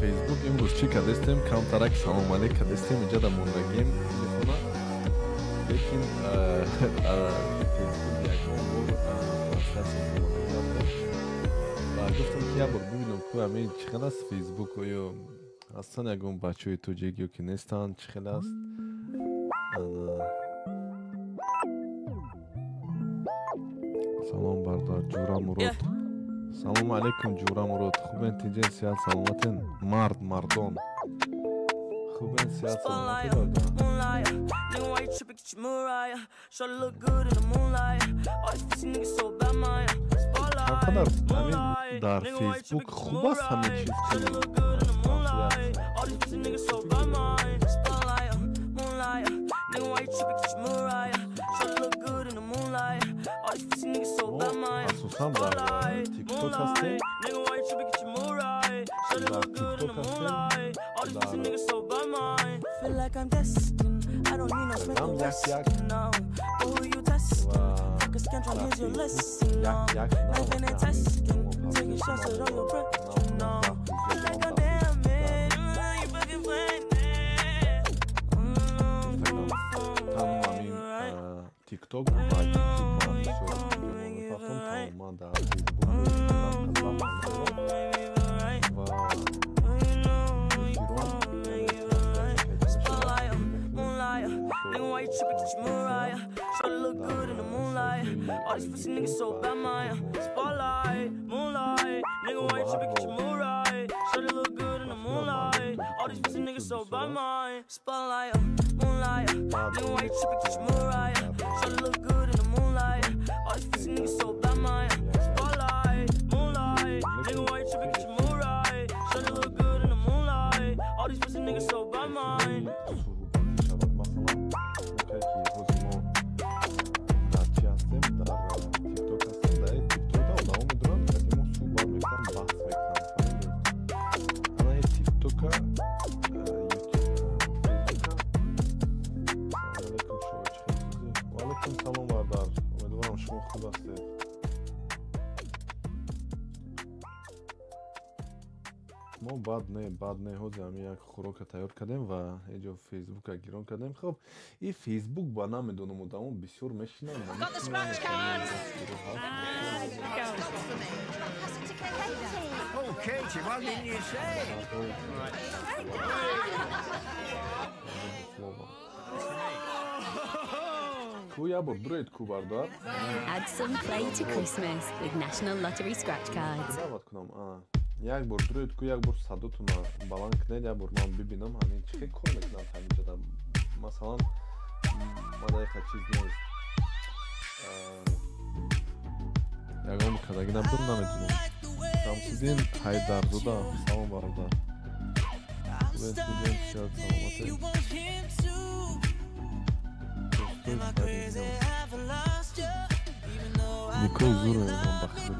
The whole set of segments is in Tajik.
فیسبوک امروز چی کردیم؟ کامترک سلام علیک کردیم اینجا در موندگیم تلفونه لیکن فیسبوک یکم بور ترانسلیشن کنم و گفتم که یه بار ببینم که همین چقدر است فیسبوک یا اصلا یکم بچه تو جگیو که نیستن چقدر است سلام بردار جورا مرود سلام علیکم جورا مرود خوبین تیجین سیاد سلامتین مردان خوبین سیاد سلامتین چقدر همین در فیسبوک خوب است همین چیز اساسا در تیک توک هستیم در تیک توک تیک توک All these pussy niggas so bad, man. Spotlight, moonlight. Nigga, why you tripping? Get your mood right. Shawty look good in the moonlight. All these pussy niggas so bad, man. Spotlight, moonlight. Nigga, why you tripping? Get your mood right. Shawty look good in the moonlight. All these pussy niggas so bad, man. Spotlight, moonlight. Nigga, why you tripping? Get your mood right. Shawty look good in the moonlight. All these pussy niggas so bad, man. ما بعد نه ҳози ҳами як хӯрока тайёр кардем ва инҷо фейсбука гирон кардем. хуб ин фейсбук ба намедонам одамон бисёр мешинам ку я бор дуред ку бардор Add some play to Christmas with National Lottery scratch cards. дават кунам як бор дуред ку як бор садотуна баланд кунед як бор ман бибинам ҳамин чӣ хел кор мекунам ҳаминҷода масалан мадаиқа чиз нест ягон кадагина бур намедунам шамсиддин ҳайдарзода салом бародар студент шояд саломате никои зуро ям бахтиёр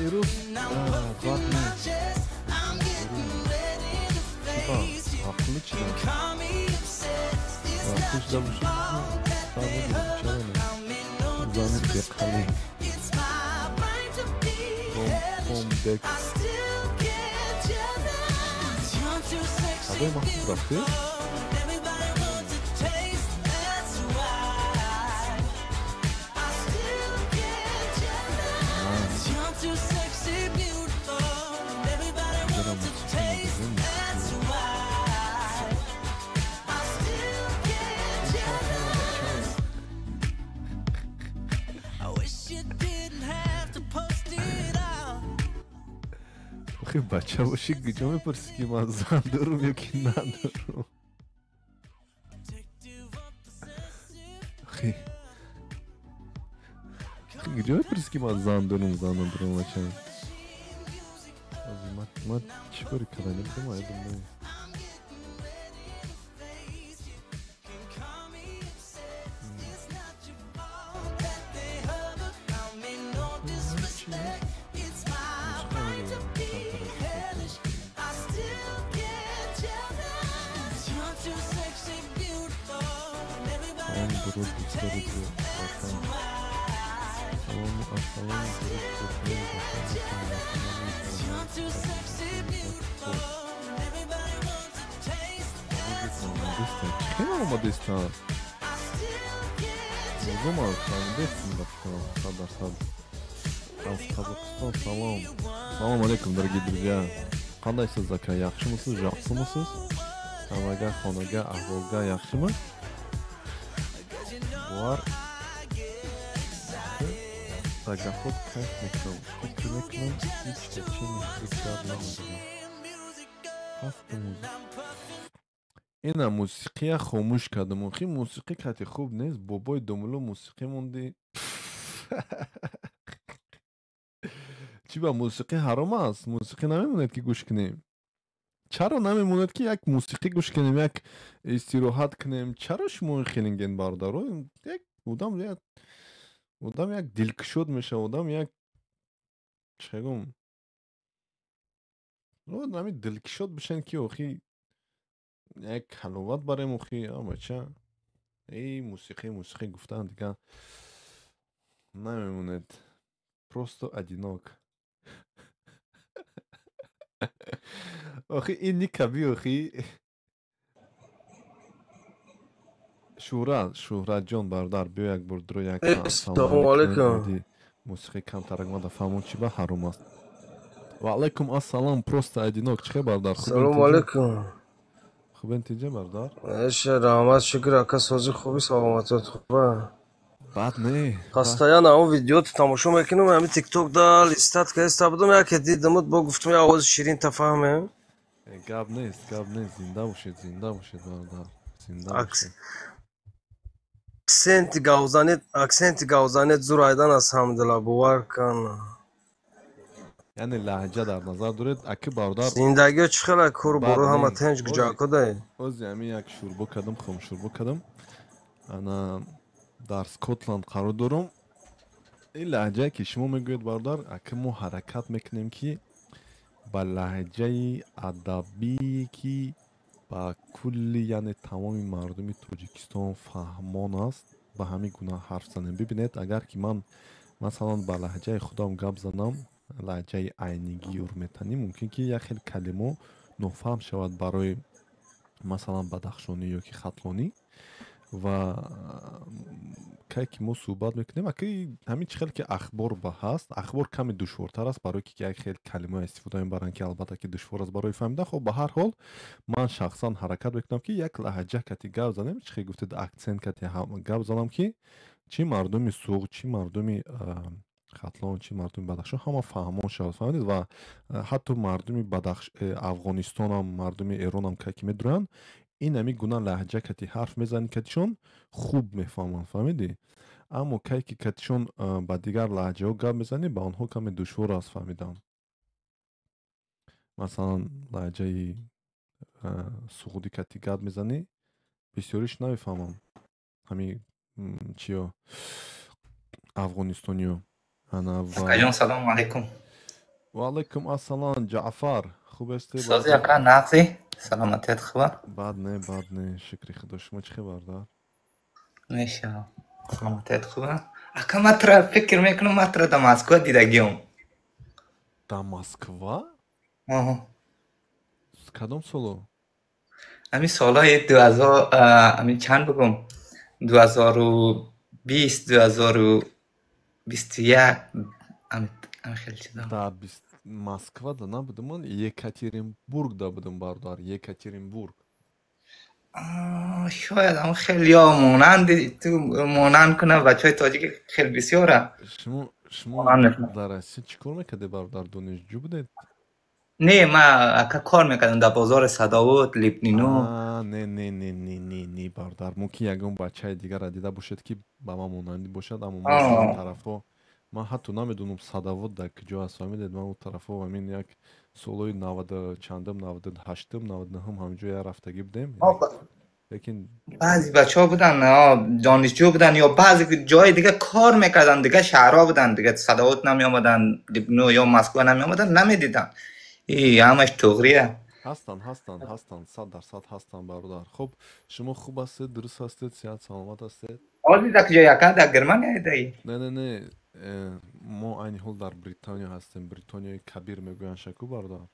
ирӯз вақт нест ҳафтуми чида пушда замир беқали комбек ҳавои махсус рафте бача боши куҷо мепурсӣ ки ман зан дорум ё ки надорум куҷо мепурсӣ ки ман зан дорум зан надорум бача ман чӣ кори кардам خیلی آمادستان موضوع ما فهمیدستیم رفتم 100% از Qozog'iston salom. Salam alaikum, дорогие друзья. Qandaysiz aka, yaxshimisiz, yaxshimisiz? Tamaga, xonaga, ahvolga yaxshimi? Bular Tagafot kayf mekan. Fikirlikman hech qachon fikrlamadim. Hafta اینا موسیقی خاموش کردم خیلی موسیقی کتی خوب نیست بابای دوملو موسیقی موندی چی با موسیقی حرام است موسیقی نمیموند که گوش کنیم چرا نمیموند که یک موسیقی گوش کنیم یک استراحت کنیم چرا شما خیلینگین باردارو یک آدم یک دلکشود میشه آدم یک چگم آدم دلکشود بشن که اخی یک حلوات برای مخی اما چه ای موسیقی گفتن دیگه نمیموند پروستو ادینوک آخی این نیکبی آخی شهرت جان بردار بیا یک بردرو یک سلام علیکم موسیقی کم ترگمه فهمون چی با حروم است و علیکم السلام پروستو ادینوک چه بردار سلام علیکم خوب انتیجه بردار ايش رحمت شکر اکا سازی خوبی سلامتت خوبه بعد نه خواستایان اون ویدیو تماشا میکنم همین تیک توک دا لیستات که استفاده یک دیدمت با گفتم یا آواز شیرین تفهمه گاب نیست زنده باشید بردار زنده باشید اکسنت گاوزانت زور ایدان از همدلا بوار کن یعنی لهجه در نظر دارید اکی بردار زندگی چخیل کور برو همه تنج گجا کده از یعنی یک شوربو کدم انا در سکوتلند قرار دارم این لهجه که شما میگوید بردار اکی ما حرکت میکنیم که با لهجه ادبی که با کلی یعنی تمام مردم تاجیکستان فهمان است با همین گونه حرف زنیم ببینید اگر که من مثلا با لهجه خودم گپ زنم لهجه عینیگی ارمتانی ممکن که یک خیلی کلمه نفهم شود برای مثلا بدخشانی یا که خطلانی و که ما صحبت میکنیم اکی همین چخیل که اخبار با هست اخبار کمی دشوارتر است برای که یک خیلی کلمه استفاده این برای که البته که دشوار است برای فهمیدن خب به هر حال من شخصا حرکت میکنم که یک لهجه کتی گپ زنم چخیل گفتید اکسنت کتی گپ زنم که چی مردمی سوق چی مردمی خطلان چی مردم بدخشان همه فهمان شد فهمید و حتی مردم افغانستان هم مردم ایران هم که میدونن این همی گونه لهجه کتی حرف میزنی کتیشون خوب میفهمن فهمیدی اما که کتیشون با دیگر لهجه ها گپ میزنی با آنها کمی دشوار است فهمیدن مثلا لهجه سعودی کتی گپ میزنی بسیاریش نمیفهمم همین چیا افغانستانی جان سلام علیکم و علیکم السلام جعفر خوب هستی سازی اکا نقضی سلامتیت خبر بعد نه شکری خدا شما چه خبر دار میشه سلامتیت خوبه اکا مطرح فکر میکنم مطرح دماسکو دیدگیم دماسکو کدام سالو امی سالای 2000 امی چند بگم 2020 2021 امی خیلی چیزا دا مسکو да نبودم من یکاترینبورگ دا بودم بردار یکاترینبورگ شاید اما خیلی ها مانند تو مانند کنه بچه های تاجیک خیلی بسیاره شما در روسیه چیکار میکرده بردار دانشجو بودید نه ما اکا کار میکردم در بازار صداوت لیپنینو نه بردار ممکن یکم بچه دیگر را دیده باشد که با ما مانندی باشد اما ما این طرفا من حتی نمیدونم صداوت در کجا هست فهمیدید من اون طرفا همین یک سالوی 90 چندم 98 99 همینجا یه رفتگی بودیم لیکن بعضی بچه ها بودن دانشجو بودن یا بعضی جای دیگه کار میکردن دیگه شهرها بودن دیگه صداوت نمی آمدن لیبنو یا مسکو نمی آمدن نمیدیدن ای همش تغریه هستن 100% هستن برادر خب شما خوب هستید درست هستید صحت سلامت هستید آزی در کجا یکا در گرمانی هیده نه ما این حال در بریتانیا هستیم. بریتانیای کبیر میگوین شکو بردار.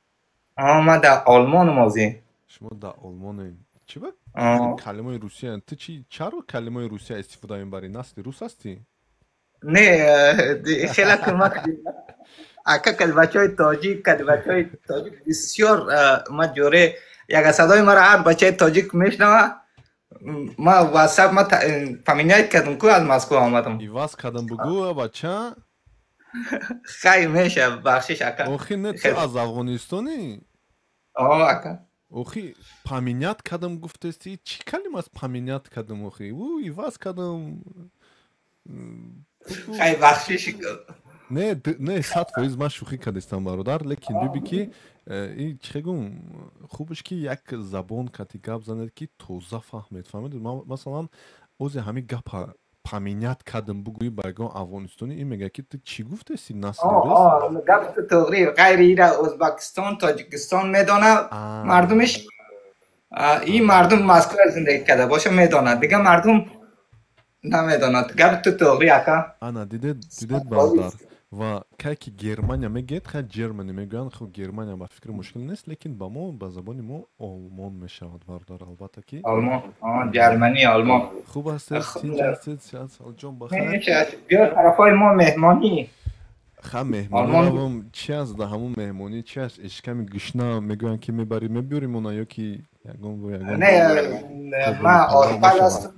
ما در آلمان موزی. شما در آلمان چی بود؟ آه. کلمه روسیه تو چرا کلمه روسیه استفاده میبری؟ نسل روس هستی؟ نه خیلی کمک اکا کل بچهای تاجیک بسیار ما جوره یک صدای مرا هر بچه تاجیک میشنوه ما واتساپ ما فامیلیت کردم که از مسکو آمدم ایواز کردم بگو بچه خیلی میشه بخشش اکا اوخی نه تو از افغانستانی؟ اکا اوخی پامینیت کردم گفتستی چی کلمه از پامینیت کردم اوخی او ایواز کردم خیلی بخشش نه 100% من شوخی کردستم برادر لیکن ببین که این چگم خوبش که یک زبان کتی گپ زند که توزه فهمید مثلا اوز همین گپ پامینیت کردم بگویی برگان افغانستانی این میگه که تو چی گفتستی نسل روز گپ تو تغییر غیر ایران ازبکستان تاجیکستان میدانه مردمش این مردم مسکو زندگی کرده باشه میدانه دیگه مردم نمیداند گپ تو تغییر اکا انا دیدید برادر و که گرمانیا میگید خیلی جرمنی میگن خب گرمانیا با فکر مشکل نیست لیکن با ما با زبان ما آلمان میشود بردار البته که آلمان جرمنی آلمان خوب هستید چی هستید سال جان بخیر بیا طرفای ما مهمانی خب مهمانی چی هست ده همون مهمانی چی هست اشکم گشنه میگوین که میبریم اونا یا که یگان نه ما آشپز هستم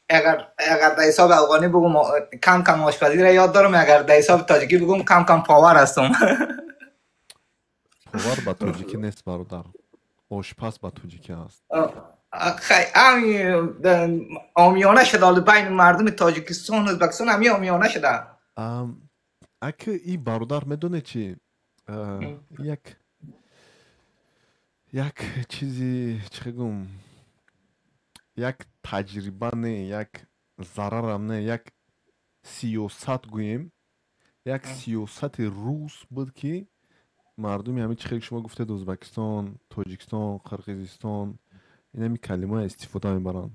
اگر در حساب افغانی بگم کم کم آشپزی را یاد دارم اگر در حساب تاجیکی بگم کم کم پاور هستم پاور با تاجیکی نیست برادر آشپز با تاجیکی هست آمیانه شده بین مردم تاجیکستان و ازبکستان همی آمیانه شده اگه این برادر میدونه چی یک چیزی چگم یک تجربه نه یک ضرر هم نه یک سیاست گوییم یک سیاست روس بود که مردمی همین چیزی که شما گفتید ازبکستان تاجیکستان قرقیزستان این همی کلمه استفاده میبرن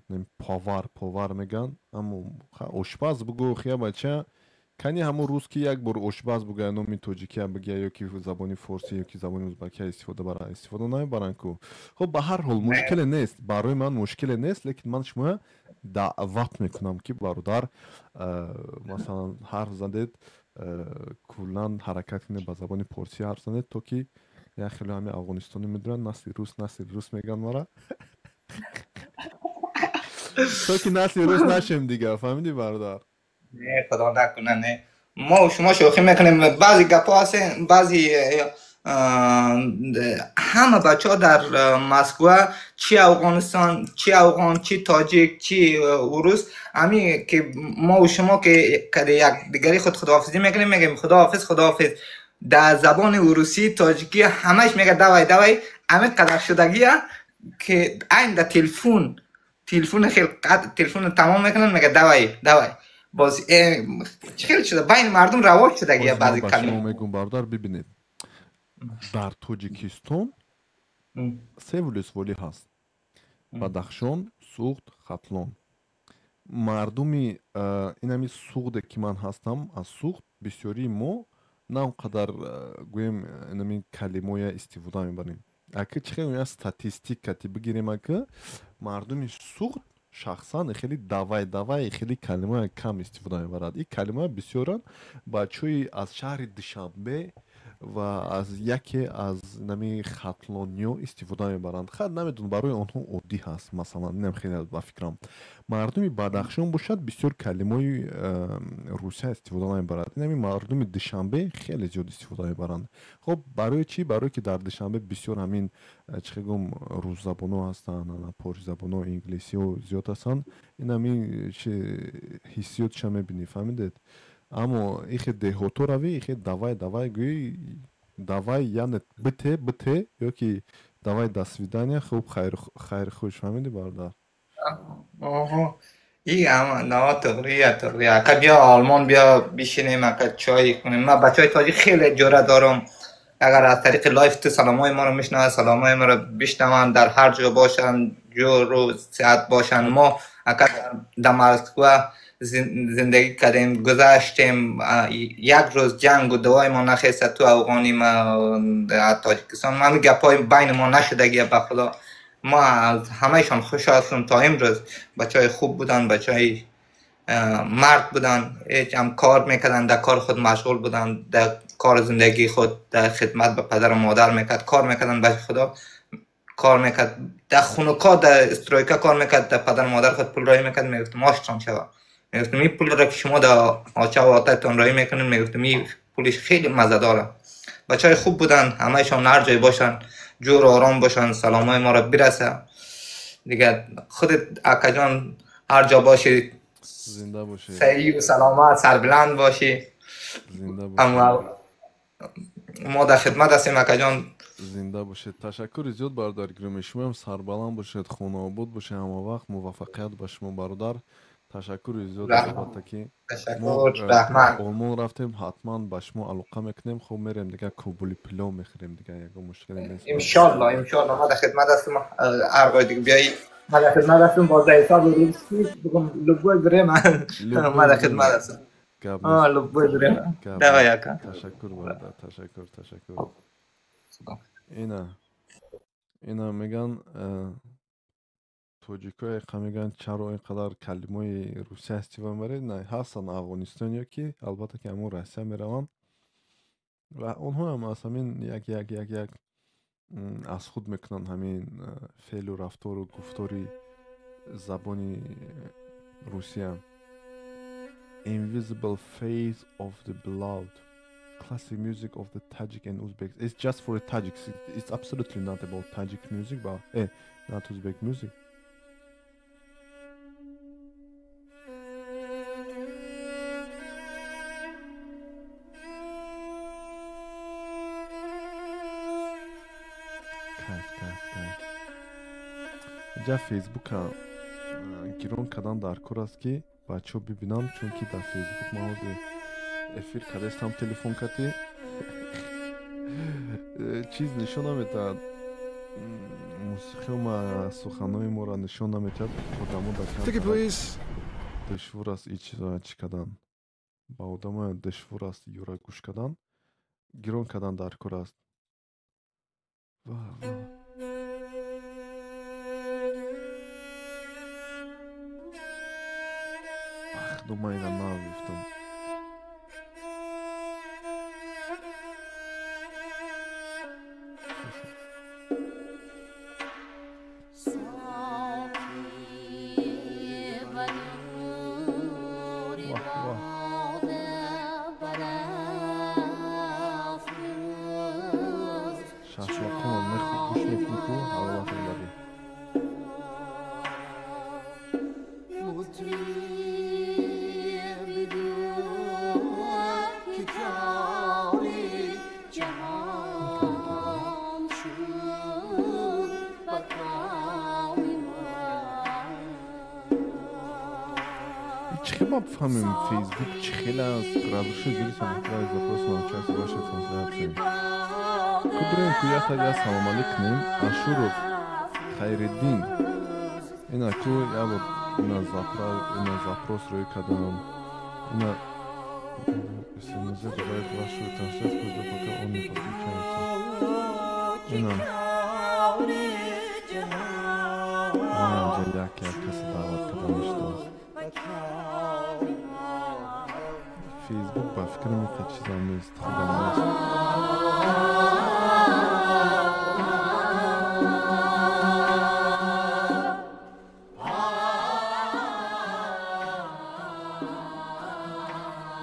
پاور میگن اما آشپز بگو خیلی بچه کنی همون روز که یک بار آشپز بگه نامی تاجیکی هم بگه یا که زبانی فارسی یا که زبانی ازبکی استفاده نمیبرن که خب به هر حال مشکل نیست برای من مشکل نیست لیکن من شما دعوت میکنم که برادر مثلا حرف زدید کلان حرکت کنید به زبانی فارسی حرف زدید تا که یا خیلی همه افغانستانی میدونن نسل روس میگن مرا تا که نسل روس نشیم دیگه فهمیدی برادر نه خدا نکنه نه ما و شما شوخی میکنیم بعضی گپا هستن بعضی همه بچه ها در مسکو چی افغانستان چی افغان چی تاجیک چی روس همی که ما و شما که یک دیگری خداحافظی میکنیم میگیم خداحافظ در زبان روسی تاجیکی همش میگه دوای همه قدر شدگیه که این در تلفون تمام میکنن میگه دوای باز خیلی شده بین مردم رواج شده گیه بعضی کلمه میگم بردار ببینید در تاجیکستان سه ولسوالی هست بدخشان سوخت خطلان مردمی این همی سوخت که من هستم از سوخت بسیاری ما نه اونقدر گویم این همی کلمه استفاده میبریم اگه چخیلی استاتیستیک کتی بگیریم اگه مردمی سوخت شخصا خیلی دوای خیلی کلمه کم استفاده میبرد این کلمه بسیارن بچه‌ای از شهر دوشنبه و از یکی از نمی خطلانیو استفاده میبرند خیلی نمیدون برای آنها عادی هست مثلا نم خیلی با فکرم مردمی بدخشان باشد بسیار کلمه روسی استفاده نمیبرد نمی مردمی دوشنبه خیلی زیاد استفاده میبرند خب برای چی برای که در دوشنبه بسیار همین چگم روز زبانو هستن پارسی زبانو انگلیسی و زیاد هستن این همین حسیات شما میبینی فهمیدید اما ایخ دهاتو روی ایخ دوای گوی دوای یعنی بته یا که دوای دستویدانی خوب خیر خوش فهمیدی بردار این اما نه تغریه اکا بیا آلمان بیا بیشینیم اکا چای کنیم من بچه های تاجی خیلی جوره دارم اگر از طریق لایف تو سلامای ما رو میشنوه سلامای ما رو بشنون در هر جا باشن جو رو ساعت باشن ما اکا در مسکو زندگی کردیم گذشتیم یک روز جنگ و دوای ما نخیسته تو افغانی ما تاجیکستان ما گپای بین ما نشدگیه به خدا ما از همهشان خوش هستم تا امروز بچهای خوب بودن بچهای مرد بودن هیچ هم کار میکردن در کار خود مشغول بودن در کار زندگی خود در خدمت به پدر و مادر میکرد کار میکردن به خدا کار میکرد در خونکا در استرویکا کار میکرد در پدر و مادر خود پول رای میکرد میگفتم آشتان شوا میگفتم این پول را که شما در آچه و آتایتان رای میکنین میگفتم این پولش خیلی مزه داره بچه های خوب بودن همهشان هر جای باشن جور آرام باشن سلامای ما را برسه دیگه خودت اکا جان هر جا باشی زنده باشی صحیح و سلامت سربلند باشی زنده باشی اما ما در خدمت هستیم اکا جان زنده باشید تشکر زیاد برادر گرامی شما هم سربلند باشید خانه آباد باشید همه وقت موفقیت به شما برادر تشکر زیاد البته که ما رحمت آلمان رفتیم حتما به شما علاقه میکنیم خب میریم دیگه کوبولی پلو میخوریم دیگه یک مشکلی نیست ان شاء الله ما در خدمت هستیم هر وقت دیگه بیایی ما در خدمت هستیم با حساب روسی بگم لبوی بریم ما در خدمت هستیم لبوی بریم دعا یکا تشکر برادر تشکر اینا میگن توجیکای میگن چرا اینقدر کلمای روسی استفاده میبره نه هستن افغانستانیا که البته که همون روسیه میرون و اونها هم از همین یک از خود میکنن همین فعل و رفتار و گفتاری زبانی روسیه Invisible Face of the Beloved classic music of the Tajik and Uzbek. It's just for the Tajiks. It's absolutely not about Tajik music, but not Uzbek music. جا فیسبوک گیرون کردن در کار است که بچه ها ببینن چون که در فیسبوک ما افیر کردستم تلفن کتی چیز نشون نمیتد موسیقی ما سخنای ما را نشون نمیتد خودمو در دشور است ای چیزا چی کردن با آدم دشور است یورا گوش کردن گیرون کردن در کار است Думаю, я навіфтом. Şaşmaktan ne kuş mekniku Allah'ın bari. Chyba w samym Facebook chwila sprawszy zresztą kraj zaproszono czas waszej transляции. Кудрин куята я салом алейкум Ашуров Хайреддин. Инаку я вот на запрос рой кадам. Ина смс добавить вашу трансляцию, пока он не подключается. Ина як каса дават кадам что. Facebook ба фикр мекард чизам нест худам нест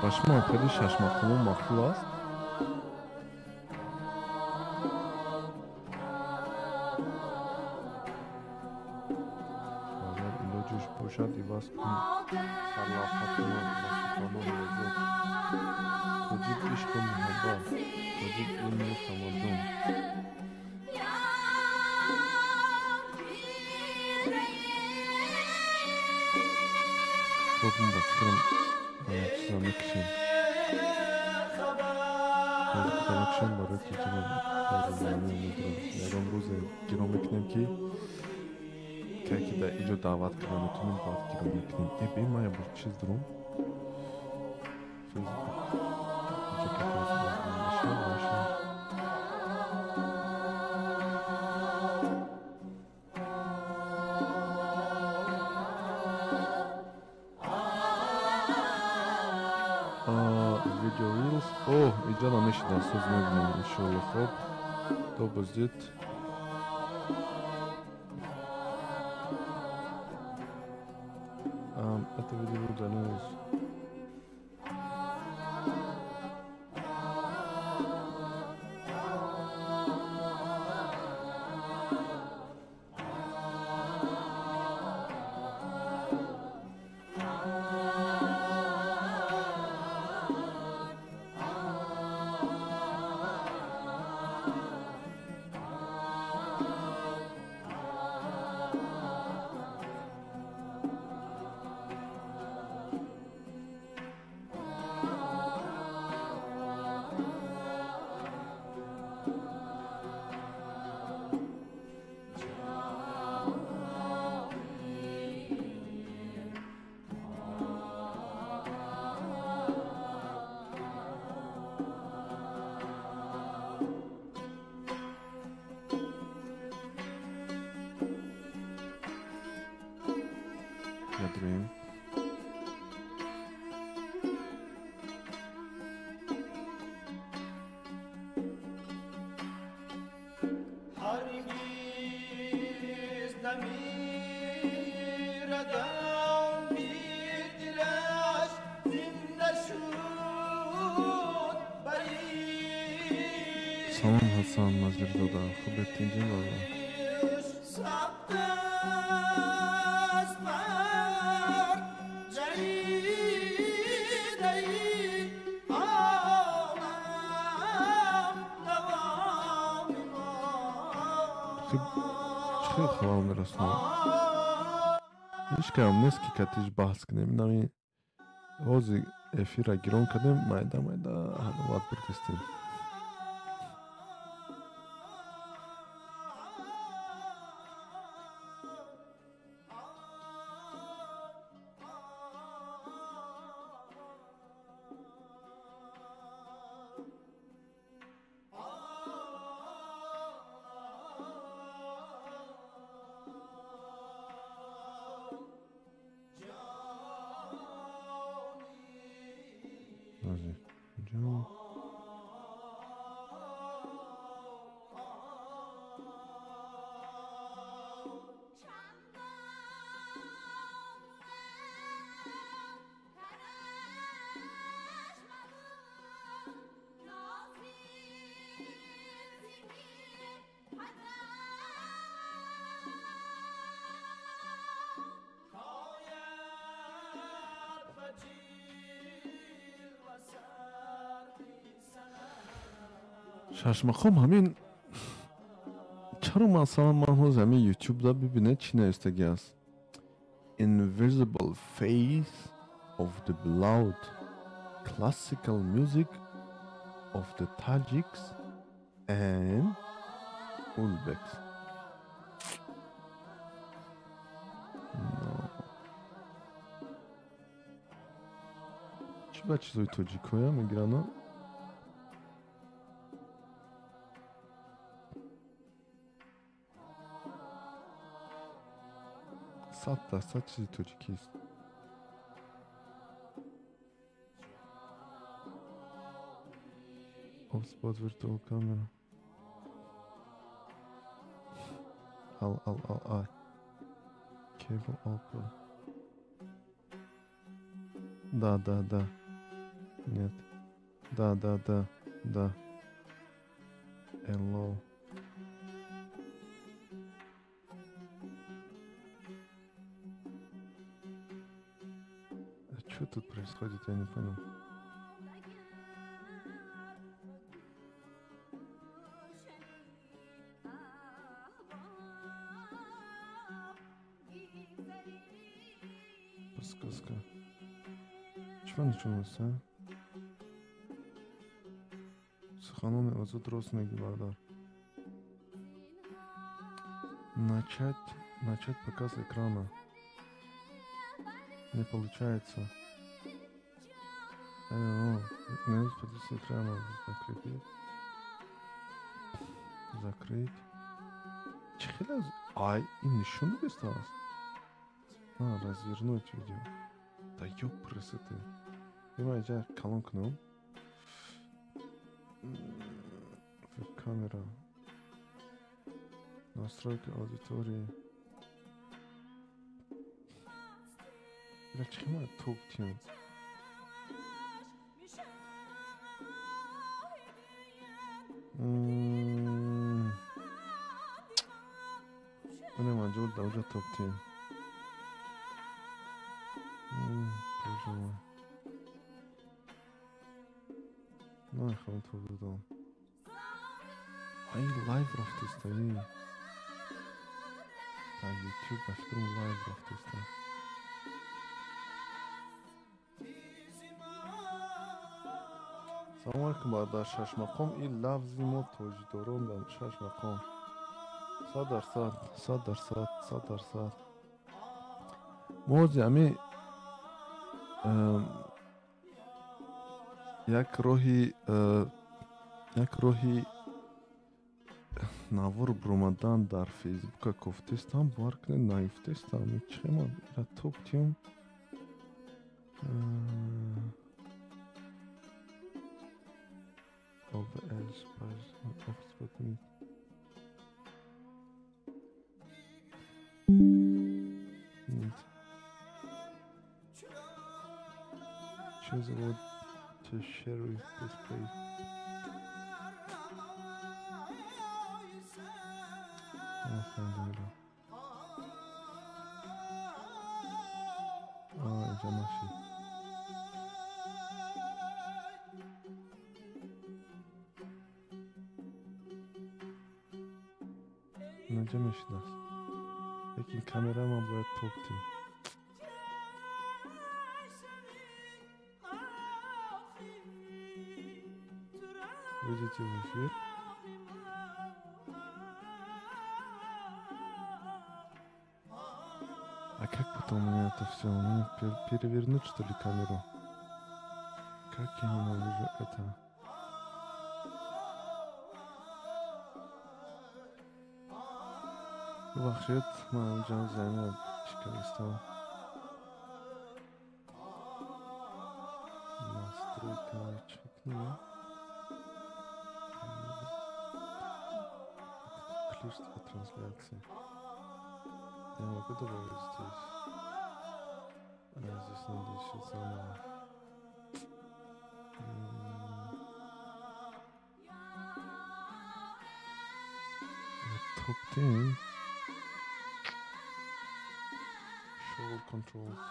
ба шумо ампери шашмақому махлул аст агар илоҷаш бошад иваз кун сарлавҳатона ба суханони лаззат тоҷик ишқу муҳаббат тоҷик илму тамаддун хуб ба фикрам чиза мекишем талакшам барои ки ягон рӯзе гиро мекунем ки кайки да иҷо даъват кардам метавонем даъватгирӣ мекунем. Бе ма я бо чиз дурум. Facebook. Чекай баша. Video reels. Иҷо намешидан соз мебинем иншоалло. Хоб то боздид. Это видео удалилось. Dream. Hargiz namiradan bidirash zinde shud bari. Salom Hasan Mazirzoda. خوب etdingiz baba. چه خبر میرسونه؟ هیچ کم نیست که کتیش بحث کنیم. نمی روزی افیر گیرون کردیم. مایده حلوات برکستیم. Jump. ششمخم همین چرا مثلا من هنوز همین یوتیوب دا ببینه چی نوشتگی است Invisible face of the beloved classical music of the Tajiks and Uzbeks. چی با چیزای تاجیکایی هم میگیرن؟ صد چیزی تاجیکی است. HubSpot virtual camera. Al. Cable output. Да. Нет. Да. Hello. Что тут происходит, я не понял. Подсказка. Чего началось, а? Саханон и азот рост ноги, Бардар. Начать Начать показ экрана. Не получается. Надо показ экрана закрепить. Закрыть. Чехляз. Ай, и ничего не осталось. Развернуть видео. Да ёпрсы ты. Понимаете, колонку. Камера. Настройка аудитории. Зачем топ тем? Понимаю, да уже топ тем. Пожалуй. Ну, я хочу додам. Ай, лайв рафтеста, ей. Так, YouTube, а фикрум лайв рафтеста. Салом алейкум, дар Шашмақом и лавзи мо тоҷдорон дар Шашмақом. 100%. Мози ами як роҳи навор бромадан дар Фейсбука кофтестам, бовар кунед наифтестам. Чема ира топтиум. OBS page office button. Choose a word to share with display. Jamashi. Najamishdas. Lekin kamerama boyad to'pdim. Выйдите в эфир. А как потом мне это все? Мне перевернуть, что ли, камеру? Как я ненавижу это? Бахшет, моя джан зайна чекалистал. Настройка чекни. Количество трансляций. Я могу добавить здесь. Здесь надо еще заново. Топ-10. Show controls.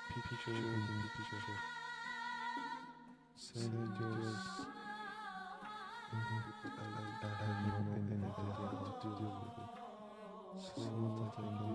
Picture within picture. Senders. I have no idea how to deal with it. So what I can do,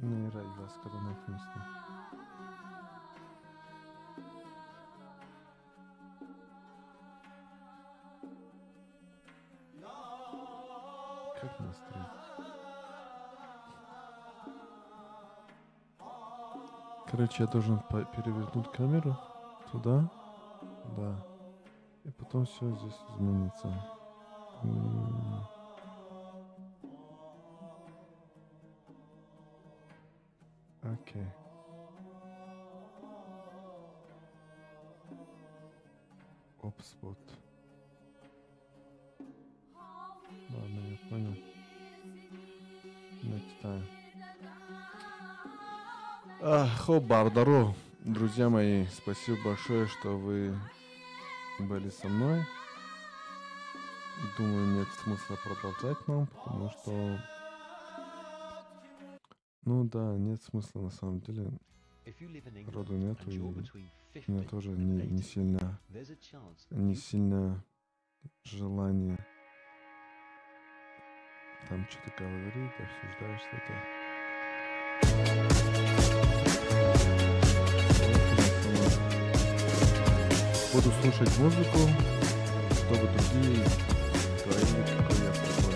Не рай вас, когда написано. Как настроить? Короче, я должен перевернуть камеру туда, да, и потом все здесь изменится. Окей. Опспот. Ладно, я понял. Next time. Хоб бардаро. Друзья мои, спасибо большое, что вы были со мной. Думаю, нет смысла продолжать нам, потому что... Ну да, нет смысла на самом деле. Роду нету, и мне тоже не сильно желание там что-то говорить, обсуждать что-то. Буду слушать музыку, чтобы другие говорили, какой я крутой.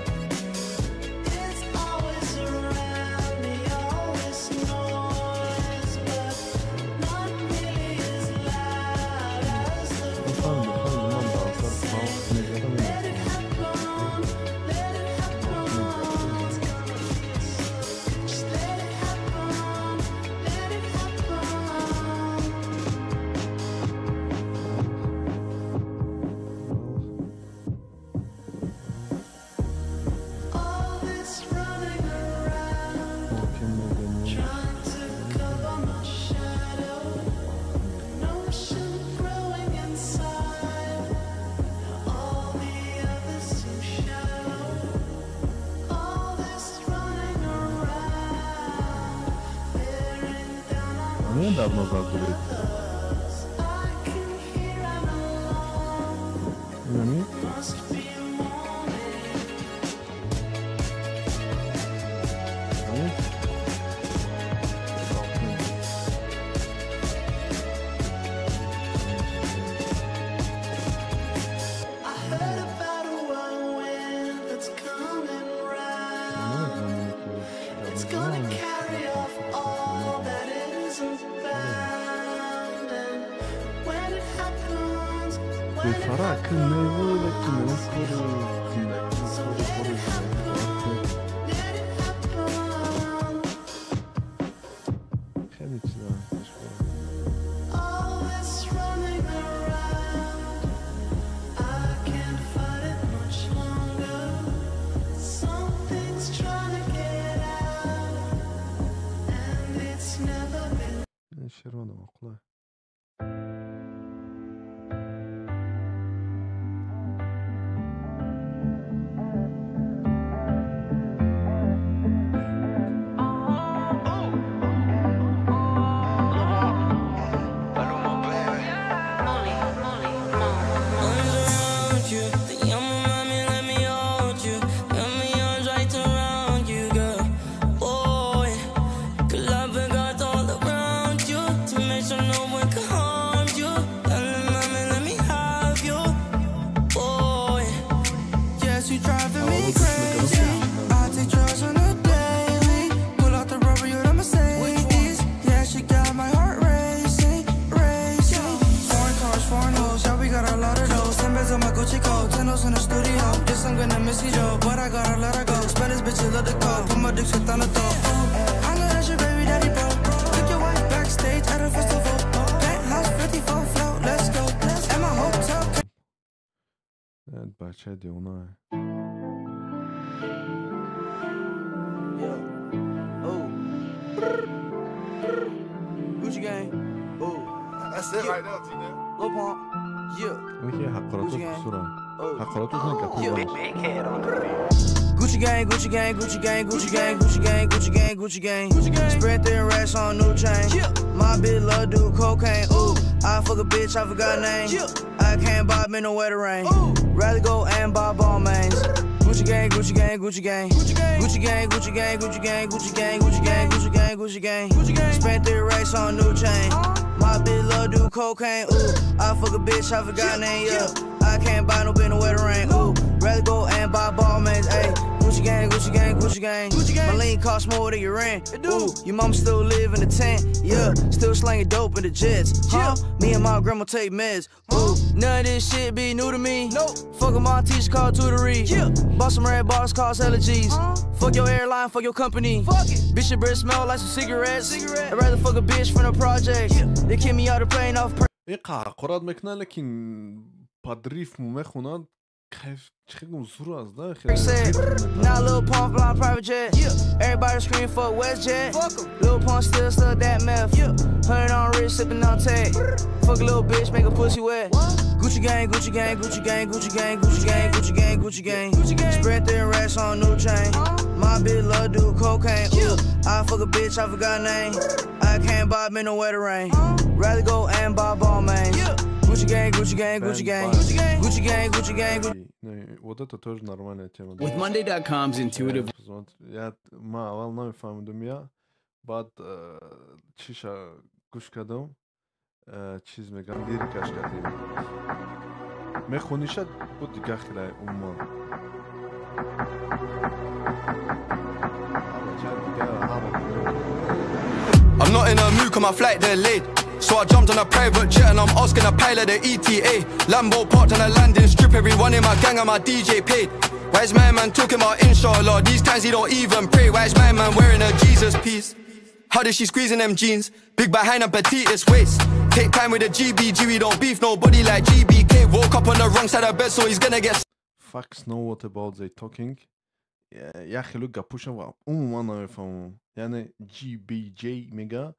Мне давно забыли. Бефарак не вылет, не بچه دیونه Gucci gang. Oh, that's it right there, T-Net. Lil Pump. Yeah. اینکه حقارات کسورا حقاراتشون کتوبه Gucci gang, Gucci gang, Gucci gang, Gucci gang, Gucci gang, Gucci gang, Gucci gang. Spread thin racks on new chain. My bitch love do cocaine. Ooh, I fuck a bitch, I forgot her name. I can't buy me no wetter rain. Rather go and buy ball mains. Gucci gang, Gucci gang, Gucci gang. Gucci gang, Gucci gang, Gucci gang, Gucci gang, Gucci gang, Gucci gang, Gucci gang. Spent 3 racks on new chain. My bitch love do cocaine. Ooh, I fuck a bitch, I forgot her name. Yeah, I can't buy no bitch no wetter rain. Ooh, rather go and buy ball mains. Ayy. Gucci gang, Gucci gang, Gucci gang. My lean cost more than your rent. Ooh, your mama still live in the tent. Yeah, still slanging dope in the jets. Huh? Me and my grandma take meds. Ooh, none of this shit be new to me. Nope. Fuck with my teacher called tutory. Yeah. Bought some red bars, cause allergies. Fuck your airline, fuck your company. Fuck it. Bitch, your breath smell like some cigarettes. I'd rather fuck a bitch from the project. They kick me out the plane off. این قرارات میکنه لیکن پدریف مخونن کیف چقدر زور از ده Said, now Lil Pump fly private jet. Everybody scream for WestJet. Lil Pump still stuck that meth. 100 on wrist, sipping on tech. Fuck a little bitch, make a pussy wet. Gucci gang, Gucci gang, Gucci gang, Gucci gang, Gucci gang, Gucci gang, Gucci gang. Spread thin racks on new chain. My bitch love do cocaine. Ooh, I fuck a bitch, I forgot name. I can't buy me no wetter rain. Rather go and buy ball mains. Gucci gang, Gucci gang, Gucci gang, Gucci gang, Gucci gang, Gucci. Не, вот это тоже нормальная тема. With Monday.com's intuitive. Я اول نمیفهمیدم یا بعد چیشا گوش کردم چیز میگم لیریکش کردیم میخونیشد بود دیگه خیلی عموما I'm not in a mood cause my flight delayed. So I jumped on a private jet and I'm asking a pilot the ETA. Lambo parked on a landing strip, everyone in my gang and my DJ paid. Why is my man talking about inshallah? These times he don't even pray. Why is my man wearing a Jesus piece? How does she squeezing them jeans? Big behind and petitest waist. Take time with the GBG, we don't beef nobody like GBK. Woke up on the wrong side of bed so he's gonna get. Facts know what about they talking. یا خیلی گپوشم و عموما نمیفهمم یعنی GBJ میگه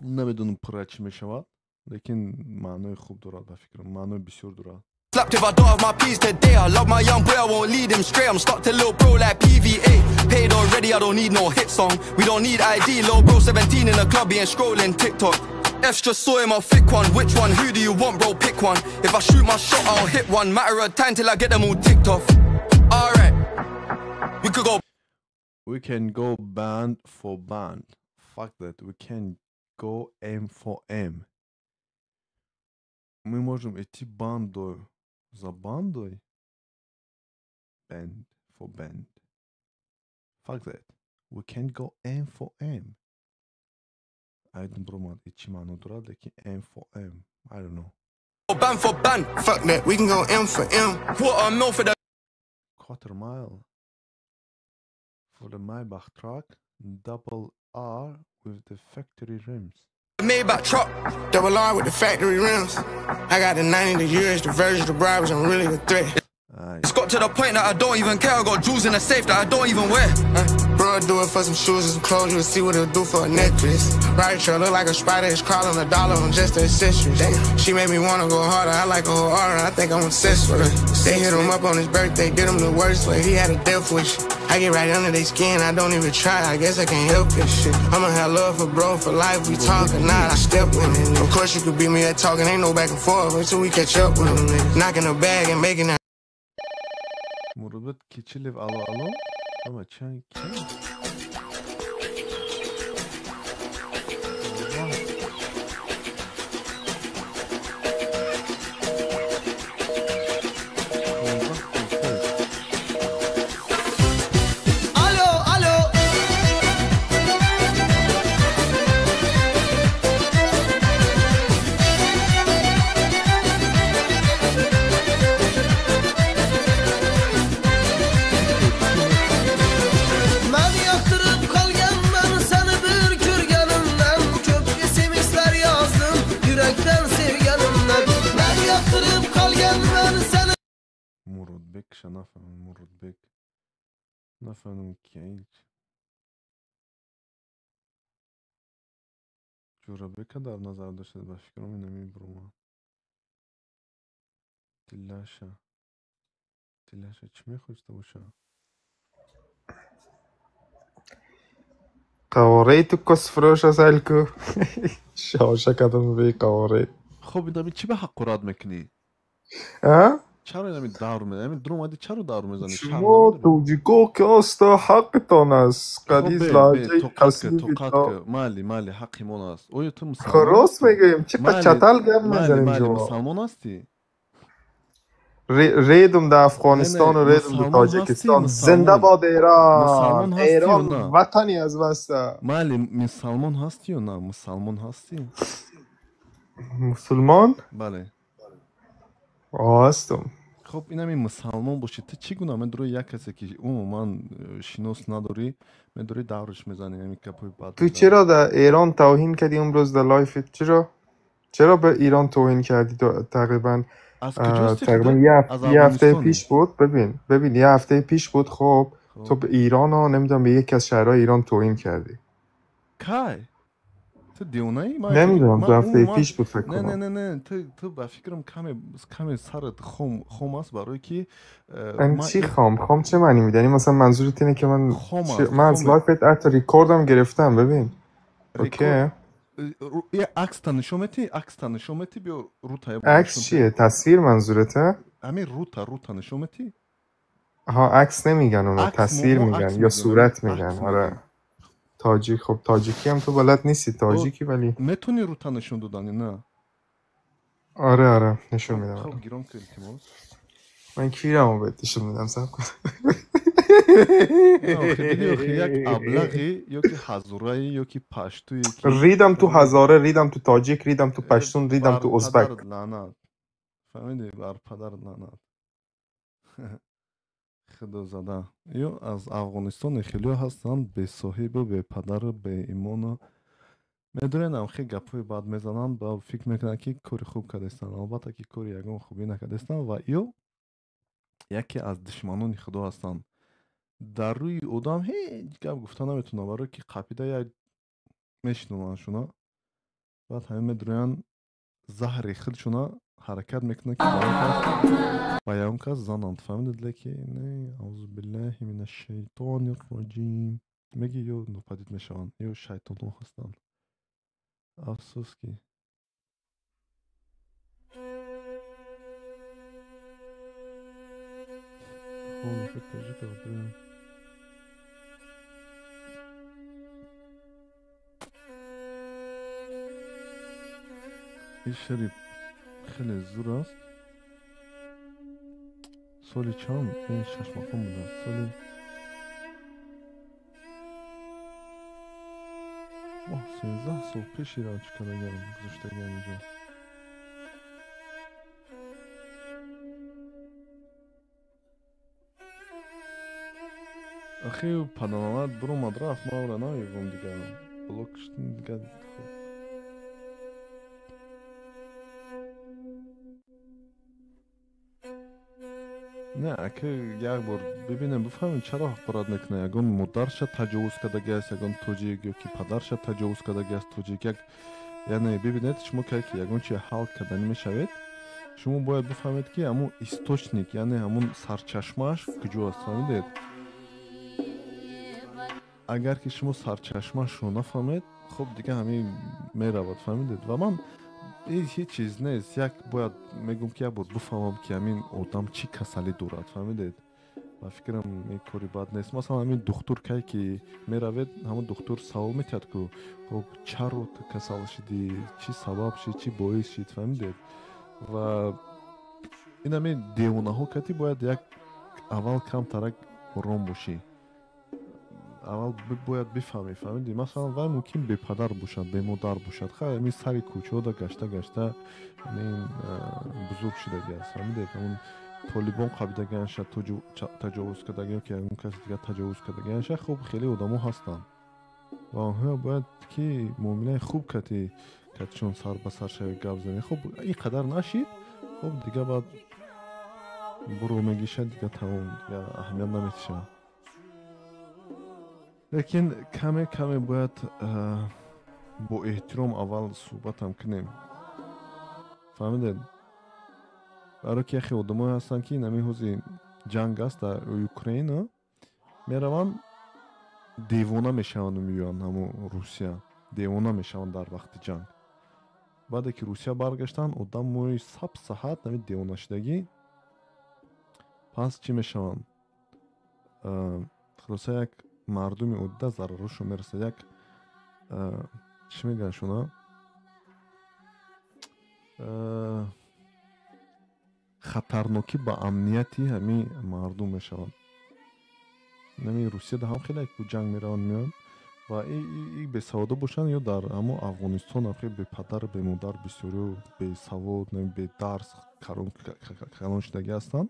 نمیدونم پورا چی میشود لیکن معنی خوب دارد به فکرم معنی بسیار دارد Slapped if I don't have my peace today. I love my young boy, I won't lead him straight. I'm stuck to little bro like PVA. Paid already, I don't need no hit song. We don't need ID, little bro 17 in the club, he ain't scrolling TikTok. F's just saw him, I'll thick one. Which one? Who do you want, bro? Pick one. If I shoot my shot, I'll hit one. Matter of time till I get them all ticked off. Alright, we could go. We can go band for band. Fuck that. We can go M for M. Мы можем идти бандой за бандой. Band for band. Fuck that. We can go M for M. I don't know içi manu durad lekin M for M. I don't know. Band for band. Fuck that. We can go M for M. Quarter mil for the Quarter mile. For the Maybach truck, double R with the factory rims. Maybach truck, double R with the factory rims. I got the 90, the years, the version, the bribes, I'm really the threat. It's got to the point that I don't even care. I got jewels in the safe that I don't even wear. Bro, I do it for some shoes and some clothes. You'll see what it'll do for a necklace. Right, sure, look like a spider. It's crawling $1 on just the accessories. Damn. She made me wanna go harder. I like her harder. I think I'm obsessed with her. They hit him up on his birthday, did him the worst way. He had a death wish. I get right under their skin. I don't even try. I guess I can't help this shit. I'ma have love for bro for life. We talk or not. I step with him. Of course you could beat me at talking. Ain't no back and forth until we catch up with him. Knocking the bag and making that. مربوط کیچیلیو الو الو اما چند نفهمم که هیچ جورابه که در نظر داشته به فکرم اینمی بروم تلاشه چی میخوشته باشه قواره تو کس فروش اصل کو شاشه کدام بی قواره خب اینمی چی به حق راد میکنی؟ ها؟ چرا اینمی دار میزنی؟ اینمی درو اومدی چرا دار میزنی؟ شما توجیگو که استا حقتان است قدیز لاجه کسیبی تا مالی حقی من است اوی تو مسلمان خراست میگیم چه پا چطل گم میزنیم مالی مسلمان هستی؟ ریدم در افغانستان و ریدم در تاجیکستان زنده باد ایران ایران وطنی از وسته مالی مسلمان هستی یا نه مسلمان هستی؟ مسلمان؟ بله هستم خب اینم این مسلمان باشی تو چگونه من دروی یک کسی که عموما شناس نداری من دروی دورش میزنی همین کپوی بعد تو چرا در ایران توهین کردی امروز در لایفت چرا به ایران توهین کردی؟ تقریبا از کجاستی تقریبا یه هفته پیش بود. ببین یه هفته پیش بود. خب تو به ایران ها نمیدونم به یکی از شهرهای ایران توهین کردی. کی؟ تو دیونایی؟ نمیدونم دو هفته پیش بود فکر کنم. نه تو با فکرم کمی سرت خم است برای که من چی خام چه معنی میده؟ یعنی مثلا منظورت اینه که من از لایفت حتی ریکوردم گرفتم. ببین اوکی یه عکس نشون میدی بیا روتا. عکس چیه؟ تصویر منظورته؟ همین روتا نشون میدی؟ آها عکس نمیگن اونا، تصویر میگن یا صورت میگن. آره تاجیک. خب تاجیکی هم تو بلد نیستی تاجیکی ولی میتونی روتا نشون دادنی نه؟ آره نشون میدم. خب گیرم که التماس من کیرمو بهت نشون میدم. صبر کن. یک ابلغی یا که هزاره‌ای یا که پشتویی ریدم تو هزاره، ریدم تو تاجیک، ریدم تو پشتون، ریدم تو ازبک. لعنت فهمیدی؟ بر پدر لعنت. خدا زده. یا از افغانستان خیلی هستن به صاحب به پدر به ایمان میدونم خیلی گپای بد میزنن با فکر میکنن که کاری خوب کردستن، البته که کاری یگان خوبی نکردستن و یا یکی از دشمنان خدا هستن. در روی آدم هیچ گپ گفتن نمیتونه برای که قپیده یک میشنون شونا بعد همه میدونن زهر خودشونا حرکت میکنه که با اون کس زنند. فهمیدید که نه اعوذ بالله من الشیطان الرجیم میگی یا نپدید میشن یا شیطان ها هستن. افسوس که خب فکر کنم این شریف خیلی زور است. سالی چند؟ این 6 مقام بوده. سالی 13 سال پیش ایران چکرده گرم گذاشته گرم اینجا. اخی پدنامت برو مدرف ما اورا نایگم دیگه بلوکشتن دیگه. نه اگه یک بار ببینم بفهمیم چرا حقارت میکنه. یگان مادرش تجاوز کردگی است، یگان توجیک یا که پدرش تجاوز کردگی است توجیک. یعنی ببینید شما که یگان چی حل کردنی میشوید شما باید بفهمید که همون استوچنیک یعنی همون سرچشمهش کجاست. فهمیدید؟ اگر که شما سرچشمهش رو نفهمید خب دیگه همین میرود. فهمیدید؟ و من هیچ چیز نیست. یک باید میگم که یک بار بفهمم که همین آدم چی کسلی دارد. فهمیدید؟ و فکرم این کاری بد نیست. مثلا همین دکتر که میروید همون دکتر سوال میکرد که خب چرا تو کسل شدی، چی سبب شد، چی باعث شد. فهمیدید؟ و این همین دیوانه ها کتی باید یک اول کم ترک رام باشی. اول باید بفهمی. فهمیدی؟ مثلا وای ممکن به پدر باشد به مادر باشد خیلی همین سری کوچه دا گشته همین بزرگ شدگی است. فهمیدید؟ همون طالبان قبیدگی هنشد تجاوز کردگی که اون کسی دیگه تجاوز کردگی هنشد. خب خیلی آدم ها هستن و آنها باید که معامله خوب کتی چون سر به سر شوی گپ زنی. خب این قدر نشید خب دیگه باید برو میگیشه دیگه تمام دیگه اهمیت نمیتشه. لیکن کمی باید با احترام اول صحبت هم کنیم. فهمیدید؟ برای که خیلی آدم ها هستن که نمی حوزی جنگ است در اوکراین میروان دیوانه میشون میوان همون روسیه دیوانه میشون در وقت جنگ. بعد که روسیه برگشتن آدم موی سب صحت نمی دیوانه شدگی پس چی میشون؟ خلاصه یک مردمی عده ضررشو میرسه. یک چی میگن شونا خطرناکی با امنیتی همین مردم میشون. نمی روسیه ده هم خیلی یک جنگ میرون میان و ای به سواده باشن یا در اما افغانستان هم خیلی به پدر به مادر بسیاری به سواد نمی به درس کلان شدگی هستن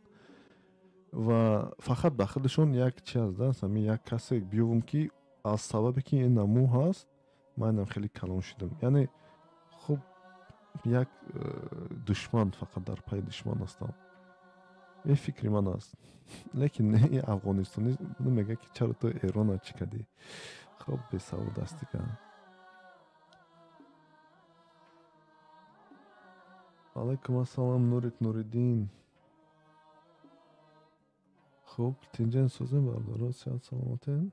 و فقط به خودشون یک چی از دست همین یک کسی بیوم که از سببی که این نمو هست من خیلی کلان شدم. یعنی خب یک دشمن فقط در پای دشمن هستم. این فکری من است. لیکن این افغانستانی میگه که چرا تو ایران چی کردی؟ خب به سعود است دیگه. علیکم السلام نوردین. خب تینجان سوزن بردارا سیاد سلامتین.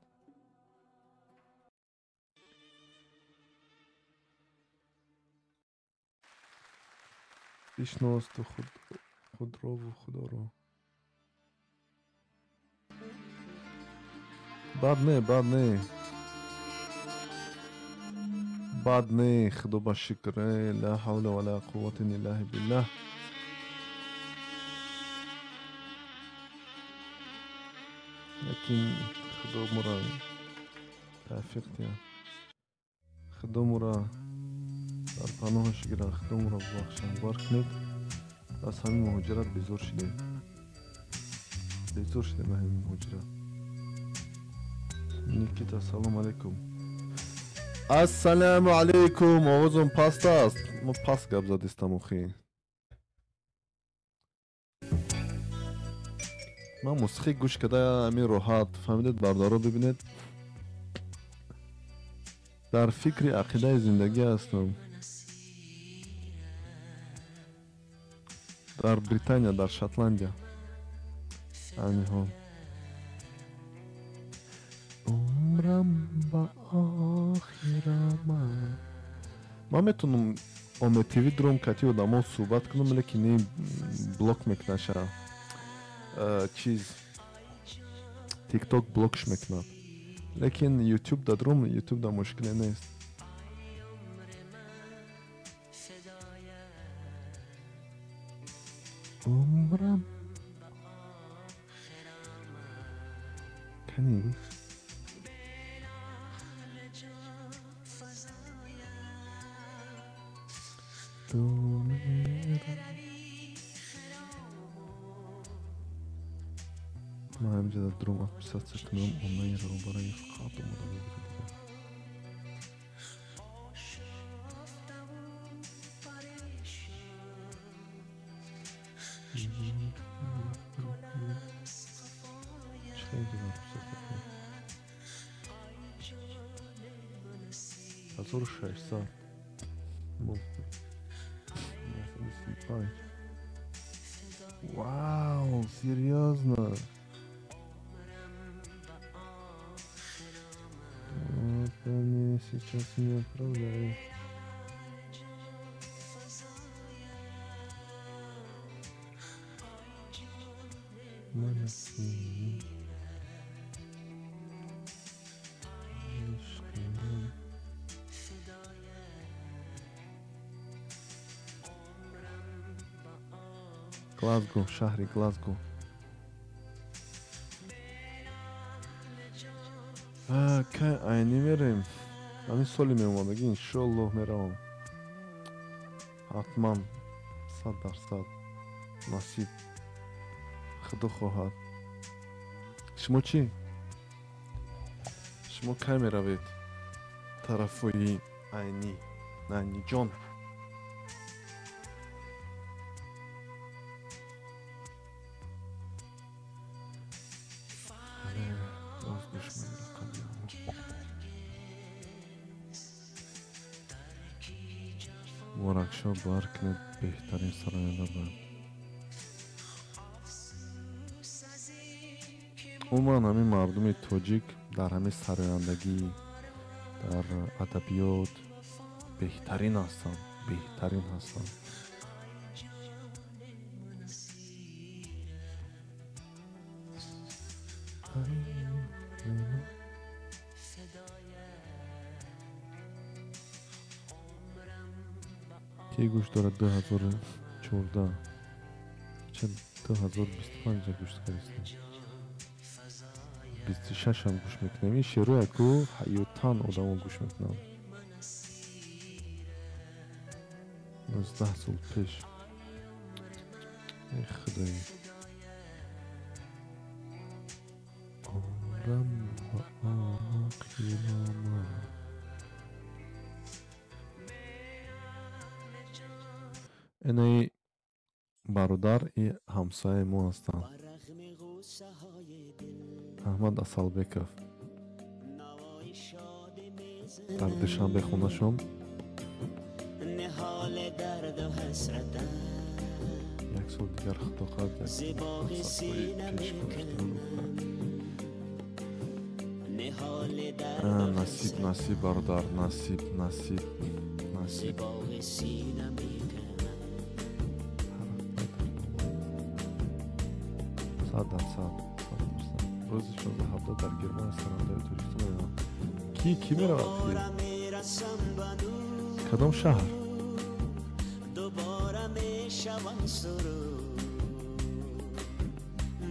بشناس تو خود را و خدا را. بعد نه خدا با شکره لا حول ولا قوة الا بالله. لیکن خدا مرا توفیق دید. خدا مرا در پناهش گیره. خدا مرا بخشنوار کنید. از همین مهاجرت بیزار شده به همین مهاجرت. نیکیتا سلام علیکم. السلام علیکم. آوازم پست است. ما پست گپ زدستم اخی. من موسیقی گوش کده همین راحت فهمیدید بردارا ببینید. در فکر عقیده زندگی هستم. در بریتانیا در شاتلندیا. همین ها. عمرم با آخرم. من میتونم تیوی دروم کتی و دامو صحبت کنم لیکن این بلوک میکنه شا چیز تیک توک بلوکش میکنه. لیکن یوتیوب دا دروم یوتیوب دا مشکلی نیست. عمرم کنی ما همجا در دروم اپسات سکنم اونایی رو برای فقط اومده بگیره. چه دیگه اپسات سکنم 1600 Вау, серьезно? Вот они сейчас меня отправляют. Молодцы. Глазго, шахри Глазго. Кай айни мерем. Ами соли меомадагӣ иншоаллоҳ меравам. ҳатман 100% насиб худо хоҳад. шумо чӣ? шумо кай меравед? тарафои айниҷон. مبارکشا باور کنید بهترین سراینده بود. عموما همین مردم تاجیک در همین سرایندگی در ادبیات بهترین هستند. کی گوش داره 2014 چه 2025 گوش کردیم 26 هم گوش میکنم. این شروع اکو حیوتان آدم گوش میکنم 19 سال پیش. ای خدایی عمرم با آخرم اینای برادر ای همسایه ما هستن احمد اصلبکов در دوشنبه خونه شم یک سال دیگر خدا خواهد نصیب نصیب برادر نصیب نصیب نصیب صد درصد روز 16 در گرمان سرانده توریستی میرم کی میره وقتی کدام شهر دوباره میشوم سرو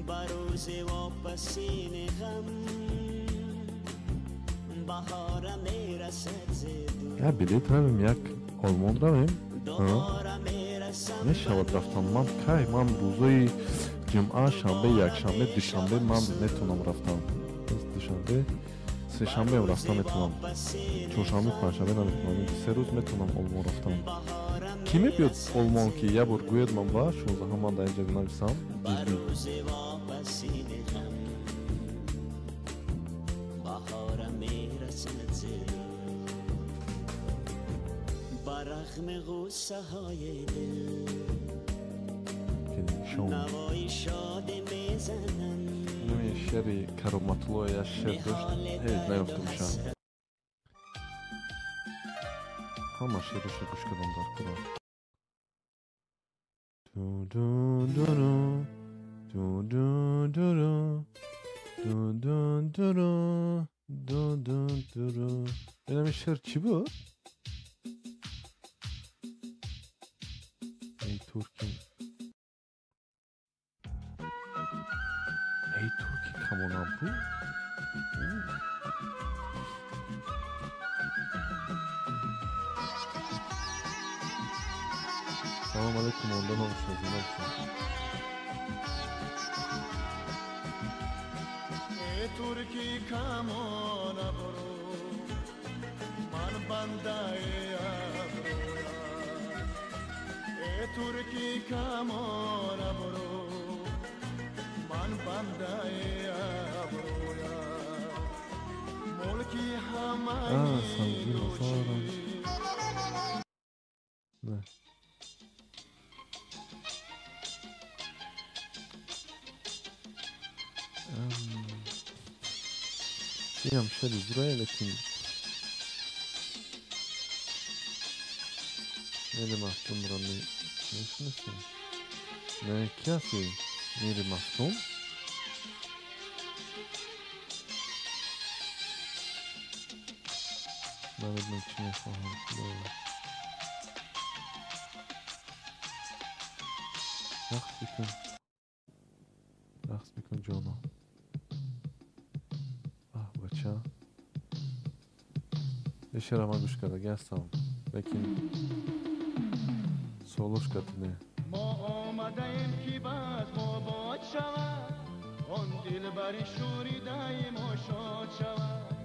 بروز واپسین غم بهار میرسد زدو یا بلیت رویم یک آلمان رویم میشود رفتم من کی من روزای جمعه شنبه یک شنبه دوشنبه من میتونم رفتم دوشنبه سه شنبه هم رفتم میتونم چهارشنبه پنجشنبه نمیتونم 3 روز میتونم آلمان رفتم کی میبیاد آلمان که یه بار گوید من با 16 من در اینجا نویسم برغم غصه های دل نوای شاد میزنم نمی شعری کرامتلو یا شعر داشت هیچ نیفتم شد همه شعرش گوش کردم در کنم دو دو دو دو دو دو دو دو دو دو دو دو دو این شعر چی بود؟ ای ترکی ای ترکی کمانم بود؟ سلام علیکم آنده نامشنازی ای ترکی کمان برو من بنده ابرویا ای ترکی کمان برو من بنده ابرویا ملکی همه نه این هم شد ازرائیل لیکن میری مفتون را میشنسی نه کسی میری مفتون نمیدونم چی میخواهم رقص بکن جانا بچه یه شعر همه گوش کرده هستم لیکن سولوش کرده ما آمده ایم که بعد ما باد شود آن دل بری شوریده ما شاد شود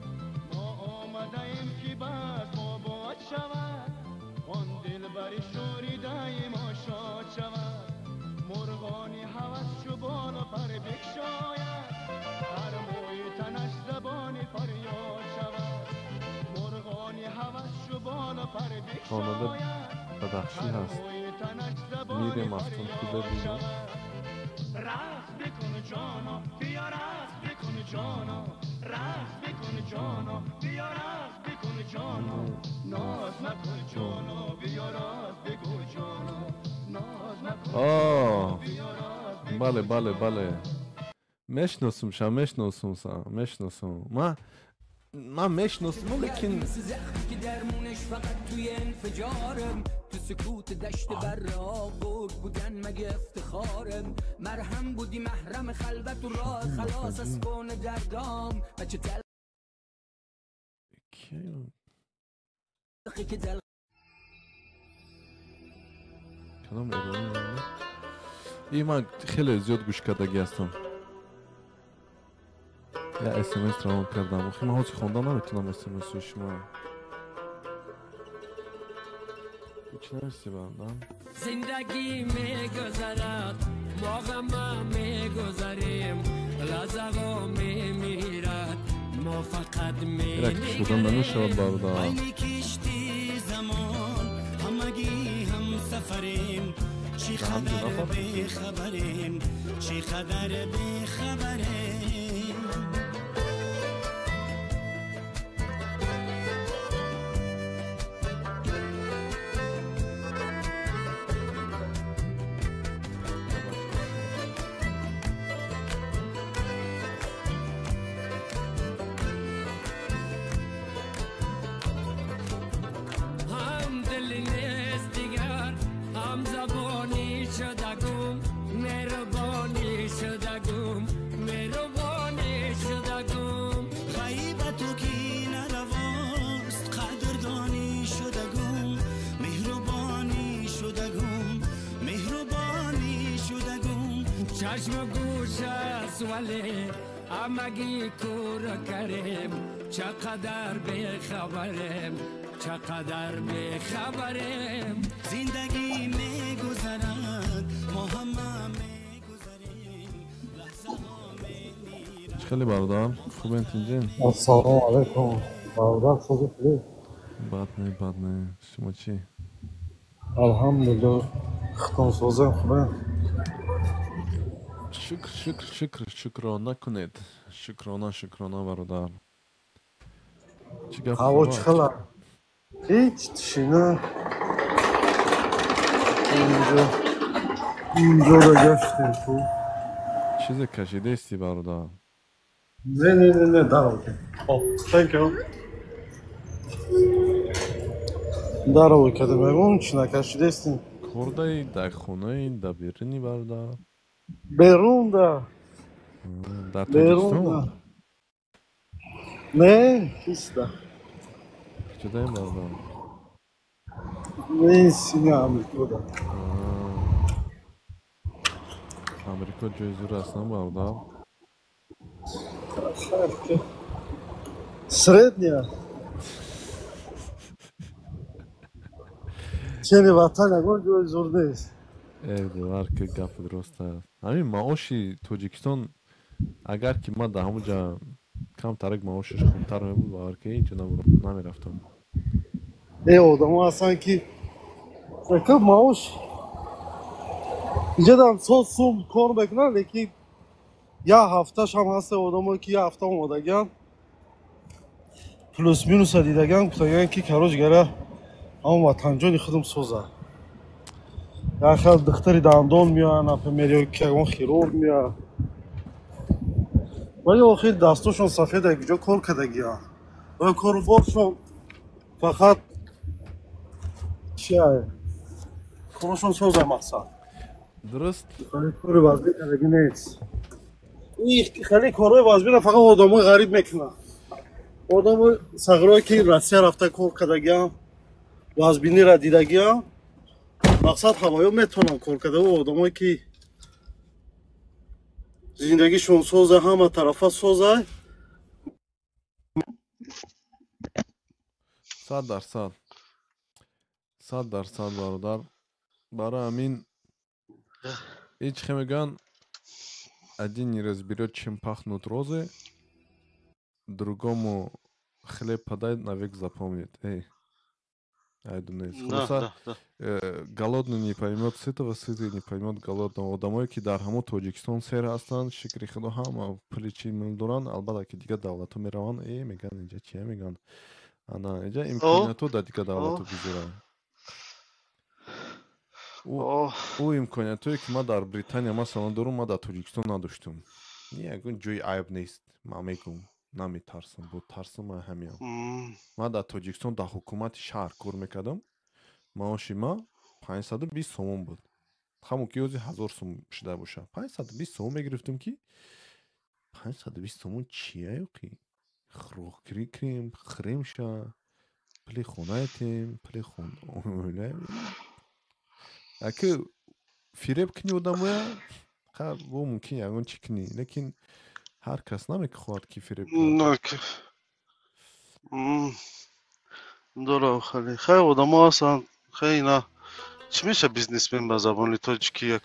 ما آمده ایم که بعد ما باد شود آن دل بری شوریده ما شاد شود مرغانی هوس شو بالا پر بکشاید هر موی تنش زبانی فریاد شود مرغانی هوس شو بالا پر بکشاید بدخشی هست میره مفتون که ببینم رقص بکن جانا بیا رقص بکن جانا رقص بکن جانا بیا رقص بکن جانا ناز نکن جانا بیا رقص بکن جانا ناز نکن آه بله بله بله میشناسم شم میشناسم من میشناسم لیکن که درمونش فقط توی انفجارم تو سکوت دشت براغور بودن مگه افتخارم مرهم بودی محرم خلوت و راه خلاص از کون دردام بچه تلقی که دل کدام ایرانی این من خیلی زیاد گوش کردگی هستم یا اسمس را کردم خیلی من حاضی خوندم نمیتونم اسمس رو شما هیچ نرسی بردم زندگی میگذرد با غم میگذریم لحظه میمیرد ما فقط یک شدن نمیشود بردم عینی کشتی زمان همگی هم سفریم چی قدر بخبریم چی قدر بخبریم هم دل نیست دیگر هم زبانی شدگم مهربانی شدگم مهربانی شدگم غیبت و کی نرواست قدردانی شدگم مهربانی شدگم مهربانی شدگم چشم گوش است ولی همگی کور کریم چقدر بخبریم چقدر بخبریم زندگی میگذرد ما همه میگذریم لحظه ها میمیرد خیلی بردم خوب انتینجین السلام علیکم برادر خوبی؟ بد نه شما چی؟ الحمدلله ختم سازم خوبه شکرانه کنید شکرانه برادر چی گفت هوا چخلا؟ هیچ تشینه اینجا رو گشتیم تو چیز کشیده استی برادر نه درو که thank you درو که اون چی نکشیده استیم کرده ای در خونه ای در بیرونی برادر بیرون ده در بیرون تاجیکستان ده نه هیچ ده کجا این برادر نه سینه امریکا ده امریکا جای زور هستن برادر Средняя. Чили ватан агон ҷои зур нест. евдивар ки гапи дуруст аст ҳамин маоши тоҷикистон агар ки ман дар ҳамон ҷа камтарак маошаш хубтар мебуд бавар ки инҷо намерафтам одамо ҳастанд ки ка маош иҷодам 100 сум кор мекунанд лекин як ҳафташ ҳам ҳаст одамое ки як ҳафта омодагиянд плюс минуса дидагиянд гуфтагиянд ки кароҷ гара ҳамон ватанҷони худам соза як хел духтари дандон меоянд например ки ягон хирург меояд вале охир дастошон сафеда куҷо кор кардагиянд ва коруборшон фақат чия корошон соза мақсад дуруст кори вазбин кардагӣ нест хеле корҳои вазбина фақат одамои ғариб мекунанд одамои сағирое ки россия рафта кор кардагиянд вазбиниро дидагиянд мақсад ҳамаё метавонанд кор карда одамое ки зиндагишон соза ҳама тарафа соза 100% бародар барои ҳамин ҳеҷ хе мегӯянд один не разберёт чем пахнут розы другому хлеб подай навек запомнит голодный не поймет сытого сытый не поймет голодного одамое ки дар ҳамон тоҷикистон сер ҳастанд шукри худо ҳама пули чӣ мелдоранд албатта ки дигар давлатҳо мераванд мегӯянд инҷа чия мегӯянд ана инҷа имкониятҳо дар дигар давлатҳо гузоранд ӯ имкониятҳое ки ман дар британия масалан дорум ман дар тоҷикистон надоштум ягон ҷои айб нест ман мегӯм наметарсам бо тарсу ман ҳамиам ман дар тоҷикистон дар ҳукумати шаҳр кор мекардам маоши ман 520 сомон буд ҳамон ки ёзи 1000 сом шуда бошад 520 сомон мегирифтам ки 520 сомон чия ёқи хӯрокгирӣ кирем хӯремша пули хона етем пули хона аки фиреб кини одамоя бо мумкин ягон чӣ кини лекин ҳар кас намехоҳад ки фиреб дора хеле одамҳо ҳастанд خیلی نه چی میشه بیزنسمن به زبان تاجیکی یک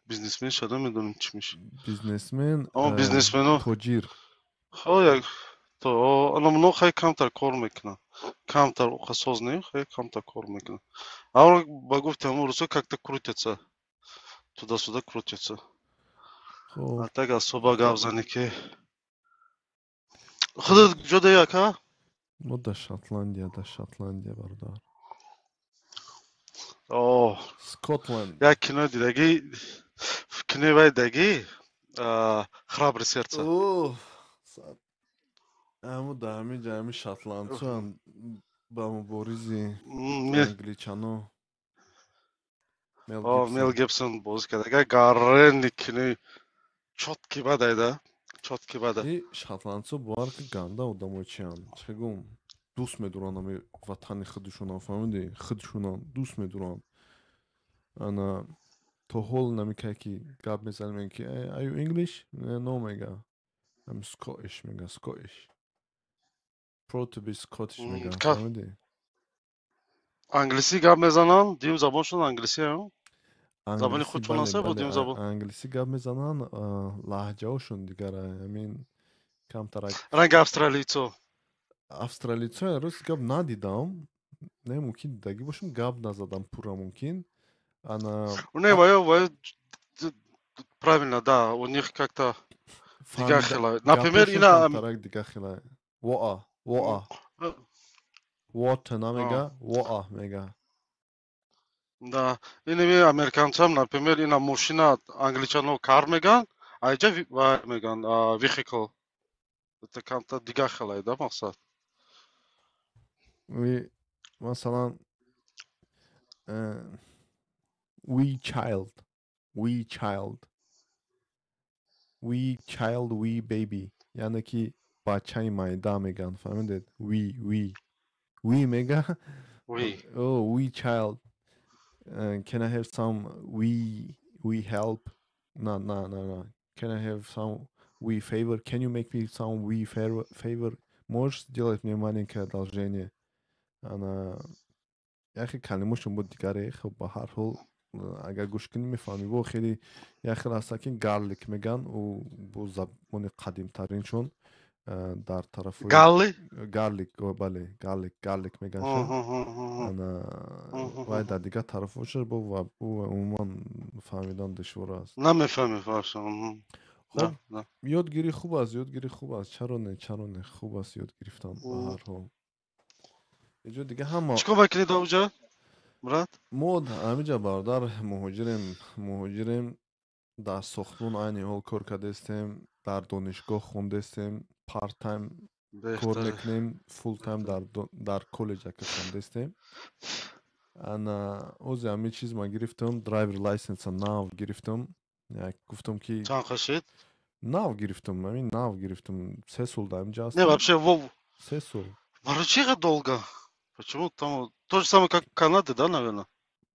بیزنسمن شده میدونم چی میشه بیزنسمن اما بیزنسمن توجیر خب یک تو انا منو خیلی کمتر کار میکنن کمتر خصوص نه خیلی کمتر کار میکنن اما با گفتم روزا как-то крутятся туда-сюда крутятся خب так особо гав зани که خودت جدا яка ما در شاتلندیا برادر اوه اسکاتلند یک кино دیدگی кино вай دیدگی храброе сердце اوه امو در همین جمعی شاتلندسو هم با مبارزی انگلیچانو مل گیبسون باز کرده گارن кино чёткий бадайда чёткий бада и шотландцо бовар ки ганда одамойчианд чегум дӯст медоранд ами ватани худшунам фаҳмидӣ худшунам дӯст медоранд ана то ҳол намекай ки гап мезанем ки are you English no мега I'm Scottish мега Scottish proud to be Scottish мега фаҳмидӣ англисӣ гап мезананд дим забоншон англисӣ забони худшон аст бо дим забон англисӣ гап мезананд лаҳҷаҳошон дигара ҳамин камтарак ранги австралийцо рӯз гап надидам не мумкин дидаги бошам гап назадам пурра мумкин ана не вая правильно да у них как-то дигахила например ина камтарак дигахила воа what намега воа мега да инами американцам например ина мошина англичано кар меган айҷа меган vehicle это как-то дигахила да мақсад ви масалан we child we baby яъне ки бачаи майда меган фаҳмидед we мега oh we child can I have some we help no can I have some we favor can you make me some we favor можешь сделать мне маленькое одолжение ана яхе калимашон буд дигаре хоб ба ҳар ҳол агар гӯш кунӣ мефаҳмӣ во хеле яхел аста ки гарлик меган ӯ бо забони қадимтариншон дар тарафои гарлик бале гарлик меган ана вай дар дигар тарафоша бо ӯ умуман фаҳмидан душвор аст намефаҳмӣ фаршон хоб ёдгирӣ хуб аст чаро не хуб аст ёд гирифтан ба ҳар ҳол иҷо дига ҳама чикор мекунед овҷа мурад мо ҳамиҷа бародар муҳоҷирем дар сохтмон айни ҳол кор кардастем дар донишгоҳ хондастем part-time кор мекунем full-time дар коллеҷа ки хондастем ана ози ҳамин чиз ман гирифтам драйвер лайсенса нав гирифтам гуфтам ки чанд хашид нав гирифтам ҳамин нав гирифтам 3 сол дар инҷа ҳастам не вообще 3 сол барои чӣ қадр долго почему там то же самое как в Канаде да наверное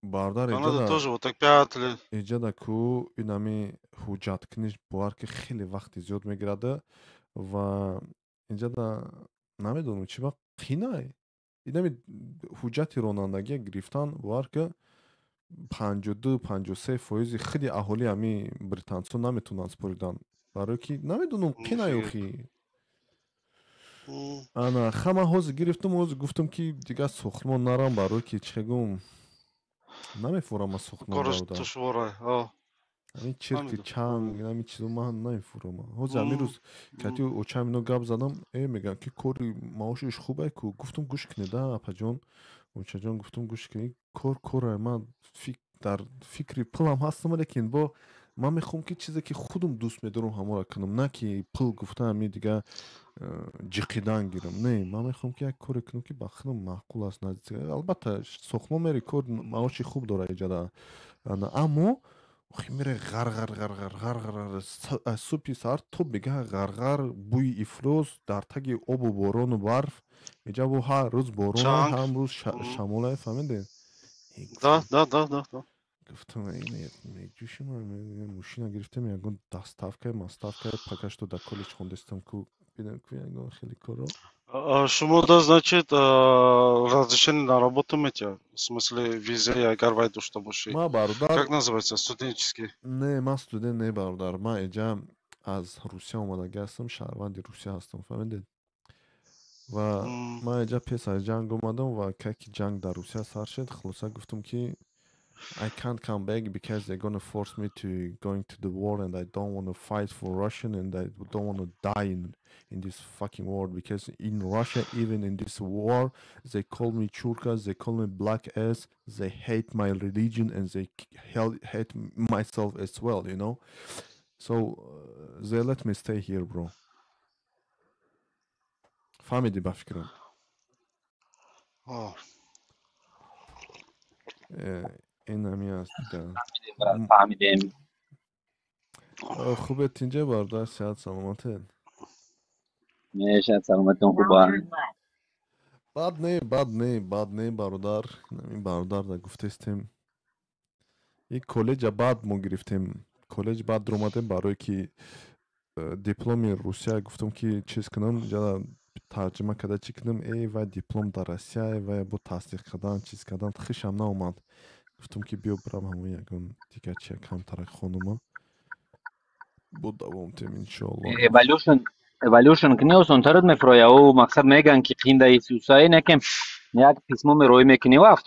бародар Канада тоже вот так 5 лет иҷада ку инами ҳуҷҷаткуниш бовар ки хеле вақти зиёд мегирада ва инҷада намедонам чӣ вақт қинай инами ҳуҷҷати ронандагия гирифтан бовар ки 52-53% хеле аҳоли ҳами британцо наметавонанд споридан барое ки намедонам қинай охи ана хама ҳозир гирифтам ҳозир гуфтам ки дигар сохтмон нарам барое ки чегум намефурам аз сохтмон ҳамин чирки чанг ҳамин чизо ман намефурам ҳозир ҳамин рӯз кати очам ино гап задам мегӯям ки кори маошиш хубе ку гуфтам гӯш кунеда апаҷон очаҷон гуфтам гӯш кунӣ кора ман дар фикри пулам ҳастам лекин бо ман мехоҳам ки чизе ки худам дӯст медорам ҳамора кунам на ки пул гуфта ҳамин дига ҷиқидан гирам не ман мехоҳам ки як коре кунам ки ба худам маъқул аст албатта сохтмон мери кор маоши хуб дора иҷада аммо охи мере ғарғар аз субҳи саҳар то бега ғарғар бӯи ифлос дар таги обу борону барф иҷа бо ҳар рӯз борон ҳам рӯз шамолае фаҳмидед гуфтам меҷӯшам мошина гирифтам ягон даставка маставка пакашто дар коллеҷ хондастам ку бидам ку ягон хеле коро Шумо да, значит, разрешение на работу имеете? В смысле, виза, агар вай дошта боши. ма бародар Как называется? Студенческий. не ман студент не бародар, ман эҷа аз Русия омадаги ҳастам, шаҳрванди Русия ҳастам, фаҳмидед? Ва ман эҷа пес аз ҷанг омадам ва как ки ҷанг дар Русия сар шуд, хулоса гуфтам ки I can't come back because they're going to force me to going to the war and I don't want to fight for Russian and I don't want to die in this fucking war because in Russia, even in this war, they call me Churkas, they call me black ass, they hate my religion and they hate myself as well, you know? So they let me stay here, bro. فهمیدی با فکرم این همی هست دیگه فهمیدیم خوبت اینجا باردار شاید سلامته شاید سلامتون خوبه بد نه برادر این برادر دا گفته استیم یک کالج بعد ما گرفتیم کالج بعد در اومدیم برای که دیپلومی روسیه گفتم که چیز کنم جدا ترجمه کرده چی کنم ای و دیپلم در روسیه و با تصدیق کردن چیز کردن خوشم ناومد گفتم که بیا برم همون یکم دیگه چی کم ترک خانوما با دوام تیم انشالله Evolution کنی و سنترد میفرویه و مقصد میگن که قینده ایسوسایی نکم یک پیسمو میروی میکنی و $70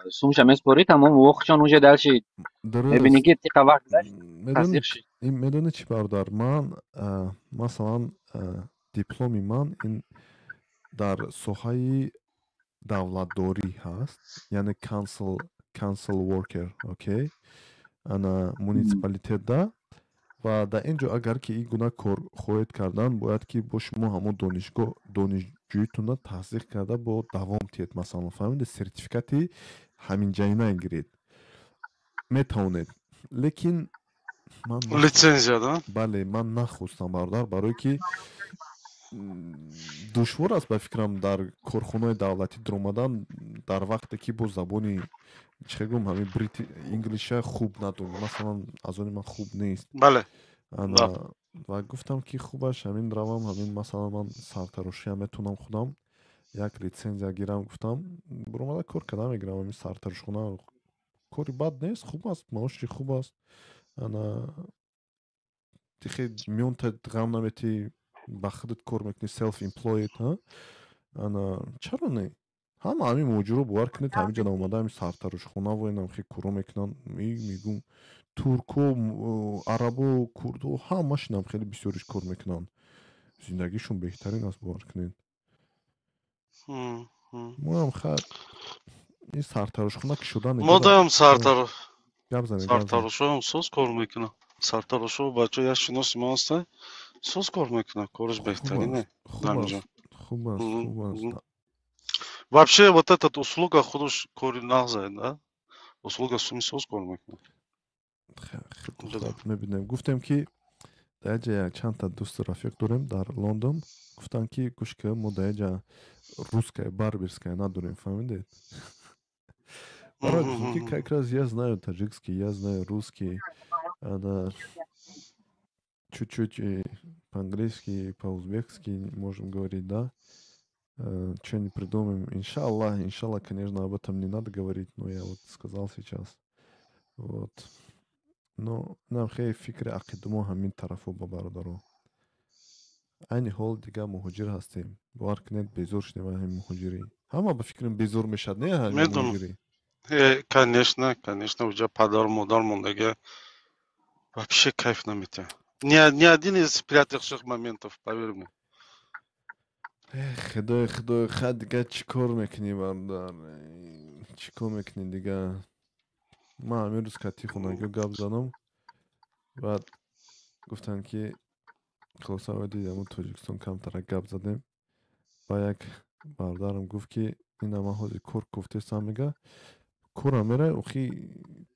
$60 سومش هم اسپوری تمام وقتشان اونجا دلشی میبینی که تیقه وقت داشت تصدیق شد میدونی چی برادر من مثلا دیپلومی من این در سوهای давлатдорӣ ҳаст яъне council worker окей ана муниципалитетда ва дар ин ҷо агар ки ин гуна кор хоҳед кардан бояд ки бо шумо ҳамон донишҷӯитонро тасдиқ карда бо давом тиҳед масалан фаҳмиде сертификати ҳаминҷаина гиред метавонед лекин лицензия да бале ман нахостам бародар барое ки душвор аст ба фикрам дар корхонаи давлатӣ даромадан дар вақте ки бо забони чӣ гум ҳамин инглиша хуб надонӣ масалан аз они ман хуб нест бале ва гуфтам ки хубаш ҳамин равам ҳамин масалан ман сартарошия метавонам худам як лицензия гирам гуфтам баромада кор карда мегирам ҳамин сартарошхона кори бад нест хуб аст маоши хуб аст ана тихе миёнта ғам наметӣ ба худат кор мекунӣ self employed ана чаро не ҳама ҳамин моҷиро бовар кунед ҳамин ҷо омада ҳамин сартарошхона воинам хе кӯро мекунанд мегум турко арабо курдо ҳамашинам хеле бисёриш кор мекунанд зиндагишон беҳтарин аст бовар кунед моам хат ин сартарошхона ки шуда модаам сартарошоам соз кор мекунам сартарошо бача як шиноси ман аста соз кор мекунам кориш беҳтарине хуб аст вообще вот этот услуга худаш кори нағзад да услуга суми соз кор мекунам мебинем гуфтем ки дар ҷа як чандта дӯсту рафиқ дорем дар лондон гуфтанд ки гӯшка мо дар ҷа русская барберская надорем фаҳмидед ки как раз я знаю таджикский я знаю русский чуть-чуть по-английски по-узбекски можем говорить да что не придумаем иншаллах конечно об этом не надо говорить но я вот сказал сейчас вот но нам хей фикри ақидумо ҳамин тарафо ба бародаро айни ҳол дига муҳоҷир ҳастем бовар кунед безор шудем ҳамин муҳоҷирӣ ҳама ба фикрам безор мешавад не ҳамин муҳоҷирӣ конечно уҷа падару модар мондага вообще кайф наметиҳад ни один из приятнейших моментов поверь мне худой ха дига чӣ кор мекунӣ бародар чӣ кор мекунӣ дига ман ҳамин рӯз кати хонагиҳо гап задам баъд гуфтанд ки хулоса дидам тоҷикистон камтарак гап задем ва як бародарам гуфт ки ина ман ҳозир кор гуфтестам мега корам мера охи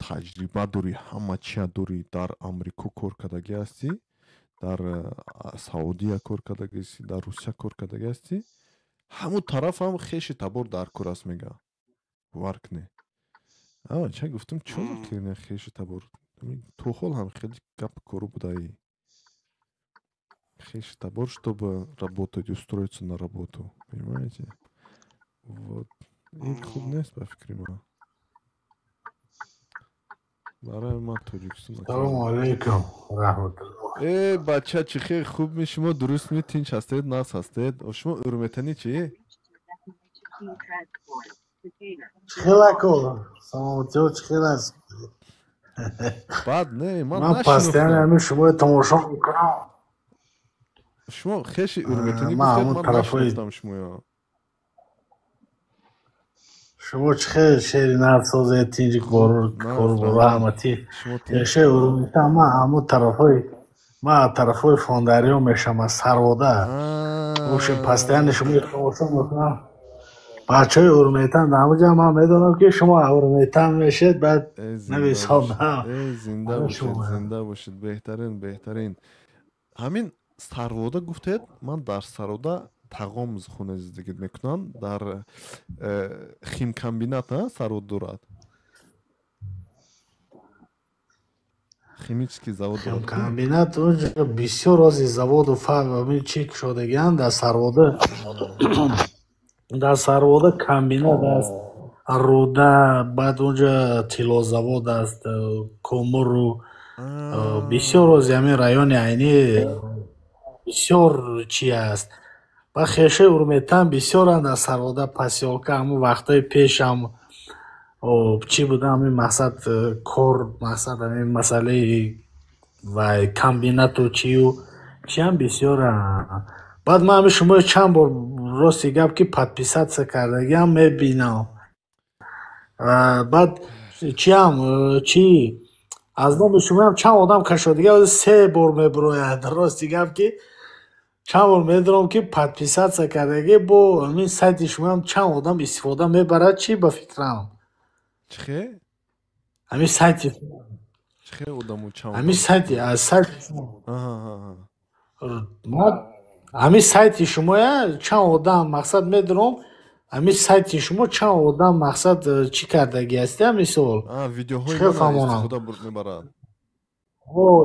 таҷриба дорӣ ҳама чия дорӣ дар амрико кор кардагӣ ҳастӣ дар саудия кор кардагӣ ҳастӣ дар русия кор кардагӣ ҳастӣ ҳамон тараф ҳам хеши табор дар кор аст мега бовар кунӣ ча гуфтам чо кирна хеши табор то ҳол ҳам хеле гапи кору будаӣ Хищ табор, чтобы работать, устроиться на работу. Понимаете? Вот. И худнес по фикрима. برای ما توجیکستان سلام علیکم رحمت الله. بچه چی خیلی خوب می شما درست می تینچ هستید ناس هستید و شما ارمتنی چی؟ خیلی کن سلامتی چی هست؟ بعد نه من پستیان همین شما تماشا میکنم. شما خیلی ارمتنی من گفتید همون من نشنفتم شما یا شما چه شعری نرسازه تینجی کور رحمتی شعر ارومیتا ما همون طرفای فانداری ها میشم از سرواده اوش پستیان شما تماشا میکنم بچه های ارومیتا نموجه من میدونم که شما ارومیتا میشید بعد نویسان نه زنده باشید بهترین همین سرواده گفتید من در سرواده تغام خونه زندگی میکنن در خیم کمبینات نه سرود دارد خیمیچسکی завод خیم کمبینات اونجا بسیار از завод و فهم چیک شدگان در سرواده کمبینات است روده بعد اونجا تیلو завод است کومرو بسیار از همین رایون عینی بسیار چی است با خیشه ارومیتان بسیار در سرواده پاسیولکا همون وقتای پیش هم چی بوده همین مقصد کور مقصد همین مسئله و کمبینات و چی هم بسیار بعد من همین شما چند بار راستی گفت که پادپیسات سکردگی هم میبینم بعد چی از نام شما هم چند آدم کشادگی 3 بار میبروید راستی گفت که چند بار میدونم که پادپیسات سکردگی با همین سایت شما هم چند آدم استفاده میبرد چی با فکرم چه؟ همین سایت چه آدمو چند همین سایت از سایت همین سایت شما چند آدم مقصد میدونم همین سایت شما چند آدم مقصد چی کردگی هستی همین سوال ویدیوهای من استفاده برد میبرد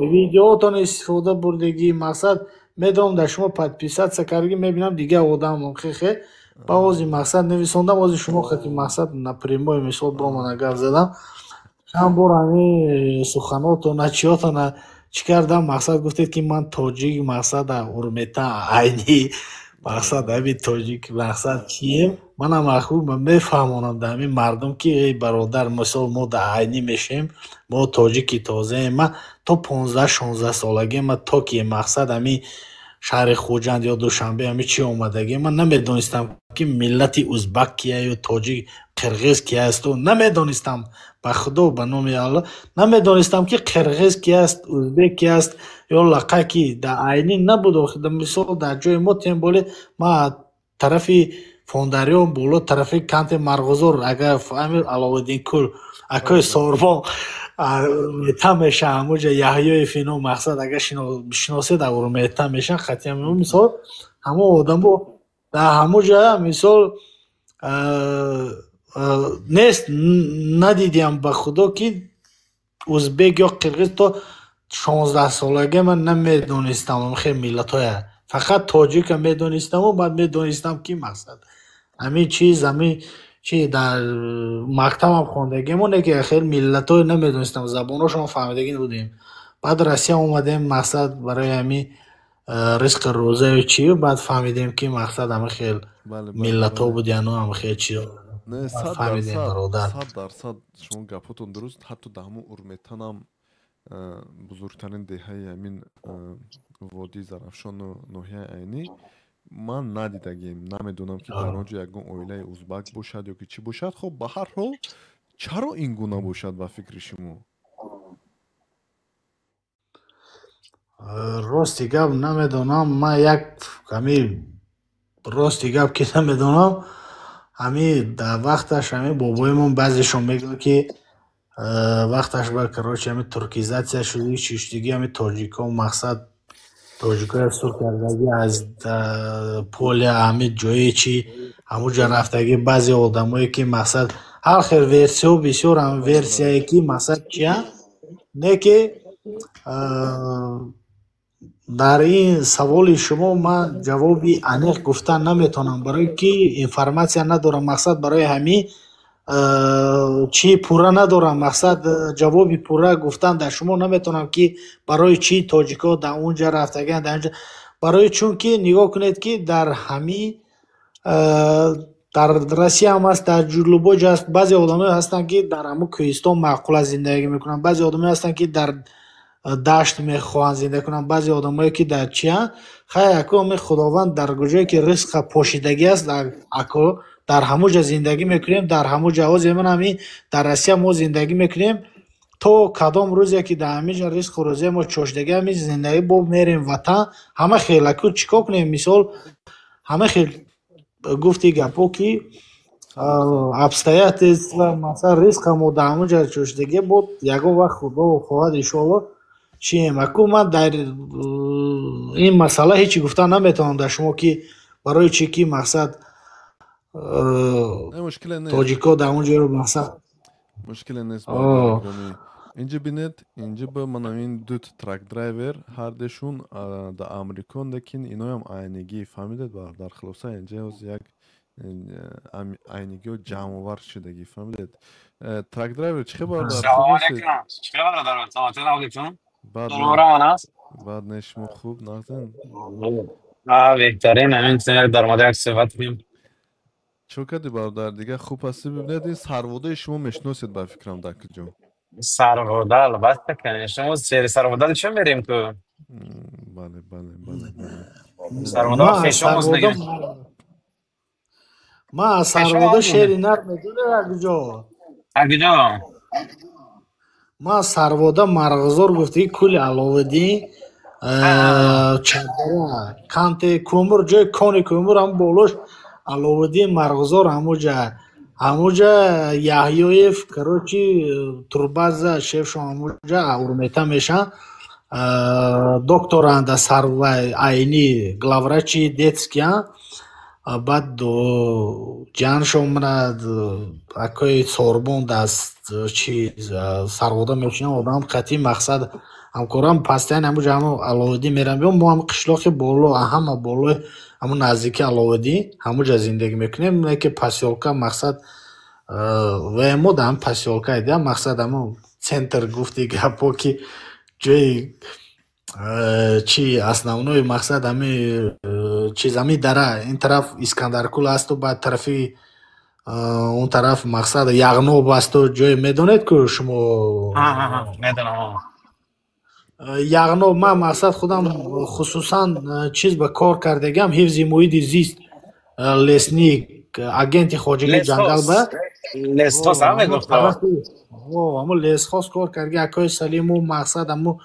ویدیوهاتون استفاده بردگی مقصد میدونم در شما پادپیسات سکردگی میبینم دیگه آدم خیلی با وزی مقصد نویساندم وزی شما خیلی مقصد نپریمای مثال برو من اگر زدم چند بار همین سخنات و نچیات و چی کردم مقصد گفتید که من تاجیک مقصد ارومیتا عینی مقصد همین تاجیک مقصد چیه من هم خوب میفهمونم در همین مردم که ای برادر مثال ما در عینی میشیم ما تاجیکی تازه من تا 15-16 سالگی من تا که مقصد همین شهر خوجند یا دوشنبه همین چی اومدگی من نمیدونستم که ملت ازبک کیه یا تاجیک قرغیز کیه است و نمیدونستم به خدا به نام الله نمیدونستم که قرغیز کیه است ازبک کیه است یا لقه کی در عینی نبود مثال در جای ما تیم بولی ما طرفی فونداریون بولو طرفی کانت مرغزور اگر امیر علاءالدین کل اکای سوربان ارومیتا میشه همونجا یحیای فینو مقصد اگر شناسید ارومیتا میشن خطی همون مثال همون آدم با در همونجا مثال نیست ندیدیم به خدا که ازبک یا قرغیز تا 16 سالگی من نمیدونستم خیلی ملت های فقط تاجیک میدونستم و بعد میدونستم که مقصد همین چیز همین چی در مکتب هم خوندگیمونه که خیلی ملت های نمیدونستم زباناشون فهمیدگی نبودیم بعد روسیه اومدیم مقصد برای همین رزق روزه و چی و بعد فهمیدیم که مقصد همه خیلی ملت ها بود یعنی همه خیلی چی نه 100% شما گپاتون درست حتی در همون ارومیتان هم بزرگترین دهه همین وادی زرافشان و ناحیه عینی من ندیدگیم نمیدونم که در آنجا یکون اویله ازبک باشد یا که چی باشد خب به هر حال چرا این گونه باشد به فکر شما راستی گپ نمیدونم من یک کمی راستی گپ که نمیدونم همین در وقتش همین بابایمون بعضیشون میگه که وقتش با کراچی همین ترکیزاتیا شده چشتگی همین تاجیکا و مقصد تاجیکا افسور کردگی از پول همین جایی چی همونجا رفتگی بعضی آدمایی که مقصد هر خیر ورسیو بسیار هم ورسیایی که مقصد چیه نه که дар ин саволи шумо ман ҷавоби аниқ гуфтан наметавонам, барои ки информатсия надорам. Мақсад барои ҳамин чӣ пурра надорам. Мақсад ҷавоби пурра гуфтан дар шумо наметавонам ки барои чӣ тоҷикҳо дар он ҷа рафтаганд, дар он ҷа. Барои чунки нигоҳ кунед ки дар ҳамин дар Россия ҳам аст, дар любой ҷо аст. Баъзе одамое ҳастанд ки дар ҳамун кӯҳистон маъқула зиндагӣ мекунанд, баъзе одамое ҳастанд ки дар дашт мехоҳанд зиндагӣ кунанд, баъзе одамое ки дар чианд. Хай ако ҳамин худованд дар ҷое ки ризқа пошидагӣ аст, ако дар ҳамун ҷа зиндагӣ мекунем, дар ҳамун ҷа ҳозир ман ҳамин дар Россия мо зиндагӣ мекунем то кадом рӯзе ки дар ҳамин ҷа ризқу рӯзия мо чошидагӣ ҳамин зиндагӣ бо мерем ватан. Ҳама хел аку чикор кунем? Мисол ҳама хел гуфти гапо ки обстоятельства масалан ризқа мо дар ҳамун ҷа чошидагӣ буд, ягон вақт худо хоҳад иншоалло чием. Аку ман дар ин масъала ҳечи гуфтан наметавонам дар шумо ки барои чӣ ки мақсад тоҷикҳо дар он ҷо мақсад мушкиле нест. Инҷа бинед, инҷа ба манавин ду трак драйвер ҳардешун да амрикон дакин иноям айнигӣ фаҳмидед дар хулоса инҷа ҳоз як айнигиҳо ҷамъовар шудагӣ фаҳмидед. Трак драйвер чӣ хабар дар баъд не шумо хуб нахзен беҳтарин ҳамин дар модари як суҳбат кунем. чо кади бародар дига хуб ҳасти? Бибинед ин сарводаи шумо мешиносед ба фикрам дар куҷо? Сарвода албатта кане шумо сери сарвода чӣ мерем ку? Бале сарвода вақте шумо знагирем. Ман сарвода шери нар медонед акуҷо? Акуҷо? Ман сарвода марғизор гуфти кули Аловиддин чардара канте кӯмур ҷои кони кӯмур ҳам болош Аловиддин марғизор ҳамуҷа Яҳьёев короче турбаза шефшон ҳамуҷа урмета мешан докторанда сарвай айни главврачи детскиян баъд ҷаншон мирад акои сорбон даст чиз сарвода мешинам одам қатъи мақсад ҳамкорам пастян ҳамуҷа ҳамун Аловиддин мерам мо ҳам қишлоқи боло ҳама болои ҳамун наздики Аловиддин ҳамуҷа зиндагӣ мекунем. Не ки посёлка мақсад мо да ҳам посёлка ида мақсад ҳамун центр гуфти гапо ки ҷои чи основной мақсад ҳамин чиз ҳамин дара ин тараф Искандаркул асту баъд тарафи он тараф мақсад Яғноб асту ҷое медонед ку шумо? Медонам. Яғноб ман мақсад худам хусусан чиз ба кор кардагиам ҳифзи муҳити зист лесник агенти хоҷагии ҷангал ба лесхоз ҳам мегуфта ҳамун лесхоз кор кардаги акои Салиму мақсад ҳамун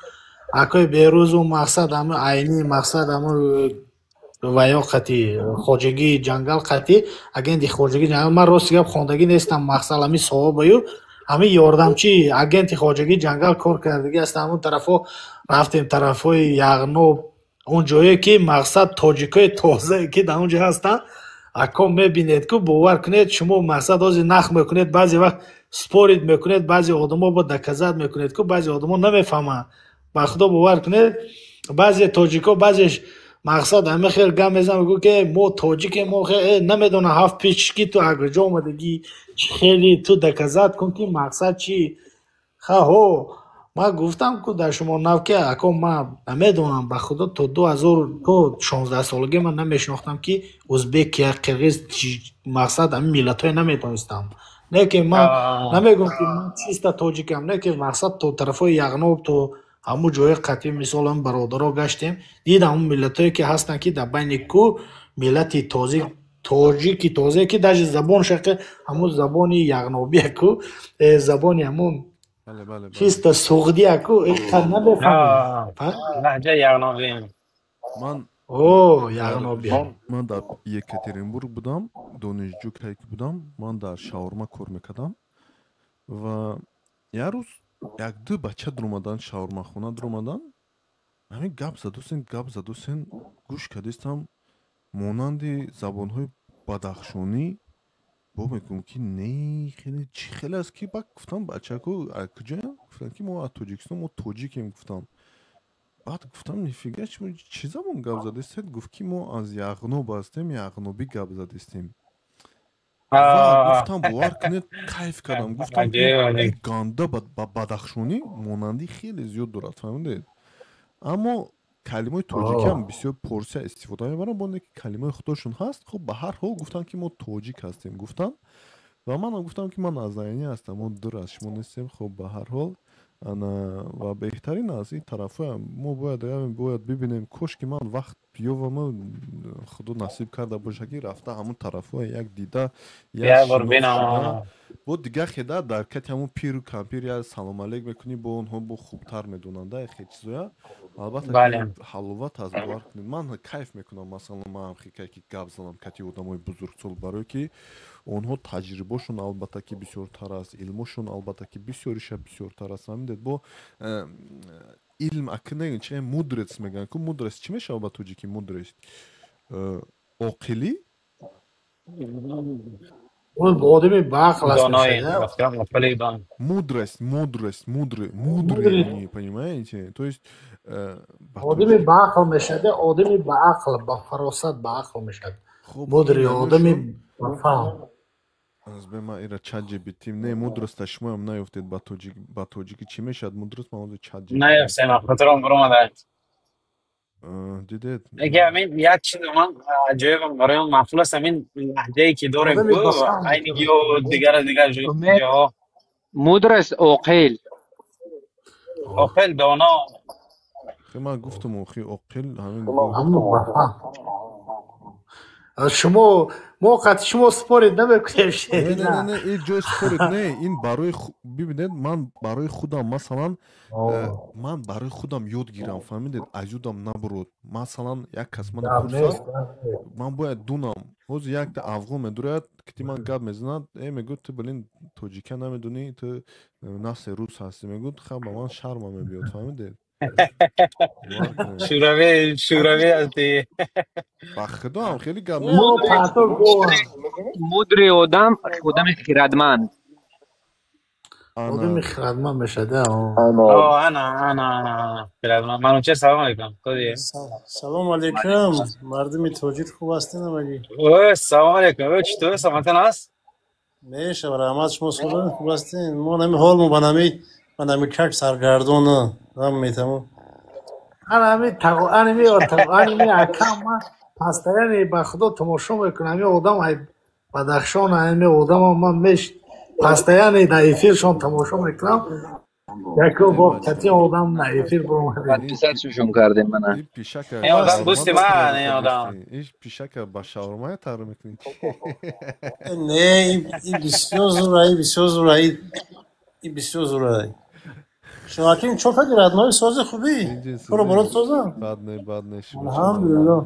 акои Берӯзу мақсад ҳамун айни мақсад ҳамун ваё қатъи хоҷагии ҷангал қатъи агенти хоҷагии ҷангал. Ман рости гап хондагӣ нестам мақсад ҳамин соҳобаю ҳамин ёрдамчи агенти хоҷагии ҷангал кор кардагӣ аст. ҳамун тарафҳо рафтем тарафҳои Яғноб он ҷое ки мақсад тоҷикои тозае ки дар он ҷо ҳастанд ако мебинед ку бовар кунед шумо мақсад ҳозир нақ мекунед баъзе вақт спорид мекунед баъзе одамҳо ба доказат мекунед ку баъзе одамҳо намефаҳманд. ба худо бовар кунед баъзе тоҷикҳо баъзе мақсад ҳамин хел гап мезанам мегӯ ки мо тоҷикем мо намедонам ҳафт пич ки ту акуҷо омадагӣ хеле ту доказат кун ки мақсад чӣ. хаҳо ман гуфтам ку дар шумо навки ако ман намедонам ба худо то 16 солагӣ ман намешинохтам ки узбек я қирғиз мақсад ҳамин миллатҳое наметонистам. Не ки ман намегӯям ки ман чиста тоҷикам, не ки мақсад то тарафҳои Яғноб то ҳамун ҷои қатъи мисол ҳам бародаро гаштем дидам ҳамун миллатҳое ки ҳастанд ки дар байни ку миллати тоҷики тозе ки даже забоншақи ҳамун забони яғнобияку забони ҳамун чиста суғдияку иққад намефаҳмем лаҳҷаи яғнобӣ. ман дар Екатеринбург будам, донишҷӯ ки будам, ман дар шаурма кор мекардам ва як рӯз як ду бача дуромадан шаурмахона дуромадан ҳамин гап задусен гӯш кардистам монанди забонҳои бадахшонӣ бо мекунам ки не хеле чӣ хеле аст ки бак гуфтам бачаку куҷоям гуфтам ки мо аз Тоҷикистон мо тоҷикем гуфтам بعد گفتم نفیگه چی زمان گپ زدید؟ گفت که ما از یغنوب هستیم، یغنوبی گپ زدیم. و گفتم باور کنید کیف کردم. گفتم این گانده بدخشونی مانندی خیلی زیاد دارد فهمیدید. اما کلمه تاجیکی هم بسیار پرسه استفاده میبرن با اینکه کلمه خودشون هست. خب به هر حال گفتن که ما تاجیک هستیم گفتن و من هم گفتم که من از اینی هستم، ما دور از شما نیستیم. خب به هر حال و بهترین از این طرفه ما باید ببینیم کاش که من وقت بیاوم خدا نصیب کرده باشه که رفته همون طرفه یک دیده یک شناخته بود دیگه خیده در کت همون پیر و کمپیر یا سلام علیک میکنی با اونها با خوبتر میدوننده خیلی چیزویا. البته حلوت از باور کنید من کیف میکنم مثلا من هم خیلی که گپ زنم کتی آدمای بزرگسال برای که اونها تجربهشون البته که بسیارتر است، علمشون البته که بسیارش بسیارتر است. همین با علم اکنه چه مدرس میگن که مدرس چی میشه با توجیکی مدرس عاقلی اون آدمی باعقل است مدرس мудрый понимаете то есть آدمی باعقل میشه آدمی باعقل با فراست باعقل میشه مدری آدمی بفهم از به ما ایرا چت جی پی تی نه مدرس تشما هم نیفتید با توجیکی چی میشد مدرس ما چت جی نه یفتم خاطرم برام اومد دیدید اگه همین یک چیز من عجیبم برای اون محفل است همین لهجه‌ای که داریم این یا دیگر جا مدرس عاقل دانا من گفتم عاقل همین شما موقعی شما سپورید نمیکنیم نه این جای سپورید نه این برای ببینید من برای خودم مثلا من برای خودم یاد گیرم فهمیدید اجودم نبرود مثلا یک کس من پرسد من باید دونم روز یک تا افغان میدورد که من گپ میزند میگه تو بلین توجیکه نمیدونی تو نفس روس هستی میگه خب با من شرم میبیاد فهمیدید شوروی هستی بخدا هم خیلی گپ مدری آدم خیردمند آدم خیردمند میشه ده انا خیردمند منو چه سلام علیکم سلام علیکم مردم توجیه خوب هستین مگی سلام علیکم چطور سلامتن هست میشه برامات شما سلام خوب هستین ما نمی حال مو بنامی کک سرگردون هم میتمون انمی اکم من پستایانی به خدا تماشا میکنم یه آدم های بدخشان همی آدم من میش پستایانی در ایفیرشان تماشا میکنم یکی با کتی آدم نه ایفیر برو پدیست شوشون کردیم من این آدم دوست من این آدم ایش پیشک با شاورمای تر میکنی نه این بسیار زورایی این بسیار زورایی شما که این چوکا گیرد نوی ساز خوبی برات سازم بد نه الحمدلله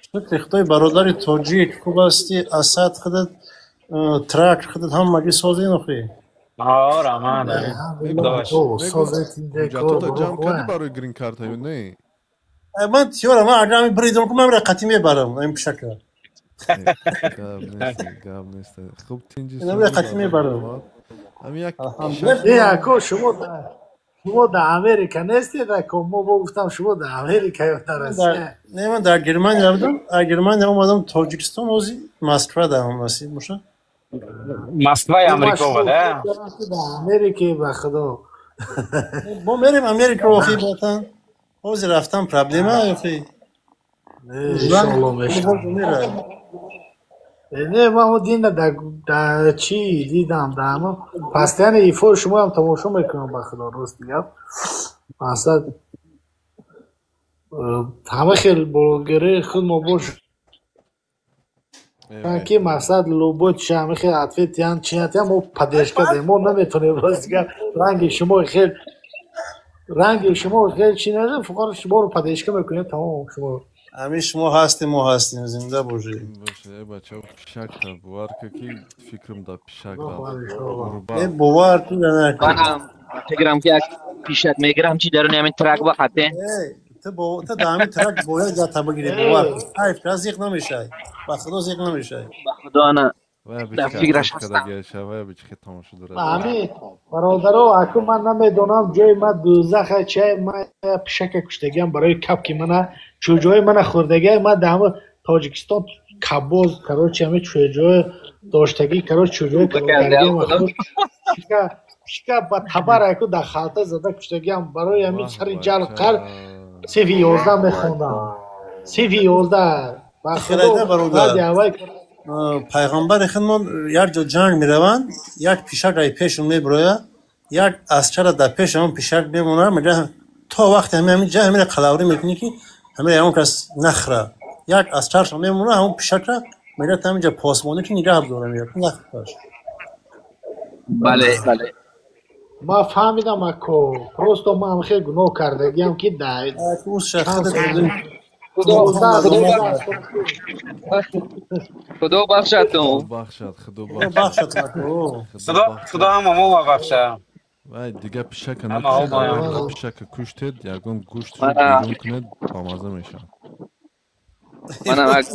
شکر خدای برادر توجیه خوب هستی اسد خودت ترک خودت هم مگه سازی نخوی رحمان تو تا جمع کردی برای گرین کارت هایو نه من تیورم من اگر همی بریدم کنم را قطی میبرم این پشکر گاب نیست خوب تینجی این را قطی میبرم یکو شما در امریکا نیستید که ما گفتم شما در امریکا یا در روسیه نه من در گرمانیا بودم در گرمانیا اومدم تاجیکستان اوزی مسکو دارم رسید باشه مسکو امریکا بوده در امریکا به خدا ما میریم امریکا رو خیلی باتن اوزی رفتم پرابلمه اخی انشالله میشه نه من اون دین در چی دیدم در همه پستیان ایفور شما هم تماشا میکنم به خدا راست میگم اصلا همه خیلی بلوگره خود ما باش که مقصد لوبوت همه خیلی عطفه تیان چینتی هم ما پدیش کردیم ما نمیتونیم راست میگم رنگ شما خیلی چی نده فقط شما رو پدیشکه میکنیم تمام شما همه شما هستیم ما هستیم زنده باشیم باشه بچه ها پیشک در بوار که فکرم در پیشک در بوار تو نکنی منم فکرم که یک پیشک میگرم چی درونی همین ترک بخطه تو در همین ترک باید جاتا بگیری بوار حیف که زیق نمیشه بخدا زیق نمیشه بخدا نه در فکرش هستم. همین برادرها اکو من نمیدونم جای من دوزخ چه من پیشک کشتگیم برای کپ که من چوجای من خوردگی من در تاجیکستان کبوز کراچی همه چوجای داشتگی کراچی چوجای کردگی پیشک با تبر اکو در خالته زده کشتگیم برای همین سر جل قر 311 میخوندم 311 خیلی برادر پیغمبر خودمون یک جا جنگ میروند یک پیشک رای پیشون میبروه یک اسچر در پیش همون پیشک میمونه میگه تا وقت همین جا همین قلاوری میکنی که همین همون کس نخره یک اسچرش میمونه همون پیشک را میگه تا همینجا پاسمانی که نگه بداره میگه نخرش. بله بله ما فهمیدم اکو پروستو ما هم خیلی گناه کردگیم که داید خدا بخشتون خدا هم ما بخشه وای دیگه پیشک نکشید پیشک کشتید یکم گوشت رو بیرون کنید بامزه میشه. منم اگه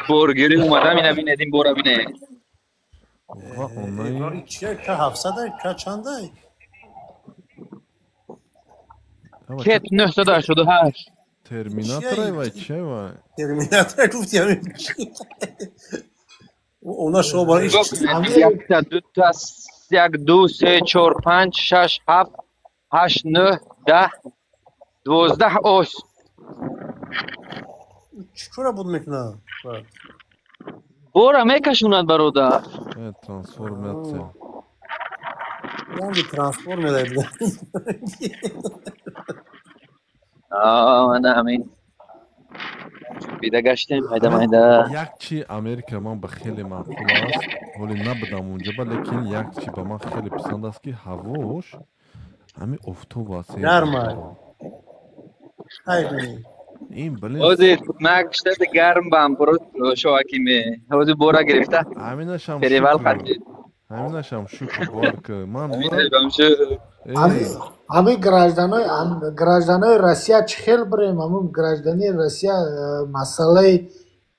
برگری اومدم اینه بیندیم برا بینه این چیه که 700 که چنده کت 988 ترمیناتور وای چه وای ترمیناتور گفتی همین اونا شما برای یک دو تا 1 2 3 4 5 6 7 8 9 10 12 اوس چطور بود میکنه برا میکشوند برادر ترانسفورماتور یعنی ترانسفورم میده من همین بیده گشتیم هیده یک چی امریکا من به خیلی معقول است ولی نبودم اونجا لیکن یک چی به من خیلی پسند است که هواش همین افتاب است گرمه این بله اوزی مگشته گرم بام برو شواکی می اوزی بورا گرفته همینش هم همینش هم شکر بار که من همین گراجدانای روسیه چخیل بریم همون گراجدانی روسیه مسئله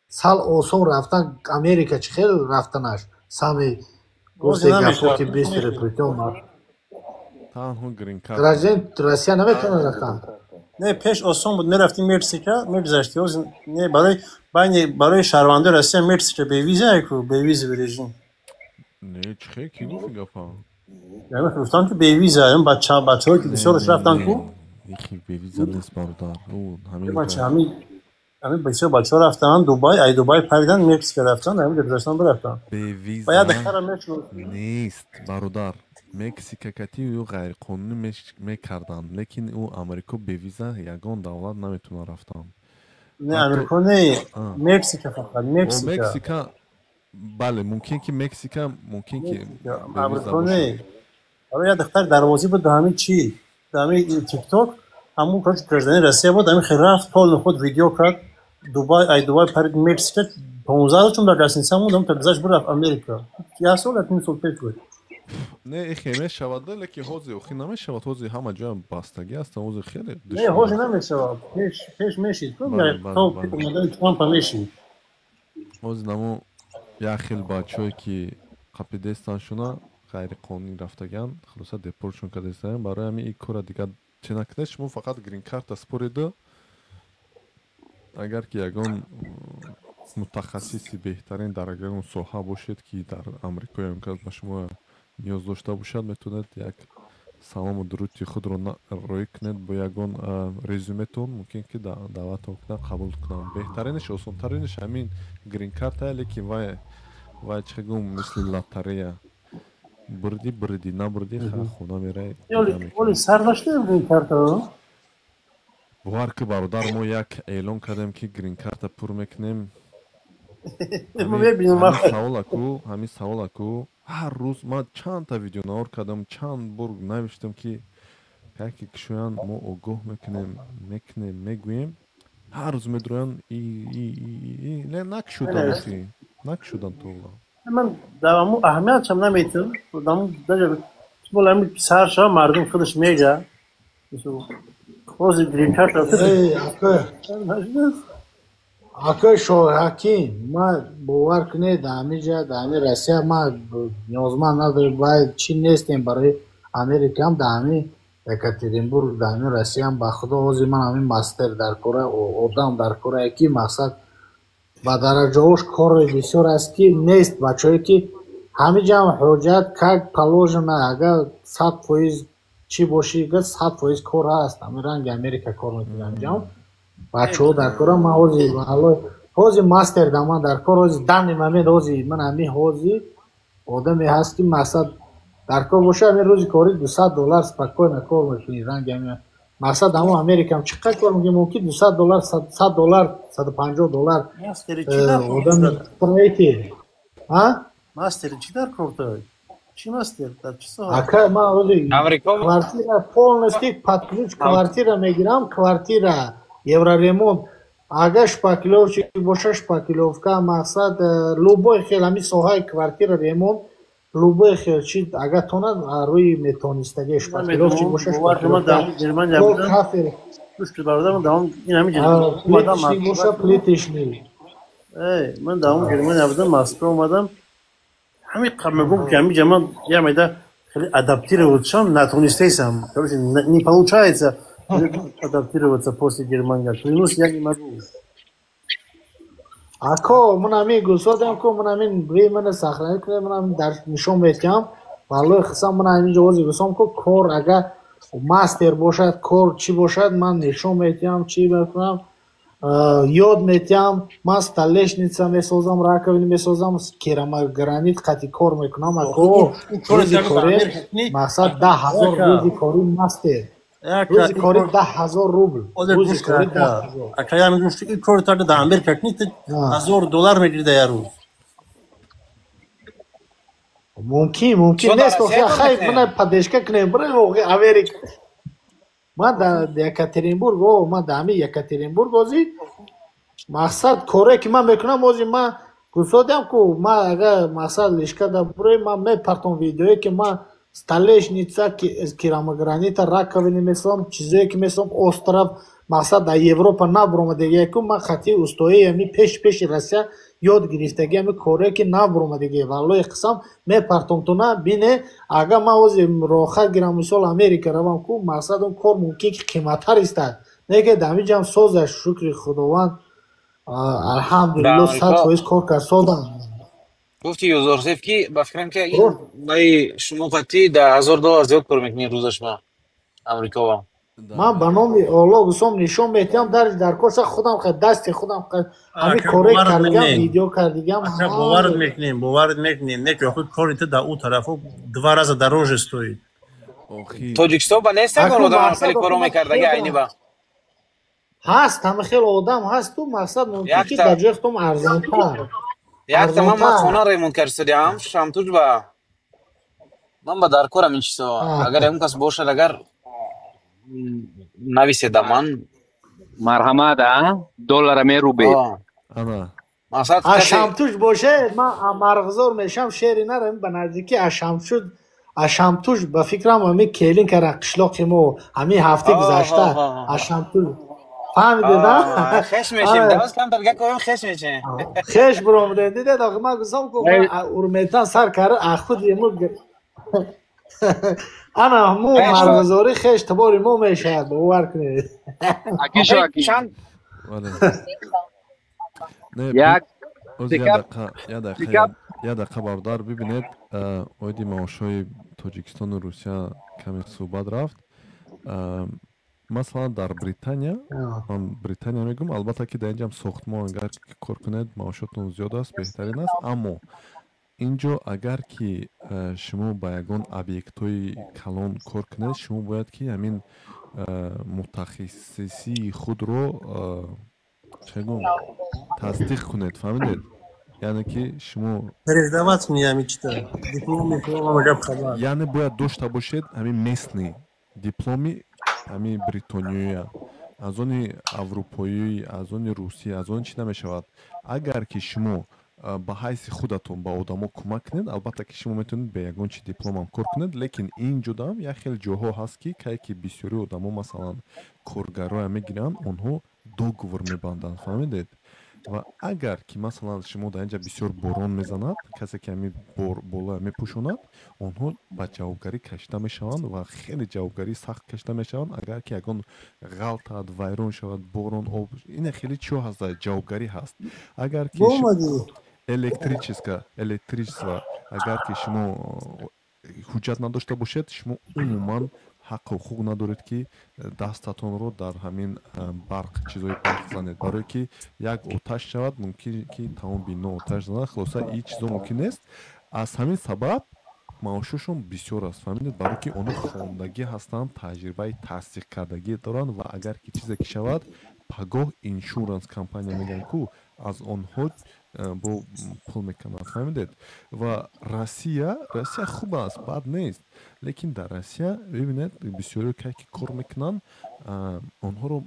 سال اوسون رفتن امریکا چخیل رفتنش سامی گوسته گفت که 20 رپریتون تنها گرین کارت گراجدان روسیه نمیتونه رفتن نه پیش اوسون بود میرفتیم مکزیکا میگذشتی نه برای شهرونده روسیه مکزیکا به ویزا کو به ویزا بریم نه چه کی گفت گفت یعنی گفتم که به ویزا هم بچه‌ها که بسیارش رفتن کو یکی به ویزا نیست برادر او همین بچه‌ها رفتن دبی پریدن مکزیک رفتن همین گذاشتن برفتن به ویزا باید خرم نیست برادر مکزیک کتی او غیر قانونی میکردن لیکن او امریکا به ویزا یگان دولت نمیتونه رفتن نه امریکا نه مکزیک فقط مکزیکا بله ممکن که مکزیکا ممکن که امریکا نه آره دختر دروازی بود همین چی همین تیک تاک همون کارش پرزیدنت روسیه بود همین خیلی رفت پول خود ویدیو کرد دبی پرید مکزیک 15 چون در رسانه موندم تا گذشت برفت امریکا یا سال اتنین سال پیش بود نه اخی میشود لیکن حوزه اخی نمیشود حوزه همه جا بستگی است حوزه خیلی نه حوزه نمیشود پیش میشید تو مدل ترامپ میشید حوزه نمو یا خیلی بچه‌ای که قپیدستانشونا غیر قانونی رفتگان خلاصا دپورتشون کردن برای همین این کار دیگه چه نکنش مو فقط گرین کارت اسپوریده اگر که یگان متخصصی بهترین در اون ساحه باشید که در آمریکا یا امکان با شما نیاز داشته باشد میتونید یک سلام و درودی خود رو روی کنید با یگان رزومتون ممکن که دعوت کنن قبول کنن بهترینش آسان ترینش همین گرین کارت هست لیکن وای چگون مثل لاتاریه بردی نبردی خونه میره ولی سر داشته گرین کارت رو بوار که برادر ما یک اعلان کردیم که گرین کارت پر میکنیم همین سوال اکو هر روز ما چند تا ویدیو نور کردم چند بار نوشتم که که کشویان ما آگاه میکنیم میگوییم هر روز میدرویان نه نکشودن تو من دوامو اهمیت هم نمیتونم دوامو در بولا همین سرشا مردم خودش میگه روز گرین کارت Ака Шоҳакин, ма бовар кунед ҳамиҷа дар ҳамин Россия ма ниёзманд надорем бояд чӣ нестем барои Америкаам дар ҳамин Екатеринбург дар ҳамин Россияам ба худо ҳозир ман ҳамин мастер дар кора одам дар корае ки мақсад ба дараҷаош кори бисёр аст ки нест бачае ки ҳамиҷам ҳоҷат как положено агар 100% чӣ боши 100% кор ҳаст ҳамин ранги Америка кор мекунад ҳамиҷам бачаҳо дар кора ман ҳозир мастер дар ман дар кор ҳозир дами мамед ҳозир ман ҳамин ҳозир одаме ҳаст ки мақсад дар кор боша ҳамин рӯзи кори $200 спокойно кор мекунӣ ранги ҳамин мақсад ҳамон Америкам чӣ қадр кор мекунӣ мумкин $200 $100 $150 одами проекти мастер чӣ дар кор дорад чӣ мастер дар чӣ соҳа ака ман ҳозир квартира полностью под ключ квартира мегирам квартира евроремонт агар шпаклёвчик боша шпаклёвка мақсад любой хел ҳамин соҳаи квартира ремонт любой хел чи агар тонад рӯи метонистаги шпаклёвчик боша боша плитишни ман дар он германия будам москва омадам ҳамин мегум ки ҳамиҷа ман як майда хеле адаптироваться натонистаисам не получается адаптироваться после Германии. Клянусь, я не могу. Ако, ман ҳамин гусодам ко ман ҳамин временно сохранить кунам, ман ҳамин дар нишон метиҳам. Валлоҳи қисам ман ҳамин ҷози гусам ко кор агар мастер бошад, кор чӣ бошад, ман нишон метиҳам, чӣ мекунам, ёд метиҳам, ман столешница месозам, раковина месозам, керамогранит қати кор мекунам. Ако, рӯзи кори мақсад 10,000 рӯзи кори мастер. Рӯзи кори 10,000 рубл. Рӯзи кори 10,000. Ака я мегӯям ки кори тарда дар Америка кунӣ $1,000 мегирӣ дар як рӯз. Мумкин нест. Хай мана падешка кунем барои воқеъ Америка. Ман дар Екатеринбург, ман дар ҳамин Екатеринбург ҳозир мақсад коре ки ман мекунам ҳозир ман гусодам ку ман агар мақсад лишка дар буре ман мепартом видеое ки ман столешница керамогранита раковина месозам чизое ки месозам остров мақсад дар Европа набуромадагие ку ман хати устоии ҳами пеши Россия ёд гирифтаги ҳами коре ки набуромадагие валлоҳи қисам мепартомтона бине агар ман ҳозир роҳат гирам мисол Америка равам ку мақсад он кор мумкин ки қиматтар истад неке дар ҳамиҷам созаш шукри худованд алҳамдулилло 100% кор кард содам گفتی یوزارسیف کی بفکرم که این بای شما قطعی $1,000 زیاد کار میکنی روزش با امریکا با من به نام الله گفتم نشون میتونم در کارش خودم خود دست خودم همین کاری کردم ویدیو کردم باورت میکنین نه که خود کارت در اون طرفو 2 راز دروژ стоит تاجیکستان با نیست که آدم خیلی کارو میکرده که عینی با هست همه خیلی آدم هست تو مقصد ممکنه که در جای خودم ارزان‌تر یک تمام من خونه ریمونت کردم شامتوج با من با در کارم این چیزا اگر اون کس باشه اگر نویسه دمان مرحمت دلار میرو به اشامتوش باشه من مرغزار میشم شعری نرم به نزدیکی اشامتوش به فکرم همین کلین کردن قشلاق ما همین هفته گذشته اشامتوش فهمیدی نه؟ خش میشیم دست کم برگه کنیم خش میشیم خش برام دیده داخل من گفتم که اورمیتان سر کرده اخود یمو انا مو مرغزاری خش تباری مو میشه باور کنید اکی چند یک دقیقه بردار ببینید اویدی معاشای تاجیکستان و روسیه کمی صحبت رفت مثلا در بریتانیا من بریتانیا میگم البته که در اینجا ساختمان اگر کار کنید معاشاتون زیاد است بهترین است اما اینجا اگر که شما با یگان ابیکت‌های کلان کار کنید شما باید که همین متخصصی خود رو چگونه تصدیق کنید فهمیدید یعنی که شما передавать мне амичта дипломи помогab хабар یعنی باید داشته باشید همین местный дипломи همین بریتانیایی از آن اروپایی از آن روسی از آن چی نمیشود اگر که شما با حیث خودتون با آدما کمک کنید البته که شما میتونید به یگان چی دیپلم هم کار کنید لیکن اینجا هم یک خیلی جاها هست که بسیاری آدما مثلا کارگرای میگیرن اونها دوگور میبندن فهمیدید ва агар ки масалан шумо дар инҷа бисёр борон мезанад касе ки ҳами бола мепӯшонад онҳо ба ҷавобгарӣ кашида мешаванд ва хеле ҷавобгарӣ сахт кашида мешаванд агар ки ягон ғалтад вайрон шавад борон об ина хеле чиё ҳаст ҷавобгарӣ ҳаст агар ки электричество агар ки шумо ҳуҷҷат надошта бошед шумо умуман ҳаққу ҳуқуқ надоред ки дастатонро дар ҳамин барқ чизои барқ занед барое ки як оташ шавад мумкин ки тамом бино оташ занад хулоса ин чизо мумкин нест аз ҳамин сабаб маошашон бисёр аст фаҳмидед барое ки онҳо хондагӣ ҳастанд таҷрибаи тасдиқкардагӣ доранд ва агар ки чизе ки шавад пагоҳ иншуранс компания мегӯянд ку аз онҳо бо пул мекунад фаҳмидед ва Россия хуб аст бад нест лекин дар Россия бибинед бисёре ки кор мекунанд онҳоро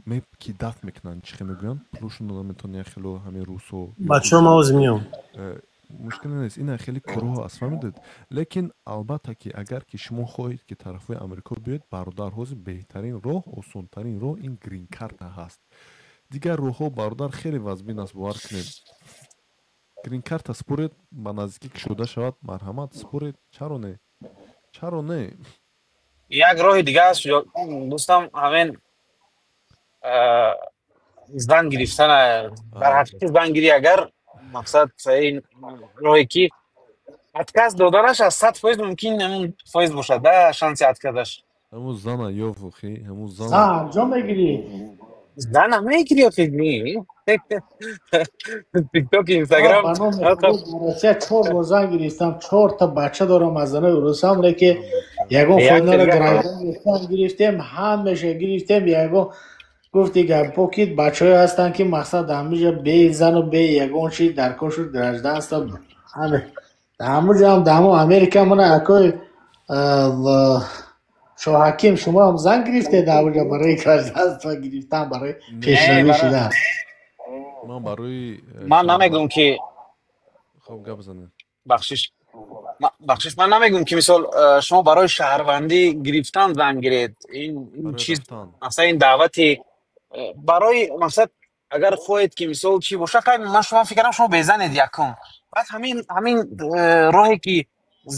ки дафт мекунанд чӣ хел мегӯянд пулшон наметавон яхело ҳамин рӯсо бачаҳо мавози миён мушкиле нест ина хеле корҳо аст фаҳмидед лекин албатта ки агар ки шумо хоҳед ки тарафҳои Амрико биёед бародар ҳозир беҳтарин роҳ осонтарин роҳ ин грин карта ҳаст дигар роҳҳо бародар хеле вазбин аст бовар кунед грин карта според ба наздикӣ кушода шавад марҳамат според чаро не як роҳи дига аст дӯстам ҳамин зан гирифтан дар ҳақиқи зангирӣ агар мақсад ин роҳе ки отказ доданаш аз 100% мумкин 1% бошад да шанси отказаш ҳамун зана ёфухи ҳамун зана анҷом мегирӣ зана мегирӣ тикток инстаграм Россия 4 бор зан гирифтам 4 та бача дорам аз занои урусам ки ягон фоиднаро граждан гирифтем ҳамеша гирифтем ягон гуфти гапо ки бачаҳое ҳастанд ки мақсад ҳамеша бе зану бе ягон чи даркошуд гражданство ҳамуҷам дамо Америка мана акои шоҳаким шумо ҳам зан гирифтед ҳамуҷа барои гражданство гирифтан барои пешравӣ шудан ман намегӯям ки хоб гап занед бахшиш ман намегӯям ки мисол шумо барои шаҳрвандӣ гирифтан зан гиред ин чиз масалан ин даъвати барои мақсад агар хоҳед ки мисол чӣ боша ман шумо фикрам шумо безанед якум баъд ҳамин роҳе ки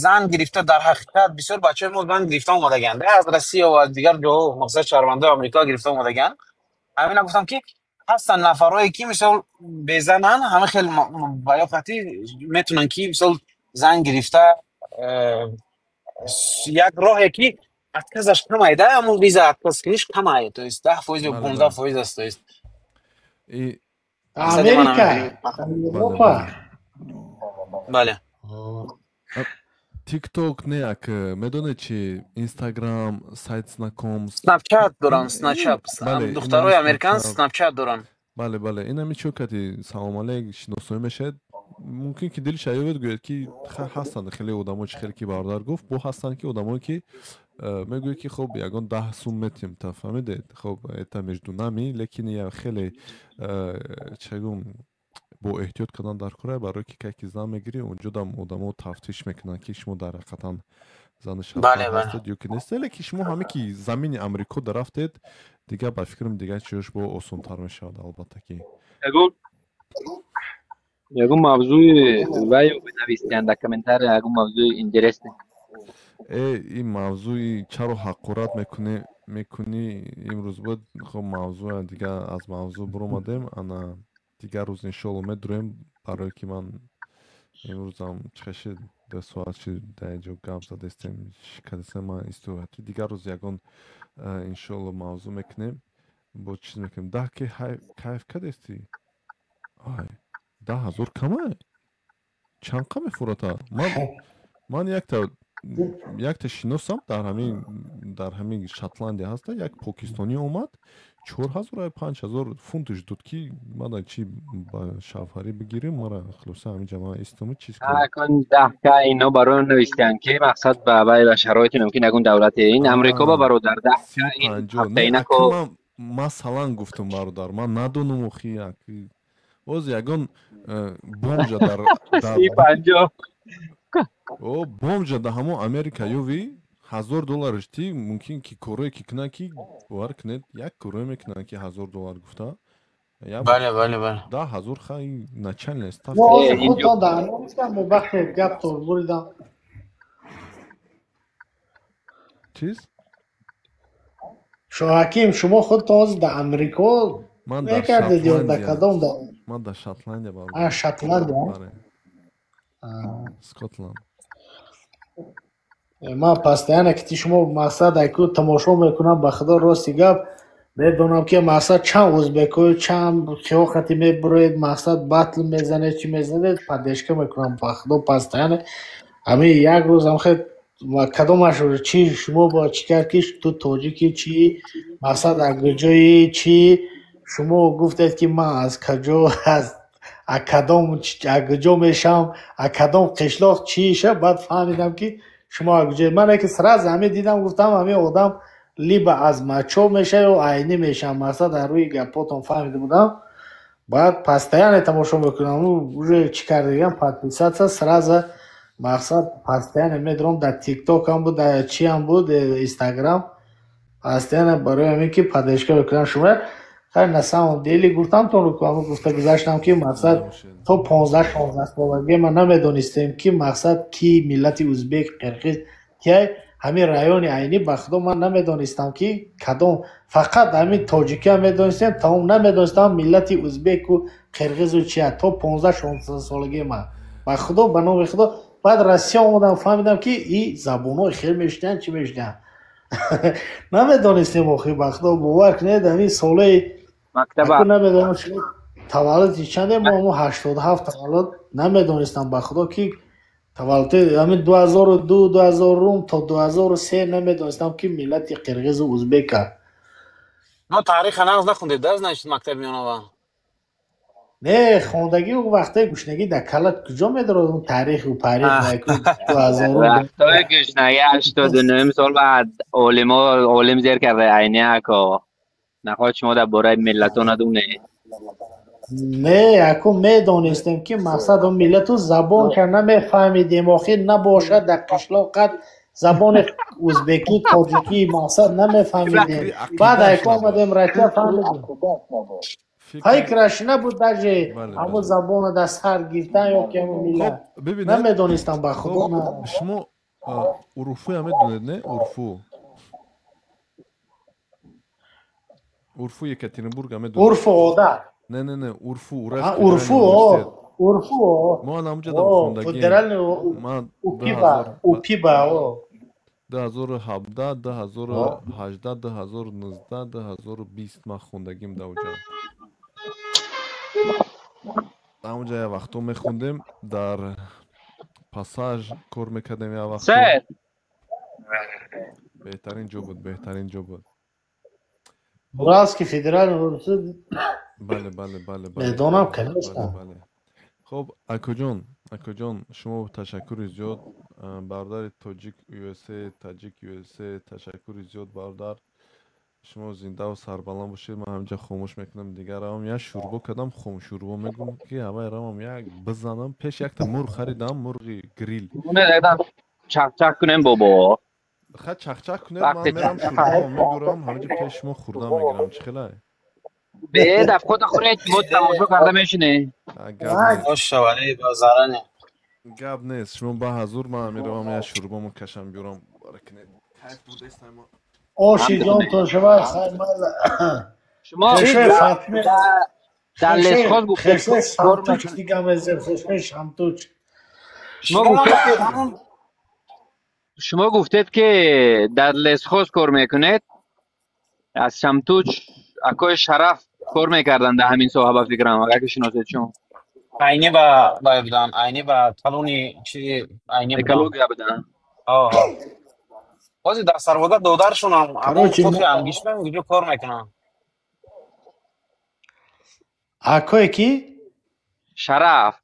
зан гирифта дар ҳақиқат бисёр бачаҳои мо зан гирифта омадаганд аз Россия ва дигар ҷоҳо мақсад шаҳрвандои Амрико гирифта омадаганд ҳамина гуфтам ки ҳастанд нафарое ки мисол безанан ҳама хел ба ёқати метунанд ки мисол зан гирифта як роҳе ки отказаш камае да ҳамун виза отказ куниш камае то есть 10% ё 15% аст то есть Америка Европа бале TikTok не як медонед чи Instagram сайт знакомств Snapchat дорам Snapchat духтарои американ Snapchat дорам бале ин ҳами чӣ кати салом алейк шиносоӣ мешавад мумкин ки дили шаёвед гӯяд ки ҳастанд хеле одамо чӣ хеле ки бародар гуфт бо ҳастанд ки одамое ки мегӯяд ки хоб ягон 10 сум метим та фаҳмидед хоб это между нами лекин я хеле чагум бо эҳтиёт кардан дар кора барое ки кайки зан мегирӣ онҷо дам одамо тафтиш мекунанд ки шумо дар ҳақиқатан зани шаҳр ҳастед ё ки нестед лекин шумо ҳаме ки замини Амрико дарафтед дига ба фикрам дига чиёш бо осонтар мешавад албатта ки ягон мавзӯи вайо бинависед дар комментария ягон мавзӯи интересный ин мавзӯи чаро ҳақорат мекунӣ имрӯз буд хоб мавзӯа дига аз мавзӯъ биромадем ана дигар рӯз иншоалло медурем барое ки ман имрӯзам чаши 2 соат дар ҷо гап задестем шикадисем ман истироҳатӣ дигар рӯз ягон иншоалло мавзӯъ мекунем бо чиз мекунем 10 ки кайф кадестӣ 10,000 камай чанқа мефурата ман якта шиносам дар ҳамин Шотландия ҳаста як покистонӣ омад 4,000 5,000 фунтш дод ки мана чи ба шавҳарӣ бигирем мара хулоса ҳаминҷа ман истому чиз акон 10к ино барои навистанд ки мақсад ба вай ва шароити мумкин ягон давлате ин Амрико ба бародар 10к масалан гуфтам бародар ман надонам охи боз ягон бомжа дар бомжа дар ҳамон Америка ёви $1,000 ти мумкин ки корое ки кунад ки бовар кунед як корое мекунад ки $1,000 гуфта بله 10,000 خیلی نچن است. واضح خودتان در نیستم به وقت گپ تور بریدم. چیز؟ حکیم شما خودتان در امریکا نکردید یا در کدام در؟ من در شاتلندیا بودم. شاتلندیا؟ اسکاتلند. من پس دیانه که شما مقصد اکو تماشا میکنم به خدا راستی گپ میدونم که مقصد چند ازبکوی چند چه وقتی میبرید مقصد بطل میزنه چی میزنه پدشکه میکنم به خدا پس دیانه همین یک روز هم خیلی کدامش رو چی شما با چی کردیش تو تاجیکی چی مقصد اگرجایی چی شما گفتید که من از کجا از کدام اگرجا میشم کدام قشلاق چیشه بعد فهمیدم که شما اگرجایی من که سر از همه دیدم گفتم همه آدم لیب از مچو میشه و عینی میشه مقصد در روی گپاتون فهمیده بودم بعد پس تیانه تماشا میکنم روی چی کردیم پادپیسات سر از مقصد پس تیانه میدرم در تیک توک هم بود در چی هم بود اینستاگرام پس تیانه برای همین که پادشکه بکنم شما خیلی نسام دیلی گفتم تو رو کنم گفته گذاشتم که مقصد تو 15-16 سالگی من نمیدونستیم که مقصد کی ملت ازبک قرقیز که همین رایون عینی بخدا من نمیدونستم که کدام فقط همین تاجیکی هم میدونستم تا اون نمیدونستم ملت ازبک و قرقیز و چیه تو 15-16 سالگی من بخدا به نام خدا بعد رسیا اومدم فهمیدم که این زبانو خیلی میشتن چی میشتن نمیدونستیم آخی بخدا باور کنید همین ساله اکو نمیدونستم تولدی چنده ما 87 تولد نمیدونستم بخدا که تولد همین 2002 تا 2003 نمیدونستم که ملت قرقیز و ازبک ما تاریخ هنوز نخوندید درس نشید مکتب میانه نه خوندگی اون وقته گشنگی در کلت کجا میدارد اون تاریخ و پاریخ 2000 وقتای گشنگی 89 سال بعد علم زیر کرده عینی اکا نخواد شما در باره ملتو ندونه نه اکو میدونستیم که مقصد اون ملت زبان که نمیفهمیدیم آخر نباشد در قشلاقت زبان ازبکی تاجیکی مقصد نمیفهمیدیم بعد اکو آمدیم رکیه فهمیدیم فکرش نبود داجه همون زبان در سر گیرتن یا که همون ملت نمیدونستم به خدا شما عرفو همه دونید نه عرفو یکاترینبورگ همه دونید عرفو آده نه عرفو ما نموجه دم خوندگیم فدرال اوپیبا 2017 2018 2019 2020 ما خوندگیم در اونجا یه وقتو میخوندیم در پاساژ کار میکردیم یه وقتو بهترین جو بود راست که فدرال بله میدونم که نیستم خب اکو جان شما تشکر زیاد برادر تاجیک تاجیک تشکر زیاد برادر شما زنده و سربلند باشید من همینجا خاموش میکنم دیگر هم یک شوربا کردم شوربا میگم که همه رام یک بزنم پیش یک تا مرغ خریدم مرغ گریل چک کنم بابا خد چک کنم من میرم شوربا میگورم همینجا پیش ما خوردم میگیرم چی خیلی به دفع خود خورید بود تماشا کرده میشینه شوالی بازارانه گب نیست شما با حضور من میرم یک شوربا مکشم بیارم بارکنید کیف بوده است ما آشی جان تو شما خیشه فاطمه در لسخوز گفته خیشه شمتوچ دیگه مزر خیشه شمتوچ شما گفتید که در لسخوز کار میکنید از شمتوچ اکای شرف کار میکردن در همین صاحب فکرم اگر که شناسید شما عینی با بودن عینی با تلونی چی عینی اکالوگیا بدن بازی در سروازه دودرشون هم اما خود که انگیش من اونجا کار میکنم اکای کی؟ شرف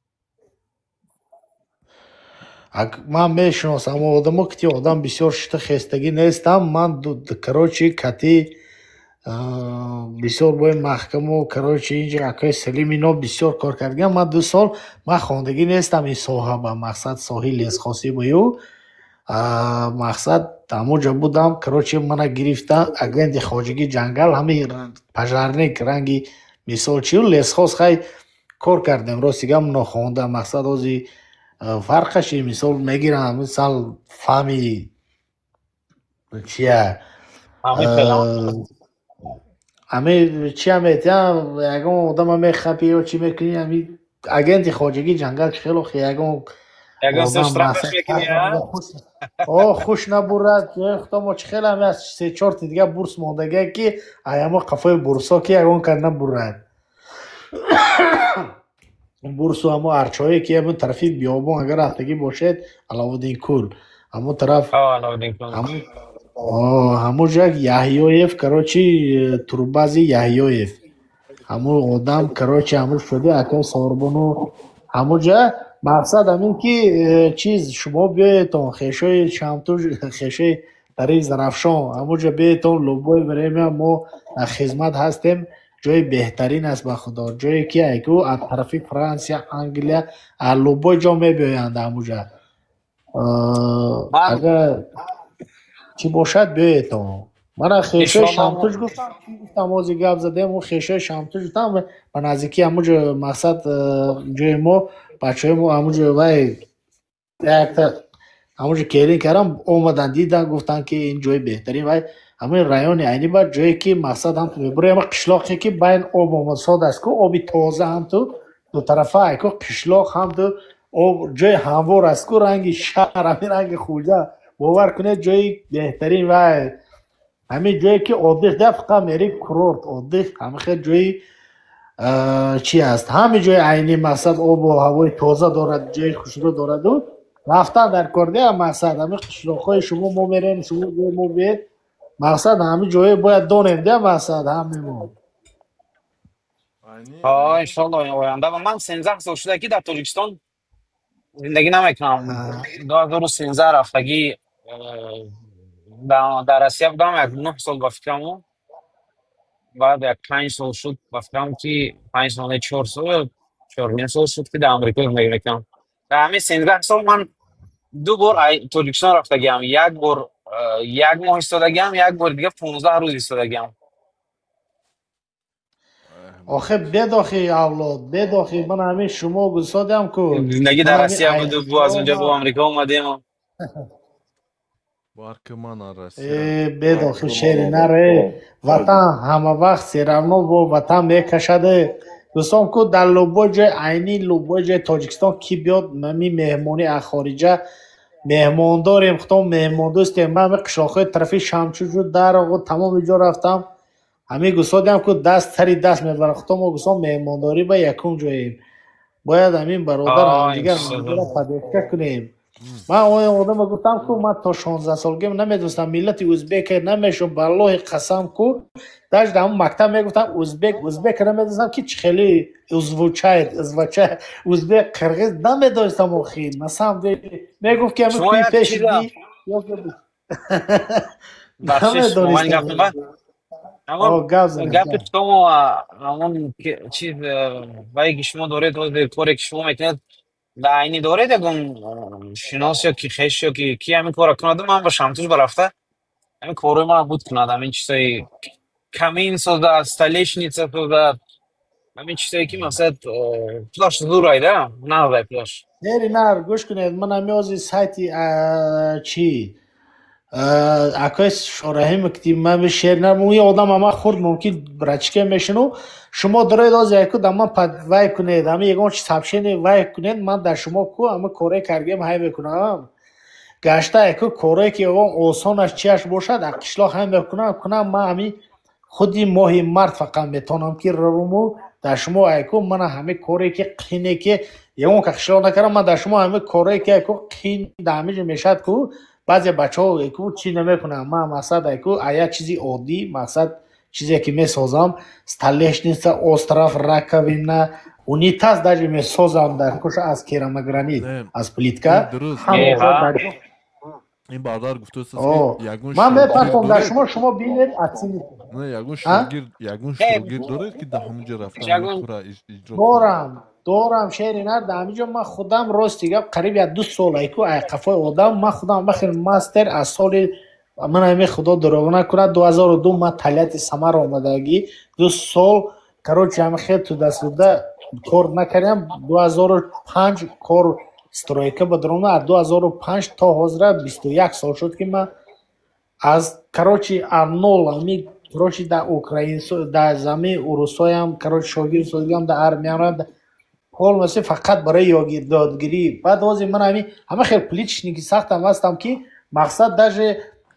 من میشناسم آدم که آدم بسیار شت خستگی نیستم من کراچی کتی بسیار باید محکم و کراچی اینجا اکای سلیم اینا بسیار کار کردیم من 2 سال من خواندگی نیستم این صاحب مقصد ساحل از خاصی بایو مقصد همونجا بودم کراچی من گرفتن اگرند خواجگی جنگل همه پژارنیک رنگی мисол чӣ лесхоз хай кор кардем ростигам нохонда мақсад ози фарқаши мисол мегирам мисал фами чия ами чия метиям ягон одама мехапи ё чӣ мекунӣ ами агенти хоҷагӣ ҷангал хело ягон хуш набурад худо мо чӣ хеле ами аз 3-4 дига бурс мондагия ки аямо қафои бурсо ки ягон кар набурад бурсу ҳамо арчҳое ки ҳамон тарафи биёбон агар рафтагӣ бошед Алавуддинкӯл ҳамон тараф ҳамон ҷо Яҳьёев корочи турбази Яҳьёев ҳамон одам корочи ҳамон шуди акаи Сорбону ҳамон ҷо мақсад ҳамин ки чиз шумо биёедтон хешои Шамтуш хешои Дари Зарафшон ҳамон ҷо биёедтон Лубой время мо дар хизмат ҳастем ҷои беҳтарин аст ба худо ҷое ки айку аз тарафи Франсия Англия аз Лубой ҷо мебиёянд ҳамон ҷо агар чӣ бошад биёедтон мана хешои Шамтуш гуфтам ози гап задем хешои Шамтуш гуфтам ба наздикии ҳамон ҷо мақсад ҷои мо бачаҳои мо ҳамон ҷо вай якта ҳамон ҷо келин кардам омадан дидан гуфтанд ки ин ҷои беҳтарин вай ҳамин райони Айнибад ҷое ки мақсад ҳам мебурем қишлоқе ки байн об омадсод аст ку оби тоза ҳам ту дутарафа айку қишлоқ ҳам ту об ҷои ҳамвор аст ку ранги шаҳр ҳамин ранги хуҷа бовар кунед ҷои беҳтарин вай ҳамин ҷое ки оддих да фақат мери курорт оддих ҳамин хел ҷои чӣ аст ҳамин ҷои айни мақсад обу ҳавои тоза дорад ҷои хушрӯ дораду рафтан дар кордия мақсад ҳамин қишлоқҳои шумо мо мерем шумо ҷои мо биед мақсад ҳамин ҷои бояд донем да мақсад ҳамимо иншалло оянда ман 13 сол шуда ки дар Тоҷикистон зиндагӣ намекунам 2013 рафтагӣ дар Россия будам як 9 сол ба фикраму баъд як 5 сол шуд ба фикрам ки 5 сол 4 сол 4 сол шуд ки дар Амрико зиндагӣ мекунам дар ҳамин 13 сол ман 2 бор Тоҷикистон рафтагиам як бор 1 моҳ истодагиам як бор дига 15 рӯз истодагиам охе бедохи авлод бедохи ман ҳамин шумо гусодам ку зиндагӣ дар Россия буду бу аз унҷо бо Амрико омадем бедохи шери наре ватан ҳама вақт серавно бо ватан мекашаде дӯстон ку дар Лубой ҷои айни Лубой ҷои Тоҷикистон ки биёд мами меҳмонӣ аз хориҷа меҳмон дорем худом меҳмондӯстем ман ҳамин қишлоқҳои тарафи Шамчуҷу Дароғу тамоми ҷо рафтам ҳамин гусодиам ку даст сари даст мебарам худом мо гусод меҳмондорӣ ба якум ҷоем бояд ҳамин бародар ҳамдигар падешка кунем ман одама гуфтам ку ман то 16 солгим намедонистам миллати узбек намешум баллоҳи қасам ку даже дар ҳамон мактаб мегуфтам узбек намедонистам ки чӣ хеле звучает узбек қирғиз намедонистам охи на самом деле мегуфт ки ҳамин кӯи пеши гапи шумо ҳамон чиз вае ки шумо доред коре ки шумо мекунед дар айни доред ягон шинос ё ки хеш ё ки ҳамин кора кунаду ман ба Шамтуш барафта ҳамин корҳои ман буд кунад ҳамин чизҳои камин созад столешница созад ҳамин чизҳое ки мақсад пулаш зурайда назай пулаш нери нар гӯш кунед ман ҳамин ози сайти чӣ акои Шораҳим ки ман шернам ин одам ҳама хурд мумкин рачка мешину шумо доред ози яку дар ман вай кунед ҳамин ягон чи сабшени вай кунед ман дар шумо ку ҳамин корае кардагим ҳай мекунам гашта яку корае ки ягон осонаш чиаш бошад аз қишлоқ ҳай мекунам ман ҳамин худи моҳи мард фақат метавонам ки равуму дар шумо яку ман ҳамин корее ки қине ки ягон ка қишлоқ накардам ман дар шумо ҳамин корее ки яку қин дар ҳамин ҷо мешавад ку баъзе бачаҳо яку чӣ намекунам ман мақсад яку ая чизи оддӣ мақсад чизе ки месозам столешница остров раковина унитаз даже месозам дар куша аз керамогранит аз плитка این برادر گفته است یگون من میپرسم در شما بینید اصیل نه یگون شاگرد دارید که در همونجا رفتن دارم شعری نه در همینجا من خودم راست دیگه قریب 2 سال ایکو قفای آدم من خودم بخیر ماستر از سال من همه خدا دروغ نکنه 2002 من تلیت سمر آمدگی 2 سال короче ҳама хел туда суда кор накардем 2005 кор стройка ба даромад аз 2005 то ҳозира 21 сол шуд ки ман аз короче арнол ами короче дар украин дар замин урусоям короче шогирд содигам дар армияам полностью фақат барои ёдгирӣ баъд ози ман ҳама хел плиточники сахтам ҳастам ки мақсад даже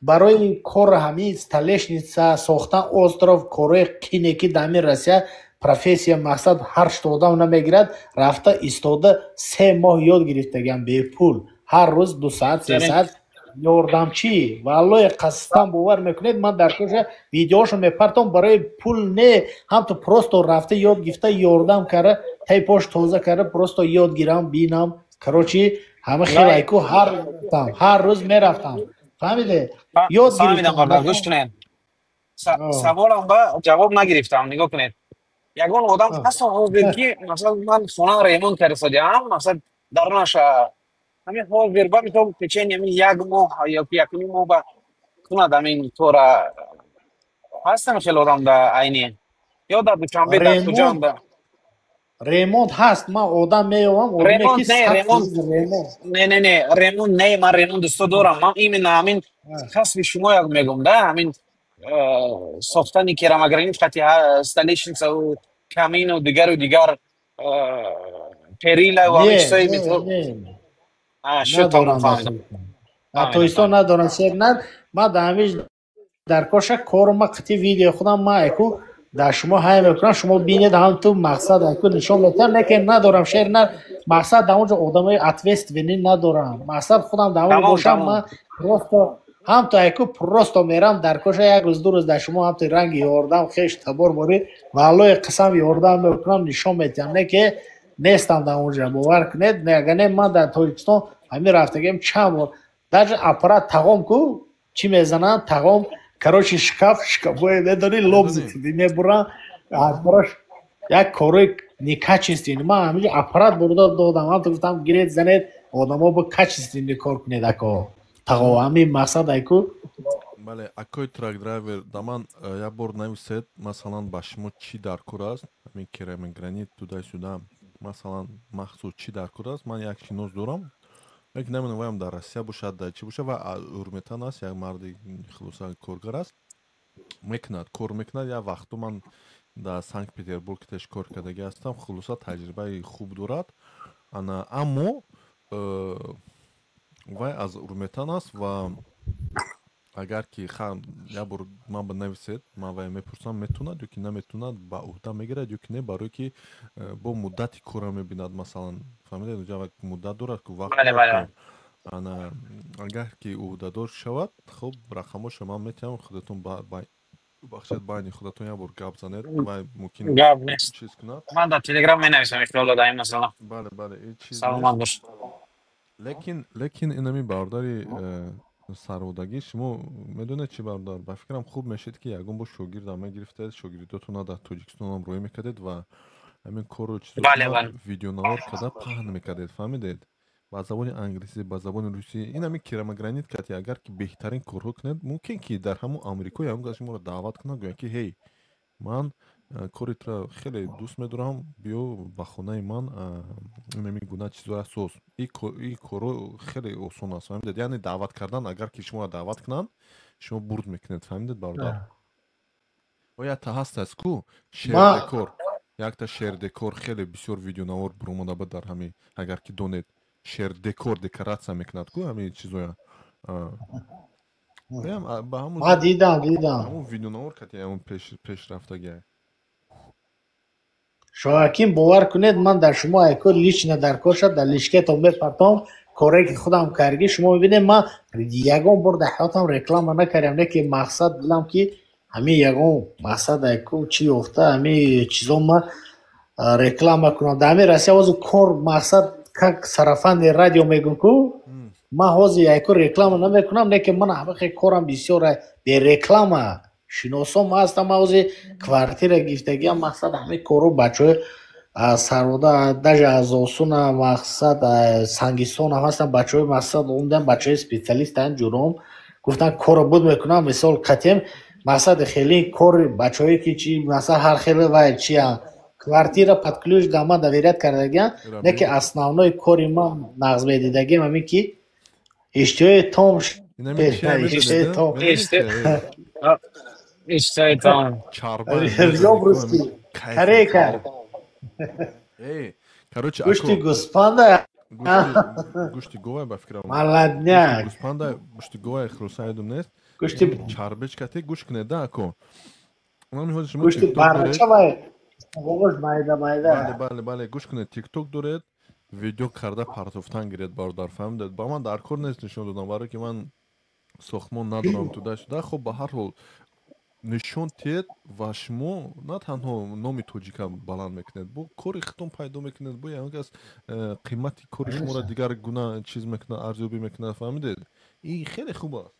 барои кор ҳамин столешница сохтан остров корои қине ки дар ҳамин россия профессия мақсад ҳар шта одам намегирад рафта истода 3 моҳ ёд гирифтагам бепул ҳар рӯз 2 соат 3 соат ёрдамчӣ валлои қасдан бовар мекунед ман дар коша видеошо мепартом барои пул не ҳамто просто рафта ёд гирифта ёрдам карда таи пош тоза карда просто ёд гирам бинам короче ҳама хел айку ҳар рӯз мерафтам фаҳмиде ёд гирифтам гӯш кунед саволам ба ҷавоб нагирифтам нигоҳ кунед ягон одам ҳастон ҳозир ки масалан ман хона ремонт карда содиам масалан дарунаша ҳамин ҳозир ба мисол течени ҳамин 1 моҳ ё 1 моҳ ба кунад ҳамин кора ҳастан хеле одам дар айни ё дар душанбе дар куҷоам да ремонт ҳаст ман одам меёбам не ремонт не ман ремонт дӯсто дорам ман именно ҳамин касби шумо як мегум да ҳамин сохтани керамогранит хати столешницаву камину дигару дигар перила ва ҳамин чизои тоисто надорам сернад ман дар ҳамин дар коша корма қити видео худам ман айку дар шумо ҳай мекунам шумо бинед ҳамту мақсад айку нишон метам лекин надорам шернад мақсад дар онҷо одамои ответственӣ надорам мақсад худам дар он бошам ман просто ҳамто айку просто мерам дар коша як рӯз 2 рӯз дар шумо ҳамто ранги ёрдам хеш табор бори валлои қасам ёрдам мекунам нишон метам не ки нестам дар онҷо бовар кунед ягане ман дар тоҷикистон ҳамин рафтагем чанд бор даже аппарат тағом ку чӣ мезананд тағом короче шкафҳое медони лобзити мебурам азбараш як корои некачественный ман ҳаминҷо аппарат бурда додам ҳамто гуфтам гиред занед одамо бо качественный кор кунед ако тағом ҳамин мақсад айку бале акои трак драйвер да ман як бор нависед масалан ба шумо чӣ дар кор аст ҳамин керамогранит тудай сюда масалан махсус чӣ дар кор аст ман як шинос дорам як намедонам дар Россия бошад дар чӣ бошад ва урметан аст як марди хулоса коргар аст мекунад кор мекунад як вақту ман дар Санкт Петербург теш кор кардаги ҳастам хулоса таҷрибаи хуб дорад аммо вай аз урметан аст ва агар ки як бор ман бинависед ман вай мепурсам метавонад ё ки наметавонад ба уҳда мегирад ё ки не барое ки бо муддати кора мебинад масалан фаҳмидед уҷа муддат дорад ки вақт агар ки уҳдадор шавад хуб рақамошо ман метавонам худатон бахшед байни худатон як бор гап занед вай мумкин гап нест чиз кунад ман дар телеграм менависам ихтиёло дар ин масъала бале саломат бош лекин инами бардори сарводагӣ шумо медонед чӣ бардар ба фикрам хуб мешед ки ягон бор шогирдам мегирифтед шогирдотона дар тоҷикистонам роӣ мекардед ва ҳамин корро видеонавор карда паҳн мекардед фаҳмидед ба забони англисӣ ба забони русӣ ин ҳамин керамогранит кати агар ки беҳтарин корҳо кунед мумкин ки дар ҳамон амрико ягон кас шуморо даъват кунад гӯяд ки ҳей ман коритро хеле дӯст медорам биё ба хонаи ман ин гуна чизоро соз ин корро хеле осон аст фаҳмидед яъне даъват кардан агар ки шуморо даъват кунанд шумо бурд мекунед фаҳмидед бародар оята ҳастаст ку шердекор якта шердекор хеле бисёр видеонавор буромада ба дар ҳамин агар ки донед шердекор декоратсия мекунад ку ҳамин чизоя ма дидам ҳамун видеонавор кати ҳамун пешрафтагия шоҳаким бовар кунед ман дар шумо айко лично дар коша дар лишкетон мепартом коре ки худам карги шумо мебинед ман ягон бор дар ҳаётам реклама накардам не ки мақсад дилам ки ҳамин ягон мақсад айко чӣ ёфта ҳамин чизо ман реклама кунам дар ҳамин россия ҳозир кор мақсад как сарафанди радио мегӯм ку ман ҳозир айко реклама намекунам не ки ман ҳамахе корам бисёр береклама шиносом ҳастам ман ҳозир квартира гирифтагиам мақсад ҳамин кору бачаҳои сарвода даже аз осуна мақсад сангистонам ҳастам бачаҳои мақсад умдам бачаҳои специалист ан ҷуром гуфтан корро буд мекунам мисол қатем мақсад хеле кори бачаҳое ки чи масалан ҳар хеле вай чия квартира под ключ да ман доверият кардагиам не ки основной кори ман нағз медидагиам ҳамин ки иштиҳои том иштиҳои том иштиҳои том рёбрусски корейка короче гӯшти гӯспанда гӯшти говай ба фикрам маладняк гӯспанда гӯшти говай хурсаидум нест гӯшти чарбечкате гӯш кунеда ако гӯшти барачавай гош майда майда бале гӯш кунед тикток доред видео карда партофтан гиред бародар фаҳмидед ба ман дар кор нест нишон додам барое ки ман сохтмон надорам туда шуда хуб ба ҳар ҳол нишон тед ва шумо на танҳо номи тоҷика баланд мекунед бо кори хитон пайдо мекунед бо як кас қимати кори шуморо дигар гуна чиз мекунад арзёбӣ мекунад фаҳмидед ин хеле хуб аст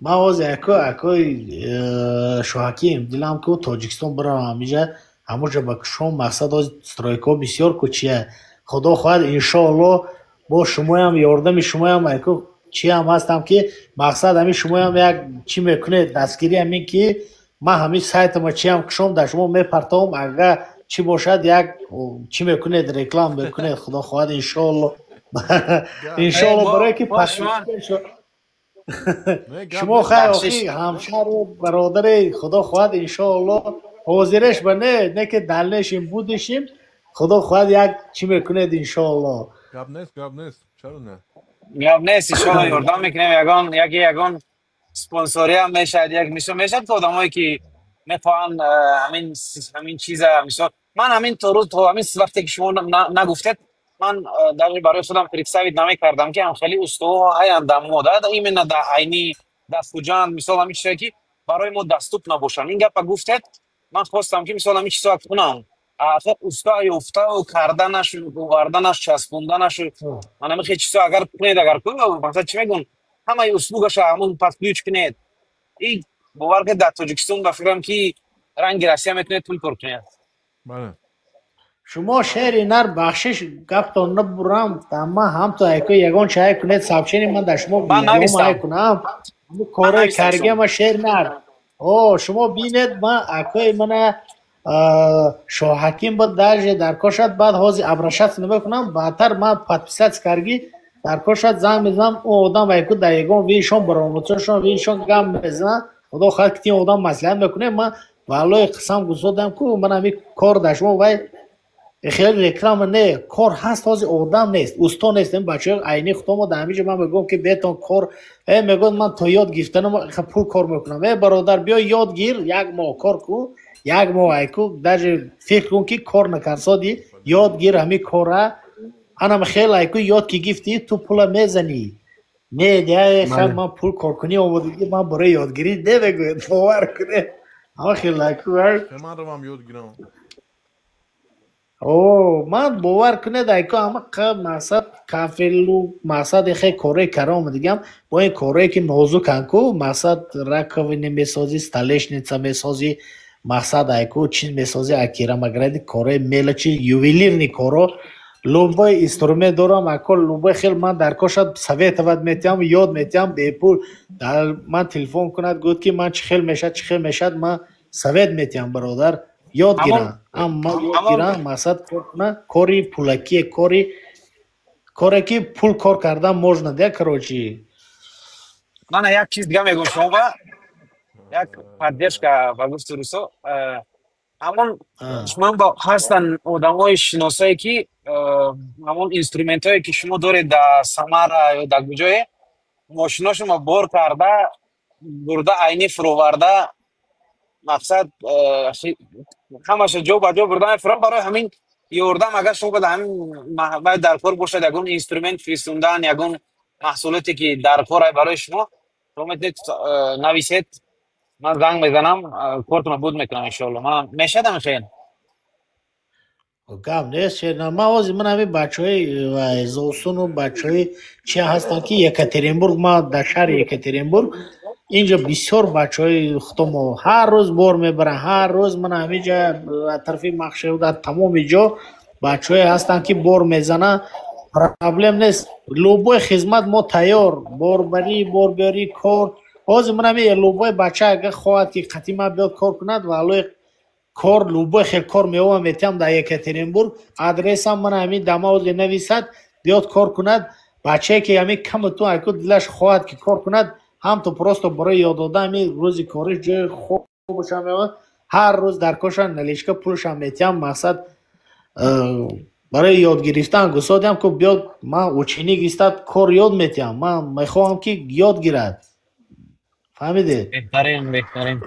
ман оз акои шоҳаким дилам ки тоҷикистон барам ҳамиҷа ҳамуҷа ба кушон мақсад оз стройкҳо бисёр кучия худо хоҳад иншоалло бо шумоям ёрдами шумоям ако чиам ҳастам ки мақсад ҳамин шумоям як чӣ мекунед дастгирӣ ҳамин ки ман ҳамин сайтама чиам кушом дар шумо мепартовам агар чӣ бошад як чӣ мекунед реклама мекунед худо хоҳад иншоалло иншоалло барое ки шумо хай охи ҳамшари бародари худо хоҳад иншоалло ҳозиреш ба не ки далнешим будишим худо хоҳад як чӣ мекунед иншоалло гап нест чаро не гап нест иншоалло ёрдам мекунем ягон спонсориам мешад як мешад ки одамое ки мехоҳанд ҳамин чиза мисол ман ҳамин то рӯз то ҳамин вақте ки шумо нагуфтед ман даже барои худам представит намекардам ки хеле устоҳо ҳаянд дар мо именно дар айни дастгӯҷанд мисол ҳамин чизое ки барои мо даступ набошанд ин гапа гуфтед ман хостам ки мисол ҳамин чизо кунам уста ёфтау карданашу оварданашу часпонданашу ман ҳамин хел чизо агар кунед агар масалан чӣ мегӯн ҳамаи услугаша ҳамон подключ кунед ин бовар кунед дар тоҷикистон ба фикрам ки ранги россия метавонед пул кор кунед шумо шеъри нар бахшиш гаптон набурам дама ҳамто айко ягон чай кунед сабчени ман дар шумо видеома кунам кораи каргиама шеър нар шумо бинед ман акои мана шоҳаким буд даже дар кошад баъд ҳози абрашат намекунам баъдтар ман подписать карги дар кошад занг мезанам он одам айко дар ягон вишон баромӯзишон вишон гам мезанам худо хоҳад ки тин одам маслиҳат мекунем ман валлои қисам гузодам ку ман ҳамин кор дар шумо вай хеле реклама не кор ҳаст ҳози одам нест усто нест ин бачаҳои айни худомо дар ҳамиҷа ман мегӯям ки бетон кор мегӯяд ман то ёд гирифтанам пул кор мекунам бародар биё ёд гир як моҳ кор кун як моҳ айку даже фикр кун ки кор накарсоди ёд гир ҳамин кора анам хел айку ёд ки гифти ту пула мезанӣ не ман пул коркунӣ омодагӣ ман барои ёдгирӣ немегӯяд бовар кунед ама хел айку ман равам ёд гирам ман бовар кунед айко ама мақсад кафелу мақсад хе кораи каром дигам бо ин корае ки нозуканку мақсад раковина месозӣ столешница месозӣ мақсад айку чиз месозӣ акирамагради кораи мелочи ювелирни коро любой инструмент дорам ако любой хел ман дар кошад советоват метиҳам ёд метиҳам бепул ман телефон кунад гӯд ки ман чӣ хел мешад ман совет метиҳам бародар ёд гирам ман ёд гирам мақсад кор кунам кори пулакие коре ки пул кор кардан можно де короче ман як чиз дига мегӯям шумо ба як поддержка ба гуфти русо ҳамон шумо ҳастан одамои шиносое ки ҳамон инструментҳое ки шумо доред дар самара ё дар куҷое мошиношумо бор карда бурда айни фуроварда мақсад ҳамаша ҷо ба ҷо бурда мефурам барои ҳамин ёрдам агар шумо баъд дар кор бошад ягон инструмент фиристондан ягон маҳсулоте ки дар кора барои шумо метавонед нависед ман занг мезанам кортона буд мекунам иншоалло ман мешадам хел гап нест ман ҳозир ман ҳамин бачаҳои зосуну бачаҳои чи ҳастанд ки екатеринбург ман дар шаҳри екатеринбург инҷо бисёр бачаҳои худомо ҳар рӯз бор мебаранд ҳар рӯз ман ҳаминҷа тарафи махшуда тамоми ҷо бачаҳое ҳастанд ки бор мезананд проблем нест любой хизмат мо тайёр борбарӣ борбиёрӣ кор باز من همین لوبای بچه اگه خواهد که قدیما بیاد کار کند و الان کار لوبای خیلی کار میوام میتیم در یکاترینبورگ آدرس هم من همین دماغ نویسد بیاد کار کند بچه که همین کم تو اگه دلش خواهد که کار کند هم تو پروستو برای یاد دادن همین روزی کارش جای خوب باشه هر روز در کاشان نلیشکا پولش هم میتیم مقصد برای یاد گرفتن گسادیم که بیاد من اوچینی گیستد کار یاد میتیم من میخواهم که یاد گیرد فهمیده؟ بهترین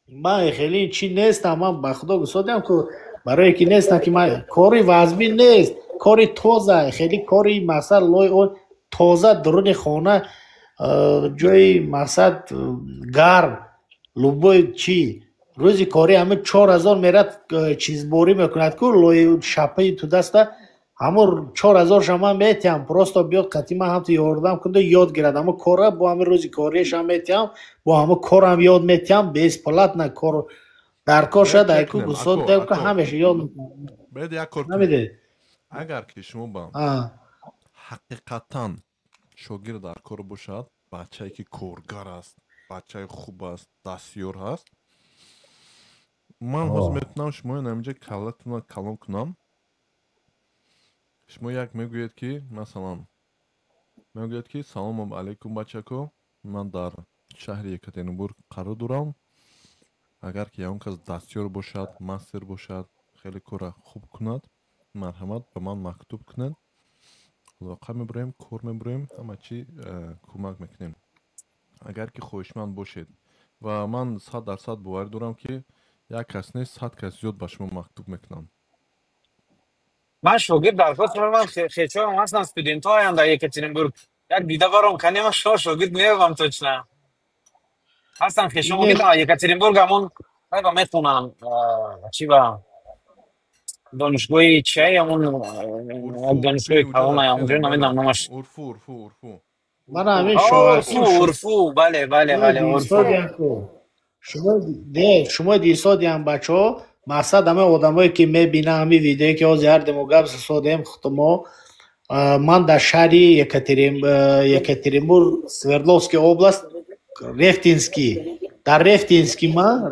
من خیلی چی نیستم من به خدا گسادیم که برای که نیستم که من کاری وزبی نیست کاری تازه خیلی کاری مقصد لای اون تازه درون خانه جای مقصد گرم لوبای چی روزی کاری همه 4000 میرد چیز باری میکند که لای شپه تو دسته همه 4000 شما میتیم پروستا بیاد قطعی من هم تو یاردم کنده یاد گیرد اما کاره با همه روزی کاریش هم میتیم با همه کار هم یاد میتیم بیس پلات نه کار در کار شد ایکو گساد دیم که همیشه یاد میتیم باید یک کار نمیده اگر که شما با حقیقتا شاگرد در کار باشد بچه‌ای که کارگر است بچه خوب است دستیار هست من باز میتونم شما نمیجه کلتون رو کلام کنم شما یک میگوید که مثلا میگوید که سلام علیکم بچه‌کو من در شهر یکاترینبورگ قرار دارم اگر که اون کس دستیار باشد مستر باشد خیلی کار خوب کند مرحمت به من مکتوب کنند علاقه میبریم کار میبریم همه چی کمک میکنیم اگر که خواهشمند باشید و من 100% باور دارم که یک کس نیست 100 کس زیاد به شما مکتوب میکنم من شاگرد در کار من خیلی هم هستم استودنت های هم در یکاترینبورگ یک دیده برام کنیم من شاگرد میگم توچنه هستم خیلی شما میگم یکاترینبورگ همون باید میتونم چی با دانشگاهی چیه همون دانشگاهی کلان هم اونجا نمیدونم نامش عرفو من همین شاگرد عرفو بله عرفو شما دیسادی هم بچه ها مقصد همه آدمایی که میبینه همین ویدیویی که از هر دمو گپ سادیم ختمو من در شهر یکاترینبورگ سوردلوفسکی اوبلاست رفتینسکی در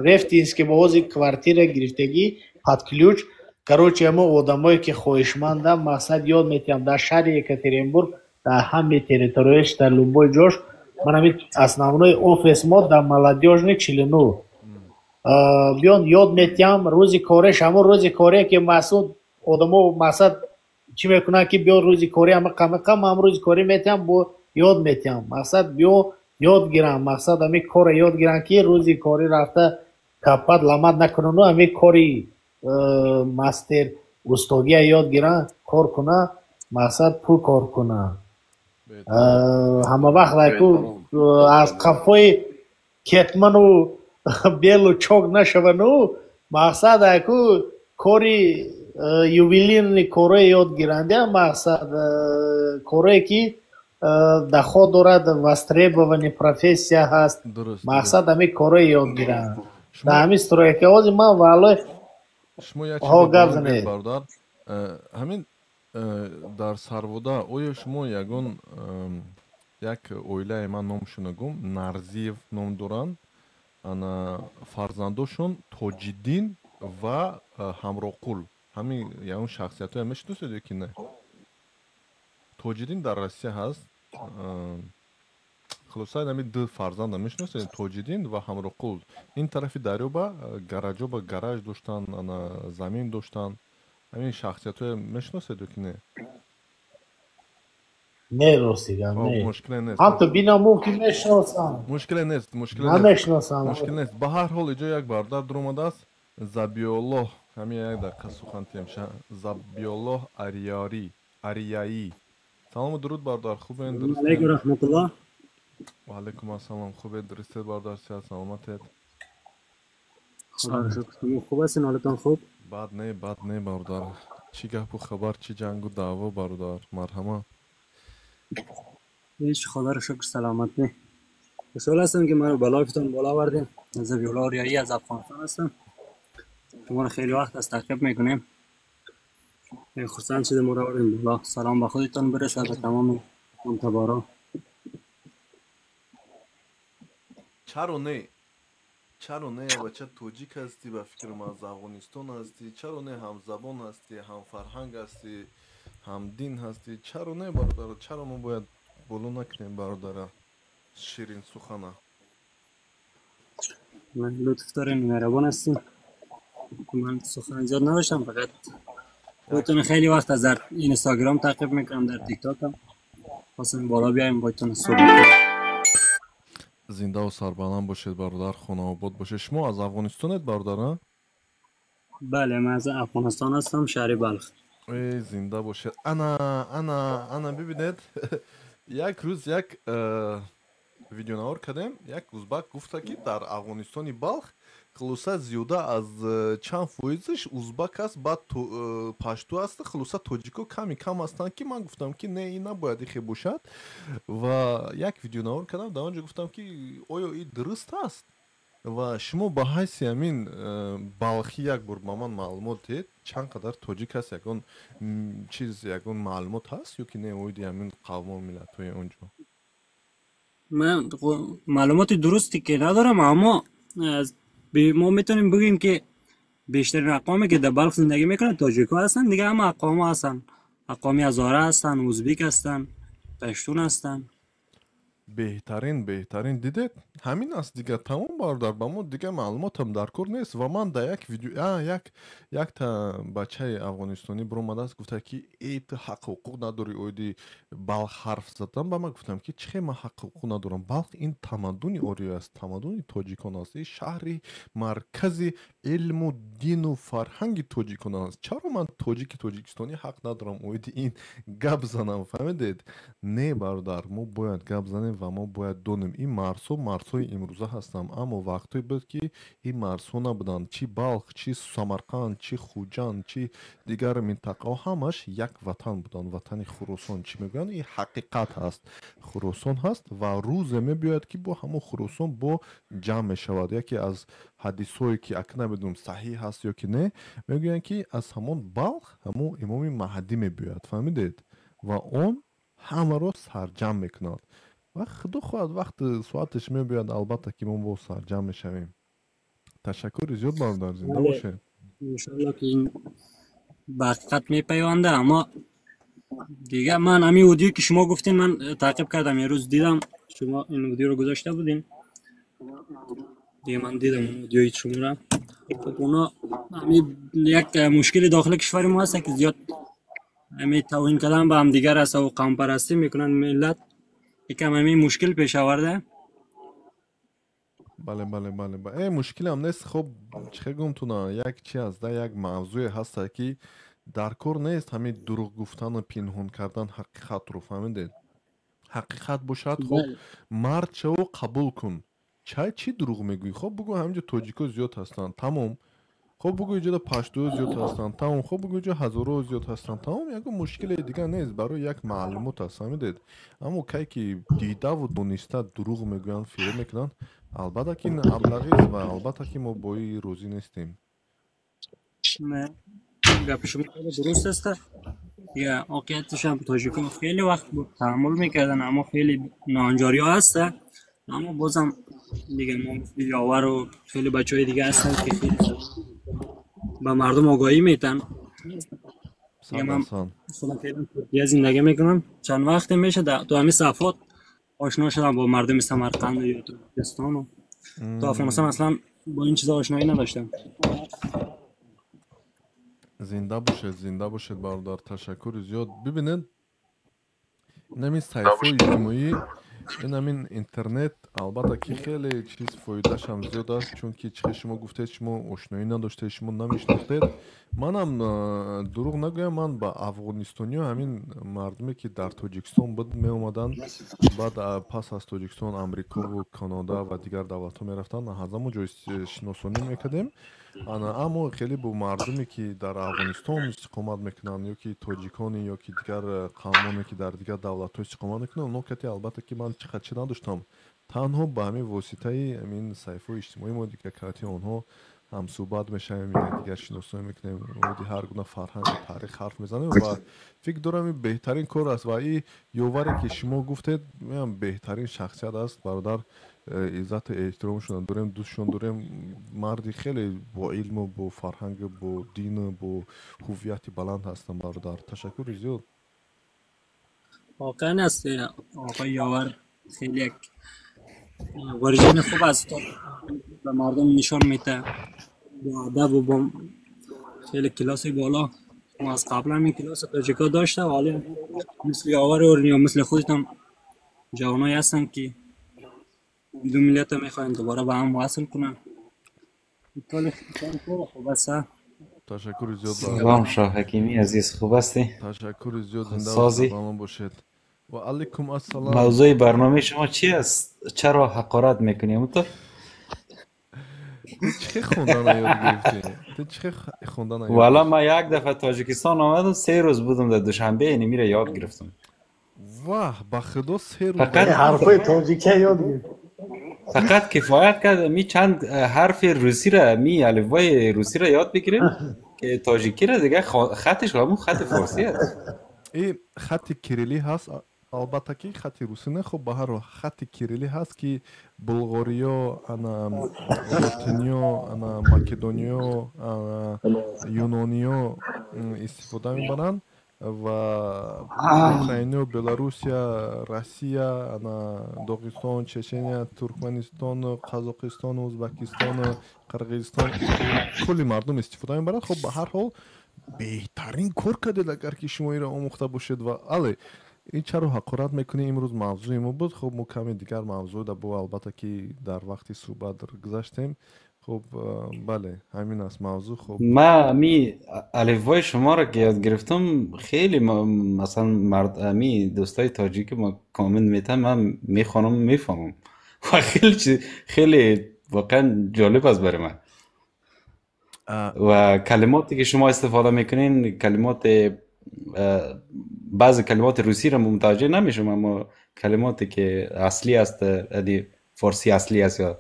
رفتینسکی با وضع کوارتیر گرفتگی پد کلوچ کروچه همه آدمایی که خواهشمندم مقصد یاد میتیم در شهر یکاترینبورگ در همه تریتوریش در لوبای جوش من همین основной офис ما در молодежный 49 بیان یاد میتیم روزی کارش همون روزی کاری که مسعود آدمو مقصد چی میکنن که بیا روزی کاری همه کم هم روزی کاری میتیم با یاد میتیم مقصد بیا یاد گیرم مقصد همین کار یاد گیرن که روزی کاری رفته کپت لامد نکنن و همین کاری مستر استاگی یاد گیرن کار کنه مقصد پول کار کنه همه وقت از قفای کتمن و بیل و چوک نشون مقصد اکو کاری یوویلین کاره یاد گیرنده مقصد کاره که در خود دارد وستریبوانی پروفسیا هست مقصد همین کاره یاد گیرن در همین ستروی که آزی من والای ها گفت زنید همین در سرودا آیا شما یگون یک اویله من نامشون گم نرزیف نام دارن فرزنداشون توجیدین و همراقول همین یگون شخصیت های میشناسید که نه توجیدین در روسیه هست خلاصه همین دو فرزند میشناسید توجیدین و همراقول این طرفی دریا با گراجو با گراج داشتن زمین داشتن همین شخصیت های میشناسید که نه نه راسیگم نه مشکل نیست حتی بینامون که میشناسم مشکل نیست مشکل نیست به هر حال اینجا یک برادر درآمده است زبیالله همین یک دقیقه سخن تیمشه زبیالله اریایی سلام و درود برادر خوبین درست علیکم رحمت الله و علیکم السلام خوبه درسته برادر سیاد سلامتت خدا شکر خوب هستین حالتان خوب بد نه برادر چی گپ و خبر چی جنگ و دعوا برادر مرحمت هیچ خدا رو شکر سلامت نه خوشحال هستم که منو بلایفتون بالا آوردین از زبیالله اریایی از افغانستان هستم شما رو خیلی وقت از تعقیب میکنیم خرسند شده ما رو آوردین بالا سلام به خودتان برسه به تمام منتبارا چرا نه بچه توجیک هستی به فکر ما از افغانستان هستی چرا نه هم زبان هستی هم فرهنگ هستی هم دین هستی چرا نه برادر چرا ما باید بولو نکنیم برادر شیرین سخنه من لطف دارین مهربان هستین من سخن زیاد نداشتم فقط خودتون خیلی وقت از در اینستاگرام تعقیب میکنم در تیک تاک هم خواستم بالا بیایم بایتون صحبت کنیم زنده و سربلند باشید برادر خانه آباد باشه شما از افغانستانت برادر بله من از افغانستان هستم شهر بلخ ای زنده باشید انا ببینید یک روز یک ویدیو نوار کردیم یک узбак گفته که در افغانستان بلخ خلاصه زیاده از چند فویزش узбак است بعد پشتو است خلاصه توجیکو کم هستند که من گفتم که نه این نباید این باشد و یک ویدیو نوار کردم در آنجا گفتم که آیا این درست است و شما با حیث همین بلخی یک بار با من معلومات دید چند قدر توجیک است یکون چیز یکون معلومات هست یا که نه اویدی همین قوم و ملت های اونجا من معلومات درستی که ندارم اما ما میتونیم بگیم که بیشترین اقوامی که در بلخ زندگی میکنن تاجیک‌ها هستن دیگه هم اقوام هستن اقوامی هزاره هستن ازبک هستن پشتون هستن بهترین دیدید همین است دیگه تمام برادر با ما دیگه معلومات هم در کار نیست و من در یک ویدیو یک تا بچه افغانستانی برام است گفته که ای تو حق حقوق نداری اویدی بلخ حرف زدم با من گفتم که چه من حق حقوق ندارم بلخ این تمدن اوریو است تمدن تاجیکان است این شهری مرکزی علم و دین و فرهنگ تاجیکان است چرا من تاجیکستانی حق ندارم اویدی این گپ زنم فهمیدید نه برادر ما باید گپ زنیم و ما باید دونیم این مرسوی امروزه هستم اما وقتی بود که این مرسو نبودن چی بلخ چی سمرقند چی خوجند چی دیگر منطقه همش یک وطن بودن وطن خراسان چی میگن این حقیقت هست خراسان هست و روز میباید که با همون خراسان با جمع شود یکی از حدیثایی که اکنه بدونم صحیح هست یا که نه میگن که از همون بلخ همون امام مهدی میباید فهمیدید و اون همه رو سرجمع میکند و خدا خواهد وقت ساعتش میباید البته که ما با سرجمع میشویم تشکر زیاد برادر زنده باشه انشالله که این به حقیقت میپیونده اما دیگه من همین ویدیو که شما گفتین من تعقیب کردم یه روز دیدم شما این ویدیو رو گذاشته بودین دیگه من دیدم اون ویدیوی شما را خب اونا همین یک مشکل داخل کشور ما هست که زیاد همین توهین کردن به هم دیگر هست و قوم پرستی میکنن ملت یکم همین مشکل پیش آورده بله ای مشکل هم نیست خب چه گمتونه یک چی از ده یک موضوع هست که در کار نیست همین دروغ گفتن و پنهان کردن حقیقت رو فهمیدید حقیقت باشد خب مرد شو قبول کن چی دروغ میگوی خب بگو همینجا توجیکو زیاد هستن تمام خب بگو اینجا پشتو زیاد هستن تمام خب بگو اینجا هزارو زیاد هستن تمام یک مشکل دیگه نیست برای یک معلومات هست فهمیدید اما کی که دیده و دونسته دروغ میگوین فیلم میکنن البته که این ابلغی است و البته که ما بایی روزی نیستیم نه گپ شما درست است یا واقعیتش هم تاجیک‌ها خیلی وقت تحمل میکردن اما خیلی ناهنجاری ها هست اما بازم دیگه ما یاور و خیلی بچهای دیگه هستن که خیلی به مردم آگاهی میتن من خودم خیلی ترکیه زندگی میکنم چند وقت میشه تو همین صفات آشنا شدم با مردم سمرقند یا ترکستان و تو افغانستان اصلا با این چیزا آشنایی نداشتم زنده باشید برادر تشکر زیاد ببینید نمی صحیفه اجتماعی این همین اینترنت البته که خیلی چیز فایدهش هم زیاد است چون که چه شما گفتید شما آشنایی نداشته شما نمیشناختید منم دروغ نگویم من با افغانستانی و همین مردمی که در تاجیکستان بود می اومدن بعد پس از تاجیکستان امریکا و کانادا و دیگر دولت ها می رفتن از همون جای شناسانی میکردیم اما خیلی با مردمی که در افغانستان استقامت میکنن یا که تاجیکانی یا که دیگر قومانی که در دیگر دولت ها استقامت میکنن اونو که البته که من چقدر نداشتم تنها با همین واسطه همین صحیفه اجتماعی ما دیگه کاتی آنها هم صحبت میشیم دیگر شناسایی میکنیم و هر گونه فرهنگ و تاریخ حرف میزنیم و فکر دارم این بهترین کار است و این یووری که شما گفتید میگم بهترین شخصیت است برادر عزت و احترامشون داریم دوستشون داریم مردی خیلی با علم و با فرهنگ و با دین و با هویت بلند هستن برادر تشکر زیاد واقعا است آقای یاور خیلی یک ورژن خوب است به مردم نشان میده با ادب و با خیلی کلاس بالا ما از قبل هم این کلاس تاجیکا داشته و حالا مثل یاور اورنیا مثل خودتان جوانایی هستن که دو ملیت رو میخواین دوباره به هم وصل کنن خیلی خوب است تشکر زیاد سلام شاه حکیمی عزیز خوب هستی؟ تشکر زیاد زنده سازی باشید و علیکم السلام موضوع برنامه شما چی است؟ چرا حقارت میکنیم تو؟ چه خوندن یاد گرفتی؟ تو چه خوندن یاد والا ما یک دفعه تاجیکستان آمدم 3 روز بودم در دوشنبه اینی میره یاد گرفتم واه با خدا 3 روز فقط حرفای تاجیکی یاد گرفت فقط کفایت کرد می چند حرف روسی را می الفبای روسی را یاد بگیریم که تاجیکی را دیگه خطش همون خط فارسی است این خط کریلی هست البته که خط روسی نه خب به هر حال خط کریلی هست که بلغاریا انا لاتینیا انا مکدونیا یونانیا استفاده میبرن و اوکراینا بلاروسیا روسیا انا داغستان چچنیا ترکمنستان قزاقستان ازبکستان قرقیزستان کلی مردم استفاده میبرن خب به هر حال بهترین کار کردید اگر که شما این را آموخته باشید و علی این چرا حقارت میکنی امروز موضوع ما بود خب ما کمی دیگر موضوع دا بود البته که در وقتی صحبت گذاشتیم خب بله همین است موضوع خب ما می الفبای شما را که یاد گرفتم خیلی مثلا می دوستای تاجیک ما کامنت میتن من میخوانم میفهمم و خیلی واقعا جالب است برای من و کلماتی که شما استفاده میکنین کلمات بعضی کلمات روسی را متوجه نمیشم اما کلماتی که اصلی است ادی فارسی اصلی است یا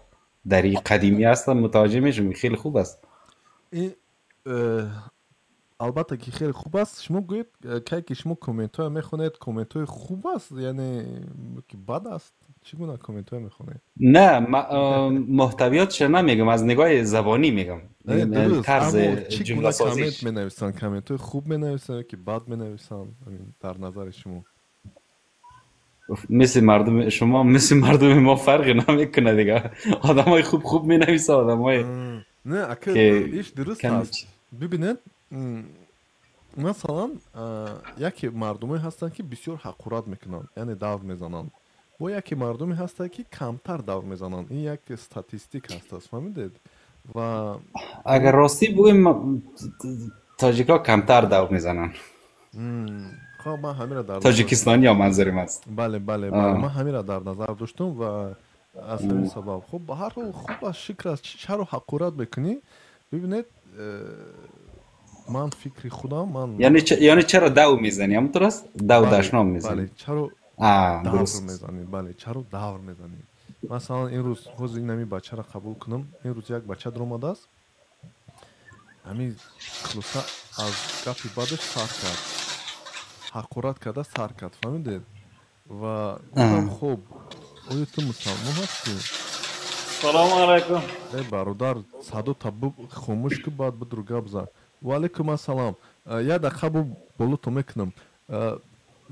دری قدیمی است متوجه میشم خیلی خوب است این البته که خیلی خوب است شما گویید که شما کامنت های میخونید کامنت های خوب است یعنی که بد است چگونه کامنت های میخونید نه محتویاتش نمیگم از نگاه زبانی میگم طرز جمله سازیش کامنت مینویسن کامنت های خوب مینویسن که بد مینویسن در نظر شما مثل مردم شما مثل مردم ما فرقی نمیکنه دیگه آدمای خوب مینویسن آدمای نه ایش درست است ببینید مثلا یکی مردمی هستن که بسیار حقارت میکنن یعنی داو میزنن و یکی مردمی هستن که کمتر داو میزنن این یک استاتستیک هست فهمیدید و اگر راستی بگویم تاجیکا کمتر داو میزنن خب من همین را در تاجیکستانی ها منظورم است بله من همین را در نظر داشتم و از همین سبب خب به هر حال خوب از شکر است چرا حقارت میکنی ببینید من فکری خودم من یعنی چرا داو میزنی همونطور است داو دشنام میزنی بله چرا داور میزنی بله چرا داور میزنی مثلا این روز خوز این نمی بچه را قبول کنم این روز یک بچه در اومده است همین کلوسا از گپی بعدش سر کرد حقارت کرده سر کرد فهمیدید و گفتم خوب آیا تو مسلمان هستی سلام علیکم ای برادر صدا تبو خاموش که بعد بدرو گپ زد و علیکم السلام یه دقیقه بالا تو میکنم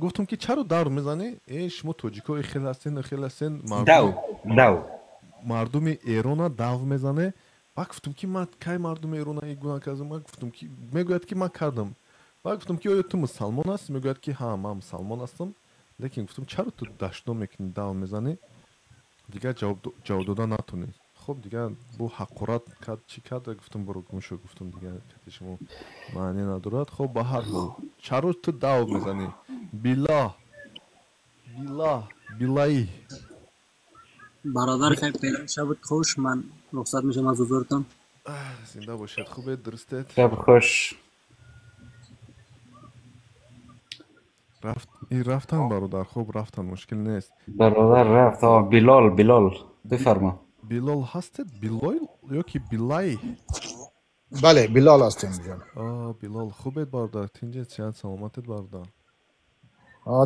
گفتم که چرا داور میزنی شما تاجیکای خیلی هستین مردم ایران داور میزنه بعد گفتم که من کی مردم ایران ای گناه کردم من گفتم که میگوید که من کردم بعد گفتم که آیا تو مسلمان هستی میگوید که ها من مسلمان هستم لیکن گفتم چرا تو دشنا میکنی داور میزنی دیگه جواب دادن نتونی خب دیگه بو حقارت کرد چی کرد گفتم برو گم شو گفتم دیگه شما معنی ندارد خب به هر حال چرا تو داو میزنی بیلایی برادر خیلی پیدا شب خوش من رخصت میشم از حضورتان زنده باشید خوبه درسته شب خوش رفتن برادر خوب رفتن مشکل نیست برادر رفت بیلال بفرما بیلال هستید بیلال یا که بیلای بله بلال هستیم جان. بلال خوبت باردار تینجه چند سلامتت باردار.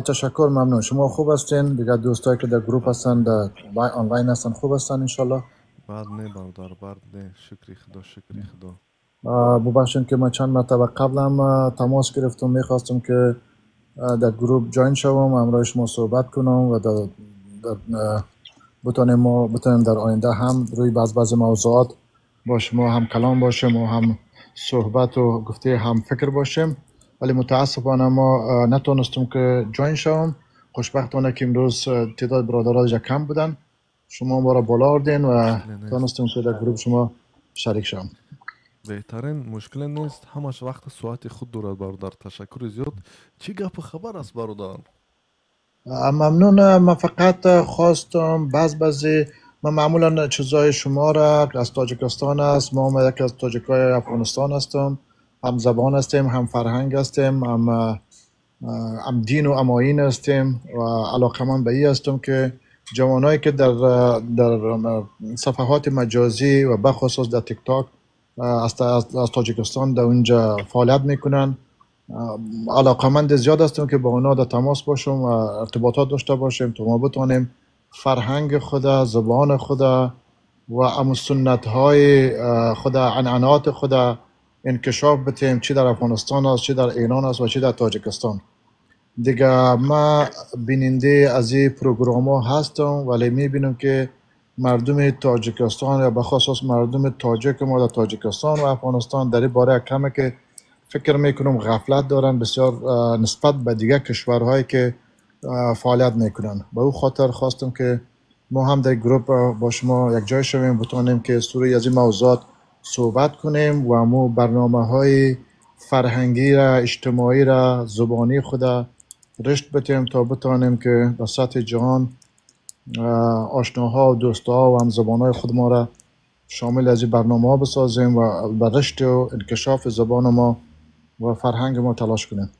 تشکر ممنون. شما خوب هستین؟ دیگه دوستایی که در گروپ هستن در آنلاین هستن خوب هستن انشالله؟ بعد نه باردار بعد نه شکری خدا شکری خدا. ببخشید که من چند مرتبه قبلم تماس گرفتم میخواستم که در گروپ جوین شوم همراه شما صحبت کنم و بتونیم در آینده هم روی بعض موضوعات با شما هم کلام باشیم و هم صحبت و گفته هم فکر باشیم، ولی متاسفانه ما نتونستم که جوین شوم. خوشبختانه که امروز تعداد برادرها کم بودن، شما ما را بالا آوردین و تونستم که در گروپ شما شریک شوم. بهترین مشکل نیست، همش وقت ساعت خود دارد برادر. تشکر زیاد. چی گپ خبر است برادر؟ ممنون. من فقط خواستم بعضی من معمولا چیزای شما را از تاجیکستان است، ما یک از تاجیکای افغانستان هستم، هم زبان هستیم، هم فرهنگ هستیم، هم دین و آیین هستیم و علاقمند به این هستم که جوانایی که در صفحات مجازی و بخصوص در تیک تاک از تاجیکستان در اونجا فعالیت میکنن، علاقمند زیاد هستم که با اونا در تماس باشم و ارتباطات داشته باشیم تا ما بتونیم فرهنگ خدا، زبان خدا و ام سنت های خدا، عنعنات خدا انکشاف بتیم، چی در افغانستان است، چی در ایران است و چی در تاجیکستان. دیگه ما بیننده از این پروگرام ها هستم، ولی میبینم که مردم تاجیکستان یا بخصوص مردم تاجیک ما در تاجیکستان و افغانستان در این باره کمه که فکر میکنم غفلت دارن بسیار نسبت به دیگه کشورهایی که فعالیت میکنن. به او خاطر خواستم که ما هم در گروپ با شما یک جای شویم، بتونیم که سوری از این موضوعات صحبت کنیم و ما برنامه های فرهنگی را، اجتماعی را، زبانی خدا رشد بتیم تا بتونیم که در سطح جهان آشناها و دوستها و هم زبانهای خود ما را شامل از این برنامه ها بسازیم و به رشد و انکشاف زبان ما و فرهنگ ما تلاش کنیم.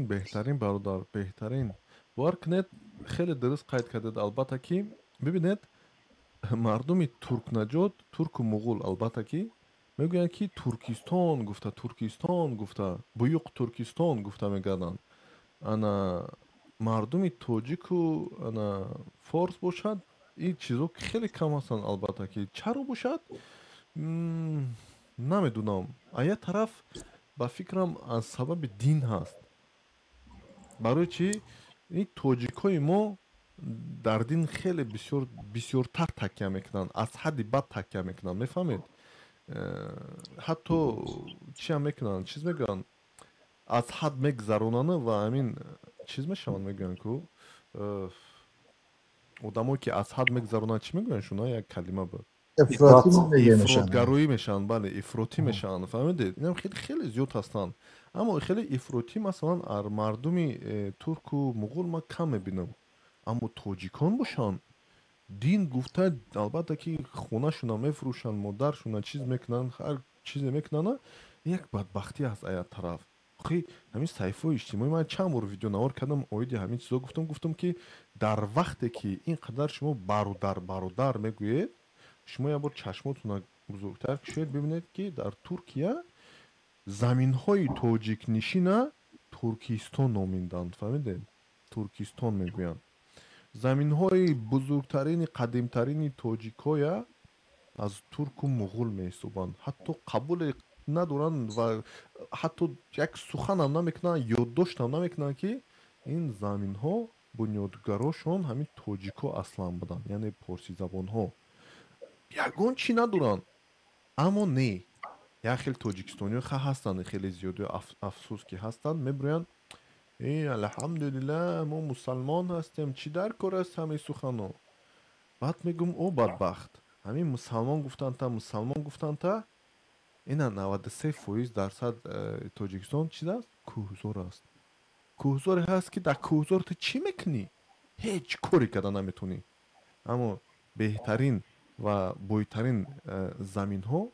بهترین برادر، بهترین. وارکنت خیلی درست قید کردید. البته که ببینید مردم ترک نجات، ترک و مغول البته که میگویند که ترکستان گفته بیوق ترکستان گفته میگردن. انا مردم تاجیک و انا فارس باشد این چیزا خیلی کم هستن. البته که چرا باشد نمیدونم. آیا طرف با فکرم از سبب دین هست. برای چی این تاجیکای ما در دین خیلی بسیارتر تکیه میکنن، از حدی بد تکیه میکنن، میفهمید؟ حتی چی هم میکنن، چیز میگن از حد میگذرونن و همین چیز میشون میگن که آدمایی که از حد میگذرونن چی میگن شونا یک کلمه بود افراطگرایی میشن. بله افراطی میشن، فهمیدید؟ اینم خیلی زیاد هستن، اما خیلی افراطی مثلا مردم ترک و مغول ما کم میبینم. اما تاجیکان باشن دین گفته البته که خونه شونا میفروشن، مادرشونا چیز میکنن، هر چیز میکنن. یک بدبختی هست ای طرف. خیلی همین صحیفه اجتماعی من چند بار ویدیو نوار کردم اویدی همین چیزا گفتم که در وقتی که اینقدر شما برادر میگویید، شما یه بار چشماتون بزرگتر کشید ببینید که در ترکیه زمین های تاجیک نشین ترکستان نامیدند. فهمیدید؟ ترکستان میگویند. زمین های بزرگترین قدیمترین تاجیک های از ترک و مغول میسوبند. حتی قبول ندارن و حتی یک سخن هم نمیکنن، یادداشت هم نمیکنن که این زمین ها بنیادگراشون همین تاجیک ها اصلا بودن، یعنی پارسی زبان ها. یگان چی ندارن. اما نه، یک خیلی تاجیکستانی ها هستن، خیلی زیاده افسوس که هستن، میبرن الحمدلله ما مسلمان هستیم، چی در کار است همین سخن ها. بعد میگم او بدبخت همین مسلمان گفتن تا اینا 93% تاجیکستان چیز است؟ کوهزار است. کوهزار هست که در کوهزار تو چی میکنی؟ هیچ کاری کردن نمیتونی. اما بهترین و بویترین زمین ها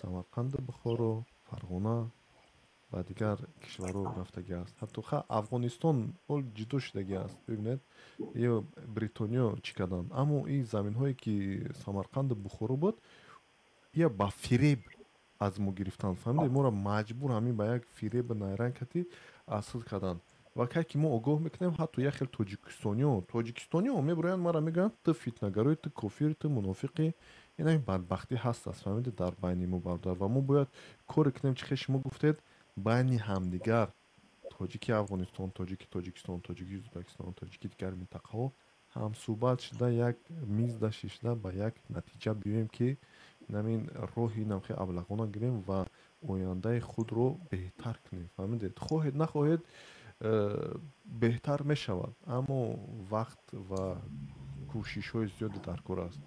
سمرقند، بخارا، فرغانه و دیگر کشورها رفتگی است. حتی افغانستان جدا شدگی است. ببینید یه بریتانیا چی کردن. اما این زمین هایی که سمرقند، بخارا بود، یا با فریب از ما گرفتن فهمیدی ما را مجبور همین به یک فریب نیرنگ کتی اصل کردن و که ما آگاه میکنیم حتی یک خیلی تاجیکستانی ها میبراین ما را میگن تو فتنه‌گرای تو کافر تو منافقی این همین بدبختی هست است فهمیدی در بین ما بردار و ما باید کار کنیم چه شما گفتید بین همدیگر تاجیکی افغانستان تاجیکستان تاجیکی ازبکستان تاجیکی دیگر منطقه ها هم صحبت شده یک میز داشته به یک نتیجه بیایم که نمین روحی نمخی ابلغانه گیریم و آینده خود رو بهتر کنیم فهمیدید خواهید نخواهید بهتر می شود اما وقت و کوشش های زیادی در کار است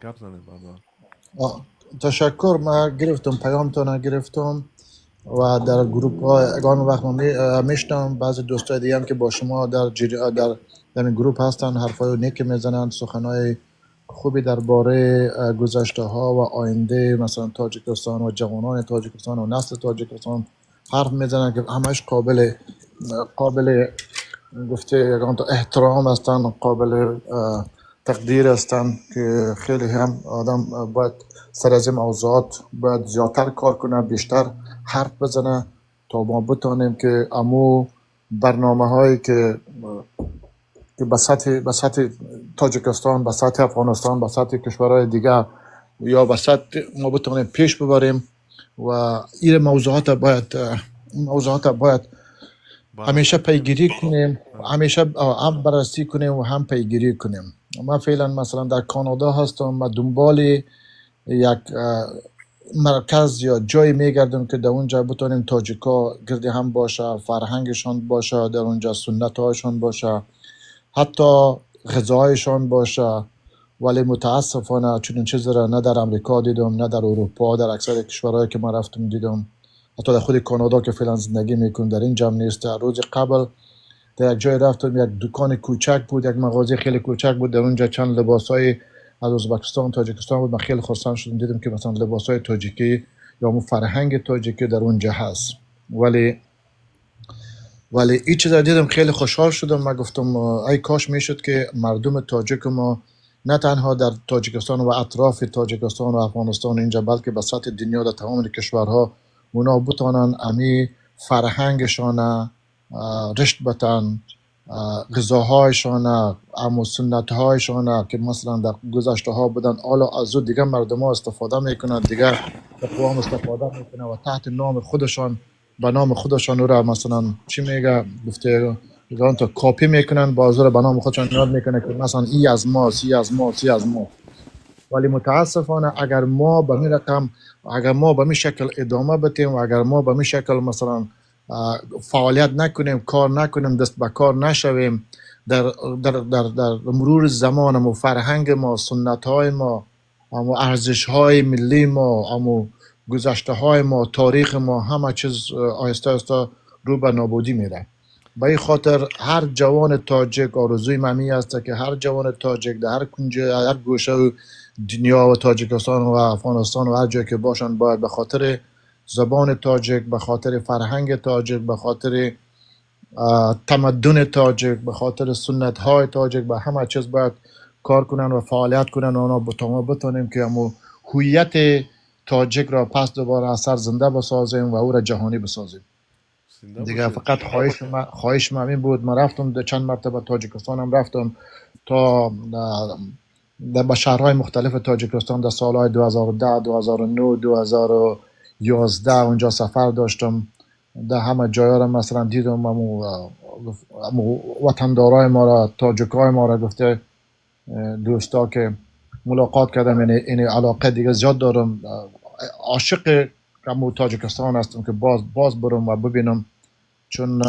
گپ زنید بردار تشکر ما گرفتم پیامتون گرفتم و در گروپ ها اگان وقت میشنم بعضی دوستای دیگه هم که با شما در این گروپ هستن حرفای نیک میزنن سخنای خوبی درباره گذشته ها و آینده مثلا تاجیکستان و جوانان تاجیکستان و نسل تاجیکستان حرف میزنن که همش قابل گفته احترام هستن قابل تقدیر هستن که خیلی هم آدم باید سر از این موضوعات باید زیادتر کار کنه بیشتر حرف بزنه تا ما بتانیم که امو برنامه هایی که به سطح تاجیکستان به سطح افغانستان به سطح کشورهای دیگر یا به سطح ما بتانیم پیش ببریم و این موضوعات باید همیشه پیگیری کنیم همیشه هم بررسی کنیم و هم پیگیری کنیم ما فعلا مثلا در کانادا هستم و دنبال یک مرکز یا جایی میگردم که در اونجا بتونیم تاجیکا گردی هم باشه فرهنگشان باشه در اونجا سنت هایشان باشه حتی غذایشان باشه ولی متاسفانه چون این چیز را نه در امریکا دیدم نه در اروپا در اکثر کشورهایی که ما رفتم دیدم حتی در خود کانادا که فعلا زندگی میکنم در این جمع نیست در روز قبل در یک جای رفتم یک دکان کوچک بود یک مغازه خیلی کوچک بود در اونجا چند لباسای از ازبکستان تاجیکستان بود من خیلی خرسند شدم دیدم که مثلا لباسای تاجیکی یا اون فرهنگ تاجیکی در اونجا هست ولی این چیز دیدم خیلی خوشحال شدم من گفتم ای کاش میشد که مردم تاجیک ما نه تنها در تاجیکستان و اطراف تاجیکستان و افغانستان اینجا بلکه به سطح دنیا در تمام کشورها اونا بتونن امی فرهنگشان رشد بتن غذاهایشان اما سنتهایشان که مثلا در گذشته ها بودن حالا از او دیگه مردم ها استفاده میکنن دیگه اقوام استفاده میکنن و تحت نام خودشان به نام خودشان را مثلا چی میگه گفته تا کاپی میکنن بازار به نام خودشان یاد میکنه که مثلا ای از ماست ای از ماست ای از ما ولی متاسفانه اگر ما به این رقم اگر ما به این شکل ادامه بدیم و اگر ما به این شکل مثلا فعالیت نکنیم کار نکنیم دست به کار نشویم در مرور زمان و فرهنگ ما سنت های ما و ارزش های ملی ما و گذشته های ما تاریخ ما همه چیز آهسته آهسته رو به نابودی میره به این خاطر هر جوان تاجیک آرزوی ممی است که هر جوان تاجیک در هر کنجه هر گوشه دنیا و تاجیکستان و افغانستان و هر جایی که باشن باید به خاطر زبان تاجیک به خاطر فرهنگ تاجیک به خاطر تمدن تاجیک به خاطر سنت های تاجیک به همه چیز باید کار کنن و فعالیت کنن و اونا بتونیم که همون هویت تاجیک را پس دوباره از سر زنده بسازیم و او را جهانی بسازیم دیگه فقط خواهش من این بود من رفتم چند مرتبه تاجیکستان هم رفتم تا در شهرهای مختلف تاجیکستان در سالهای 2010 2009 2011 اونجا سفر داشتم در همه جاها را مثلا دیدم وطندارای ما را تاجیکای ما را گفته دوستا که ملاقات کردم این علاقه دیگه زیاد دارم عاشق تاجیکستان هستم که باز برم و ببینم چون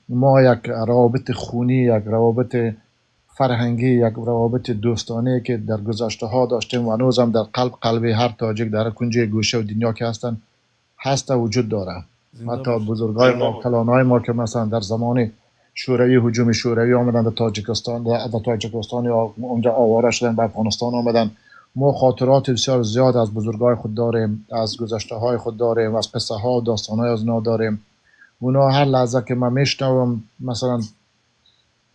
ما یک روابط خونی یک روابط فرهنگی یک روابط دوستانه که در گذشته ها داشتیم و هنوزم در قلب هر تاجیک در کنج گوشه و دنیا که هست وجود داره حتی بزرگای ما کلانای ما که مثلا در زمان شوروی هجوم شوروی آمدن در تاجیکستان یا اونجا آواره شدن به افغانستان آمدن ما خاطرات بسیار زیاد از بزرگای خود داریم از گذشته های خود داریم از قصه ها و داستان های از اونا داریم اونا هر لحظه که من میشنوم مثلا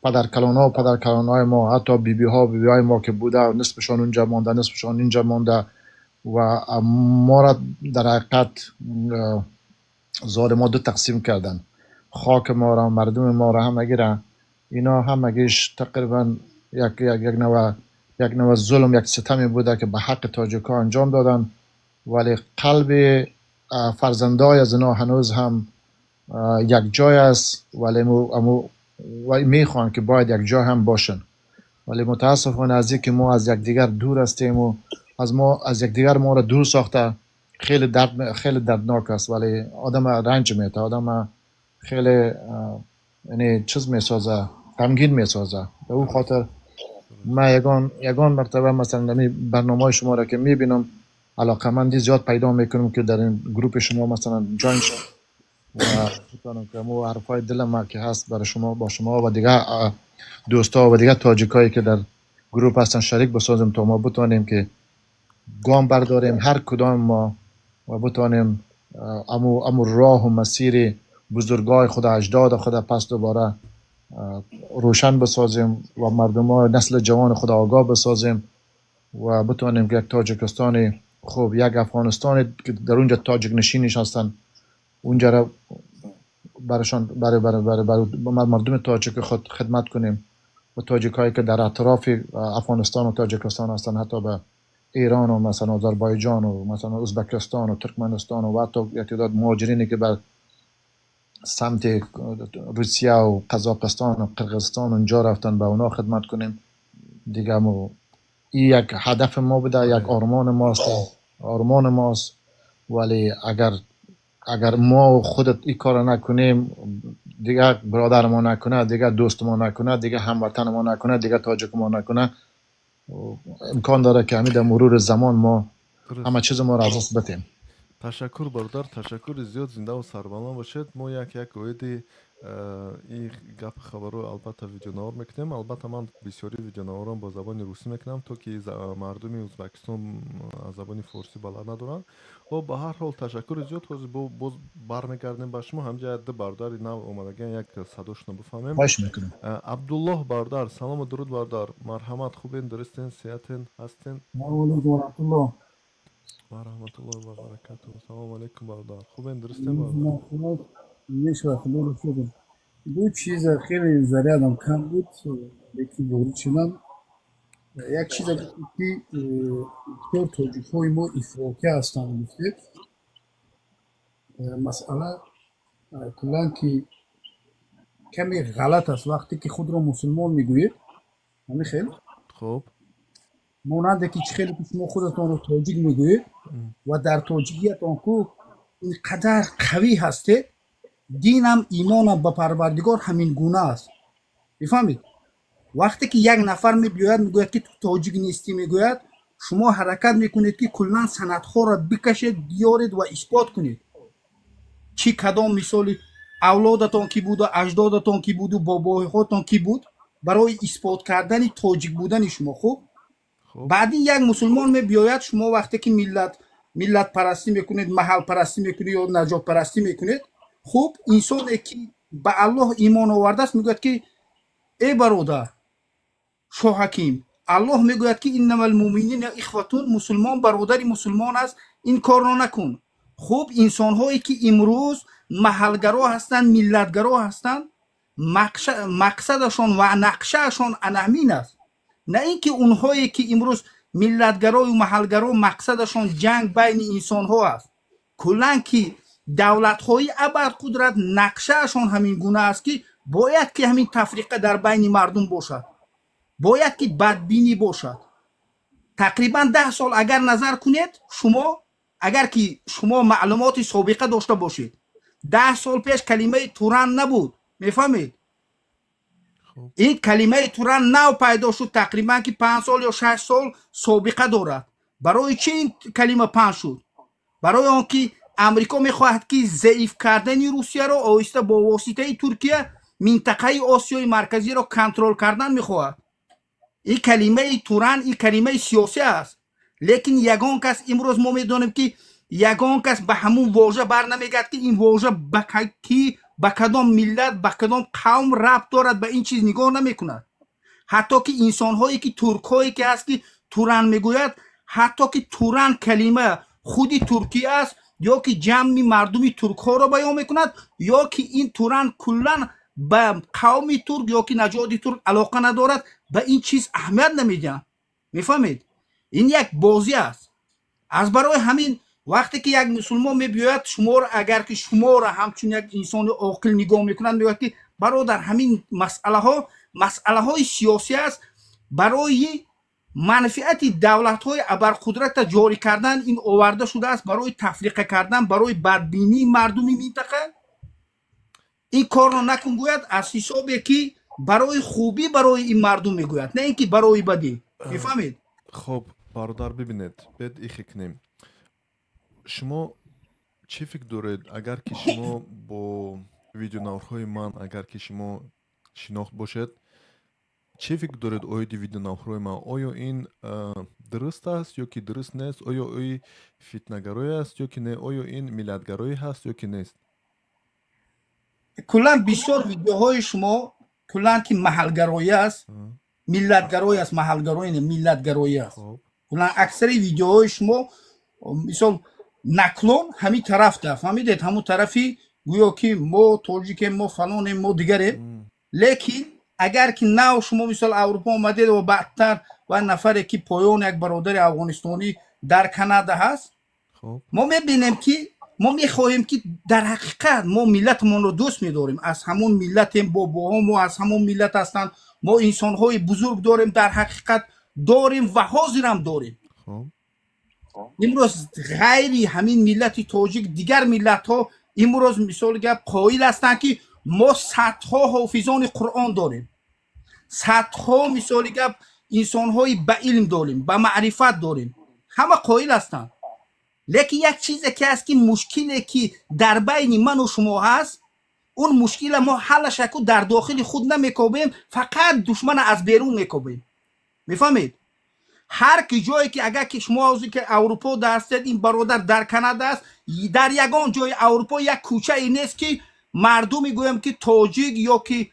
پدرکلان‌ها و پدرکلان‌های ما حتی بیبی های ما که بوده نصفشان اونجا مانده نصفشان اینجا مانده و ما را در حقیقت ظالما دو تقسیم کردن، خاک ما را، مردم ما را همگی را. اینا همگیش تقریبا یک نوع ظلم، یک ستمی بوده که به حق تاجیک‌ها انجام دادن، ولی قلب فرزندای از اینا هنوز هم یک جای است، ولی میخوان که باید یک جای هم باشن. ولی متاسفانه از اینکه ما از یکدیگر دور هستیم و از یکدیگر ما را دور ساخته، خیلی دردناک است. ولی آدم رنج میده، آدم خیلی یعنی چیز میسازه، غمگین میسازه. به اون خاطر من یگان مرتبه مثلا برنامه شما را که میبینم علاقمندی زیاد پیدا میکنم که در این گروپ شما مثلا جوین شم و بتونم که مو حرفای دلم که هست برای شما با شما و دیگه دوستا و دیگه تاجیکایی که در گروپ هستن شریک بسازیم تا ما بتونیم که گام برداریم هر کدام ما و بتونیم امو راه و مسیر بزرگای خود اجداد خود پس دوباره روشن بسازیم و مردم ها نسل جوان خود آگاه بسازیم و بتونیم که یک تاجیکستان خوب، یک افغانستان که در اونجا تاجیک نشینش هستن اونجا را برشان برای مردم تاجیک خود خدمت کنیم و تاجیک هایی که در اطراف افغانستان و تاجیکستان هستن، حتی به ایران و مثلا آذربایجان و مثلا ازبکستان و ترکمنستان و حتی تعداد مهاجرینی که بر سمت روسیه و قزاقستان و قرقیزستان اونجا رفتن به اونا خدمت کنیم دیگه. این یک هدف ما بوده، یک آرمان ماست. ولی اگر ما خودت این کار نکنیم، دیگه برادر ما نکنه، دیگه دوست ما نکنه، دیگه هموطن ما نکنه، دیگه تاجیک ما نکنه، امکان داره که همین در مرور زمان ما همه چیز ما را از دست بدیم. تشکر برادر، تشکر زیاد، زنده و سربلند باشید. ما یک اویدی این گپ خبرو البته ویدیونوار میکنیم. البته من بسیاری ویدیونوارم با زبان روسی میکنم تا که مردم ازبکستان زبان فارسی بلد ندارن. و به هر حال تشکر زیاد. باز برمیگردیم به شما. همجا ده برادر نو اومدگن یک صداشونو بفهمیم. باش میکنم. عبدالله برادر، سلام و درود برادر. مرحمت، خوبین؟ درستین؟ صحتین؟ هستین؟ و رحمت الله و برکاته. سلام علیکم برادر. خوبین؟ درستین برادر؟ دو چیز خیلی زریادم کم بود یکی ورود شدم. یک چیز که دکتر تاجیک های ما افراطی هستند گفتید، مسئله کلان که کمی غلط است وقتی که خود را مسلمان میگویید. همین خیلی خوب مانند که خیلی که شما خودتان رو تاجیک میگویید و در تاجیکیتان که اینقدر قوی هستید، دینم ایمانم به پروردگار همین گونه است. بفهمید؟ وقتی که یک نفر میبیاید میگوید که تو تاجیک نیستی، میگوید شما حرکت میکنید که کلا سندها را بکشید بیارید و اثبات کنید چی کدام مثالی اولادتان کی بود و اجدادتان کی بود و باباهاتان کی بود برای اثبات کردن تاجیک بودن شما. خوب بعدی یک مسلمان میبیاید، شما وقتی که ملت پرستی میکنید، محل پرستی میکنید یا نجات پرستی میکنید، خوب انسانی که به الله ایمان آورده است میگوید که ای برادر شاه حکیم، الله میگوید که انما المؤمنین اخوتون، مسلمان برادر مسلمان است، این کار را نکن. خوب انسان هایی که امروز محلگرا هستند، ملتگرا هستند، مقصدشان و نقشهشان همین است. نه اینکه اونهایی که امروز ملتگرا و محلگرا مقصدشان جنگ بین انسان ها است. کلا که دولت های ابرقدرت نقشهشان همین گونه است که باید که همین تفریقه در بین مردم باشد، باید که بدبینی باشد. تقریبا 10 سال اگر نظر کنید شما، اگر که شما معلومات سابقه داشته باشید، 10 سال پیش کلمه توران نبود. میفهمید؟ این کلمه توران نو پیدا شد، تقریبا که 5 سال یا 6 سال سابقه دارد. برای چه این کلمه پنج شد؟ برای آنکه امریکا میخواهد که ضعیف کردن روسیه را آهسته با واسطه ترکیه منطقه آسیای مرکزی را کنترل کردن میخواهد. این کلمه توران این کلمه سیاسی است. لیکن یگان کس امروز ما میدونیم که یگان کس به همون واژه بر نمیگرد که این واژه به کدام ملت به کدام قوم ربط دارد، به این چیز نگاه نمیکند. حتی که انسان هایی که ترک هایی که هست که توران میگوید، حتی که توران کلمه خودی ترکیه است یا که جمع مردمی ترک ها را بیان میکند یا که این توران کلا به قوم ترک یا که نژاد ترک علاقه ندارد به این چیز اهمیت نمیدن. میفهمید؟ این یک بازی است. از برای همین وقتی که یک مسلمان میبیاید شما را اگر که شما را همچون یک انسان عاقل نگاه میکنند میگوید که برادر همین مسئله های سیاسی است برای منفعت دولت های ابرقدرت جاری کردن این آورده شده است برای تفریقه کردن برای بدبینی مردمی منطقه. این کار را نکن گوید از حسابی که برای خوبی برای این مردم میگوید نه اینکه برای بدی. میفهمید؟ خب برادر ببینید بد ایخی کنیم شما چی فکر دارید اگر که شما با ویدیو نورهای من اگر که شما شناخت باشد چی فکر دارید اوید ویدیو نورهای من آیا این درست است یا که درست نیست آیا این فتنه‌گرایی است یا که نه آیا این ملت‌گرایی هست یا که نیست کلا بسیار ویدیوهای شما کلا که محل‌گرایی است ملت‌گرایی است محل‌گرایی نه ملت‌گرایی است کلا اکثر ویدیوهای شما مثلا نکلون همین طرف ده فهمیدید همون طرفی گویا که ما تاجیک ما فلان ما دیگره لیکن اگر که نه شما مثل اروپا اومدید و بعدتر و نفری که پایان یک برادر افغانستانی در کانادا هست ما میبینیم که ما میخواهیم که در حقیقت ما ملتمون رو دوست میداریم از همون ملت باباها ما از همون ملت هستند ما انسانهای بزرگ داریم در حقیقت داریم و حاضرم داریم امروز غیری همین ملت تاجیک دیگر ملت ها امروز مثال گپ قائل هستند که ما صدها حافظان قرآن داریم صدها مثال گپ انسان های به علم داریم به معرفت داریم همه قائل هستند لیکن یک چیزی که هست که مشکلی که در بین من و شما هست اون مشکل ما حلش کو در داخل خود نمیکوبیم فقط دشمن از بیرون میکوبیم. میفهمید؟ هر کی جایی که اگر که شما از که اروپا دستید این برادر در کانادا است در یگان جای اروپا یک کوچه ای نیست که مردم میگویم که تاجیک یا که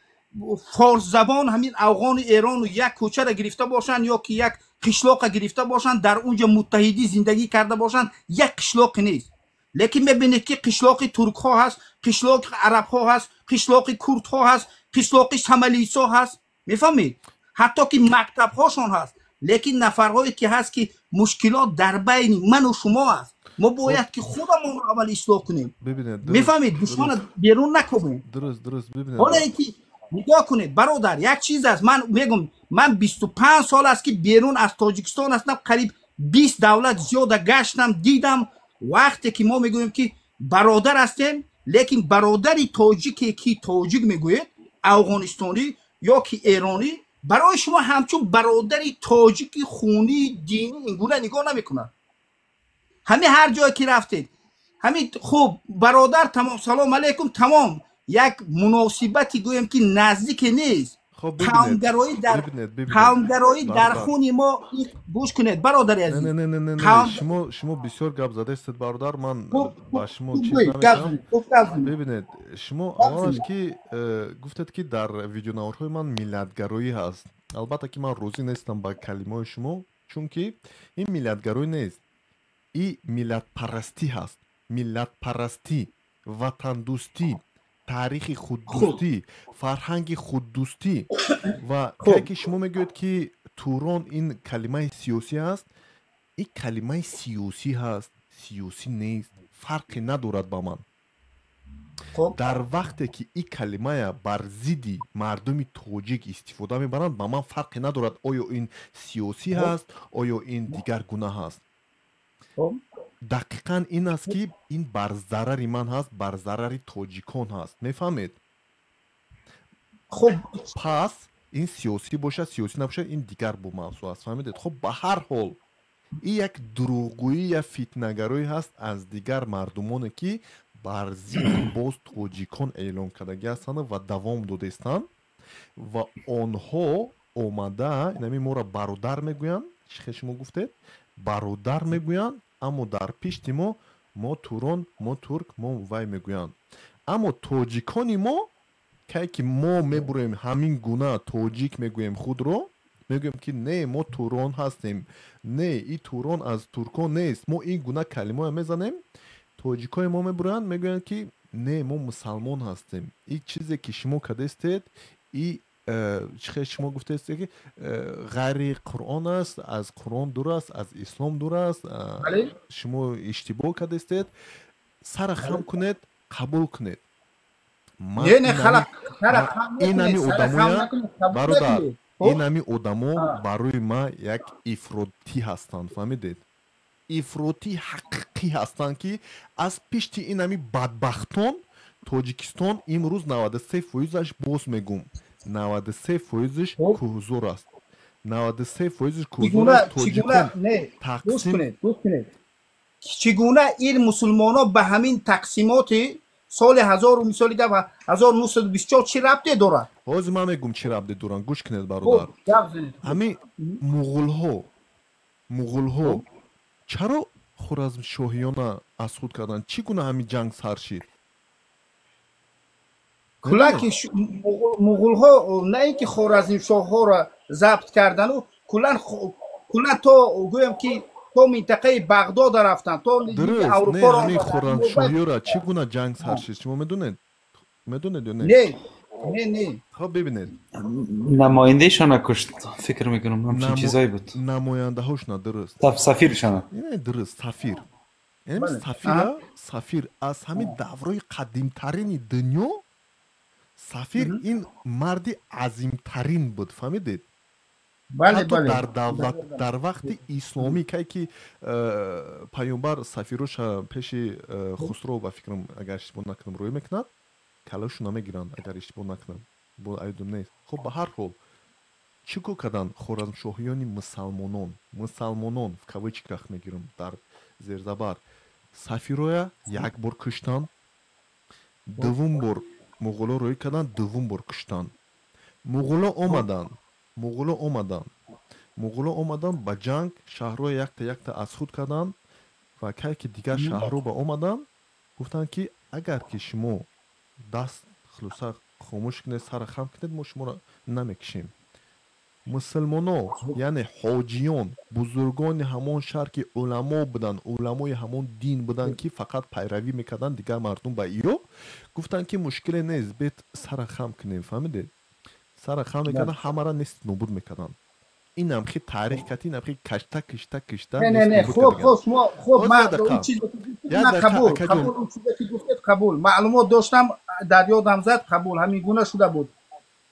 فارس زبان همین افغان ایران و یک کوچه را گرفته باشند یا که یک قشلاق گرفته باشند در اونجا متحدی زندگی کرده باشند یک قشلاق نیست لیکن ببینید که قشلاق ترک ها هست قشلاق عرب ها هست قشلاق کرد ها هست قشلاق سملیس ها هست. میفهمید؟ حتی که مکتب هاشون هست لیکن نفرهایی که هست که مشکلات در بین من و شما هست ما باید که خودمون رو اول اصلاح کنیم. میفهمید؟ دشمن بیرون نکنیم. درست ببینید حالا اینکه نگاه کنید برادر یک چیز است من میگم من 25 سال است که بیرون از تاجیکستان هستم قریب 20 دولت زیاد گشتم دیدم وقتی که ما میگویم که برادر هستیم لیکن برادری تاجیکی که تاجیک میگوید افغانستانی یا که ایرانی برای شما همچون برادری تاجیکی خونی دینی اینگونه نگاه نمیکنن. همین هر جایی که رفتید همین خوب برادر تمام سلام علیکم تمام یک مناسبتی گویم که نزدیک نیست. قومگرایی در خون ما گوش کنید برادر عزیز. نه شما بسیار گپ زده است برادر من با شما چیز نمیگم. ببینید شما اولش که گفتید که در ویدیو نورهای من ملت‌گرایی هست البته که من روزی نیستم با کلمات شما چون که این ملت‌گرایی نیست این ملت پرستی هست ملت پرستی وطن دوستی تاریخ خوددوستی فرهنگ خوددوستی و که شما میگوید که توران این کلمه سیاسی هست این کلمه سیاسی هست سیاسی نیست فرقی ندارد با من در وقتی که این کلمه بر ضد مردم تاجیک استفاده میبرند با من فرقی ندارد آیا این سیاسی هست آیا این دیگر گونه هست دقیقاً این است که این بر ضرر من هست بر ضرر تاجیکان هست میفهمید خب پس این سیاسی باشه سیاسی نباشه این دیگر با موضوع است فهمیدید خب به هر حال این یک دروغگویی یا فتنه‌گرایی هست از دیگر مردمانی که بر ضد باز تاجیکان اعلام کردگی هستند و دوام داده هستند و آنها آمده اینمی ما را برادر میگویند شما گفتید برادر میگویند اما در پیشت ما توران ما ترک ما وای میگویند اما تاجیکانی ما که ما میبریم همین گونه تاجیک میگوییم خود رو میگیم که نه ما توران هستیم، نه این توران از ترکان نیست، ما این گونه کلمه میزنیم. تاجیکای ما میبرن میگن که نه ما مسلمان هستیم. این چیزی که شما کردید این چه شما گفته است که غیر قرآن است، از قرآن دور است، از اسلام دور است. شما اشتباه کردید. سر خم کنید، قبول کنید. این همی آدمویا برادر، این همی آدمو برای ما یک افراطی هستند، فهمیدید؟ افراطی حقیقی هستند که از پیشتی این همی بدبختان تاجیکستان امروز 93% باز میگم 93% کوزور است. 93% کوزور است. تاجیکان تقسیم چگونه این مسلمان ها به همین تقسیمات سال 1924 چی ربطی دارد؟ باز من میگم چی ربطی دارن. گوش کنید برادر. همین مغول ها چرا خورزم شاهیان از خود کردن؟ چگونه همین جنگ سر شد؟ کلا که مغول ها نه اینکه خوارزم شاه ها را ضبط کردن و کلا تا گویم که تا منطقه بغداد رفتن تا اروپا را همین خوارزم شاهی را چگونه جنگ سر شد شما میدونید یا نه؟ نه خب ببینید نماینده شان کشت فکر میکنم همچین چیزایی بود. نماینده هاش نه درست سفیرشان نه درست سفیر. یعنی سفیر از همین دورای قدیم ترین دنیا سفیر این مرد عظیم ترین بود، فهمیدید؟ حتی در وقت اسلامی که پیامبر سفیروش پیش خسرو و فکرم اگر اشتباه نکنم روی میکند کلاشو نمیگیرن اگر اشتباه نکنم با ایدون نیست. خب به هر حال چیکو کردن خورزم شاهیانی مسلمانان в кавычках میگیرم در زیر زبر سفیرویا یک بار کشتن، دوم بار مغولا روی کردن، دوم بار کشتن. مغولا آمدن با جنگ شهرها یک تا از خود کردن و که دیگر شهرها با آمدن گفتن که اگر که شما دست خلوصا خاموش کنید سر خم کنید ما شما را نمیکشیم. مسلمان ها یعنی حاجیان بزرگان همون شهر که علما بودن، علمای همون دین بودن که فقط پیروی میکردن دیگر مردم با ایرو گفتن که مشکل نیست بیت سر خم کنیم، فهمیدید؟ سر خم میکردن همه را نیست نابود میکردن. این هم خیلی تاریخ کتی این هم خیلی کشته نه خوب من اون چیزی که گفتید قبول معلومات داشتم در یادم زد قبول همین گونه شده بود.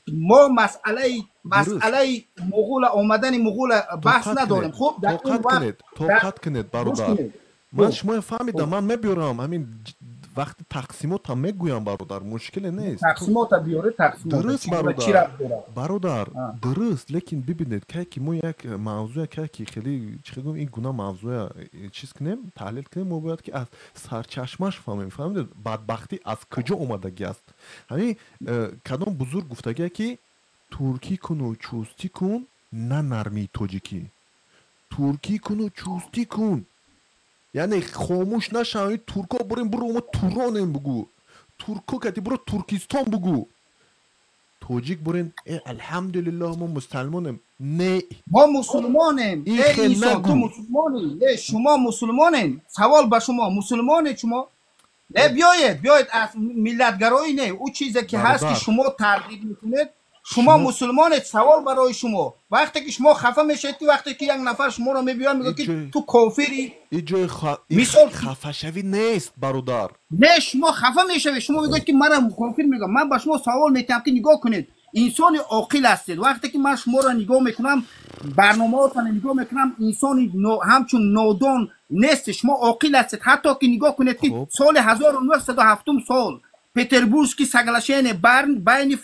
ما مسئله مغول آمدن مغول بحث نداریم. خب در اون وقت توقت کنید برادر من شما فهمیدم من میبیارم همین وقت تقسیمات هم میگویم برادر مشکل نیست. تقسیمات بیاره تقسیمات درست برادر درست لیکن ببینید که ما یک موضوع که خیلی چقدر این گونه موضوع چیز کنیم تحلیل کنیم ما باید که از سرچشمش فهمید بدبختی از کجا اومدگی است. همین کدام بزرگ گفتگی که ترکی کن و چوستی کن نه نرمی تاجیکی. ترکی کن و چوستی کن یعنی خاموش نشوید. ترکا برو ما تورانیم بگو، ترکا کتی برو ترکستان بگو، تاجیک برین الحمدلله ما مسلمانیم. نه ما مسلمانیم. ایسان تو مسلمانی؟ نه شما مسلمانین. سوال به شما مسلمانید شما؟ نه بیاید از ملتگرایی نه او چیزی که هست که شما ترغیب میکنید شما مسلمانید. سوال برای شما وقتی که شما خفه میشید که وقتی که یک نفر شما رو میبینه میگه که تو کافری مثال خفه شوی نیست برادر. نه شما خفه میشوید شما میگید که من کافر میگم. من با شما سوال میکنم که نگاه کنید انسان عاقل هستید. وقتی که من شما رو نگاه میکنم برنامه‌هاتون نگاه میکنم انسان همچون نادان نیست. شما عاقل هستید. حتی که نگاه کنید که سال 1907 سال پتربورگسکی ساگلاشین بین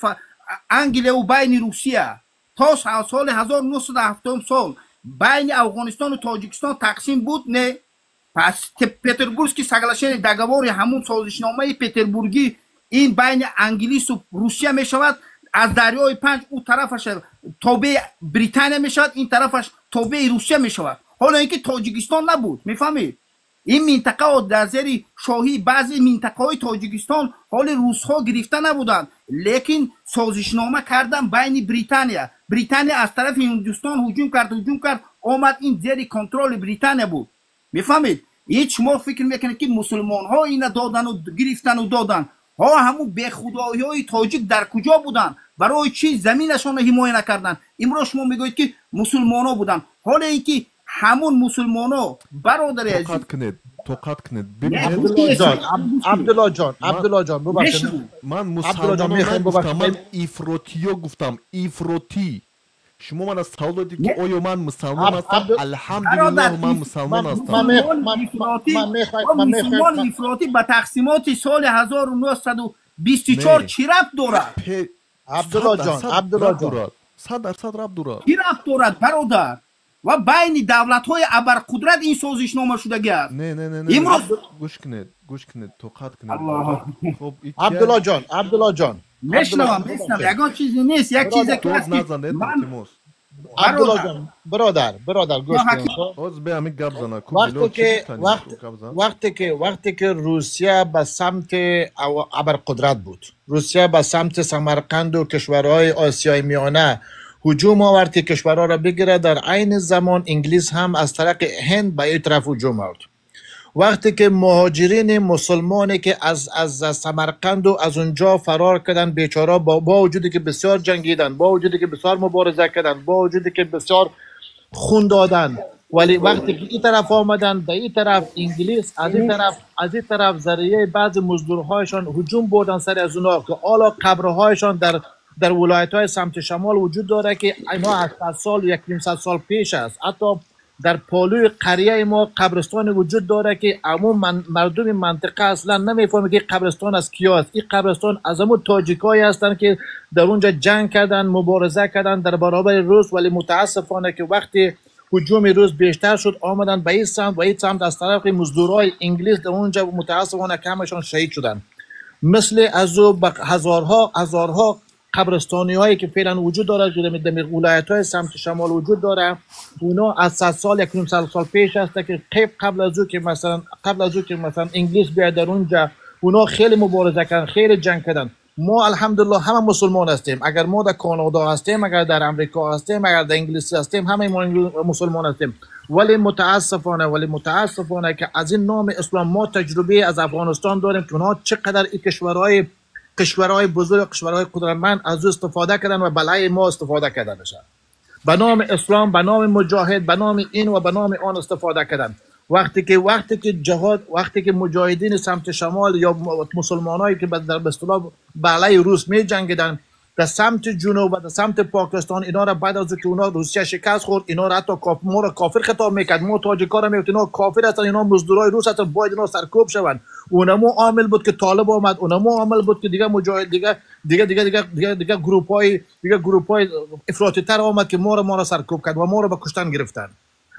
انگلیه و بین روسیه تا سال 1907 سال بین افغانستان و تاجیکستان تقسیم بود. نه پس پتربورگسکی ساگلاشین دگوار همون سازشنامه پتربورگی این بین انگلیس و روسیه می شود. از دریای پنج اون طرفش تابع بریتانیا می شود این طرفش تابع روسیه می شود. حالا اینکه تاجیکستان نبود میفهمید این منطقه ها در زیر شاهی بعضی منطقه های تاجیکستان حال روس ها گرفته نبودند، لیکن سازشنامه کردن بین بریتانیا از طرف هندوستان هجوم کرد آمد این زیر کنترل بریتانیا بود. میفهمید؟ این شما فکر میکنید که مسلمان ها اینا دادن و گرفتن و دادن، ها همون به خدایی های تاجیک در کجا بودن؟ برای چی زمینشان حمایت نکردن؟ امروز شما میگوید که مسلمان ها بودن، حالا اینکه همون مسلمان ها برادر عزیز توقت کنید عبدالله جان ببخشید من مسلمان نگفتم، من افراطی گفتم. افراطی شما من از سوال دادید که آیا من مسلمان هستم؟ الحمدلله من مسلمان هستم. مسلمان افراطی به تقسیمات سال 1924 چی ربط دارد؟ عبدالله جان 100% ربط دارد. چی ربط دارد برادر؟ و بین دولت های ابرقدرت این سازشنامه شده گرد. نه امروز گوش کنید توقت کنید. خب عبدالله جان میشنوم یکان چیزی نیست، یک چیزی که هست عبدالله جان برادر گوش کنید. وقتی که روسیه به سمت ابرقدرت بود، روسیه به سمت سمرقند و کشورهای آسیای میانه هجوم آورد که کشورها را بگیره، در عین زمان انگلیس هم از طرف هند به این طرف هجوم آورد. وقتی که مهاجرین مسلمانی که از سمرقند و از اونجا فرار کردن بیچاره، با وجودی که بسیار جنگیدن، با وجودی که بسیار مبارزه کردن، با وجودی که بسیار خون دادن، ولی وقتی که این طرف آمدن به این طرف انگلیس از این طرف ذریعه بعض مزدورهایشان هجوم بردن سر از اونها که حالا قبرهایشان در ولایت‌های سمت شمال وجود داره که اینا 800 سال 100 سال پیش است. حتی در پالوی قریه ما قبرستان وجود داره که عموم مردم منطقه اصلا نمیفهمه که قبرستان از کیاست. این قبرستان از همون تاجیکایی هستن که در اونجا جنگ کردن، مبارزه کردن در برابر روس، ولی متاسفانه که وقتی هجوم روس بیشتر شد آمدن به این سمت و این سمت از طرف مزدورای انگلیس در اونجا متاسفانه کمشون شهید شدن. مثل از او هزارها قبرستانی هایی که فعلا وجود داره در ولایت های سمت شمال وجود داره، اونا از 100 سال 100 سال پیش هست که قبل از او که مثلا انگلیس بیاد در اونجا، اونا خیلی مبارزه کردن، خیلی جنگ کردن. ما الحمدلله همه مسلمان هستیم، اگر ما در کانادا هستیم، اگر در امریکا هستیم، اگر در انگلیس هستیم، همه ما مسلمان هستیم. ولی متاسفانه که از این نام اسلام ما تجربه از افغانستان داریم که اونها چقدر این کشورهای بزرگ، کشورهای قدرتمند از او استفاده کردن و بلای ما استفاده کردن. به نام اسلام، به نام مجاهد، به نام این و به نام آن استفاده کردن. وقتی که جهاد، وقتی که مجاهدین سمت شمال یا مسلمانایی که در به اصطلاح بلای روس می جنگیدن در سمت جنوب و در سمت پاکستان، اینا را بعد از که اونا روسیه شکست خورد، اینا را حتی ما را کافر خطاب میکرد، ما تاجیکا را میگفت اینا کافر هستن، اینا مزدورای روس هستن، باید اینا سرکوب شوند. اونمو عامل بود که طالب آمد، اونمو عامل بود که دیگه مجاهد دیگه گروپای افراطی تر آمد که ما را سرکوب کرد و ما را به کشتن گرفتن.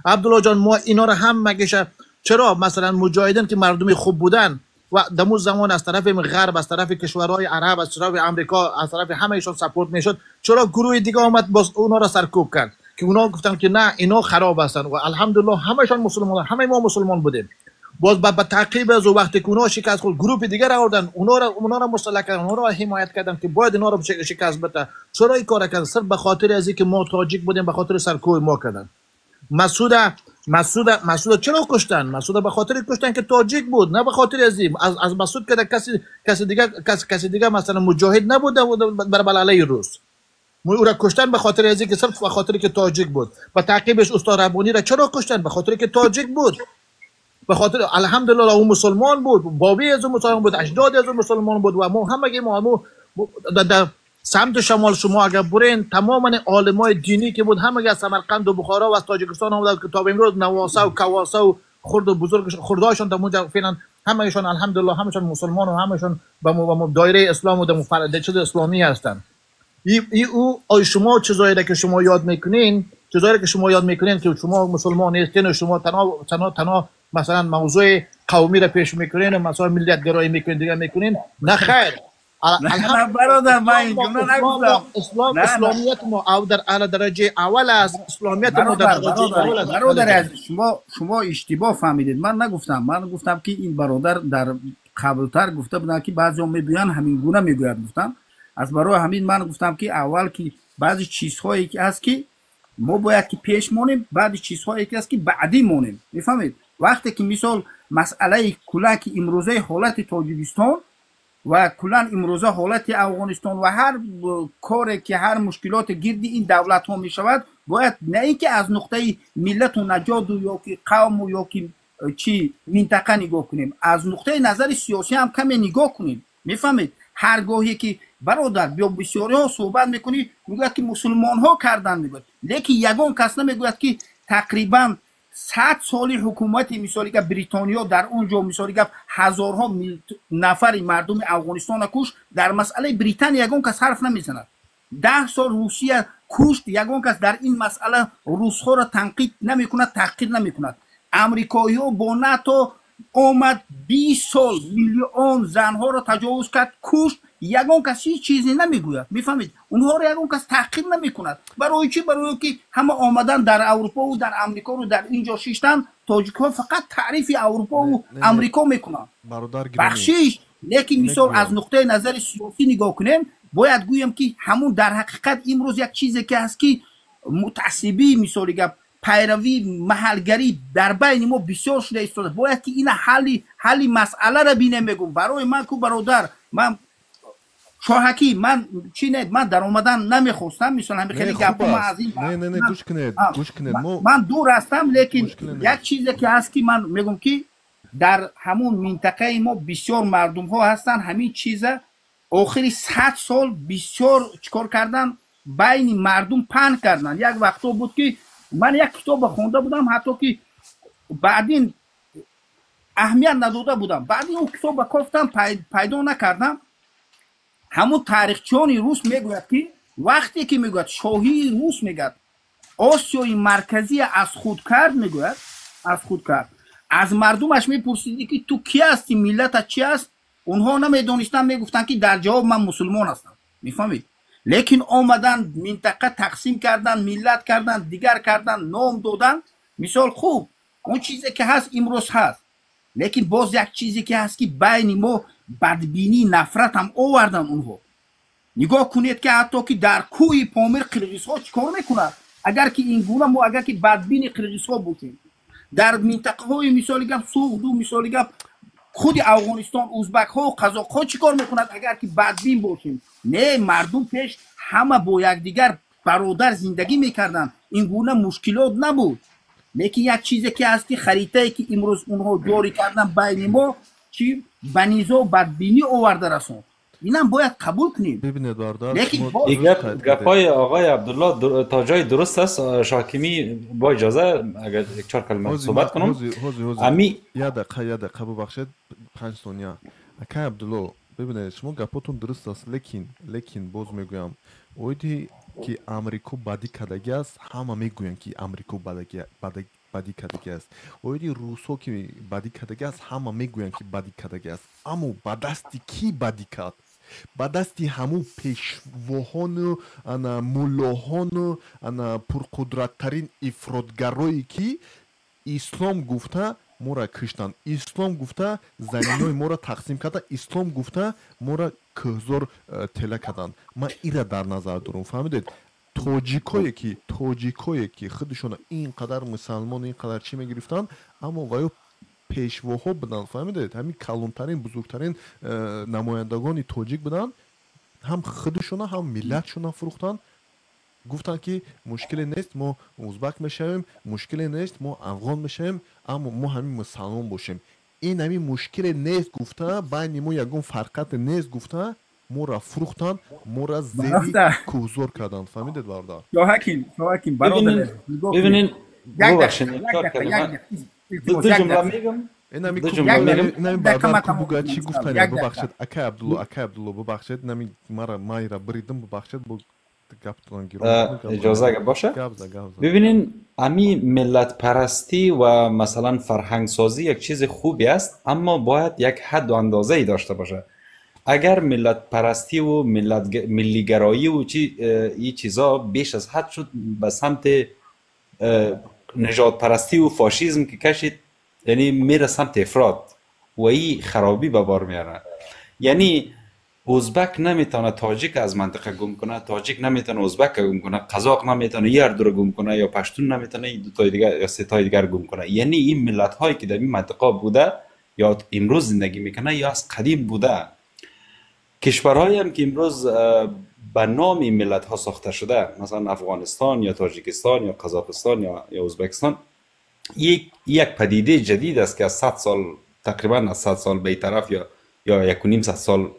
عبدالله جان ما اینا را هم مگه چرا مثلا مجاهدین که مردمی خوب بودن و دمو زمان از طرف غرب، از طرف کشورهای عرب، از طرف امریکا، از طرف همهشون سپورت میشد، چرا گروه دیگه آمد باز اونا را سرکوب کرد که اونا گفتن که نه اینا خراب هستن و الحمدلله همهشون مسلمان، همه ما مسلمان بودیم. باز با تعقیب از وقتی که اونا شکست خورد، گروه دیگه را آوردن، اونا را مسلح کردن، اونا را حمایت کردن که باید اینا را شکست بده. چرا این کار کردن؟ صرف به خاطر از اینکه ما تاجیک بودیم، به خاطر سرکوب ما کردن. مسعود چرا کشتن؟ مسعود به خاطر کشتن که تاجیک بود، نه به خاطر از مسعود که کسی دیگه مثلا مجاهد نبود بر علیه روس. او را کشتن به خاطر که صرف به خاطر که تاجیک بود. با تعقیبش استاد ربانی را چرا کشتن؟ به خاطر که تاجیک بود. به خاطر الحمدلله او مسلمان بود، بابی از مسلمان بود، اجداد از مسلمان بود و ما همه ما در سمت شمال شما اگر برین تماما عالمای دینی که بود همه از سمرقند و بخارا و از تاجیکستان آمدن که تا به امروز نواسه و کواسه و خرد و بزرگ خرداشون در اونجا فعلا همهشون الحمدلله همشون مسلمان و همشون با دایره اسلام و در مفرد چیز اسلامی هستن. او شما چیزایی که شما یاد میکنین که شما مسلمان هستین و شما تنها مثلا موضوع قومی را پیش میکنین و مثلا ملیت گرایی میکنین دیگه میکنین، نه خیر. نه برادر من این جمله نگفتم. اسلامیت ما او در اعلی درجه اول است. اسلامیت ما در درجه اول است. برادر عزیز، شما اشتباه فهمیدید. من نگفتم. من گفتم که این برادر در قبلتر گفته بودن که بعضی هم میگویند همین گونه میگوید. گفتم از برای همین من گفتم که اول که بعضی چیزهایی که هست که ما باید که پیش مونیم، بعد چیزهایی که هست که بعدی مونیم. میفهمید؟ وقتی که مثال مسئله کلا که امروزه حالت تاجیکستان و کلا امروزه حالت افغانستان و هر کاری که هر مشکلات گرد این دولت ها می شود، باید نه اینکه از نقطه ملت و نژاد یا که قوم و یا که چی منطقه نگاه کنیم، از نقطه نظر سیاسی هم کمی نگاه کنیم. میفهمید؟ هرگاهی که برادر بیا بسیاری ها صحبت میکنی میگوید که مسلمان ها کردن میگوید، لیکن یگان کس نمیگوید که تقریبا 100 سالی حکومت مثالی که بریتانیا در اونجا مثالی که هزارها نفر مردم افغانستان کش، در مسئله بریتانیا یگان کس حرف نمیزند. 10 سال روسیه کشت، یگان کس در این مسئله روس ها را تنقید نمیکند، تحقیر نمیکند. امریکایی ها با ناتو اومد 20 سال میلیون زنها را تجاوز کرد، کشت، یگان کسی چیزی نمیگوید. میفهمید؟ اونها را یگان کس تحقیر نمیکند. برای چی؟ برای که همه آمدن در اروپا و در امریکا رو در اینجا شیشتن. تاجیک ها فقط تعریف اروپا و امریکا میکنن، بخشیش. لیکن مثال از نقطه نظر سیاسی نگاه کنیم، باید گویم که همون در حقیقت امروز یک چیزی که هست که متعصبی مثالی که پیروی محلگری در بین ما بسیار شده ایستاده. باید که این حل مسئله را بینه. میگم برای من کو برادر، من شاهکی من چی نه، من در اومدن نمیخواستم مثلا همین خیلی گپ ما از این نه گوش کنید من دور هستم، لیکن یک چیزی که هست که من میگم که در همون منطقه ما بسیار مردم ها هستن همین چیزه آخری 100 سال بسیار چیکار کردن بین مردم پهن کردن. یک وقتا بود که من یک کتاب خونده بودم، حتی که بعدین اهمیت نداده بودم، بعدین اون کتاب گفتم پیدا نکردم. همون تاریخچیان روس میگوید که وقتی که میگوید شاهی روس میگوید آسیای مرکزی از خود کرد، میگوید از خود کرد، از مردمش میپرسیدی که تو کی هستی، ملت چی است، اونها نمیدونستن، میگفتن که در جواب من مسلمان هستم. میفهمید؟ لیکن آمدن منطقه تقسیم کردن، ملت کردن، دیگر کردن، نام دادن. مثال خوب اون چیزی که هست امروز هست، لیکن باز یک چیزی که هست که بین ما بدبینی نفرت هم آوردن اونها. نگاه کنید که حتی که در کوی پامیر قرقیزها چیکار میکنند. اگر که این گونه ما اگر که بدبین قرقیزها بودیم، در منطقه های مثالی گپ سوغدو مثالی گپ خود افغانستان ازبک ها و قزاق ها چیکار میکنند اگر که بدبین باشیم؟ نه، مردم پیش همه با یکدیگر برادر زندگی میکردن، این گونه مشکلات نبود. لیکن یک چیزی که هست که خریطه‌ای که امروز اونها جاری کردن بین ما چی بنیزا و بدبینی آورده رسون، اینم باید قبول کنیم. ببینید باردار، این گپای آقای عبدالله تا جای درست است. شاکمی با اجازه اگر یک چهار کلمه صحبت کنم. امی یه دقیقه ببخشید 5 ثانیه. اکای عبدالله ببینید شما گپاتون درست است، لیکن باز میگویم اویدی که امریکا بدی کردگی است، همه میگوین که امریکا بدی کردگی است. اویدی روسا که بدی کردگی است، همه میگوین که بدی کردگی است. اما با دستی کی بدی کرد؟ با دستی همون پیشواهان و ملاهان و پرقدرتترین افراطگرایی که اسلام گفته ما را کشتن، اسلام گفته زمینای ما را تقسیم کرده، اسلام گفته ما را کهزار تله کردن. من ایره در نظر دارم. فهمیدید؟ تاجیکایی که خودشون اینقدر مسلمان اینقدر چی میگرفتن، اما وایو پیشواها بودن. فهمیدید؟ همین کلانترین بزرگترین نمایندگان تاجیک بودن، هم خودشون هم ملتشون فروختن. گفتن که مشکلی نیست ما ازبک میشیم، مشکلی نیست ما افغان میشیم، اما ما همین مسلمان باشیم. این همین مشکلی نیست گفته، بین ما یگون فرقت نیست گفته، ما را فروختن، ما را زیری کوزور کردن. فهمیدید باردار؟ یا حکیم برادر ببینین ببخشید دو جمله میگم. اینمی باردار که بگوید چی گفتن. ببخشید اکای عبدالله ببخشید، نمی مایی را بریدم، ببخشید اجازه اگه باشه. ببینین امی ملت پرستی و مثلا فرهنگ سازی یک چیز خوبی است، اما باید یک حد و اندازه ای داشته باشه. اگر ملت پرستی و ملیگرایی و این چیزا بیش از حد شد به سمت نژاد پرستی و فاشیزم که کشید، یعنی میره سمت افراد و این خرابی به بار میاره. یعنی ازبک نمیتونه تاجیک از منطقه گم کنه، تاجیک نمیتونه ازبک گم کنه، قزاق نمیتونه یه رو گم کنه، یا پشتون نمیتونه این دو تای دیگر یا سه تای دیگر گم کنه. یعنی این ملت هایی که در این منطقه بوده یا امروز زندگی میکنه یا از قدیم بوده. کشورهایی هم که امروز به نام این ملت ها ساخته شده، مثلا افغانستان یا تاجیکستان یا قزاقستان یا ازبکستان، یک پدیده جدید است که از 100 سال تقریبا از 100 سال به طرف یا 1.5 سال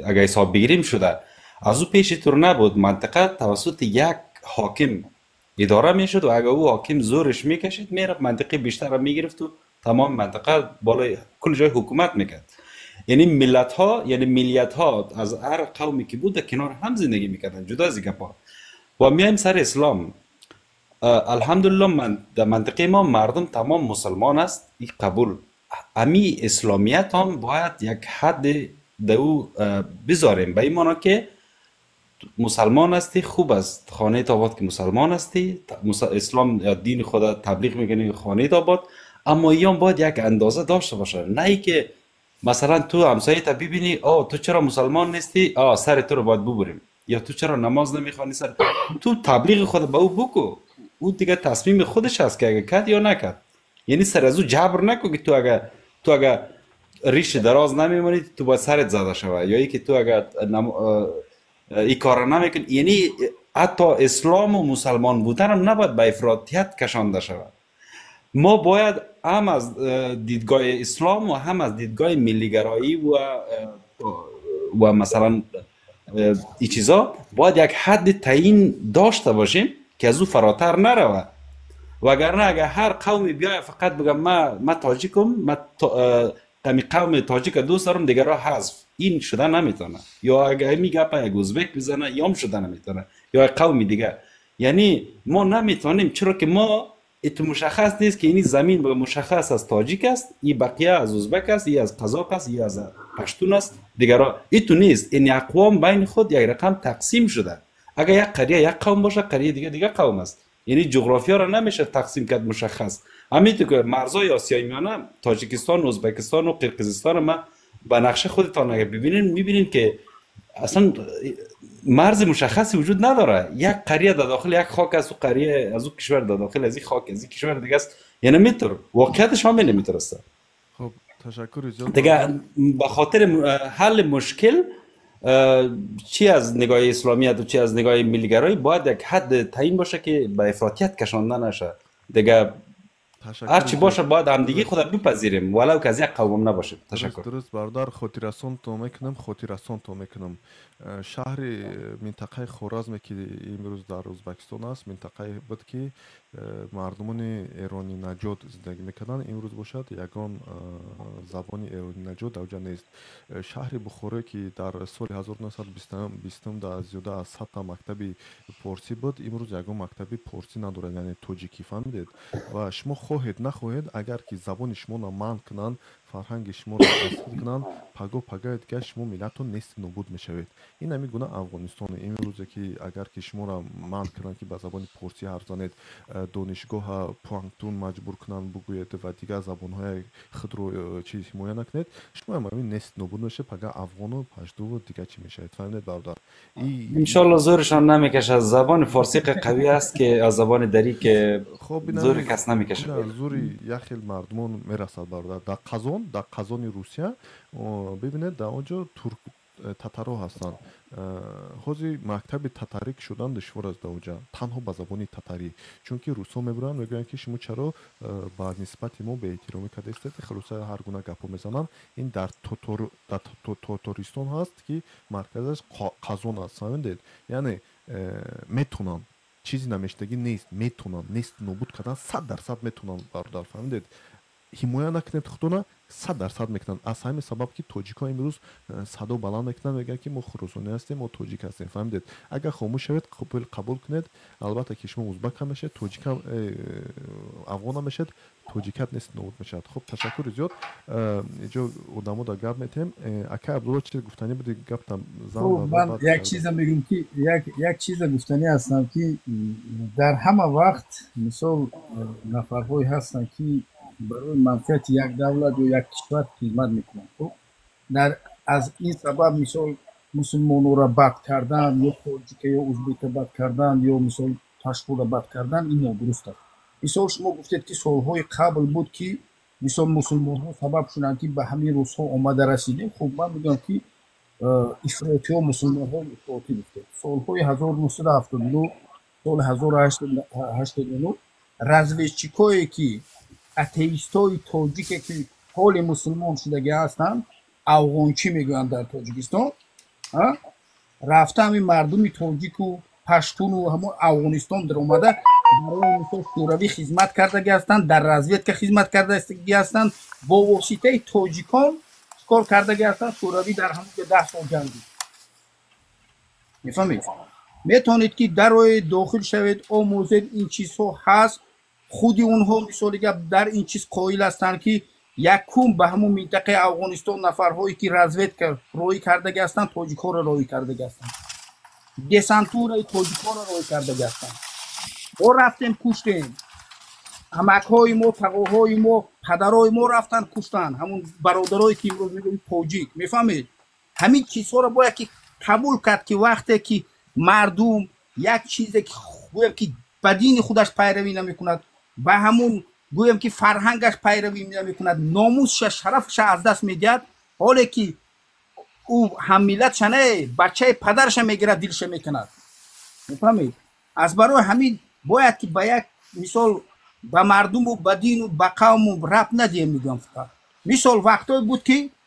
اگر حساب بگیریم شده. از او پیش طور نبود. منطقه توسط یک حاکم اداره میشد و اگر او حاکم زورش میکشید میرفت منطقه بیشتر را میگرفت و تمام منطقه بالای کل جای حکومت میکرد. یعنی ملت ها، یعنی ملیت ها از هر قومی که بود کنار هم زندگی میکردن، جدا از گپا. و میایم سر اسلام. الحمدلله من در منطقه ما مردم تمام مسلمان است، این قبول. امی اسلامیت هم باید یک حد دو بذاریم، به این معنی که مسلمان هستی خوب است، خانه آباد که مسلمان هستی، اسلام یا دین خدا تبلیغ میکنی خانه آباد، اما ایام باید یک اندازه داشته باشه. نه ای که مثلا تو همسایه تا ببینی تو چرا مسلمان نیستی، سر تو رو باید ببریم، یا تو چرا نماز نمیخوانی سر تو تبلیغ خود به او بکو. او دیگه تصمیم خودش است که اگه کرد یا نکرد. یعنی سر از او جبر نکو که تو اگه ریش دراز نمیمونی تو باید سرت زده شوه، یا ای که تو اگر این کار نمیکنی. یعنی حتی اسلام و مسلمان بودن هم نباید به افراطیت کشانده شود. ما باید هم از دیدگاه اسلام و هم از دیدگاه ملیگرایی و مثلا این چیزا باید یک حد تعیین داشته باشیم که از او فراتر نروه. وگرنه اگر هر قومی بیای فقط بگم ما تاجیکم، ما قوم تاجیک دوست دارم، دیگه را حذف، این شده نمیتونه. یا اگر میگه یک ازبک بزنه یا هم شده نمیتونه، یا قومی دیگه. یعنی ما نمیتونیم، چرا که ما ایت مشخص نیست که این زمین مشخص از تاجیک است، این بقیه از ازبک است، این از قزاق است، این از پشتون است، دیگه را ایتو نیست. این اقوام بین خود یک رقم تقسیم شده. اگر یک قریه یک قوم باشه، قریه دیگه قوم است. یعنی جغرافیا را نمیشه تقسیم کرد مشخص. همینطور که مرزهای آسیای میانه، تاجیکستان، ازبکستان و قرقیزستان ما به نقشه خودتان اگر ببینین میبینین که اصلا مرز مشخصی وجود نداره. یک قریه در داخل یک خاک است و قریه از اون کشور در داخل از این خاک از این کشور دیگه است. یعنی میتر واقعیتش هم نمیترسته. خب تشکر زیاد. دیگه به خاطر حل مشکل چی از نگاه اسلامیت و چی از نگاه ملیگرایی باید یک حد تعیین باشه که به افراطیت کشانده نشه. دیگه هر چی باشه باید همدیگه خود بپذیریم ولو که از یک قوم نباشیم. تشکر. درست برادر، خاطررسان تو میکنم. شهر منطقه خوارزم که امروز در ازبکستان است، منطقه بود که مردمان ایرانی نژاد زندگی میکردن، امروز باشد یگان زبان ایرانی نژاد اوجا نیست. شهر بخارا که در سال 1920 در زیاده از 100 تا مکتب پارسی بود، امروز یگان مکتب پارسی ندارد، یعنی تاجیکی فهمیدید. و شما خواهید نخواهید اگر که زبان شما را منع کنند، فرهنگ شما را اصل کنند، پگاه دیگه شما ملتتون نیست نابود میشوید. این همی گونه افغانستان امروزه که اگر که شما را منع کنند که به زبان پارسی حرف زنید، دانشگاه پانگتون مجبور کنند بگویید و دیگه زبانهای خود رو چیز حمایت نکنید، شما هم همین نیست نابود میشه، پگاه افغان و پشتو و دیگه چی میشوید. فهمیدید برادر؟ ان شاء الله زورشان نمیکشه. زبان فارسی قوی است که از زبان دری که زور کس نمیکشه. زوری یک خیل مردمان میرسد برادر. در قزان روسیه ببینید در اونجا تتارا هستند. حوزی مکتب تتاریک شدن دشوار است در اونجا، تنها به زبان تتاری، چون که روسا میبرن میگن که شما چرا با نسبت ما به احترامی کرده استید، خلاصه هر گونه گپا میزنن. این در تاتاریستان هست که مرکزش قزان است. فهمیدید؟ یعنی میتونن چیزی نمیشتگی نیست، میتونن نیست نابود کردن 100% میتونن برادر. فهمیدید؟ ҳимоя накунед худона 100% мекунанд. Аз ҳамин сабаб ки тоҷикҳо имрӯз садо баланд мекунанд, мегӯянд ки мо хурусони ҳастем, мо тоҷик ҳастем. фаҳмидед? Агар хомӯш шавед, қабул кунед, албатта ки шумо узбак ҳам мешавед, тоҷик ҳам афғон ҳам мешавед, тоҷикат нест нобуд мешавад. хуб, ташаккури зиёд. иҷо одамо дар гап метем. Ака Абдулло чиз гуфтанӣ буди гаптам зан. من یک چیز میگم که یک چیز گفتنی هستم که در همه وقت مثال نفرهایی هستن که برای منفعت یک دولت یا یک کشور خدمت میکنن. خب در از این سبب مثال مسلمانو را بد کردن یا تاجیک یا ازبک بد کردن یا مثال تاشقو را بد کردن این نادرست است. مثال شما گفتید که سالهای قبل بود که مثال مسلمان ها سبب شدن که به همین روزها آمده رسیدیم. خب من میگم که افراطی ها مسلمان ها افراطی گفته سالهای 1979 سال 1889 رزویچیکایی که اتئیست های تاجیک که حال مسلمان شدگی هستند افغانچی میگویند در تاجیکستان رفته همین مردم تاجیک و پشتون و همون افغانستان در اومده برای مثال شوروی خدمت کرده هستند در رزویت خدمت کرده هستند با واسطه تاجیکان کار کرده هستند شوروی در همون 10 سال جنگید. میفهمید؟ میتونید که در روی داخل شوید آموزید این چیزها هست خودی اونها مثالی که در این چیز قائل هستند که یکم به همون منطقه افغانستان نفرهایی که رزویت روی کرده هستند تاجیک ها را روی کرده هستند دسانتور تاجیک ها را روی کرده هستند ما رفتیم کشتیم همک های ما تقاهای ما پدرای ما رفتن کشتن همون برادرایی که امروز میگوییم تاجیک. میفهمید؟ همین چیزها را باید که قبول کرد که وقتی که مردم یک چیزی که گویم که به دین خودش پیروی نمیکند به همون گویم که فرهنگش پیروی نمیکند ناموسش شرفش از دست میدهد حالی که او هم ملتش نه بچه پدرش میگیره دلش میکند. میفهمید؟ از برای همین باید که به یک مثال به مردم و به دین و به قوم ربط ندیم. میگم فقط مثال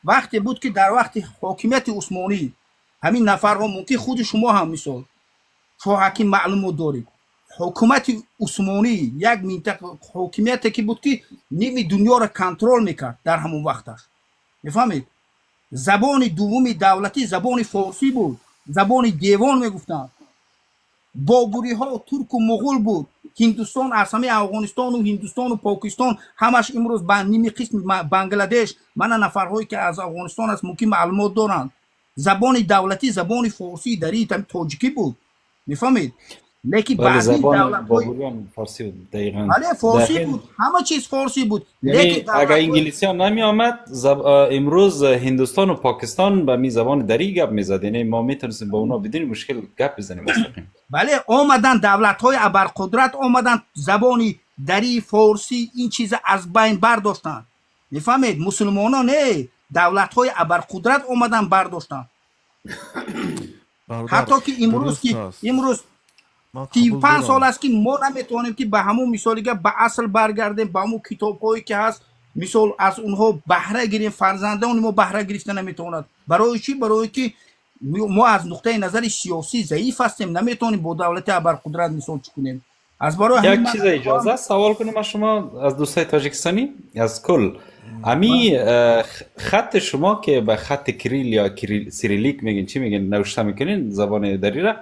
وقتی بود که در وقت حاکمیت عثمانی همین نفرها ممکن خود شما هم مثال شاهکین معلومات دارید حکومت عثمانی یک منطقه حاکمیتی که بود که نیمی دنیا را کنترل میکرد در همون وقتش. میفهمید؟ زبان دومی دولتی زبان فارسی بود زبان دیوان میگفتن بابری ها ترک و مغول بود هندوستان از همه افغانستان و هندوستان و پاکستان همش امروز به نیمی قسم بنگلادش من نفرهایی که از افغانستان است ممکن معلومات دارند زبان دولتی زبان فارسی در این تاجیکی بود. میفهمید؟ لیکن بعضی دولت بابری هم فارسی بود دقیقاً. بله فارسی بود همه چیز فارسی بود. یعنی اگر انگلیسی ها نمی آمد امروز هندوستان و پاکستان به می زبان دری گپ میزد یعنی ما میتونستیم با اونا بدون مشکل گپ بزنیم مستقیم. بله آمدن دولت های ابرقدرت آمدن زبانی دری فارسی این چیز از بین برداشتن. میفهمید؟ مسلمان ها نه دولت های ابرقدرت آمدن برداشتن. حتی که امروز 35 سال است که ما نمیتونیم که به همون مثالی که به اصل برگردیم به همون کتاب هایی که هست مثال از اونها بهره گیریم فرزندان ما بهره گرفته نمیتوند. برای چی؟ برای که ما از نقطه نظر سیاسی ضعیف هستیم نمیتونیم با دولت ابرقدرت مثال چی کنیم. از برای یک چیز اجازه سوال کنیم از شما از دوستای تاجیکستانی از کل امی خط شما که به خط کریل یا سیریلیک میگین چی میگین نوشته میکنین زبان دری را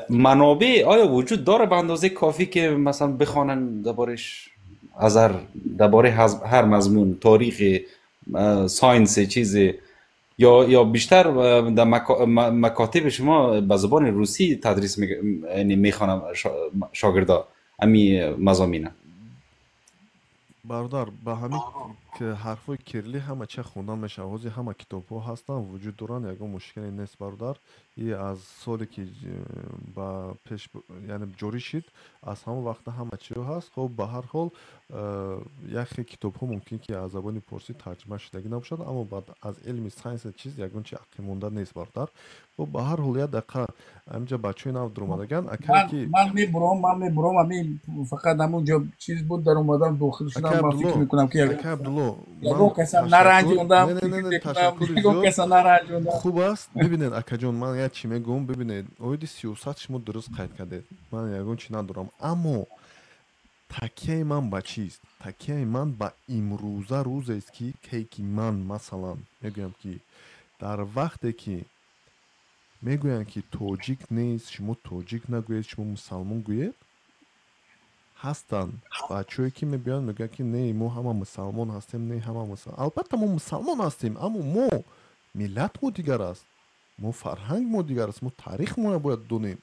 منابع آیا وجود داره به اندازه کافی که مثلا بخوانن درباره هر مضمون تاریخ ساینس چیزی یا بیشتر در مکاتب شما به زبان روسی تدریس میخوانن شاگردا امی مضامین برادر به همین که حرفای کریلی همه چه خوندن میشه حوزی همه کتاب ها هستن وجود دارن یکم مشکلی نیست برادر این از سالی که با پیش یعنی جوری شد از همون وقت همه چی هست. خب به هر حال یک کتاب ها ممکن که از زبان پارسی ترجمه شدگی نباشد اما بعد از علم ساینس چیز یکم چی عقل مونده نیست برادر. خب به هر حال یک دقیقه همینجا بچه نو در اومدگن من میبرم همین فقط همونجا چیز بود در اومدم داخل شدم من فکر میکنم که یکم کسا نرنجوندم خوب است. ببینید اکا جون من یک چی میگم ببینید اوید سیاست شما درست قید کرده من یکم چی ندارم اما تکیه من با چیست؟ تکیه من با امروزه روز است که من مثلا میگویم که در وقتی که میگویم که تاجیک نیست، شما تاجیک نگوید، شما مسلمان گوید، هستن بچه‌ای که میبینن میگن که نه ما همه مسلمان هستیم، نه همه مسلمان. البته ما مسلمان هستیم، اما ما ملت ما دیگر است، ما فرهنگ ما دیگر است، ما تاریخ ما باید دونیم.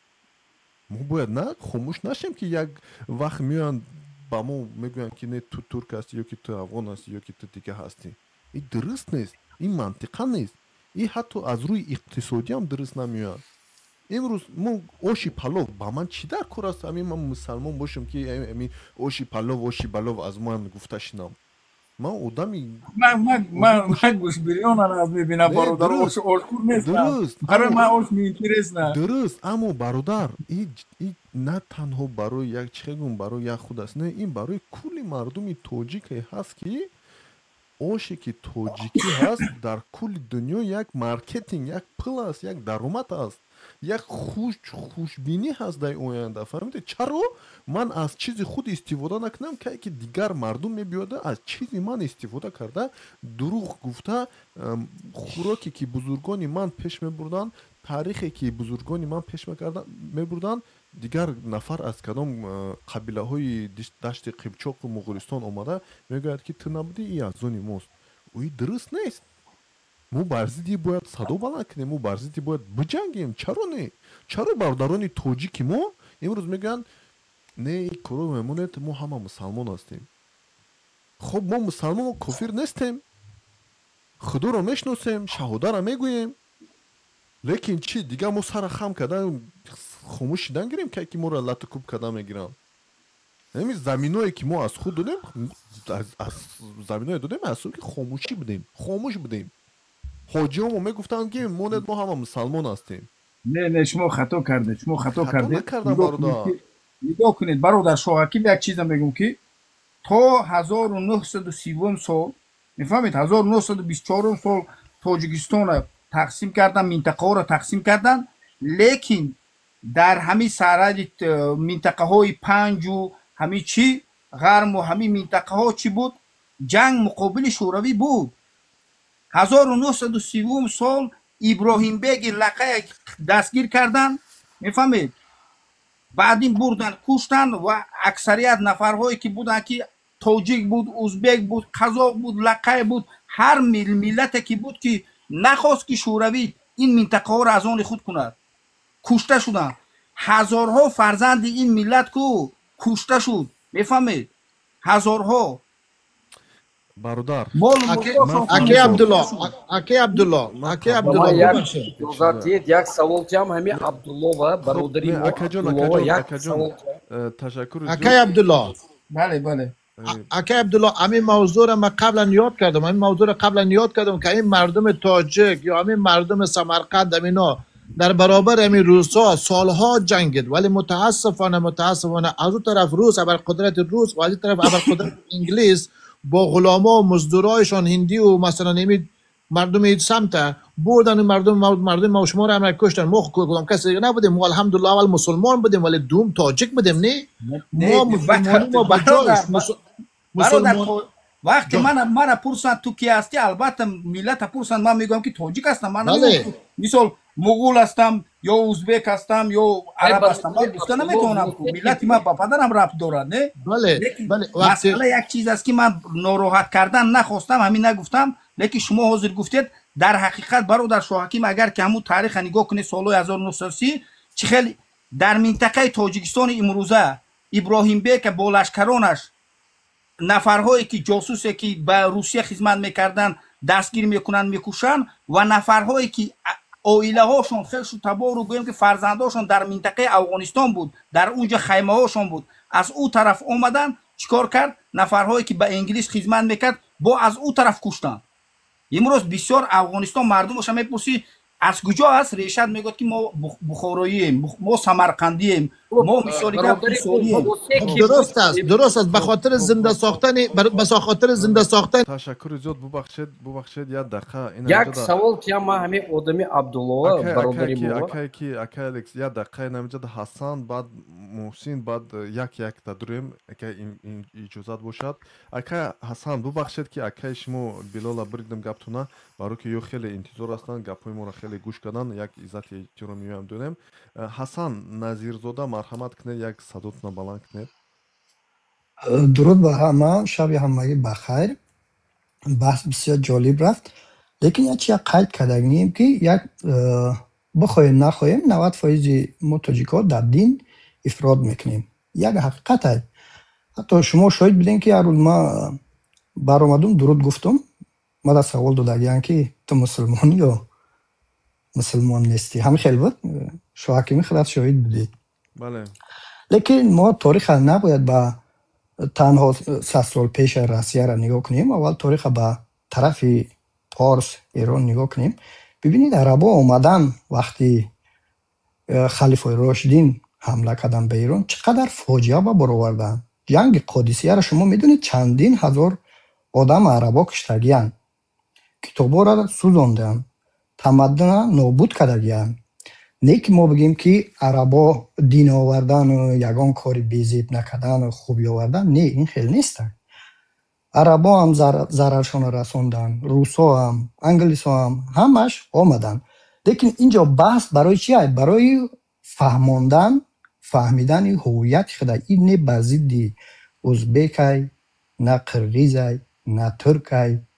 ما باید نه خاموش نشیم که یک وقت میان با ما میگوین که نه تو ترک هستی یا که تو افغان هستی یا که تو دیگه هستی. این درست نیست، این منطقه نیست. این حتی از روی اقتصادی هم درست نمیاد. امروز ما آشی پلو با من چی در کار است؟ من مسلمان باشم که امین آشی پلو از من گفته شنم. من آدمی من گوش بریان از میبینم برادر آش آشکور نیست. درست. برای من آش میینترس نه. درست، اما برادر این نه تنها برای یک چگون برای یک خود است، نه این برای کلی مردمی تاجیک هست که آشی که تاجیکی هست در کل دنیا یک مارکتینگ، یک پل است، یک درآمد است، یک خوشبینی هست در آینده. فهمیدید چرا من از چیز خود استفاده نکنم که دیگر مردم میبیاده از چیزی من استفاده کرده دروغ گفته، خوراکی که بزرگانی من پیش میبردن، تاریخی که بزرگانی من پیش میبردن، دیگر نفر از کدام قبیله های دشت قیبچاق و مغولستان آمده میگوید که تو نبودی ای از زونی ماست. اوی درست نیست. ما برزیدی باید صدا بلند کنیم، ما برزیدی باید بجنگیم. چرا نه؟ چرا برادران تاجیک ما امروز میگن نه این کارو میمونید، ما همه مسلمان هستیم. خب ما مسلمان و کافر نیستیم، خدا رو میشناسیم، شهاده رو میگوییم، لیکن چی دیگه ما سر خم کردن خاموش شدن گیریم که ما رو لط کوب کردن میگیرن. همین زمینایی که ما از خود دادیم، از زمینایی دادیم از که خاموشی بدیم، خاموش بدیم. حاجی هم میگفتن که ما همه مسلمان هستیم. نه شما خطا کردید، شما خطا کردید. نکردم برادر. نگاه کنید برادر شاهکی یک چیز میگم که تا 1930 سال میفهمید 1924 سال تاجیکستان تقسیم کردن، منطقه ها را تقسیم کردن، لیکن در همین سرحد منطقه های پنج و همین چی غرم و همین منطقه ها چی بود؟ جنگ مقابل شوروی بود. 1930 سال ابراهیم بیگ لقه دستگیر کردن، میفهمید؟ بعد این بردن کشتن و اکثریت نفرهایی که بودن که تاجیک بود، ازبک بود، قزاق بود، لقه بود، هر ملتی که بود که نخواست که شوروی این منطقه ها را از آن خود کند، کشته شدن. هزارها فرزند این ملت کو کشته شد، میفهمید؟ هزارها. برادر اکی عبدالله یک سوال تیم همین عبدالله و برادری ما تشکر. اکی عبدالله بله اکی عبدالله همین موضوع را من قبلا یاد کردم که این مردم تاجیک یا همین مردم سمرقند همینا در برابر همین روسا سالها جنگید، ولی متاسفانه از اون طرف روس ابرقدرت روس و از این طرف ابرقدرت انگلیس با غلاما و مزدورایشان هندی و مثلا نمید مردم این سمت بردن مردم ما شما را هم کشتن. ما کدام کسی دیگه نبودیم، ما الحمدلله اول مسلمان بودیم ولی دوم تاجیک بودیم. نه ما مسلمانی ما بجایش مسلمان. وقتی من پرسند تو کی هستی، البته ملت پرسند من میگم که تاجیک هستم. من مثال مغول هستم یا ازبک هستم یا عرب هستم، من گفته نمیتونم. ملت من با پدرم ربط دارد. نه بله مسئله یک چیز است که من ناراحت کردن نخواستم، همین نگفتم. لیکن شما حاضر گفتید در حقیقت برادر شاهکیم اگر که همون تاریخ نگاه کنید سال 1930 چه خیلی در منطقه تاجیکستان امروزه ابراهیم بیگ با لشکرانش نفرهایی که جاسوسی که به روسیه خدمت میکردن دستگیر میکنن میکشن و نفرهایی که عائله هاشون خیلی تبار رو گویم که فرزنداشون در منطقه افغانستان بود، در اونجا خیمه هاشون بود، از او طرف اومدن چیکار کرد؟ نفرهایی که به انگلیس خدمت میکرد با از او طرف کشتن. امروز بسیار افغانستان مردمش میپرسی از کجا است؟ ریشت میگه که ما بخاراییم، ما سمرقندیم، ما مثالی که درست است درست است به خاطر زنده ساختن به خاطر زنده ساختن. تشکر زیاد ببخشید یک دقیقه این یک سوال که ما همین آدمی عبدالله برادری ما اکا الکس یک دقیقه نمیجد حسن بعد محسن بعد یک تدریم اکا این اجازت باشد اکا حسن ببخشید که اکا شما بلال بریدم گپتونه برای که یو خیلی انتظار هستن گپای ما را خیلی گوش کردن یک عزت احترامی هم دونیم حسن نظیرزاده مرحمت کنید یک صداتنا بلند کنید. درود به همه شب همگی بخیر بحث بسیار جالب رفت لیکن یک چیز قید کردیم که یک بخواهیم نخواهیم 90% ما تاجیک‌ها در دین افراد میکنیم یک حقیقت است حتی شما شاید بدین که هر روز ما برآمدم درود گفتم ما سوال دادن که تو مسلمانی یا مسلمان نیستی همین خیلی بود شما حکیمی خودت شاهد بودید بله لیکن ما تاریخ نباید با تنها 100 سال پیش روسیه را نگاه کنیم اول تاریخ به طرف پارس ایران نگاه کنیم ببینید عربا اومدن وقتی خلیفه راشدین حمله کردن به ایران چقدر فاجعه به بار آوردن جنگ قادسیه را شما میدونید چندین هزار آدم عربا کشتگیان کتابا را سوزاندن تمدن نابود کردگیان نه که ما بگیم که عربا دین آوردن و یگان کاری بیزیب نکردن و خوبی آوردن نه این خیلی نیست عربا هم ضررشان رسوندن روسا هم انگلیس هم همش آمدن لیکن اینجا بحث برای چیه؟ برای فهمیدن هویت خود این نه بزیدی ازبک نه قرغیز نه ترک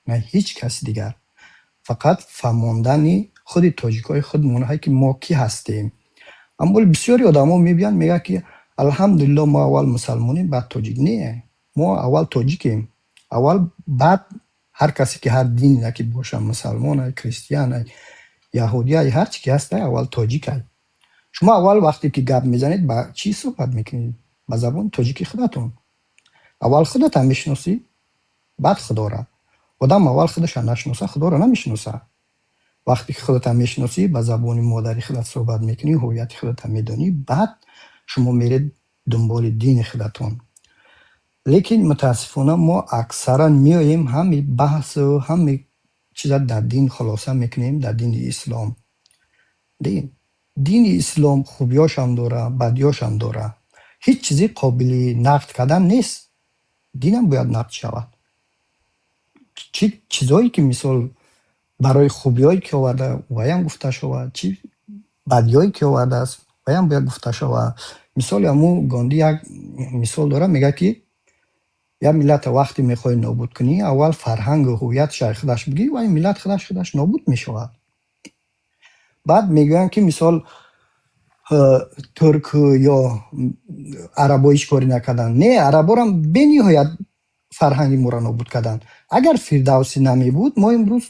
نه هیچ کس دیگر فقط فهماندن خود تاجیکای خودمون هایی که ما کی هستیم اما بسیاری آدم ها میبین میگه که الحمدلله ما اول مسلمانیم بعد تاجیک نه ما اول تاجیکیم اول بعد هر کسی که هر دینی نکی باشه مسلمان کریستیان یهودی هر چی که هست اول تاجیک هست شما اول وقتی که گپ میزنید با چی صحبت میکنید با زبان تاجیکی خودتون اول خودت هم میشناسی بعد خدا را آدم اول خودش نشناسه خدا را نمیشناسه وقتی که خودت هم میشناسی با زبان مادری خودت صحبت میکنی هویت خودت هم میدونی بعد شما میرید دنبال دین خودتون لیکن متاسفانه ما اکثرا میاییم همین بحث و همین چیزا در دین خلاصه میکنیم در دین اسلام دین اسلام خوبیاش هم داره بدیاش هم داره هیچ چیزی قابل نقد کردن نیست دینم باید نقد شود چیزایی که مثال برای خوبیایی که آورده ویم گفته شود چی بدیایی که آورده است ویم باید گفته شود مثال همون گاندی یک مثال داره میگه که یا ملت وقتی میخوای نابود کنی اول فرهنگ و هویت شای خودش بگی و این ملت خودش نابود میشود بعد میگن که مثال ترک یا عربا هیچ کاری نکردن نه عربا هم به نهایت فرهنگ ما را نابود کردن اگر فردوسی نمی بود ما امروز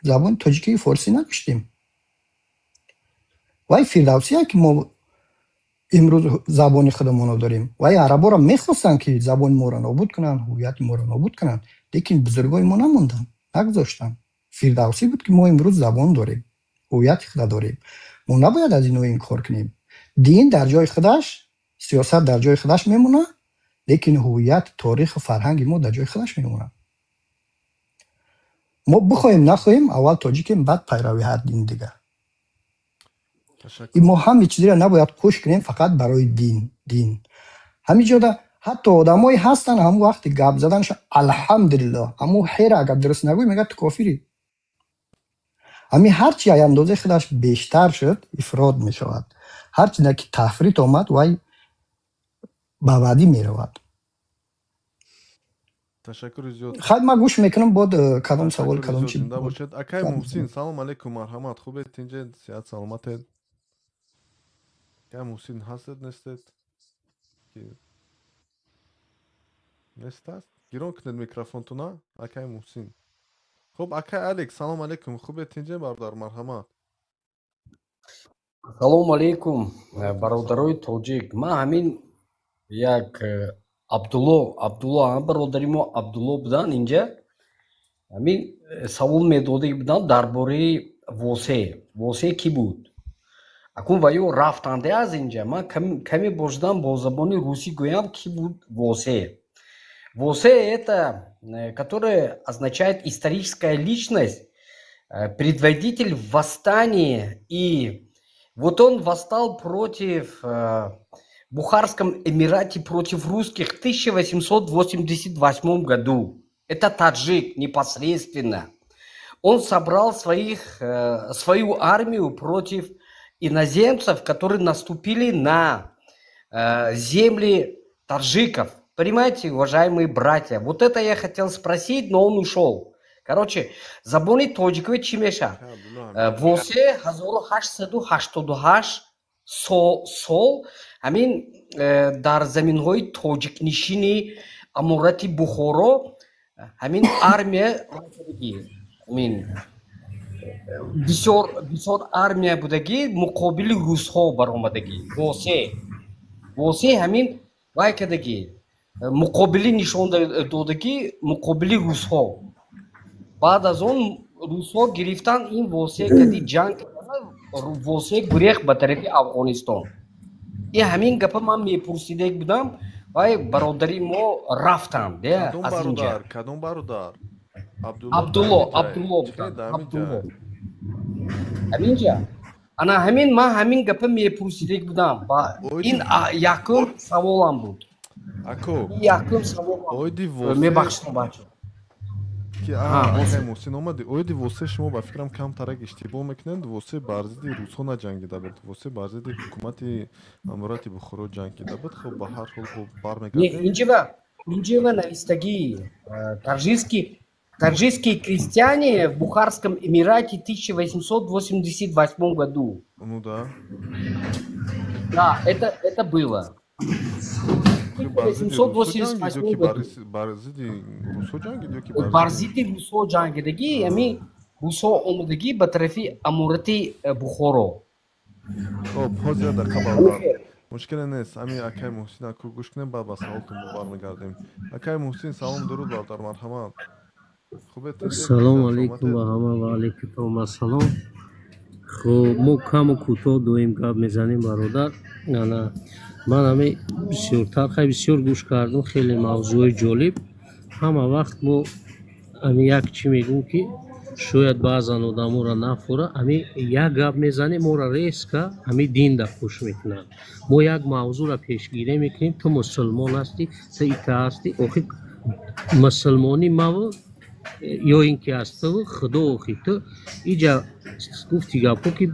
زبان تاجیکی فارسی نداشتیم وای فردوسی که ما امروز زبان خودمون داریم وای عربا را میخواستن که زبان ما را نابود کنن هویت ما را نابود کنن لیکن بزرگای ما نموندن نگذاشتن فردوسی بود که ما امروز زبان داریم هویت خود داریم ما نباید از اینو انکار کنیم دین در جای خودش سیاست در جای خودش میمونه لیکن هویت تاریخ و فرهنگ ما در جای خودش میمونه ما بخوایم نخواهیم اول تاجیکیم بعد پیروی هر دین دیگه ما همه چیزی را نباید کش کنیم فقط برای دین همینجا حتی آدمایی هستن همون وقتی گپ زدنش الحمدلله همون خیر اگر درست نگوی میگه تو کافری همین هرچی اندازه خودش بیشتر شد افراد میشود هرچی که تفریط آمد وای بابادی میرود تشکر زیاد خیلی من گوش میکنم بعد کدام سوال کدام چی باشد اکای محسن سلام علیکم مرحمت خوبه اینجا صحت سلامت اکای محسن هستید نیستید نیست است گیرون کنید میکروفونتونا اکای محسن خب اکای الکس سلام علیکم خوبه اینجا برادر مرحمت سلام علیکم برادرای تاجیک ما همین یک عبدالله برادری ما عبدالله بودن اینجا همین سوال میداده بودن درباره واسه کی بود акун ваю рафтанде аз инҷа. Ман каме бошдам бо забони русӣ гӯям ки буд Восе. Восе это, которое означает историческая личность, предводитель восстания. И вот он восстал против Бухарском Эмирате против русских в 1888 году. Это таджик непосредственно. Он собрал свою армию против иноземцев, которые наступили на земли таджиков. Понимаете, уважаемые братья, вот это я хотел спросить, но он ушел. Короче, забони тоҷикови чӣ мешавад? Восе 1888 сол ҳамин дар заминҳои тоҷикнишини амурати Бухоро ҳамин армия бисёр армия будагӣ муқобили русҳо баромадагӣ. Восе ҳамин вай кардагӣ муқобили нишон додагӣ муқобили русҳо. баъд аз он русҳо гирифтан ин Восе кади ҷанг Восе гурехт ба тарафи Афғонистон. И ҳамин гапа ман мепурсида будам, вай бародари мо рафтанд аз инҷа. Кадом бародар? Абдулло ҳаминҷа. Ана ҳамин ман ҳамин гапа мепурсида будам. Ин якум саволам буд. Якум саволам мебахшам бача. Муҳсин омади. Оиди Восе шумо ба фикрам камтарак иштибоҳ мекунед. Восе бар зидди русҳо наҷангида буд. Восе бар зидди ҳукумати Амурати Бухоро ҷангида буд. Хуб ба ҳар ҳол хуб бармегардем. Инҷа навистагӣ таджикские крестьяне в Бухарском Эмирате 1888 году. Ну да. Да, это было. 1888 году. Барзиди русҳо ҷангидагӣ, ами русҳо омадагӣ ба тарафи Амурати Бухоро. Хуб, ҳозир дар қабал мушкиле нест. Ами акай Муҳсин аку гӯш кунем, баъд ба саволтон бармегардем. Акай Муҳсин, салом, дуруд бародар, марҳамат. Салом алейкум ва ҳама ва алейкум ассалом. Хуб, мо каму кӯтоҳ доим гап мезанем бародар. Ман ҳаме бисёртар бисёр гӯш кардам, хеле мавзӯи ҷолиб. Ҳама вақт мо ами як чӣ мегӯм ки шояд баъзан одаморо нафора, ами як гап мезанем, моро резка ами динда хуш мекунад. Мо як мавзӯра пешгирӣ мекунем, ту мусулмон ҳастӣ, ту ита ҳастӣ. охир мусулмонӣ маву ё ин ки ҳасту худо охир ту иҷа гуфти гапҳо ки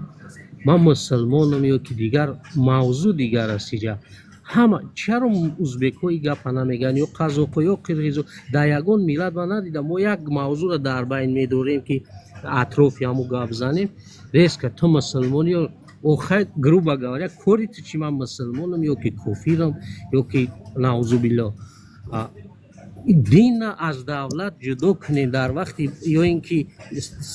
ман мусулмонам ё ки дигар мавзӯъ дигар аст. иҷа ҳама чаро узбекҳо и гапа намегӯянд ё қазоқҳо ё қирғизо дар ягон миллат ва надида мо як мавзӯъро дар байн медорем ки атрофи ҳамо гап занем. резка ту мусулмон ё охир грубо говоря кори ту чи ман мусулмонам ё ки кофирам ё ки наъузубиллоҳ. динна аз давлат ҷудо кунем дар вақти ё ин ки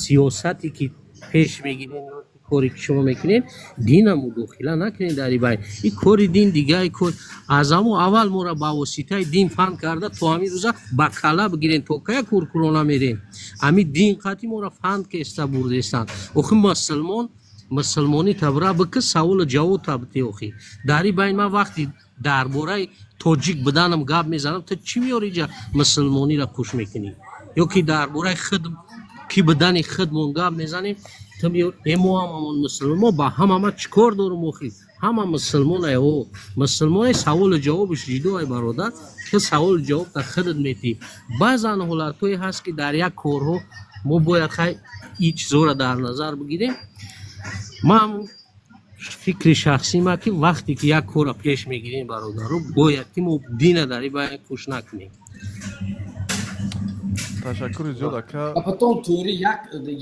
сиёсате ки пеш мегирем кори ки шумо мекунед дина мудохила накунед дар ин байн. ин кори дин дигаи кор аз ҳамон аввал моро ба воситаи дин фаҳм карда то ҳамин рӯза ба кала бигирем то кая куркурона мерем. ҳамин дин қати моро фаҳм кеста бурдестанд. охир мусулмонӣ табра бика саволу ҷавоб табти охир дар ин байн. ман вақти дар бораи тоҷик буданам гап мезанам, ту чӣ меёри иҷа мусулмониро куш мекунӣ ё ки дар бораи ки будани худмон гап мезанем. ту меёри мо ҳамамон мусулмон ба ҳамама чӣ кор дорум охир ҳама мусулмон айҳо мусулмони саволу ҷавобиш ҷудо ай бародар. ту саволу ҷавоб та худат метӣ. баъзан ҳолатҳое ҳаст ки дар як корҳо мо бояд хай ин чизҳоро дар назар бигирем. ман фикри шахсӣ ма ки вақте ки як корро пеш мегирем бародаро бояд ки мо дина дар ин байн куш накунем. Ташаккури зиёд ака. А потом тӯри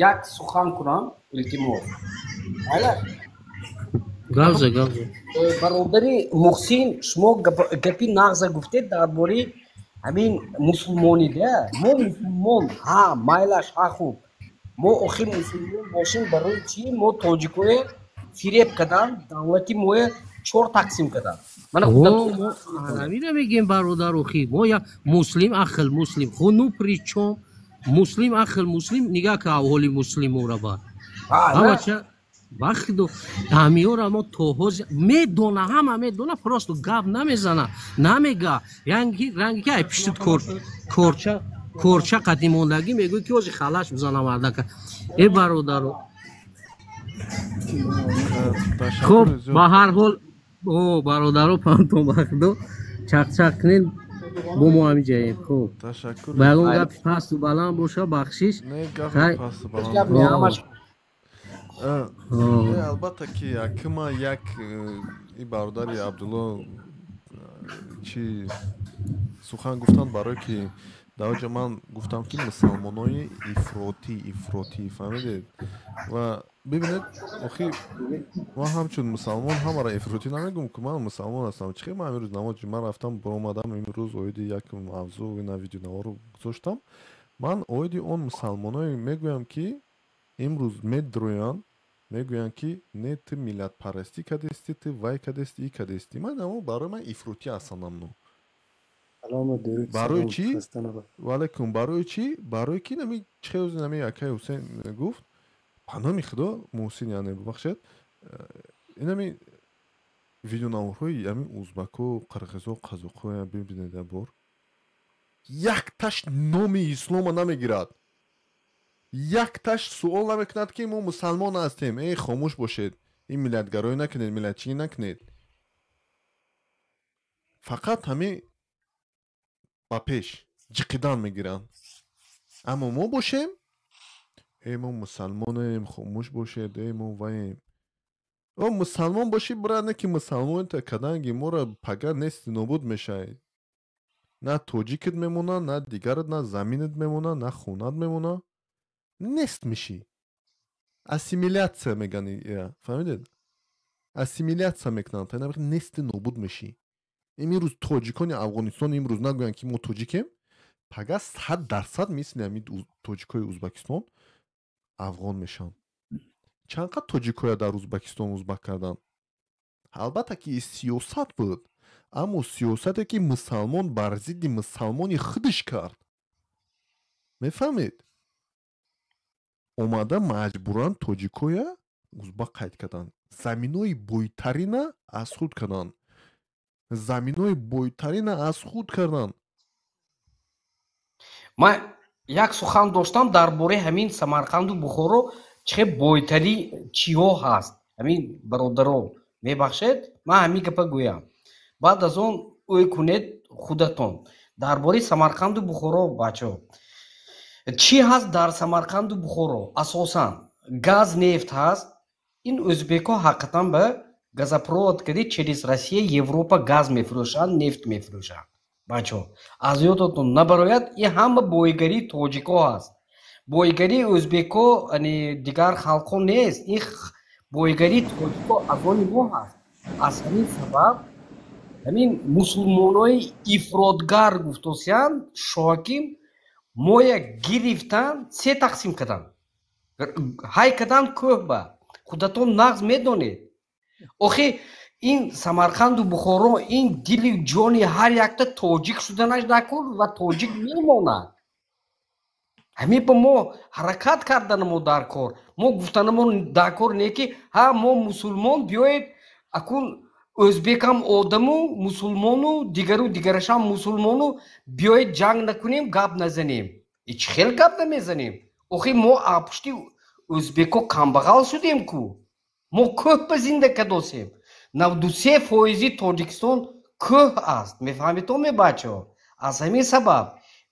як сухан кунам илтимос. гавза бародари Муҳсин, шумо гапи нағза гуфтед дар бораи ҳамин мусулмонида. мо мусулмон майлаш хуб. мо охир мусулмон бошем барои чӣ? мо тоҷикое фиреб карданд, давлати моя 4 тақсим карданд. ҳамина мегем бародар охир мо як муслим ахл муслим хуну причом муслим ахл муслим нигаҳ ка аҳволи муслимора бар вақто ҳамиёра мо тоҳоз медона ҳама медона просто гап намезана намега ранги ки ай пиштит корча қадимондагӣ мегӯй ки ҳози халаш бизана мардака э бародаро хуб ба ҳар ҳол бародаро пантон вақто чақчақ кунед бо мо ҳамиҷаем хуб ба ягон гапи пасту баланд боша бахшиш албатта ки якима як и бародари абдулло чи сухан гуфтанд барое ки дар ҷо ман гуфтам ки мусалмонои ифротӣ фаҳмидед ва бибинед охи ма ҳамчун мусалмон ҳамара ифротӣ намегӯм ки ман мусалмон ҳастам чӣ ман амирӯз намоз ман рафтам баромадам имрӯз оиди як мавзӯ ина видеонаворо гузоштам ман оиди он мусалмоное мегӯям ки имрӯз медроянд мегӯянд ки не ту миллатпарастӣ кадести ту вай кадести и кадести ман амо барои ман ифротӣ ҳастам намно барои чӣ валайкум барои чӣ барои ки нами чхеози нами якай ҳусейн гуфт паноми худо муҳсин яъне бубахшед инами видеонаворҳои ами узбаку қирғизу қазоқоя бибинед бор якташ номи ислома намегирад якташ суол намекунад ки мо мусалмон ҳастем хомӯш бошед ин миллатгароӣ накунед миллатчигӣ накунед фақат ҳамин ба пеш ҷиқидан мегиранд аммо мо бошем мо мусалмонем хомӯш бошед мо ваем мусалмон бошӣ брат не ки мусалмонта каданги мора пага нести нобуд мешавед на тоҷикет мемона на дигарат на заминет мемона на хонат мемона нест мишӣ ассимилятсия мегани фаҳмидед ассимилятсия мекунанд нести нобуд мешӣ имрӯз тоҷикони афғонистон имрӯз нагӯянд ки мо тоҷикем пага 100% мисли ҳамин тоҷикои узбакистон афғон мешаванд чанд қад тоҷикоя дар узбакистон узбак карданд албатта ки сиёсат буд аммо сиёсате ки мусалмон бар зидди мусалмони худаш кард мефаҳмед омада маҷбуран тоҷикоя узбак қайд карданд заминои бойтарина аз худ карданд заминои бойтарина аз худ карданд ман як сухан доштам дар бораи ҳамин самарқанду бухоро чӣ бойтари чиҳо ҳаст ҳамин бародаро мебахшед ман ҳамин гапа гӯям баъд аз он ӯй кунед худатон дар бораи самарқанду бухоро бачаҳо чӣ ҳаст дар самарқанду бухоро асосан газ нефт ҳаст ин ӯзбекҳо ҳақиқатан ба газопровод кади через Россия Европа газ мефурӯшанд нефт мефурӯшанд бачаҳо аз ёдатон набарояд ин ҳама боигари тоҷикҳо ҳаст боигари ӯзбекҳо дигар халқҳо нест ин боигари тоҷикҳо аз они мо ҳаст аз ҳамин сабаб ҳамин мусулмонои ифротгар гуфтосиянд шоким моя гирифтан се тақсим карданд ҳай карданд кӯҳба худатон нағз медонед охи ин самарқанду бухоро ин дили ҷони ҳар якта тоҷик шуданаш дакор ва тоҷик мемонад ҳамин ба мо ҳаракат карданамо дар кор мо гуфтанамо дар кор не ки ҳа мо мусулмон биёед акун ӯзбекам одаму мусулмону дигару дигарашам мусулмону биёед ҷанг накунем гап назанем чӣ хел гап намезанем охи мо аз пушти ӯзбекҳо камбағал шудем ку мо кӯҳ ба зинда кадосем 93% тоҷикистон кӯҳ аст мефаҳмед оме бачаҳо аз ҳамин сабаб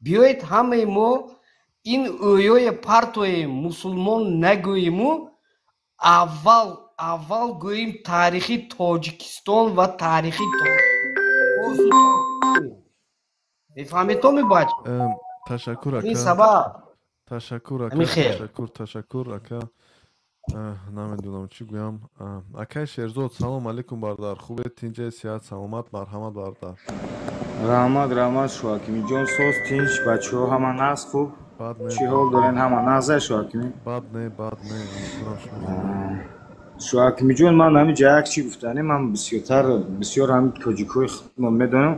биёед ҳамаи мо ин ӯёи партои мусулмон нагӯиму аввал гӯем таърихи тоҷикистон ва таърихи мефаҳмед оме бачаҳо ташаккур ака ин сабаб ташаккур ака намедонам чӣ гӯям акай шерзод салому алайкум бародар хубед тинҷаи сиҳат саломат марҳамат бародар раҳмат шоҳакимиҷон соз тинч бачаҳо ҳама нағз хуб чӣ ҳол дорен ҳама нағза шоҳакимӣ бад не шоҳакимиҷон ман ҳамин ҷа як чӣ гуфтане ман бисёр ҳамин тоҷикҳои худмон медонам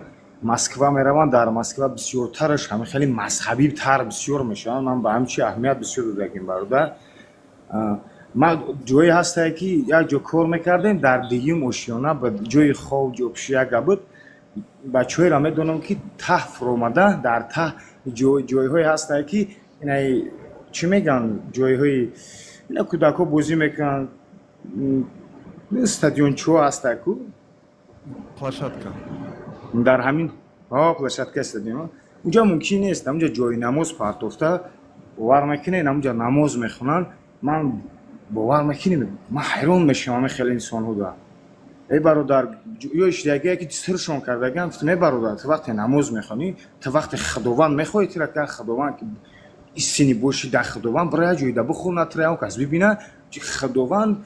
Москва мераванд дар Москва бисёртараш ҳамин хеле мазҳабитар бисёр мешаванд ман ба ҳамин чӣ аҳамият бисёр додагим бародар ما جایی هست که یک جا کار میکردیم در دیگه اوشیانا به جای خواب جوبشی یک بود بچه‌ای را میدونم که ته فرومده در ته جای‌های هست که اینای چی میگن جای‌های اینا کودک‌ها بازی میکنن استادیون چو هست کو پلاشاتکا در همین پلاشاتکا استادیون اونجا ممکن نیست اونجا جای نماز پرتوفته باور میکنین اونجا نماز میخونن من باور میکنیم من حیران میشم خیلی انسان ها دارم ای برادر یا اشتیاقی که سرشون کردگان تو برادر تو وقت نماز میخونی تو وقت خداوند میخوای تو که خداوند که سینی باشی در خداوند برای جوی ده بخون نتره کس ببینه که خداوند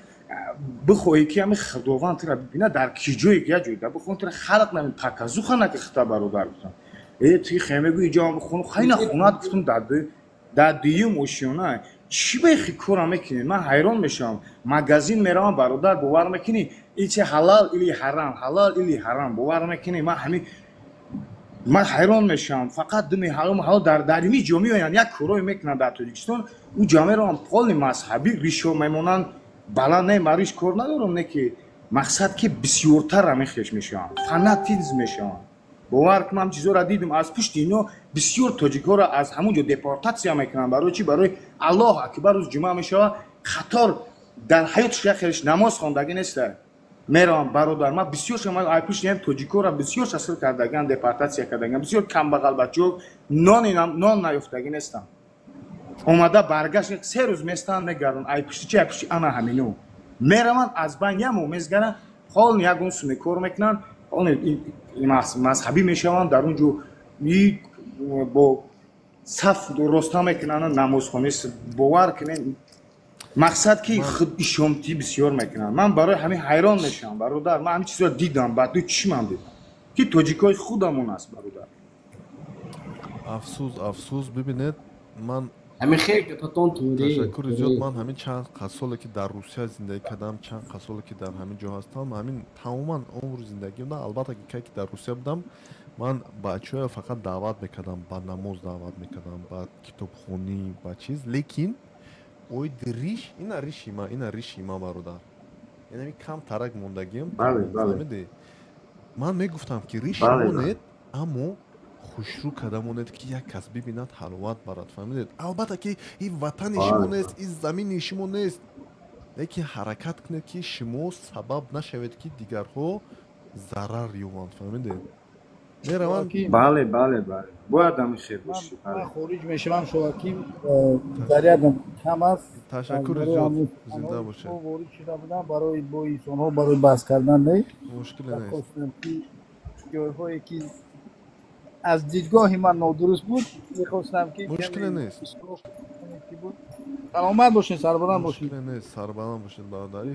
بخوای که همین خداوند تو ببینه در کی جوی که جوی ده بخون تو خلق نمی تکازو خانه که خدا برادر بودن ای توی خیمه گوی جا بخون خیلی خونات گفتم در دیم اوشیانه چی بخی کورا میکنی من حیران میشم مغازین میرم برادر باور میکنی این چه حلال ایلی حرام باور میکنی من حیران میشم فقط دمی حرام در این جامعه یعنی یک کورای میکنن در تاجیکستان اون جامعه رو هم پول مذهبی ریشو میمونن بالا نه مریش کار ندارم نه که مقصد که بسیارتر رمیخش میشم فناتیزم میشم باور کنم چیزا را دیدم از پشت اینو بسیار تاجیک‌ها را از همونجا دپورتاسیون میکنن برای چی برای الله اکبر روز جمعه میشه خطر در حیاتش یخش نماز خواندگی نیست میرم برادر ما بسیار شما پیش نیم تاجیک‌ها را بسیار شسر کردگان دپورتاسیون کردگان بسیار کم بغل بچه‌ها نان نیافتگی نیستن اومده برگشت 3 روز میستان نگردن ای پیش چی پیش انا همینو میرم از بنیامو میزگرن حال یگون سمی کار میکنن این مذهبی میشوند در اونجا با صف درست میکنن نماز خونی باور کنین مقصد که خود شمتی بسیار میکنن من برای همین حیران میشم برادر من همین چیزا دیدم بعد چی من دیدم که تاجیکای خودمون است برادر افسوس ببینید من همین خیلی که تون توری تشکر زیاد من همین چند سالی که در روسیه زندگی کردم چند سالی که در همین جا هستم همین تماما عمر زندگی بودم البته که در روسیه بودم من بچه‌ها فقط دعوت میکردم با نماز دعوت میکردم با کتابخونی با چیز لیکن اوی ریش اینا ریشی ما برادر یعنی کم ترک موندگیم بله من میگفتم که ریش مونید اما خوشرو کدامونید که یک کس ببیند حلاوت برات فهمیدید البته که این وطن شما نیست این زمین شما نیست لیکن حرکت کنید که شما سبب نشوید که دیگرها ضرر یابند فهمیدید بله باید هم خیر باشی من خارج میشم شواکی ضریعتم کم است تشکر زیاد زنده باشه وارد شده بودم برای با ایسانها برای بحث کردن نه مشکل نیست جای‌هایی که از دیدگاه من نادرست بود میخواستم که مشکل نیست سلامت باشین سربلند باشین مشکل نیست سربلند باشین برادر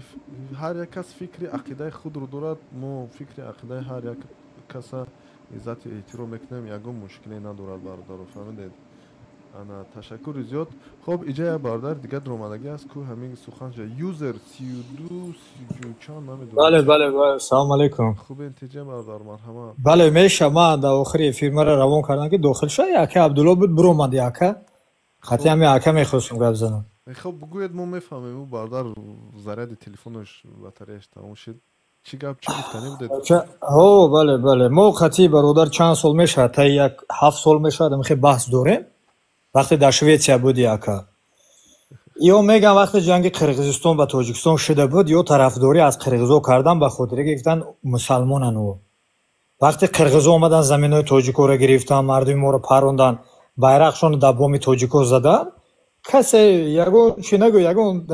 هر یک کس فکر عقیده خود رو دارد ما فکر عقیده هر یک کس عزت و احترام میکنیم یگون مشکلی ندارد برادر فهمیدید انا تشکر زیاد خب ایجا برادر دیگه درآمدگی است که همین سخن یوزر 32 چند نمیدونم بله سلام علیکم خوب انتجام برادر مرحبا بله میشه ما در آخری فیلم را روان کردن که داخل شد یکه عبدالله بود برو اومد یکه خطی همین یکه میخواستم گپ زنم خب بگوید ما میفهمیم او برادر ضرر تلفنش بطاریش تموم شد چی گپ چی گفتنی بودید بله ما خطی برادر چند سال میشه تا یک 7 سال میشه میخوای بحث داریم وقتی در شویتسیا بود یکه یا میگن وقتی جنگ قرقیزستان با تاجیکستان شده بود یا طرفداری از قرقیزا کردن به خاطر که گفتن مسلمانن او وقتی قرقیزا اومدن زمینای تاجیکو را گرفتن مردم ما رو پروندن bayroqshon در بام تاجیکو زدن کسی یگون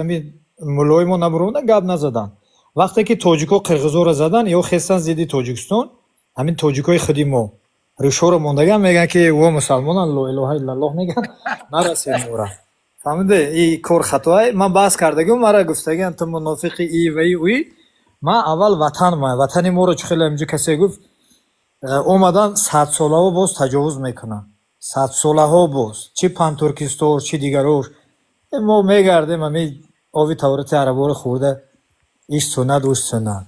ملای ما نبرونه گپ نزدن وقتی که تاجیکو قرقیزا رو زدن یا خستن زیدی تاجیکستان همین تاجیکای خودی ما ریشو رو موندگان میگن که او مسلمانان لا اله الا الله میگن نرسید مورا فهمیده این کار خطای من بحث کردگم مرا گفتگی تو منافق ای و ای من اول وطن ما رو خیلی اینجا کسی گفت اومدن 100 ساله ها باز تجاوز میکنن 100 ساله ها باز چی پن ترکستان چی دیگروش ما میگردیم همین آوی تورات عربا رو خورده ایش سنت اوش سنت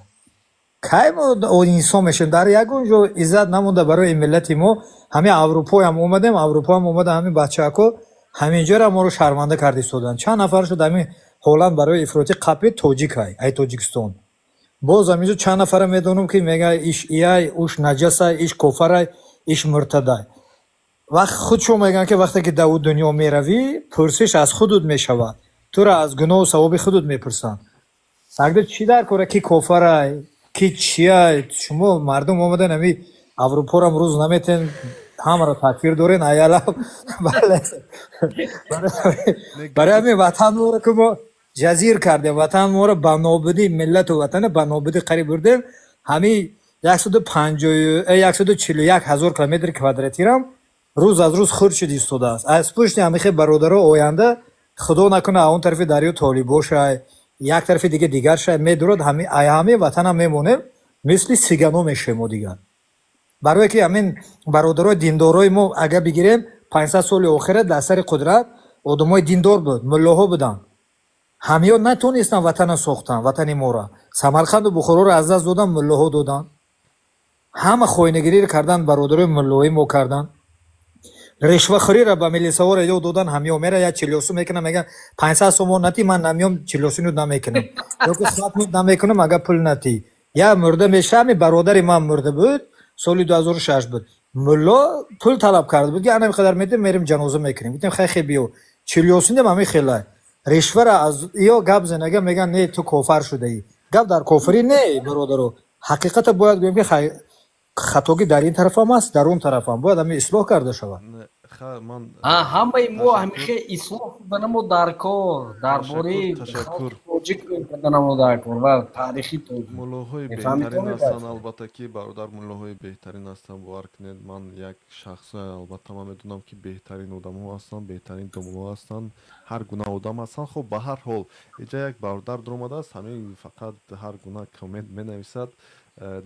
کی ما انسان میشیم در یگون جو عزت نمونده برای ملت ما همین اروپا هم اومده همین بچه ها همینجا را ما رو شرمنده کردی سودن چند نفر شد همین ҳоланд барои ифроти қапи тоҷик ай тоҷикистон. боз ҳаминҷо чанд нафара медонам ки мега иш иай уш наҷасай иш кофарай иш муртадай. вақт худшон мегӯянд ки вақте ки дар дунё меравӣ пурсиш аз худут мешавад, тура аз гуноҳу савоби худут мепурсанд. агар чӣ дар кора ки кофарай ки чиай, шумо мардум омадан ҳами аврупоро амрӯз наметен ҳамаро такфир дорен аяла. барои ҳамин ватанморо ки мо ҷазир кардем, ватанморо ба нобудӣ, миллату ватана ба нобудӣ қариб бурдем. ҳамин 141 ҳазор километри квадратирам рӯз аз рӯз хурд шуд истодааст. аз пушти ҳамихе бародаро оянда худо накуна он тарафи дарё толибо шай, як тарафи дига дигар шай медурад, ҳамин ватанам мемонем мисли сигано мешавем дигар. барое ки ҳамин бародарои диндорои мо агар бигирем 500 соли охира дар сари қудрат одамои диндор буд, муллоҳо буданд. ҳамиё натонистанд ватана сохтанд, ватани моро. Самарқанду Бухороро аз даст доданд, муллоҳо доданд. ҳама хоинагириро карданд, бародарои муллои мо карданд. ришвахӯриро ба милисавора ёд доданд, ҳамиё мера я чилёсу мекунам, меган 500 сомон натӣ ман намём чилёсину намекунам. ёки 100 мин намекунам агар пул натӣ. Я мурда меша, ҳамин бародари ман мурда буд, соли 2006 буд. Мулло пул талаб карда буд ки ана миқадар медем мерим ҷаноза мекунем. гуфтем хай биё. чилёсунем ҳамин хелай. ришвара аз ё гап зенага меган не ту кофар шудаӣ. гап дар кофарӣ не бародаро. ҳақиқата бояд гӯем ки хатоги дар ин тарафам аст, дар он тарафам бояд ҳамин ислоҳ карда шавад. ҳамаи мо ҳамеша ислоҳ кардanaмо дар кор, дар бораи тоҷик кардanaмо дар кор ва таърихи тоҷик. муллоҳои беҳтарин ҳастанд, албатта ки бародар муллоҳои беҳтарин ҳастанд, бовар кунед. ман як шахса албатта ман медонам ки беҳтарин одамҳо ҳастанд, беҳтарин думло ҳастанд, ҳар гуна одам ҳастанд. хуб ба ҳар ҳол иҷа як бародар дромадааст, ҳамин фақат ҳар гуна коммент менависад.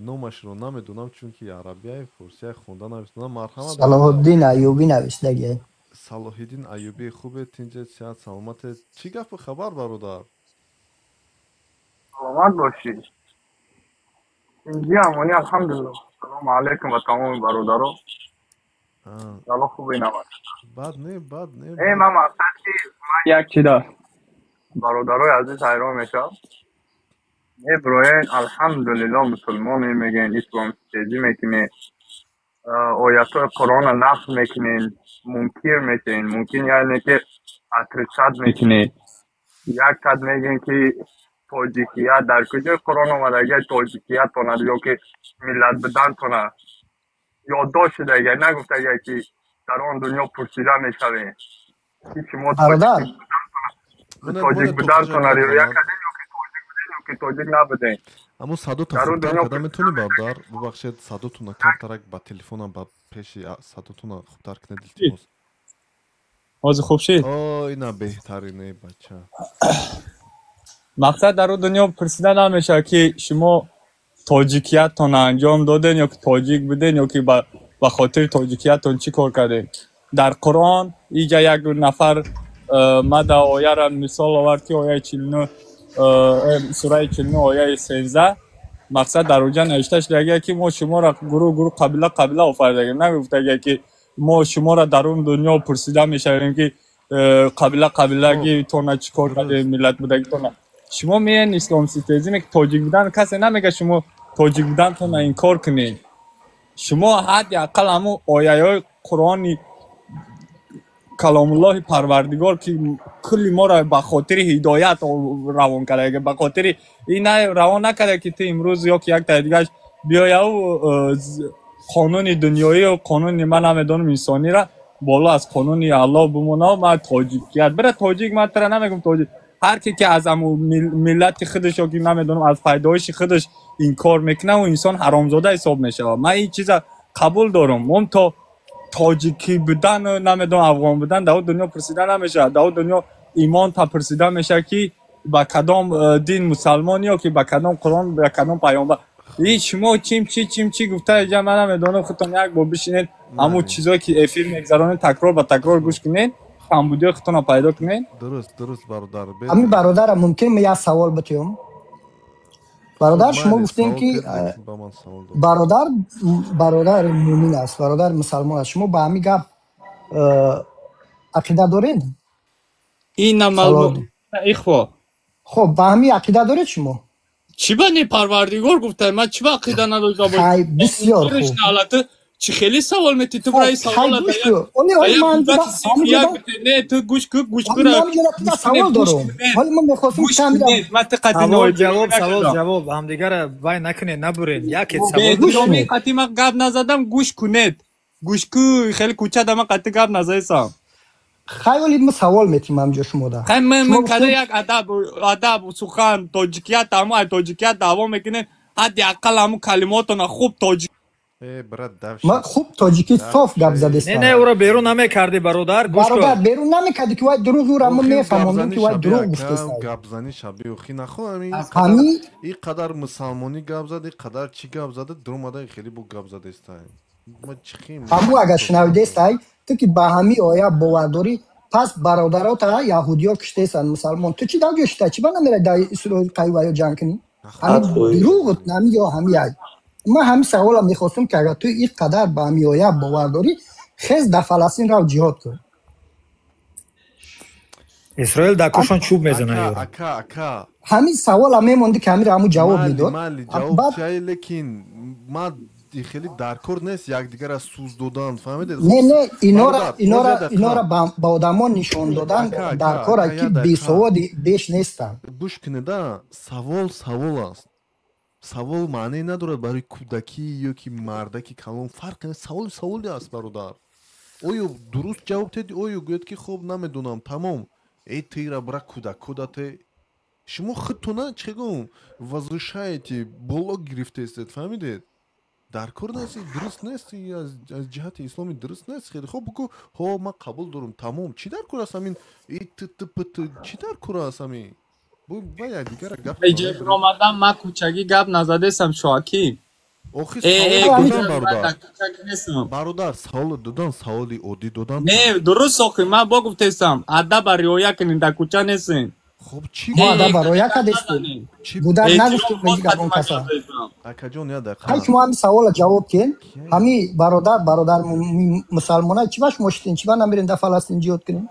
номашро намедонам, чунки арабияи форсия хонда намедонам. марҳамат. Салоҳуддин Айюбӣ нависдагиай. Салоҳиддин Айюбӣ, хубед, тинҷед, сиҳат, саломатед? Чӣ гапу хабар бародар? саломат бошед. инҷи амони алҳамдулилло. салому алайкум ва тамоми бародаро. сало хубе навад. бад не ман мақсад ки ман як чида бародарои азиз ҳайрон мешавам. меброен алҳамдулилло мусулмон мемеген, исломситезӣ мекунед, оятои қуръонро нақл мекунед, мункир мекунед, мумкин яъне ки отрицат мекунед. як тад мегӯед ки тоҷикият дар куҷои қуръон омадаги тоҷикиятона ё ки миллат будантона ёддошт шудаги, нагуфтаги ки дар он дунё пурсида мешавед ки шумо тоҷик будантона риоя кардед ё ки тоҷик набудед. аммо садота хубтар карда метавонӣ бародар? бубахшед, садотуна камтарак ба телефонам ба пеши садотуна хубтар кунед илтимос. ҳозир хуб шид? ина беҳтарине бача. мақсад дар он дунё пурсида намешавад ки шумо тоҷикиятон анҷом доден ё ки тоҷик буден ё ки ба хотири тоҷикиятон чӣ кор карден. дар қуръон иҷа як нафар мада ояра мисол овард ки ояи 49 сураи 49 ояи 13 мақсад дар оҷа навишта шудагия ки мо шуморо гурӯҳ қабила офаридагем. нагуфтагия ки мо шуморо дар он дунё пурсида мешавем ки қабилагитона чӣ кор кардем, миллат будагитона. шумо меен исломситезӣ мек тоҷик будан касе намега шумо тоҷик будантона инкор кунед. шумо ҳадди ақал ҳамун ояҳои қуръони каломуллоҳи парвардигор ки кулли моро ба хотири ҳидоят равон карда, ба хотири ин равон накарда ки ту имрӯз ё ки як таи дигаш биёяу қонуни дунёию қонуни ман намедонам инсонира боло аз қонуни аллоҳ бимонав. ман тоҷикият бира тоҷик ман тара намегум тоҷик. ҳар ки ки аз аму миллати худаш ё ки намедонам аз пайдоиши худаш инкор мекунад ӯ инсон ҳаромзода ҳисоб мешавад. ман ин чиза қабул дорам. он то тоҷикӣ будан намедонам афғон будан дар дунё пурсида намешавад. дар дунё имон та пурсида мешавад ки ба кадом дин мусалмон ё ки ба кадом қуръон ба кадом паёмбар. ин шумо чим гуфта иҷа ман намедонам. худтон як бор бишинед ҳамун чизое ки эфир мегзаронед такрор ба такрор гӯш кунед, камбудиҳои худтонро пайдо кунед. дуруст бародар. ҳамин бародарам мумкин як савол битоям? бародар шумо гуфтем ки бародар муъмин аст, бародар мусалмон аст. шумо ба ҳамин гап ақида доред? ина маълум ихво خب به همین عقیده دارید شما؟ چی بنی پروردگار گفته من چی با عقیده نداشتم خیلی بسیار خوب چی خیلی سوال میتی تو برای سوال حالی من نه تو گوش کو سوال دارم حالی من میخواستم تعمیر جواب همدیگر وای نکنید نبرین یک سوال قطعی من گپ نزدم گوش کنید گوش کو خیلی کوچه دم قطعی گپ نزدم خیلی ما سوال میتیم همجا شما ده خیلی من کده یک ادب سخن تاجیکیت همه تاجیکیت دوام میکنه حدی اقل همون کلماتون خوب تاجیک ما خوب تاجیکی صاف گپ زده نه او را بیرون نمیکردی برادر گوش کن برادر بیرون نمیکردی که وای دروغ را ما میفهمونیم که وای دروغ گفته است گپ زنی شبیه خی نخو همین این قدر مسلمانی گپ زده این قدر چی گپ زده درماده خیلی بو گپ زده است ما چخیم همو اگر شنویده است تو که به همین آیه باورداری پس برادرات یهودیا کشته است مسلمان تو چی داگشته چی بنا میره در اسرائیل قیوا جنگ کنی همین دروغ نمی یا همین ما همین سوال میخواستم که اگر تو این قدر به همین آیه باورداری خیز در فلسطین رو جهاد کن اسرائیل در کشان چوب میزنه همین سوال هم میمونده که همین همون جواب میداد جواب چای لیکن ما خیلی درکور نیست یک دیگر از سوز دادن فهمیدید نه اینا را با آدمان نشون دادن درکور که بی سواد بیش نیستن گوش کنید سوال است سوال معنی ندارد برای کودکی یا که مردکی کلام فرق نیست سوالی است برادر اویو درست جواب دادی اویو گوید که خوب نمیدونم تمام ای تیرا برا کودک شما خودتون چگون وظیفه بالا گرفته استید فهمیدید درکور نیست درست نیست از جهت اسلامی درست نیست خیلی خوب بگو ها ما قبول دارم تمام چی درکور است همین چی درکور است همین باید دیگر گپ ایجاب رامدان ما کوچگی گپ نزده سم شاکی برادر سوال دادن سوالی عادی دادن نه درست آخی من با گفتم ادب رعایت کنین در کوچه نیستین خب چی ما ادب رعایت کردیم بودن نگفتیم میگی گپون کسا اکجون یاد خیلی شما همین سوال جواب کن همین برادر مسلمانای چی باش مشتین چی با نمیرین در فلسطین جهاد کنین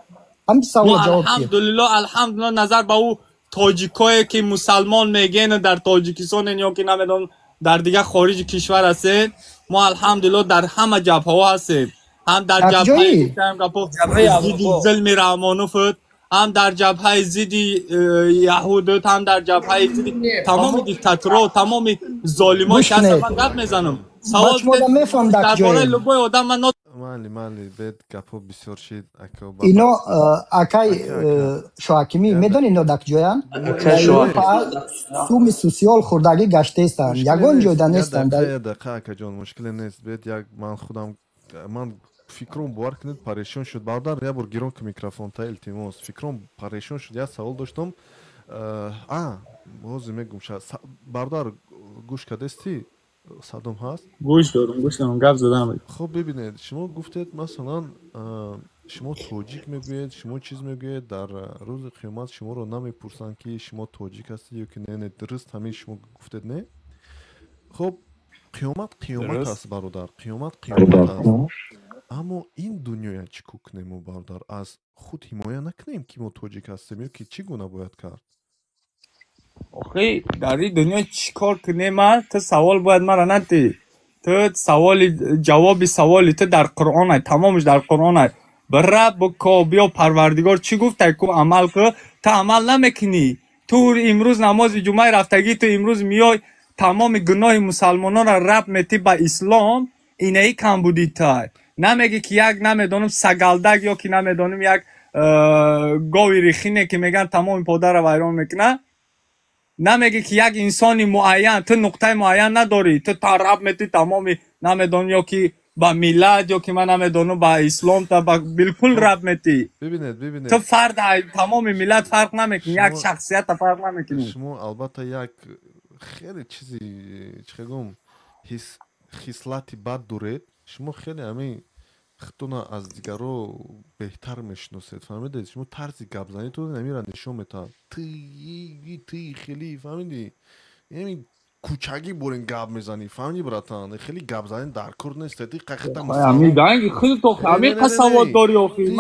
همین سوال جواب کن الحمدلله نظر به او تاجیکایی که مسلمان میگن در تاجیکستان یا که نمیدونم در دیگه خارج کشور هستید ما الحمدلله در همه جبهه ها هستیم هم در جبهه ضد ظلم رحمانوف هم در جبهه ضد یهود هم در جبهه ضد تمام دیکتاتورها تمام ظالمان که هستن من گپ میزنم سوال درباره لبای آدم من مالی بد گپو بسیار شید اینا اکای شاکمی میدونی اینا دک جویان سومی سوسیال خوردگی گشته استن یگان جای نیستن دقیقه اکا جان مشکل نیست بد یک من خودم من فکرم باور کنید پریشان شد برادر یه بار گیرون که میکروفون تا التماس فکرم پریشان شد یه سوال داشتم باز میگم برادر گوش کردستی صدام هست گوش دارم گپ زدم خب ببینید شما گفتید مثلا شما تاجیک میگوید شما چیز میگوید در روز قیامت شما رو نمیپرسن که شما تاجیک هستی یا که نه درست همین شما گفتید نه خب قیامت است برادر قیامت است اما این دنیا چی کنیم برادر از خود حمایت نکنیم که ما تاجیک هستیم یا که چی گونه باید کرد آخه در این دنیا چی کار کنیم تو سوال باید مرا ندی تو سوال جواب سوالی تو در قرآن های تمامش در قرآن های برای بکا بیا پروردگار چی گفته که عمل که تو عمل نمیکنی تو امروز نماز جمعه رفتگی تو امروز میای تمام گناه مسلمانان را رب میتی به اسلام اینه ای کم بودی تا نمیگی که یک نمیدونم سگلدگ یا که نمیدونم یک گاوی ریخینه که میگن تمام پادر را ویران میکنه نمیگی که یک انسانی معین تو نقطه معین نداری تو رب میتی تمام نمیدونم یا که با میلاد یا که من نمیدونم با اسلام تا بالکل رب میتی ببینید تو فرد تمام میلاد فرق نمیکنی یک شخصیت فرق نمیکنی شما البته یک خیلی چیزی چگم خصلتی بد دارید شما خیلی همین خودتون از دیگرو بهتر میشناسید فهمیدید شما طرز گپ زنی تو نمیره نشون میده تی خیلی فهمیدی همین کوچگی برین گپ میزنی فهمیدی براتان خیلی گپ زنی در کور نیست دقیقاً همین دنگ خیلی تو همین قسوت داری اخی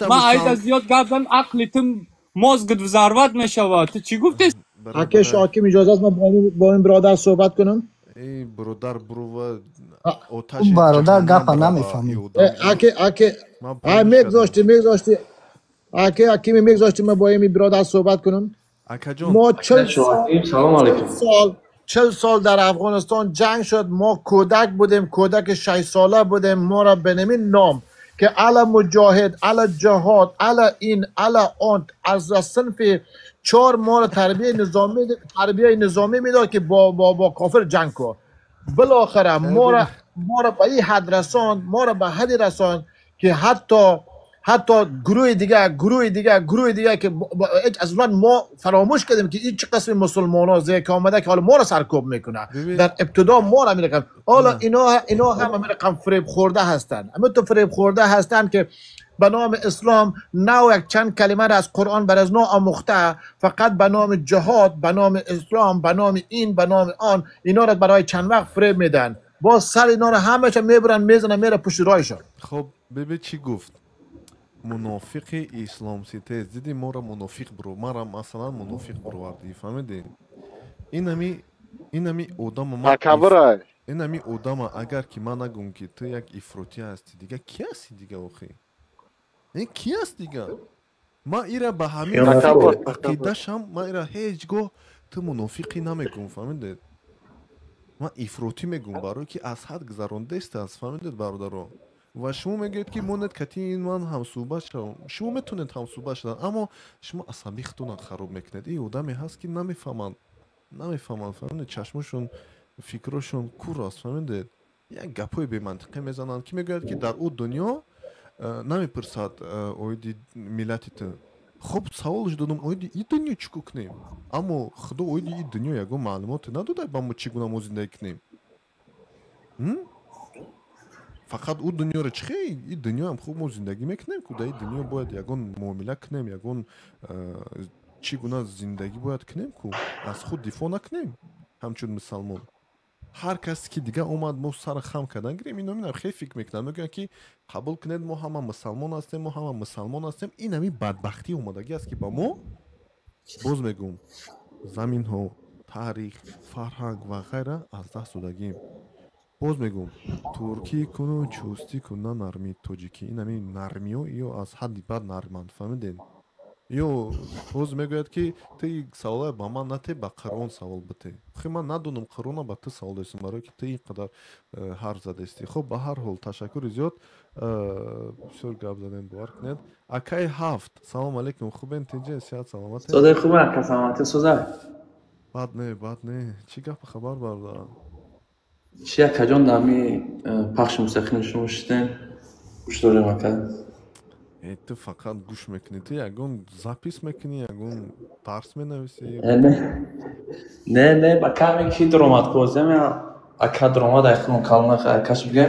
ما عید زیاد گپ زن عقلتم مزگت ضربت میشود. تو چی گفتی؟ اگه شاکیم اجازه است ما با این برادر صحبت کنم. ای برادر برو و اون برادر گپ نمیفهمی. اگه میگذاشتی اگه میگذاشتی ما با این برادر صحبت کنم. ما 40 سال در افغانستان جنگ شد. ما کودک بودیم، کودک 6 ساله بودیم. ما را به نمی نام که علا مجاهد، علا جهاد، علا این، علا آن، از صنف 4 ما را تربیه نظامی میداد که با کافر جنگ کن. بالاخره ما را به این حد رساند، ما را به حدی رساند که حتی گروه دیگه که اصلا ما فراموش کردیم که این چه قسم مسلمان ها زیر که آمده که حالا ما را سرکوب میکنه. در ابتدا ما را میرکن. حالا اینا هم میرکن فریب خورده هستن. اما تو فریب خورده هستن که به نام اسلام نو یک چند کلمه را از قرآن بر از نو آموخته، فقط به نام جهاد، به نام اسلام، به نام این، به نام آن، اینا را برای چند وقت فریب میدن. باز سر اینا را همه میبرن میزنن میره پشت رایشان. خب ببین چی گفت منافق اسلام ستیز دیدی ما را منافق برو، ما را مثلا منافق بروردی، فهمیدی؟ اینمی آدم اگر که من نگم که تو یک افراطی هستی دیگه کی هستی دیگه آخی؟ این کی هست دیگه؟ ما ایره به همین عقیدش هم ما ایره هیچ گاه تو منافقی نمیگم، فهمیدید؟ ما افراطی میگم برای که از حد گذرانده است، فهمیدید برادران؟ و شما میگید که مونت کتی من هم صحبت شدم، شما میتونید هم صحبت شدن، اما شما عصبیختون خراب میکنید. این آدمی هست که نمیفهمند، فهمیدید؟ چشمشون فکرشون کور است، فهمیدید؟ یک گپای بی منطقه میزنند که میگوید که در او دنیا نمیپرسد اویدی ملتت. خب سوالش دادم اویدی این دنیا چیکو کنیم؟ اما خدا اویدی این دنیا یکو معلومات نداده با ما چگونه ما زندگی کنیم. فقط او دنیا رو چخی؟ این دنیا هم خوب ما زندگی میکنیم که در این دنیا باید یکون معامله کنیم، یکون چگونه زندگی باید کنیم که از خود دفاع نکنیم همچون مسلمان. هر کسی که دیگه اومد ما سر خم کردن گیریم، اینا میرم خیلی فکر میکنم میگن که قبول کنید ما همه مسلمان هستیم. این همی بدبختی اومدگی است که با ما باز میگم زمین ها، تاریخ، فرهنگ و غیره از دست دادگیم. باز میگم ترکی کنو چوستی کنه نرمی تاجیکی، این همی نرمی ها یا از حدی بد نرمند، فهمیدین؟ یا باز میگوید که تی سوال با من نتی با قرآن سوال بتی. خیلی من ندونم قرآن با تو سوال دستم برای که تی اینقدر حرف زده استی. خب به هر حال تشکر زیاد. بسیار گپ زدین باور کنید. اکای هفت سلام علیکم، خوبین تینجا؟ صحت سلامت؟ صدای خوبه اکا سلامتی سوزه؟ بد نه چی گپ خبر بردارم؟ چی اکا جان دمی پخش موسیقی نشون شدین؟ گوش داریم اکا؟ تو فقط گوش میکنی؟ تو یکون زپیس میکنی؟ یکون درس مینویسی؟ نه با کمی که درامات کوزیم یا اکا درامات ایخون کلنه اکاش بگیم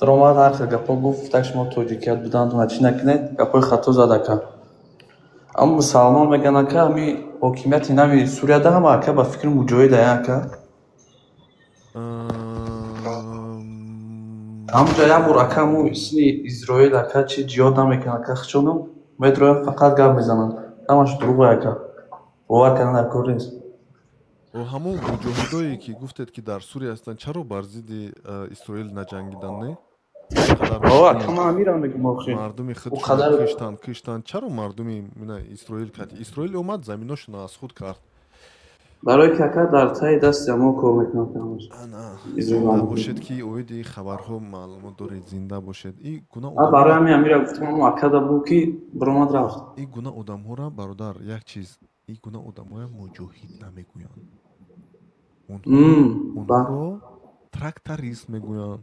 درامات هر خیلی گپا گفت تک شما توجیکیت بودن تو هچی نکنید گپای خطو زد اکا. اما مسلمان میگن اکا همی حکیمیت نوی سوریه ده همه اکا با فکر مجاهد های اکا همونجا یه بور اکا مو اسمی اسرائیل اکا چی جیاد نمیکن اکا خچونم میدرویم فقط گپ میزنن همش دروغه اکا باور کردن اکا نیست. و همون مجاهدایی که گفتید که در سوریه هستن چرا بر ضد اسرائیل نجنگیدن نه؟ مردمی خودشون کشتن چرا مردمی اسرائیل کردی؟ اسرائیل اومد زمیناشون از خود کرد برای که اکا در تای دست ما کار میکنم. زنده باشد که اویدی خبرها معلومات دارید، زنده باشد. این گناه برای همین امیره گفتم اما اکا دا بود که برامد رفت. این گناه آدم ها را برادر یک چیز، این گناه آدم ها را مجاهد نمیگوین، اونها را ترکتریست میگوین.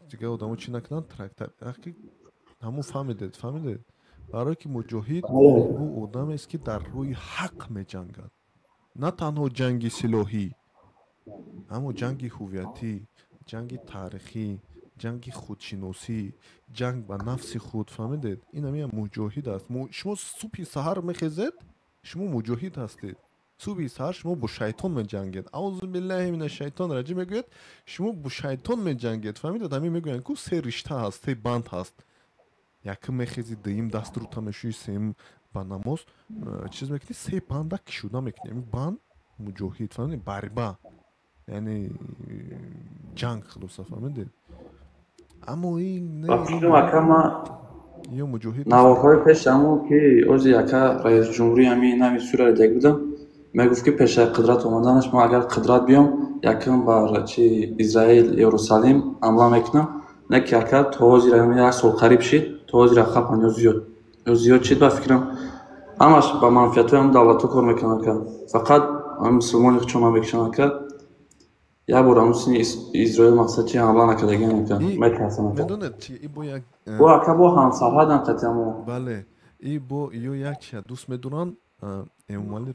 دیگه آدم ها چی نکنن؟ ترکتر همون فهمیدید برای که مجاهد او آدم است که در روی حق می جنگد، نه تنها جنگ سلاحی، اما جنگ هویتی، جنگ تاریخی، جنگ خودشناسی، جنگ با نفس خود، فهمیدید؟ این همی مجاهد است. شما صبح سحر میخیزید شما مجاهد هستید. صبح سحر شما با شیطان میجنگید. اعوذ بالله من الشیطان الرجیم میگوید شما با شیطان میجنگید. فهمیدید؟ همین میگوین که سه رشته هست، سه بند هست. یکم میخیزی، دوم دست رو تمشی، سوم با نماز چیز میکنی، سه بند کشوده میکنی. این بند مجاهد، فهمیدید؟ بربه یعنی جنگ خلاصه، فهمیدید؟ اما این یا مجاهد نوارهای پیش همون که از یکا رئیس جمهوری همین نمی سوره دیگه بودم میگفت که پیش قدرت اومدنش ما اگر قدرت بیام یکم بر چی اسرائیل یروشلیم حمله میکنم نه که یکا توازی را همین یک سال قریب شد توازی را خپن یا زیاد شد با فکرم همش با منفیت هم دولتو کار میکنن که فقط هم مسلمانی چون ما بکشن که یا برام سنی اسرائیل مقصد چی حمله نکرده گه میترسن میدونید چی ای با یک با اکا با همسرهادن قطعا بله ای با یو یک چی دوست میدونن اموالی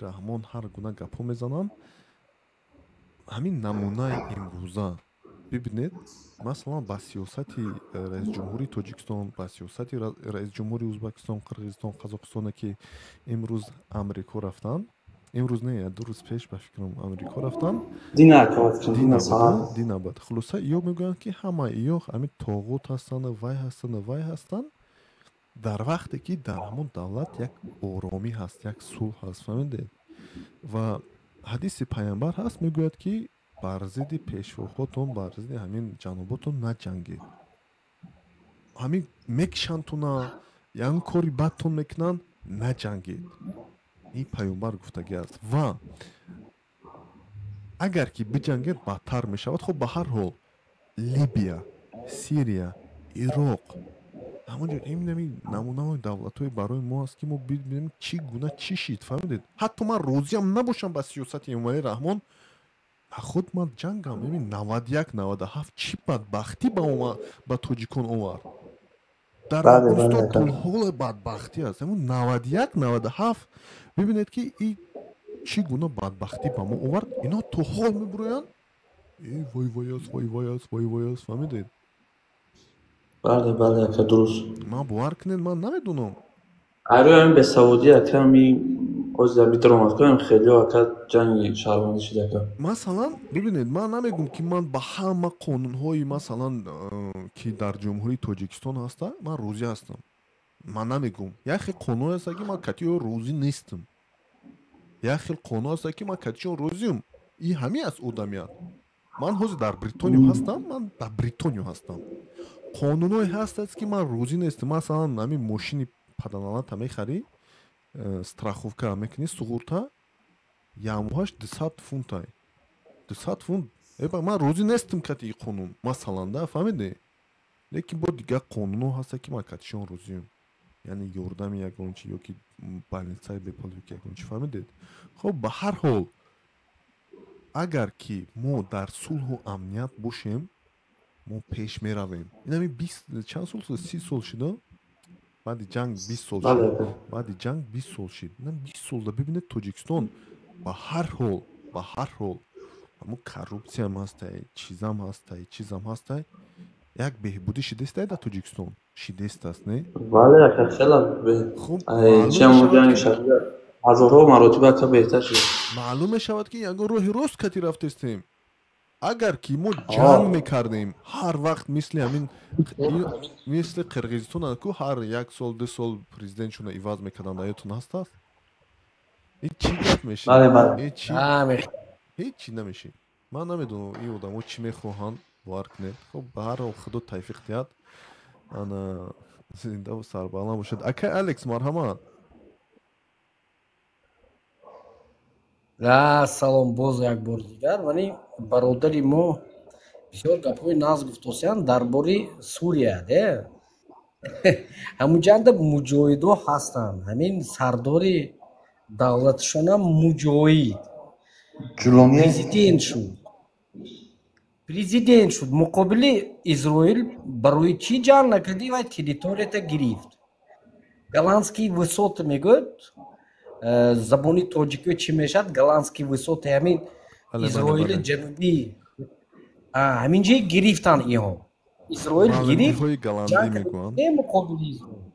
رحمان هر گونه گپو میزنن همین نمونه امروزه ببینید مثلا با سیاستی رئیس جمهوری تاجیکستان با سیاستی رئیس جمهوری ازبکستان قرقیزستان قزاقستان که امروز امریکا رفتن امروز نه 2 روز پیش به فکرم امریکا رفتن دین آباد خلاصه یا میگن که همه یا همین طاغوت هستن وای هستن در وقتی که در همون دولت یک آرامی هست یک صلح هست فهمیدید و حدیث پیامبر هست میگوید که بر ضد پیشواهاتون بر ضد همین جناباتون نجنگید همین میکشنتونا یعنی کاری بدتون میکنن نجنگید این پیامبر گفتگی است و اگر که بجنگید بدتر میشود خب به هر حال لیبیا سیریا عراق همونجور این نمونه دولت‌های برای ما هست که ما ببینیم چی گونه چی شید فهمیدید حتی من روزی هم نباشم با سیاست اموالی رحمان خود من جنگم ببین 91 97 چی بدبختی با تاجیکان اومد در افغانستان تو حال بدبختی است همون 91 97 ببینید که این چی گونه بدبختی با ما اومد اینا تو حال میبروین ای وای است فهمیدید بله که درست ما باور کنید من نمیدونم آره این به سعودی کمی از بیترامات کنم خیلی وقت جنگ شهروندی شده که مثلا ببینید من نمیگم که من با همه قانون‌های مثلا که در جمهوری تاجیکستان هست من روزی هستم من نمیگم یک خیلی قانون هست که من کتی روزی نیستم یک خیلی قانون هست که من کتی روزیم این همه از آدمیت من حوزی در بریتانیا هستم من در بریتانیا هستم قانون‌های هست که من روزی نیستم مثلا همین ماشین پدنالات همی خری страховка میکنی سقوطا ямуҳаш 200 фунтай 200 фунт эба ман розӣ нестам кати қонун масалан да фаҳмиде лекин бо дигар қонунҳо ҳаста ки ман катишон розиам яъне ёрдами ягончи ёки больницаи беполики ягончи фаҳмидед хоб ба ҳар ҳол агар ки мо дар сулҳу амният бошем мо пеш меравем инами 20 чанд сол 30 сол шуда баъди ҷанг 20 сол шид баъди ҷанг 20 сол шид инам 20 сол да бибинед тоҷикистон ба ҳар ҳол ҳамун коррупсиям ҳастай чизам ҳастай як беҳбудӣ шидестай дар тоҷикистон шидестааст не бале хуб ҳазорҳо маротиба ка беҳтар шуд маълум мешавад ки ягон роҳи рост кати рафтестем агар ки мо ҷанг мекардем ҳар вақт мисли ҳамин мисли қирғизистон ку ҳар 1 сол 2 сол президентшона иваз мекарданд аётон ҳастааст чӣ гап мешид ҳеҷ намешид ман намедонам ин одамо чӣ мехоҳанд бовар кунед хуб ба ҳар ҳол худо тавфиқ диҳад ана зиндаву сарбаланд бошад акай алекс марҳамат салом боз як бор дигар вале бародари мо бисёр гапҳои нағз гуфтосиянд дар бори Сурия де ҳамуҷанда муҷоҳидо ҳастанд ҳамин сардори давлатшонам муҷоҳид президент шуд муқобили Изроил барои чӣ ҷанг накарди ва территорията гирифт голландскии высоты мегӯяд забони тоҷикӣ чӣ мешавад голландскии высоты ҳамин Изроили ҷанубӣ ҳаминҷаи гирифтанд иҳо Изроил гирифт ҷанг муқобили Изроил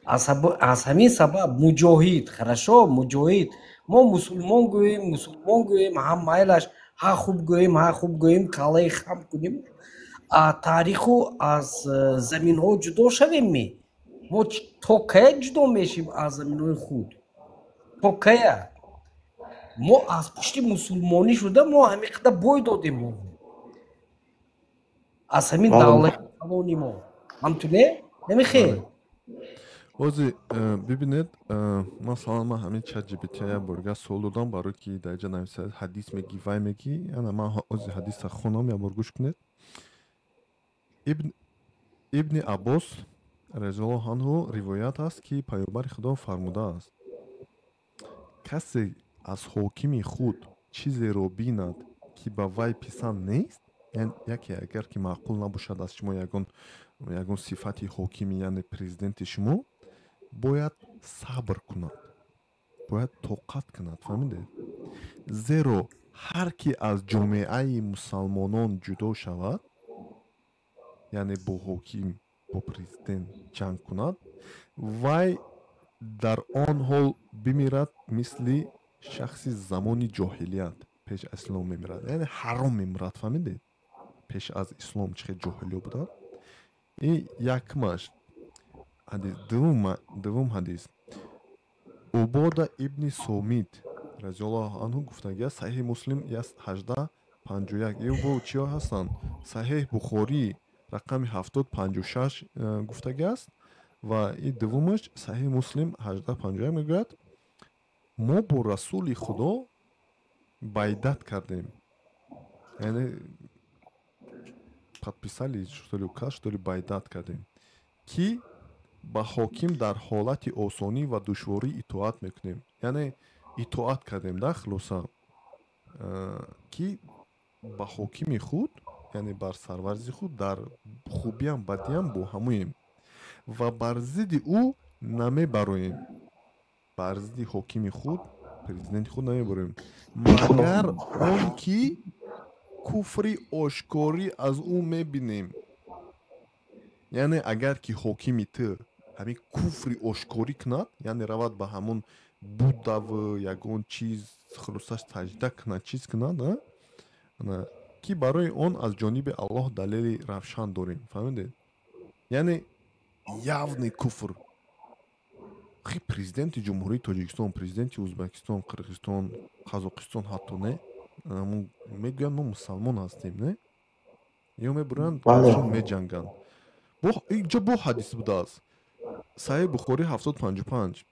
از همین سبب مجاهد хорошо مجاهد ما مسلمان گوییم هم مایلش ها خوب گوییم کالای خم کنیم تاریخو از زمین ها جدا شویم می ما تا که جدا میشیم از زمین های خود تا که ما از پشت مسلمانی شده ما همین قدر بای دادیم از همین دولت قانونی ما همتونه نمیخیر ози бибинед масалан ман ҳамин чатgpt бурга суол додам барои ки дар ҷа нависад ҳадис мегӣ вай мегӣ яна ман ози ҳадиса хонам я бор гӯш кунед ибни аббос разиаллоҳу анҳу ривоят аст ки пайғамбари худо фармудааст касе аз ҳокими худ чизеро бинад ки ба вай писанд нест яке агар ки маъқул набошад аз шумо ягон сифати ҳокими яъне президенти шумо бояд сабр кунад бояд тоқат кунад фаҳмидед зеро ҳар ки аз ҷомеаи мусалмонон ҷудо шавад яъне бо ҳоким бо президент ҷанг кунад вай дар он ҳол бимирад мисли шахси замони ҷоҳилият пеш аз ислом мемирад яъне ҳаром мемирад фаҳмидед пеш аз ислом чӣ хел ҷоҳилиё будад ин якмаш ҳадис дуввум ҳадис убода ибни сомит разиаллоҳу анҳу гуфтагия саҳиҳи муслим 1851 ё бо чиё ҳастанд саҳиҳ бухорӣ рақами 7056 гуфтагиаст ва и дуввумаш саҳиҳи муслим 1851 мегӯяд мо бо расули худо байдат кардем яъне подписали штоли указ штоли байдат кардем ки ба ҳоким дар ҳолати осонӣ ва душворӣ итоат мекунем яъне итоат кардем да хулоса ки ба ҳокими худ яъне бар сарварзи худ дар хубиям бадиям бо ҳамоем ва бар зидди ӯ намебароем бар зидди ҳокими худ президенти худ намебароем магар он ки куфри ошкорӣ аз ӯ мебинем яъне агар ки ҳокими ту ҳамин куфри ошкорӣ кунад яъне равад ба ҳамон будаву ягон чиз хулоса саҷда кунад чиз кунад ки барои он аз ҷониби аллоҳ далели равшан дорем фаҳмидед яъне явни куфр хи президенти ҷумҳурии тоҷикистон президенти ӯзбекистон қирғизистон қазоқистон ҳатто не мегӯянд мо мусалмон ҳастем не ё мебуранд меҷанганд инҷо бо ҳадис будааст саҳиҳи бухорӣ 7055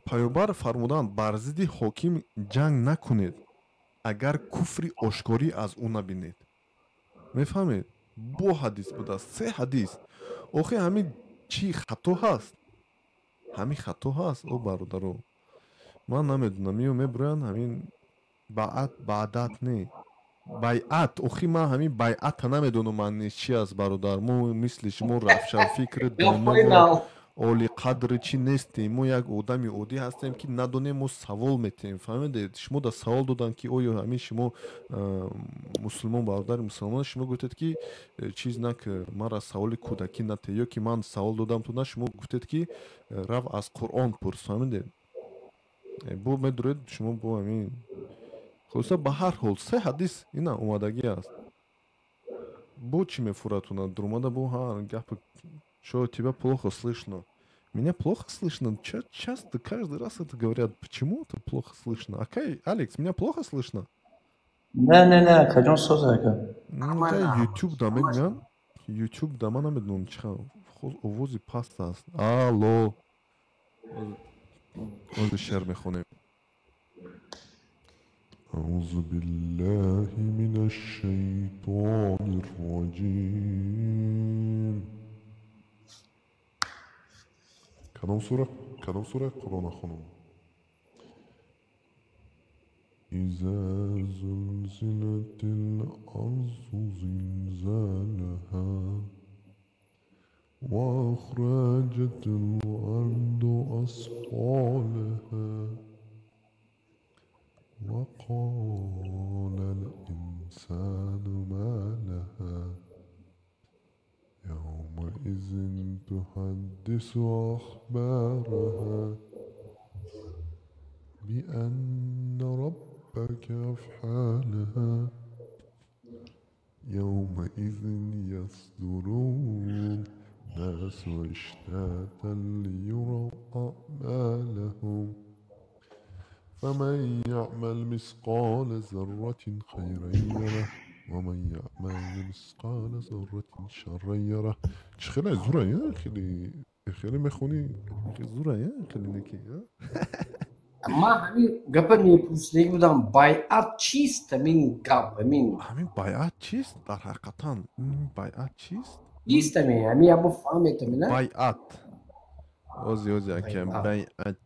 пайғамбар фармуданд бар зидди ҳоким ҷанг накунед агар куфри ошкорӣ аз ӯ набинед мефаҳмед бо ҳадис будааст се ҳадис охир ҳамин чӣ хато ҳаст ҳамин хато ҳаст о бародаро ман намедунам ё мебуранд ҳамин баъдат не байъат охир ман ҳамин байъата намедонам маъниш чӣ аст бародар мо мисли шумо равшанфикр доно оли қадр чӣ нестем мо як одами оддӣ ҳастем ки надонем мо савол метем фаҳмидед шумо да савол доданд ки оё ҳамин шумо мусулмон бародари мусулмон шумо гуфтед ки чиз накар мара саволи кӯдакӣ нате ё ки ман савол додам ту на шумо гуфтед ки рав аз қуръон пурс фаҳмидед бо медуред шумо бо ҳамин хулоса ба ҳар ҳол се ҳадис ина омадагӣ аст бо чӣ мефуратонад дуромада бо ҳар гапи что тебя плохо слышно меня плохо слышно часто каждый раз это говорят почему это плохо слышно Алекс меня плохо слышно не каҷон созака YouTube да мегӯянд YouTube да ман намедонам чӣ овози паст аст алло ози шеър мехонем أعوذ بالله من الشيطان الرجيم کدام سوره قرآن خانم إذا زلزلت الأرض زلزالها وأخرجت الأرض أثقالها وقال الإنسان ما لها يومئذ تحدث أخبارها بأن ربك أفحالها يومئذ يصدر الناس أشتاتا ليروا أعمالهم فمن يعمل مثقال ذرة خيرا يره ومن يعمل مثقال ذرة شرا يره. چه خیلی زوره یا خیلی میخونی زوره یا خیلی نکی ما همین گپ میپرسیده بودم بیعت چیست همین گپ همین بیعت چیست در حقیقتا بیعت چیست چیست همین ابو فهمت نه بیعت اوزی اکم بیعت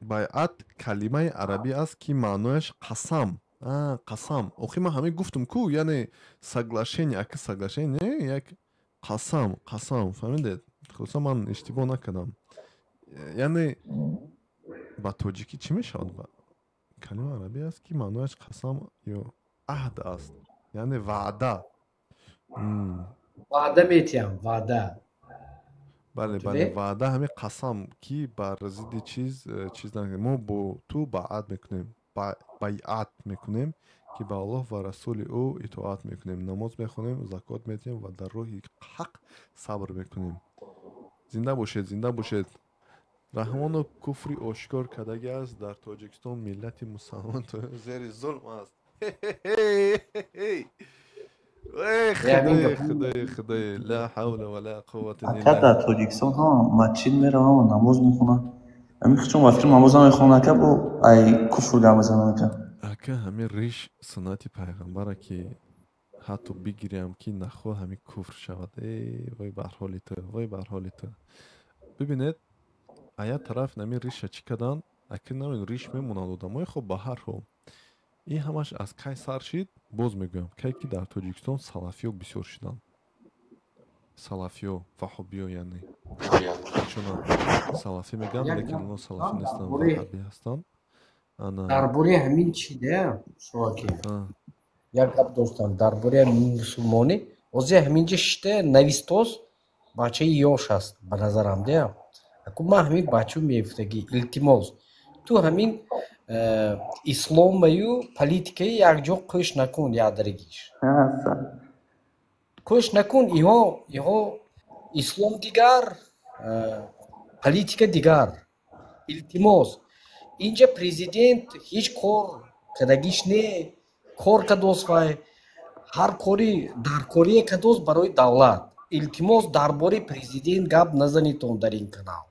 بیعت کلمه عربی است که معنایش قسم قسم اوخی ما همه گفتم کو یعنی سگلاشین یک سگلاشین نه یک قسم فهمیدید خلاصا من اشتباه نکردم یعنی با توجیکی چی میشود با کلمه عربی است که معنایش قسم یا عهد است یعنی وعده میتیم وعده بله وعده همین قسم که بر ضد چیز ما با تو بیعت میکنیم بیعت میکنیم که به الله و رسول او اطاعت میکنیم نماز میخونیم زکات میدیم و در راه حق صبر میکنیم زنده باشید رحمان و کفری آشکار کردگی است در تاجیکستان ملت مسلمان تو زیر ظلم است خدای لا حول ولا قوة الا بالله در تاجیکستان ها مسجد میره و نماز میخونه همین چون وقتی نماز میخونه که با ای کفر گام که اکه همین ریش سنتی پیغمبره که حتی بگیریم که نخواه همین کفر شود وای بر حال تو ببینید ایا طرف نمی ریش چی کردن اکه نمی ریش میمونند آدمای خب به هر حال این همش از کی سر شد باز میگویم که در تاجیکستان سلفیو بسیار شدن سلفیو وهابیو یعنی چون سلفی میگن لیکن اونا سلفی نیستن وهابی هستن درباره همین چیده شواکی یک گپ دوستان درباره مسلمانی اوزی همینجا شده نویستوس بچه یوش است به نظرم ده اکو ما همین بچه میفتگی التماس تو همین اسلام و پلیتیکای یک جا قش نکن یادرگیش قش نکن ایها اسلام دیگر پلیتیکا دیگر التماس اینجا پریزیدنت هیچ کار کدگیش نه کار کدوست وای هر کاری در کاری کدوست برای دولت التماس درباره پریزیدنت گپ نزنیتون در این کانال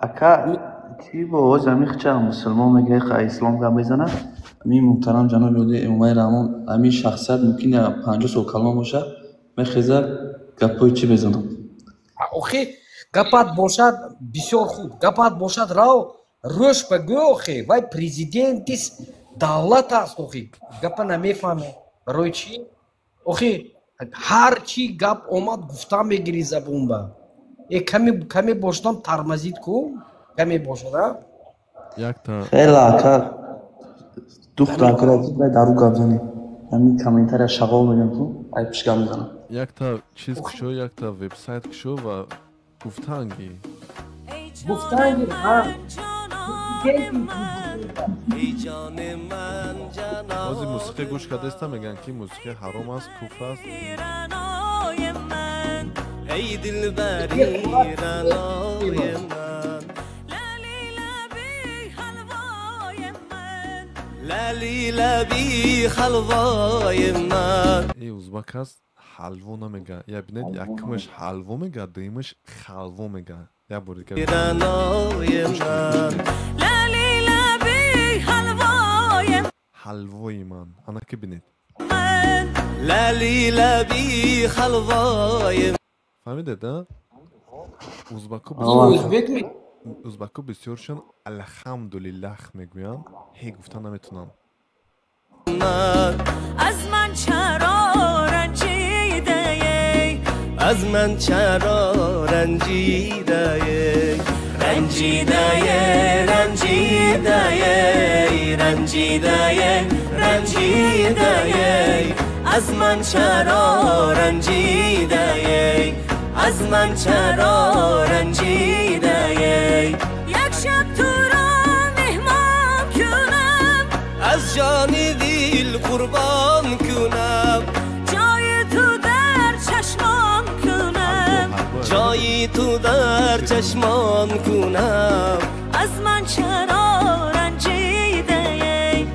اکا کی با زمین چه مسلمان میگه خ اسلام گام بزنه می محترم جناب ولی امام رحمان همین شخصیت ممکنه 50 سال کلمه باشه میخزه گپای چی بزنم اوخی گپات باشد بسیار خوب گپات باشد راو روش بگو اوخی وای پریزیدنتیس دولت است اوخی گپ نمیفهمه برای چی اوخی هر چی گپ اومد گفتم میگیری زبون با کمی باشدم ترمزید کو کمی باشد یک تا خیلی اکا دختر کرد دارو گپ زنی همین کامنتر شغال میگم تو ای پیشگام میزنم یک تا چیز کشو یک تا وبسایت کشو و گفتنگی ها بازی موسیقی گوش کرده است میگن که موسیقی حرام است کفر است ای دلبری رنای من لالی لبی حلوای من ای ازبک است حلوا نمیگه یا بینید یکمش حلوا میگه دیمش خلوا میگه یا بوری که رنای من لالی لبی حلوای من انا که بینید لالی لبی حلوای فهمیدید نه ازبکو بسیارشون الحمدلله میگوین هی گفتن نمیتونن از من چرا رنجیده از من چرا رنجیده رنجیده از من چرا رنجیده از من چرا رنجیده یک شب تو را مهمان کنم از جان دل قربان کنم جای تو در چشمان کنم جای تو در چشمان کنم از من چرا رنجیده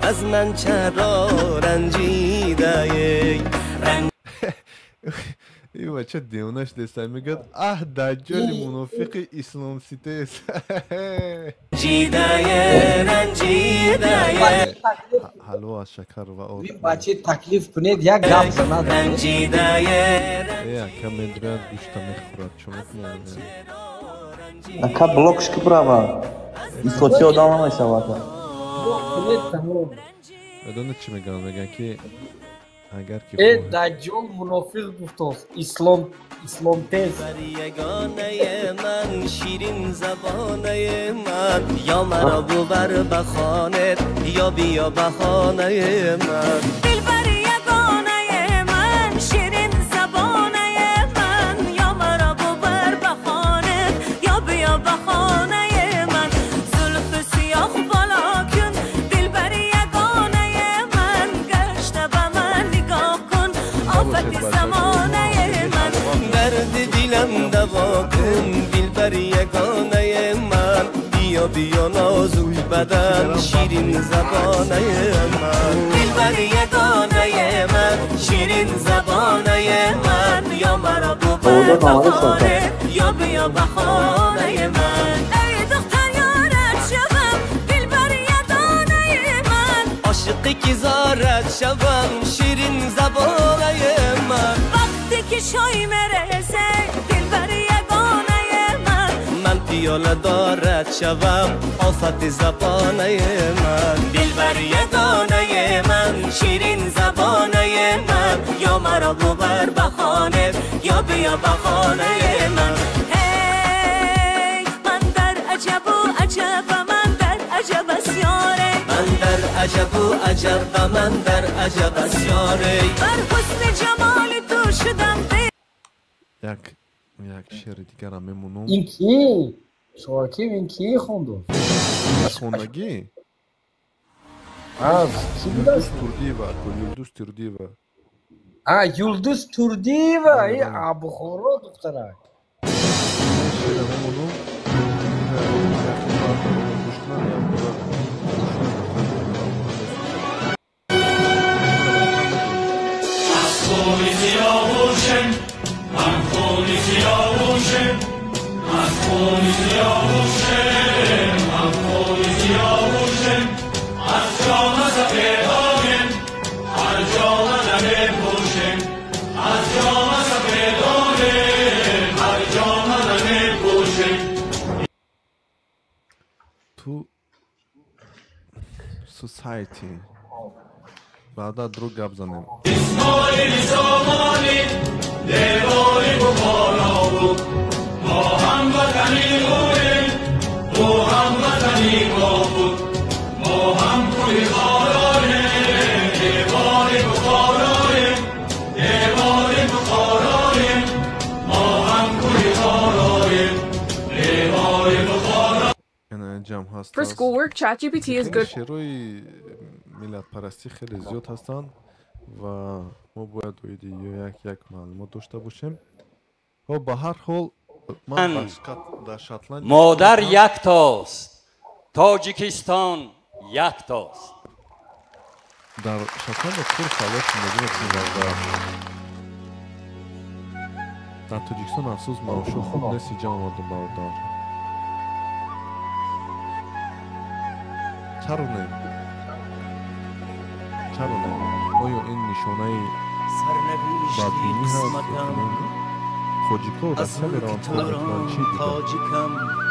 از من چرا رنجیده این بچه دیونش دستن میگد دجال منافق اسلام سیته حلو از شکر و آب بچه تکلیف کنید یک گپ زند کم مدرد گوشتا میخورد چون اکا بلوکش که برابر این صوتی آدم هم ایسا بدونه چی میگن میگن که اگر که دجال منافق گفتاست اسلام تیز یگانه من شیرین زبانه من یا مرا ببر بخانت یا بیا بخانه من دلبر یگانه من شیرین زبانه من یا مرا ببر بخانت یا بیا بخانه من زلف سیاه بالا کن دلبر یگانه من گشته به من نگاه کن آفت زمانه درد دیلم دوا کن دلبر یگانه من بیا نازوی بدن شیرین زبانه من دلبر یگانه من شیرین زبانه من یا مرا ببر بخانه یا بیا بخانه من ای دختر یارت شوم دلبر یگانه من عاشقی که زارت شوم شیرین زبانه من وقتی که شای مرسه دلبر یگانه من پیاله دارد شوم آفت زبانه من دلبر یگانه من شیرین زبانه من یا مرا ببر بخانه یا بیا بخانه من هی من در عجب و عجب من در عجب اسیاره من در عجب و عجب من در عجب اسیاره بر حسن جمال تو شدم یک شعر دیگر هم میمونم این کی؟ شواکیم این کی خوندو؟ خوندگی؟ کی بودست؟ یلدوز تردیوه یلدوز تردیوه این بخورا دختره شعر میمونم تو سوسایتی بعدا درو گپ زنیم اسماعیل سامانی دیواری بخارا بود ما هم وطنی بودیم تو هم وطنی ما بود ما هم کوی خاراییم دیواری بخاراییم دیواری بخاراییم ما هم کوی خاراییم دیواری بخاراییم For schoolwork, ChatGPT is good. شعرهای ملت پرستی خیلی زیاد هستن و ما باید یک معلومات داشته باشیم و به هر حال من در شاتلند مادر یک تاست تاجیکستان یک تاست در شاتلند کور سالات زندگی میکنم در تاجیکستان افسوس معاشو خوب نیست اینجا آمدم برادر چرا آیا این نشانه بدبینی هست خوجیکو رسته برام خوجیکو چی دیگه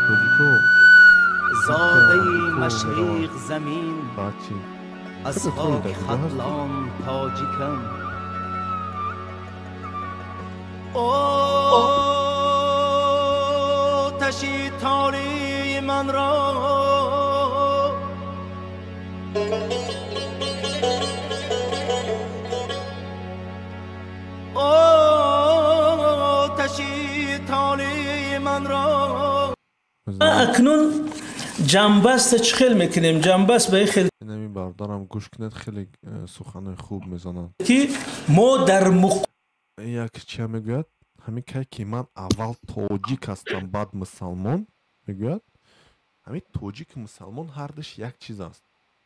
خوجیکو زاده مشرق زمین بعد چی از خاک خطلان تاجیکم آتش کشید تالی من را آتشی تالی من را اکنون جنبست چه خیل میکنیم جنبست به خیلی نمی بردارم گوش کنید خیلی سخنای خوب میزنن که ما در یک چی میگوید همین که من اول تاجیک هستم بعد مسلمان میگوید همین تاجیک مسلمان هر دش یک چیز است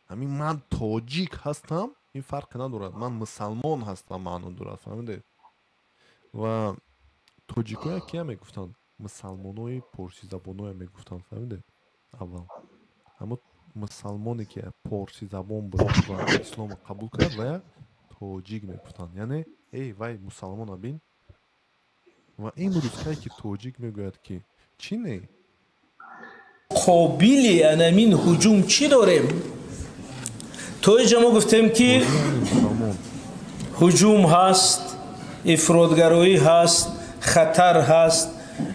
همین من تاجیک هستم این فرق ندارد من مسلمان هستم معنی دارد فهمیدید و تاجیک‌ها کیا میگفتند مسلمانای پارسی زبانای میگفتند فهمیدید اول اما مسلمانی که پارسی زبان بود و اسلام قبول کرد و تاجیک میگفتند یعنی ای وای مسلمان بین و این روز که تاجیک میگوید که چی نه قابل انمین هجوم چی داریم توی جمع گفتیم که هجوم هست افرادگرایی هست خطر هست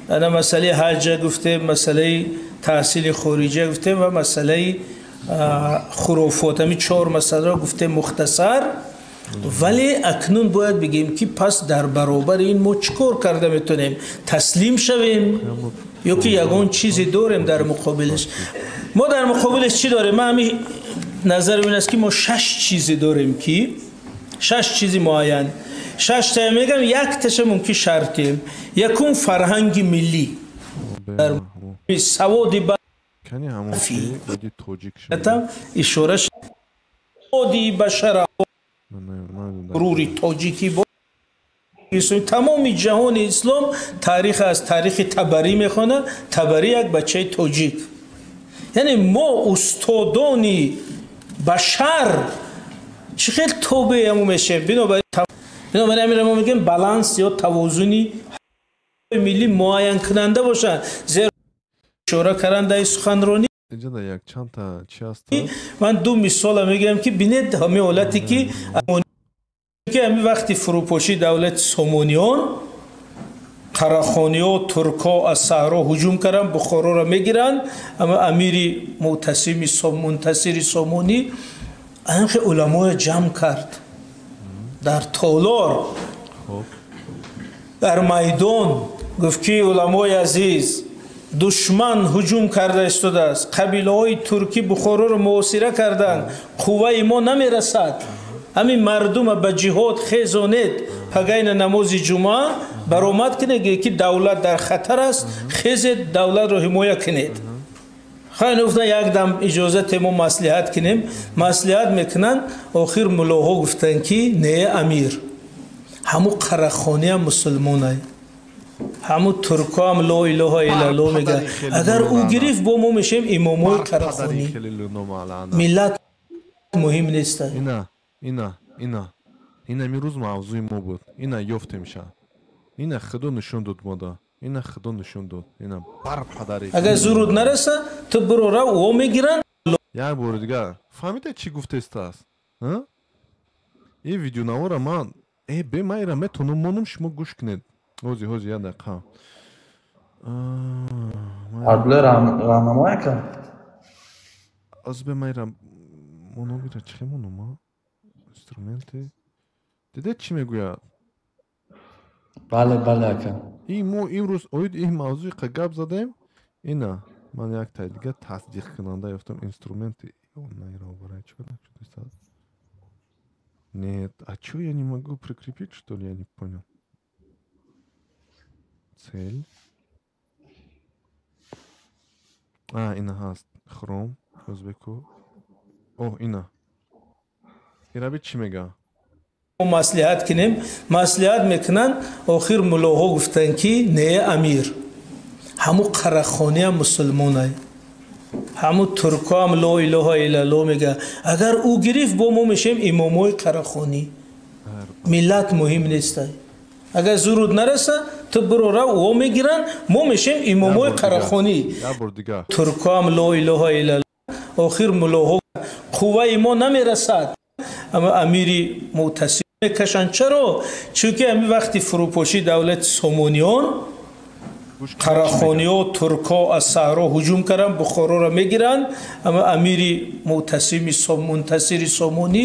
انا مسئله حج گفتیم مسئله تحصیل خارجی گفتیم و مسئله خرافات همین 4 مسئله را گفتیم مختصر ولی اکنون باید بگیم که پس در برابر این ما چیکار کرده میتونیم تسلیم شویم یا که یگان چیزی داریم در مقابلش ما در مقابلش چی داریم من همین نظر این است که ما 6 چیزی داریم که 6 چیزی معین 6 تا میگم یک تاش ممکن شرطیم یکم فرهنگ ملی در سوادی کنی همون چی بودی تاجیک شد اشاره سوادی بشر روری تاجیکی بود تمام جهان اسلام تاریخ از تاریخ تبری میخونه تبری یک بچه تاجیک یعنی ما استادانی بشر چه خیلی توبه همون میشه بنابراین همین ما میگیم بالانس یا توازنی ملی معین کننده باشن زیرا شورا کرنده سخنرانی اینجا در یک چند تا چی هست من 2 مثال میگم که بینید همه حالتی که همین وقتی فروپاشی دولت سامانیان قراخانی ها ترکا از صحرا هجوم کردن بخارا را میگیرن اما امیری منتصر سامانی اینکه علمای جمع کرد در تالار در میدان گفت که علمای عزیز دشمن هجوم کرده استوده است قبیله های ترکی بخارا را محاصره کردند قوه ما نمیرسد همین مردم به جهاد خیزانید پگین نماز جمعه برآمد کنید که دولت در خطر است خیزید دولت را حمایت کنید خیلی گفتن یک دم اجازه ما مصلحت کنیم مصلحت میکنن آخر ملاها گفتن که نه امیر همو قرخانی هم مسلمان های همو ترکا هم لا اله الا الله میگن اگر او گرفت با ما میشیم امامای قرخانی ملت مهم نیست اینا میروز موضوع ما بود اینا یافته میشه اینا خدا نشون داد مادا اینا خدا نشون داد اینا بر پدری اگر ضرورت نرسه تو برو را او میگیرن یک بار دیگه فهمیده چی گفته است این ویدیو نوارا من به مایرا میتونم منم شما گوش کنید هوزی یک دقیقه عدل راهنمایی کن از به مایرا منو بیره چه منو ما інструменти دیده چی میگوید بله اکا امروز این موضوع که گپ زدیم اینا من یک تا دیگه تصدیق کننده یافتم інструменти найра убирай что это нет а что я не могу прикрепить что ли я не понял цель اینا هست خروم ازبکو اینا اینا چی میگه مصلحت کنیم مصلحت میکنن آخر ملاها گفتن که نه امیر همو قرخانی هم مسلمان های همو ترکا هم لا اله الا الله میگه اگر او گرفت با ما میشیم امامای قرخانی ملت مهم نیست اگر ضرورت نرسه تو برو را او میگیرن ما میشیم امامای قرخانی ترکا هم لا اله الا الله آخر ملاها قوه ما نمیرسد اما امیری معتصم میکشن چرا؟ چون که همین وقتی فروپاشی دولت سامانیان қарахониҳо туркҳо аз саҳро ҳуҷум карданд, бухороро мегиранд. ама амири мунтасири сомонӣ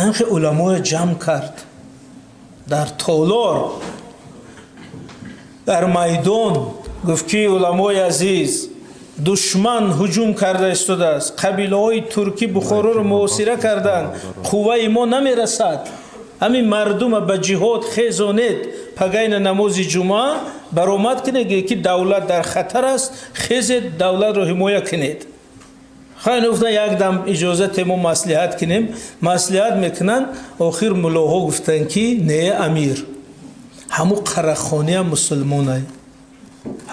анхе уламоя ҷамъ кард дар толор, дар майдон. гуфт ки уламои азиз, душман ҳуҷум карда истодааст, қабилаҳои туркӣ бухороро муҳосира карданд, қувваи мо намерасад. ҳамин мардума ба ҷиҳод хезонед, пагайна намози ҷумъа баромад кунед ки давлат дар хатар аст, хезед давлатро ҳимоя кунед. хайр гуфтан як дам иҷозате мо маслиҳат кунем. маслиҳат мекунанд. охир муллоҳо гуфтанд ки не амир, ҳамун қарахониам мусулмонай,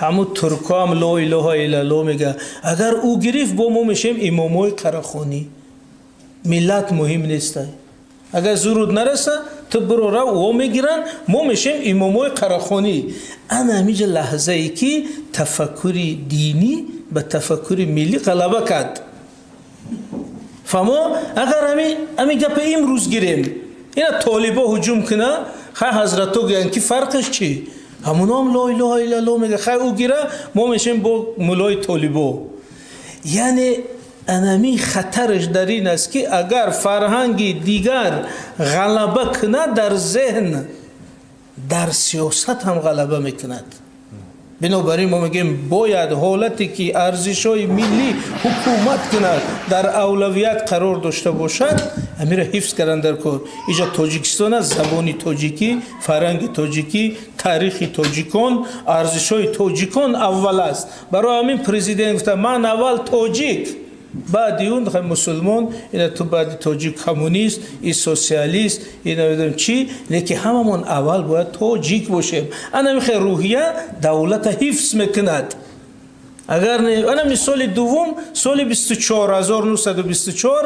ҳамун туркҳоам ла илоҳаиллаллоҳ мега. агар ӯ гирифт бо мо мешем имомои қарахонӣ. миллат муҳим нестай. агар зуруд нараса ту биро рав во мегиранд, мо мешем имомои қарахонӣ. ана ҳаминҷа лаҳзае ки тафаккури динӣ ба тафаккури миллӣ ғалаба кард. фаҳмо агар ҳамин гапа имрӯз гирем, ина толибо ҳуҷум куна, хай ҳазратҳо гӯянд ки фарқаш чӣ? ҳамуном ла илоҳаиллаллоҳ мега, хай ӯ гира, мо мешем бо муллои толибо. яъне анами хатараш дар ин аст ки агар фарҳанги дигар ғалаба кунад дар зеҳн, дар сиёсат ҳам ғалаба мекунад. бинобар ин мо мегӯем бояд ҳолате ки арзишҳои миллӣ ҳукумат кунад, дар авлавият қарор дошта бошад, амира ҳифз кардан дар кор. инҷа тоҷикистон аст, забони тоҷикӣ, фарҳанги тоҷикӣ, таърихи тоҷикон, арзишҳои тоҷикон аввал аст. барои ҳамин президент гуфта ман аввал тоҷик, баъди он мусулмон, ина ту баъди тоҷик коммунист, и социалист, ина медонем чӣ, лекин ҳамамон аввал бояд тоҷик бошем. ана михе рӯҳия давлата ҳифз мекунад. агар не ана мисоли дуввум, соли 1924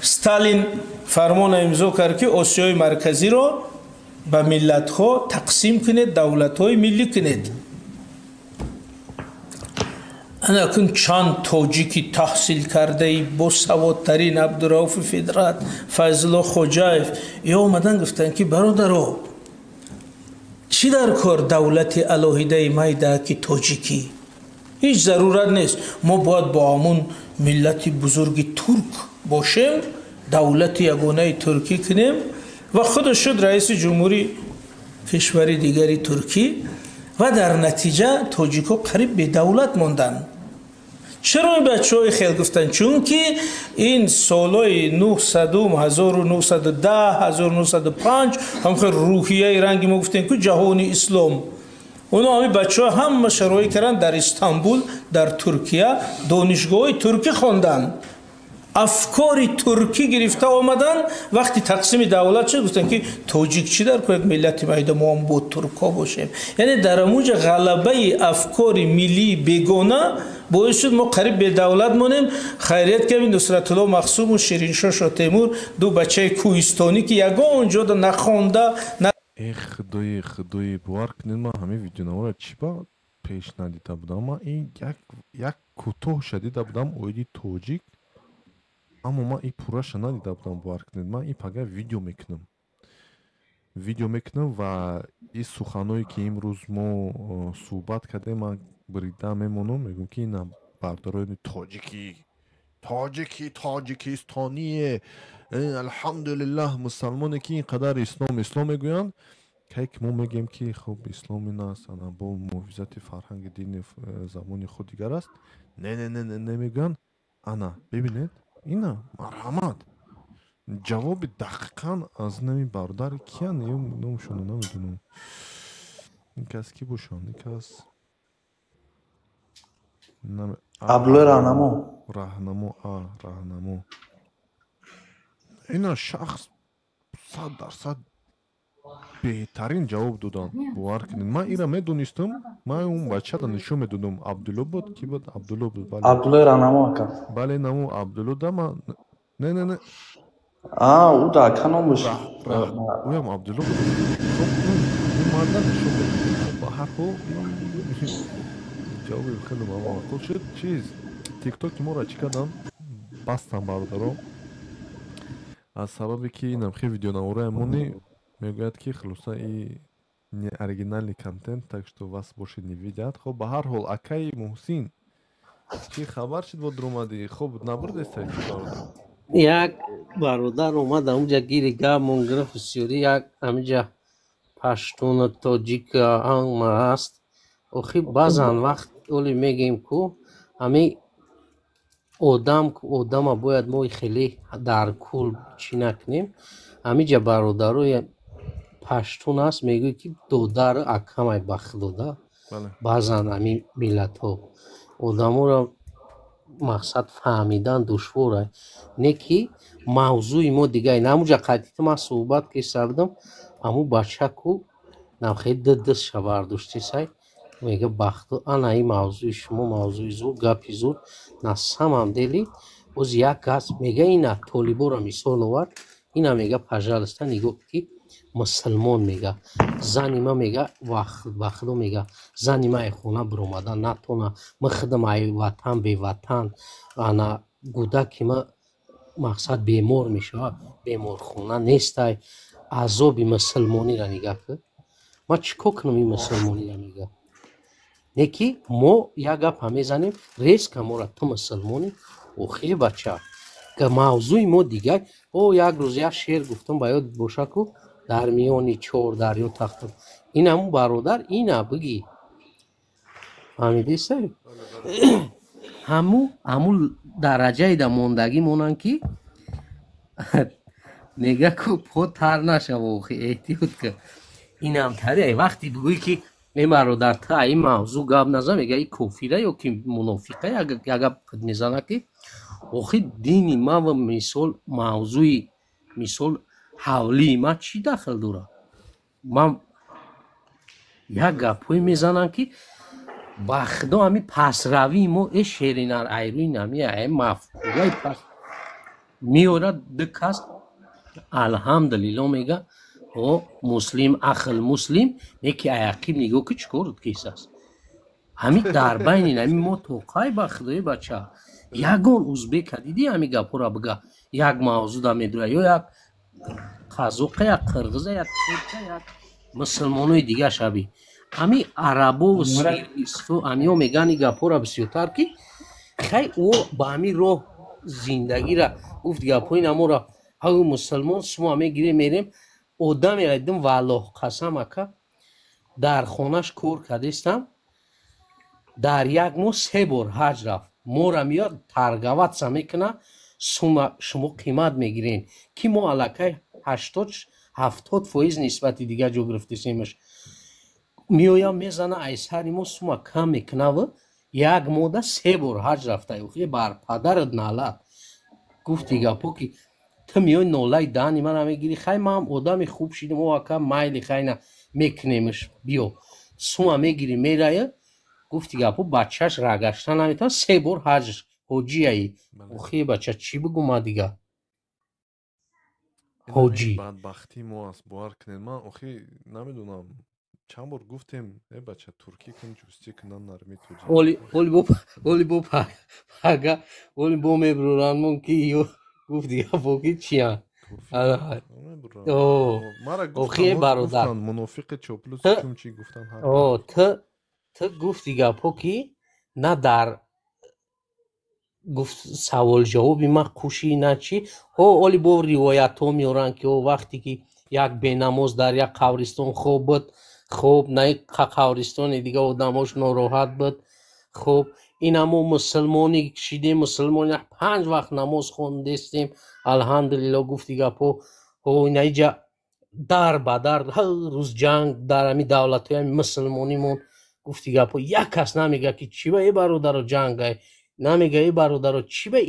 сталин фармона имзо кард ки осиёи марказиро ба миллатҳо тақсим кунед, давлатҳои миллӣ кунед. ана кун чанд тоҷики таҳсил кардаи босаводтарин абдурауфи фидрат, файзулло хоҷаев ё омадан гуфтанд ки бародаро, чӣ дар кор давлати алоҳидаи майдааки тоҷикӣ? ҳеҷ зарурат нест. мо бояд бо ҳамун миллати бузурги турк бошем, давлати ягонаи туркӣ кунем. ва худаш шуд раиси ҷумҳури кишвари дигари туркӣ. ва дар натиҷа тоҷикҳо қариб бедавлат монданд. чаро ин бачаҳои хел гуфтанд? чунки ин солҳои 1910-1905 ҳамхел рӯҳияи ранги мо гуфтем ки ҷаҳони ислом, оно ҳамин бачаҳо ҳама шароит карданд дар Истанбул, дар Туркия донишгоҳҳои туркӣ хонданд. афкори туркӣ гирифта омаданд. вақти тақсими давлат шуд гуфтанд ки тоҷик чӣ дар кунад, миллати майда мо ҳам бо туркҳо бошем. яъне дар амунҷа ғалабаи афкори миллии бегона боис шуд мо қариб бедавлат монем. хайрият ки ҳамин нусратулло махсуму шириншоҳ шотемур ду бачаи кӯҳистонӣ ки ягон ҷода нахонда худои бовар кунед, ман ҳамин видеонаморо чӣ ба пеш надида будам. ман ин як кӯтоҳ шадида будам оиди тоҷик, аммо ман ин пурраша надида будам. бовар кунед, ман ин пага видео мекунам ва ин суханое ки имрӯз мо суҳбат кардем, ман бирида мемонам, мегӯям ки ина бардарони тоҷикистоние, алҳамдулиллаҳ мусалмоне ки ин қадар ислом мегӯянд, ки мо мегӯем ки хуб ислом ин аст, ана бо муҳофизати фарҳанги дини забони худ дигар аст. не мегӯянд. ана бибинед, ина марҳамат ҷавоби дақиқан аз нами бародари киян, номшона намедонам. ин кас ки бошанд? ин кас аблои раҳнамо. ина шахс 100% беҳтарин ҷавоб доданд. бовар кунед, ман инра медонистам. ман он бачаро нишон медодам. абдулло буд, ки буд? абдулло буд. абдуллои раҳнамо ака. бале намо абдулло дама. не ӯ да ака ном бош. ӯям абдулло буд. марда нишон медодам. ба ҳар ҳол ҷавоби хеле мамақул шуд. чиз тиктоки моро чӣ кардам? бастам бародаро. аз сабабе ки инам хе видеонавораи мони мегӯяд ки хулоса не оригинальный контент, так что вас больше не видят. Хоб, ба ҳар ҳол, акаи Муҳсин, чӣ хабар шуд бо дурмадӣ? Хоб, набурдеста чӣ бародар? як бародар омад амуҷа гири гапмон гирифт бисёрӣ, як амиҷа паштуна тоҷика ама аст. охи баъзан вақт оли мегем ку ҳами одама бояд мо хеле дар кул чӣ накунем. ҳамиҷа бародарои паштун аст мегӯяд ки додар акамай ба худода. баъзан ҳами миллатҳо одаморо мақсад фаҳмидан душвора. не ки мавзӯи мо дигай намуҷа қадити ман суҳбат кеста будам аму бачаку намхел дидис шавардуштисай мега бахту ана и мавзӯи шумо мавзӯи зур гапи зур на самом деле оз як гаст мега ина толибора мисол овард ина мега пажалиста нигоҳ ки мусулмон мега зани ма мега ба худо мега зани ма хона биромада натона махидам ай ватан беватан ана гудаки ма мақсад бемор мешавад беморхона нестай азоби мусулмонира нигах ма чӣ кор кунам ин мусулмонира мега не ки мо як гапа мезанем резка мора ту мусулмонӣ охи бача ка мавзӯи мо дигар як рӯз як шеър гуфтам ба ёд бошаку дар миёни чор дарё тахтам ин ҳамун бародар ина бигӣ фаҳмидисай ҳамун дараҷаида мондагӣ монанд ки мега ку по тар нашава охи эҳтиёт ка инам таре вақти бигӯӣ ки ин бародар та ин мавзӯъ гап назан мега и кофира ё ки мунофиқа як гап мезана ки охи дини ма ва мисол мавзӯи мисол ҳавлии ма чӣ дахл дорад ман як гапҳое мезанам ки ба худо ҳами пасравии мо э шеринар айрӯи нами мафкураи пас меорад ду кас алҳамдулилло мега муслим ахл муслим неки аяқиб нигоҳ ки чӣ кор кисаст ҳами дар байни нами мо тоқай ба худои бача ягон узбека диди ҳами гапҳоро бига як мавзӯъда медура ё як қазоқа як қирғиза як турка як мусулмонои дига шаби ҳами арабову сиристу ҳамиҳо мегани гапҳоро бисёртар ки хай о ба ҳами роҳ зиндагира гуфт гапҳои намора ҳау мусулмон сумо ҳаме гире мерем одамеро дидим валлоҳ қасам ака дар хонаш кор кардистам дар як моҳ 3 бор ҳаҷ рафт мора меёд таргаватса мекуна шумо қимат мегирен ки мо аллакай 80-70% нисбати дига ҷо гирифтисемаш меоям мезана ай сари мо сума кам мекунава як мода 3 бор ҳаҷ рафтаи бар падарат налат гуфти гапо ки ту меои нолаи даҳани мана мегирӣ хай маам одами хуб шидим о ака майли хайна мекунемаш биё сума мегирӣ мерая гуфти гапо бачаш рагашта наметавон 3 бор ҳаҷ ҳоҷияи охи бача чӣ бигума дига ҳоҷӣ бадбахти мо аст бовар кунед ман охи намедонам чанд бор гуфтем бача туркӣ кун ҷустӣ кунан нарми оли бо пага оли бо мебуроранд ки ё гуфти гапо ки чия охи бародар мунофиқи чоплус кум чӣ гуфтан ту гуфти гапо ки на дар гуфт саволҷавоби ман қушӣ на чӣ оли бо ривоятҳо меоранд ки вақте ки як бенамоз дар як қабристон хоб буд хоб на қабристони дига одамош нороҳат буд хоб ина мо мусулмонӣ шидем мусулмони 5 вақт намоз хондестем алҳамдулилло гуфти гапо инаиҷа дар ба дар ҳар рӯз ҷанг дар ҳами давлатҳои ҳами мусулмонимон гуфти гапо як кас намега ки чӣ ба бародаро ҷангай намега бародаро чӣ ба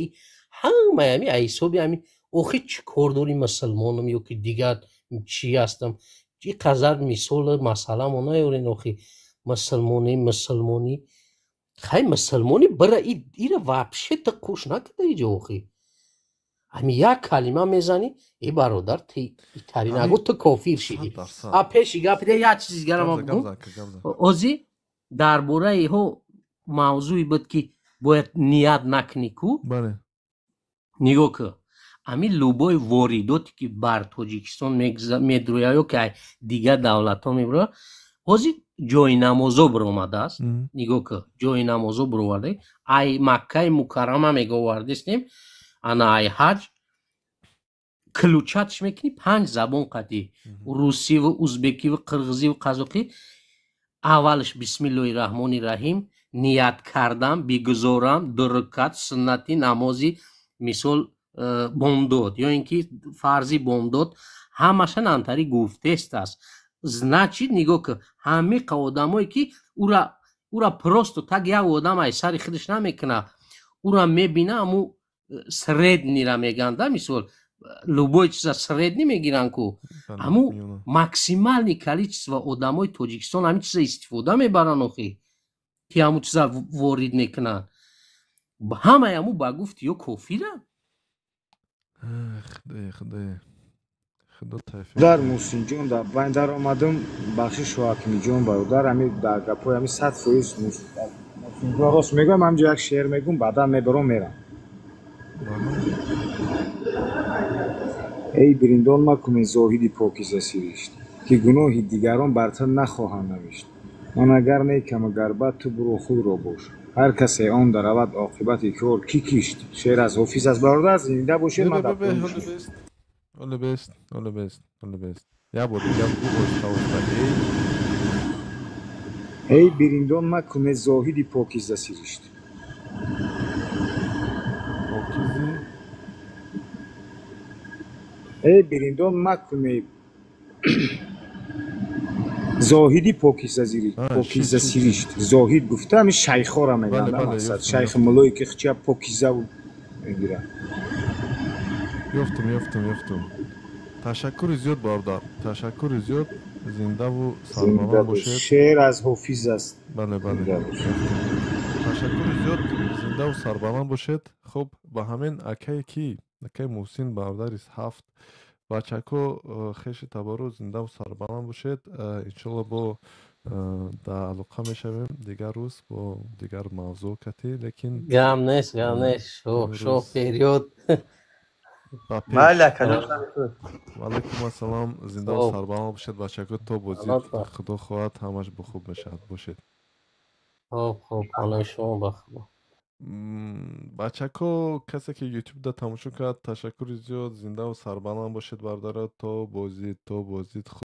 ҳамаи ҳами ҳисоби ҳами охи чӣ кор дори мусулмонам ё ки дигар чӣ ҳастам ин қазар мисола масъаламо наёрен охи мусулмонӣ хай мусулмонӣ бира ира вообще ту куш накарда иҷо охи ҳами як калима мезанӣ бародар тари нагӯ ту кофир шидӣ пеши гапида як чизи дигарам бигӯм озӣ дар бораи мавзӯи буд ки бояд ният накунӣ ку нигоҳ ку همین لوبای وارداتی که بر تاجیکستان میدرویا که دیگه دولت ها میبره حاضی جای نمازو برآمده است. نگاه که جای نمازو برآورده ای مکه مکرمه میگه واردستیم انا ای حج کلوچاتش میکنی 5 زبان قدی روسی و ازبکی و قرغزی و قزاقی. اولش بسم الله الرحمن الرحیم نیت کردم بگذارم 2 رکعت سنتی نمازی مثال بامداد یا اینکه فرضی بامداد همشن انتری گفته است. значит نگاه که همه آدمایی که او را پروست و تگ یک آدم ای سری خودش نمیکنه او را میبینه امو سردنی را میگن مثال لوبای چیزا سردنی میگیرن که امو مکسیمال نیکلی چیز و آدمای تاجیکستان همین چیزا استفاده میبرن اخی که همو چیزا وارد میکنن همه امو با گفت یا کافی را خدا در موسین جون در بین در آمدم بخشش حاکمی جون برادر همین در گپای همین 100% موسین جون راست میگم همینجا یک شعر میگم بعدا میبرم میرم. ای بریندان مکن زاهدی پاکیزه سیرشت که گناه دیگران بر تو نخواهم نوشت. من اگر نیکم اگر بد تو برو خود را باش هر کسی آن در رود عاقبت کار کی کیشت. شعر از حافظ از برادر زنده باشید. من all the best all the best all the best یا بود یا بود ای بریندان مکن زاهدی پاکیزه سیرشت ای بریندان مکن زاهدی پاکیزه سیرشت. زاهد گفته همین شیخ ها را میگن مقصد شیخ ملایی که خچه پاکیزه و میگیرن. یفتم تشکر زیاد باردار تشکر زیاد زنده و سربلند باشید. شعر از حافظ است. بله تشکر زیاد زنده و سربلند باشید. خب با همین اکی محسن برادر است 7 بچکو خیش تبارو زنده و سربلند باشید. انشالله با در علاقه میشویم دیگر روز با دیگر موضوع کتی لیکن گم نیست شو پیریود بله وعلیکم السلام زنده و سربلند باشید بچکو تا بازید خدا خواهد همش بخوب میشد باشید. خب حالا شما بخیر بچکو کسی که یوتیوب دا تماشا کرد تشکر زیاد زنده و سربلند باشید برادر تا بازید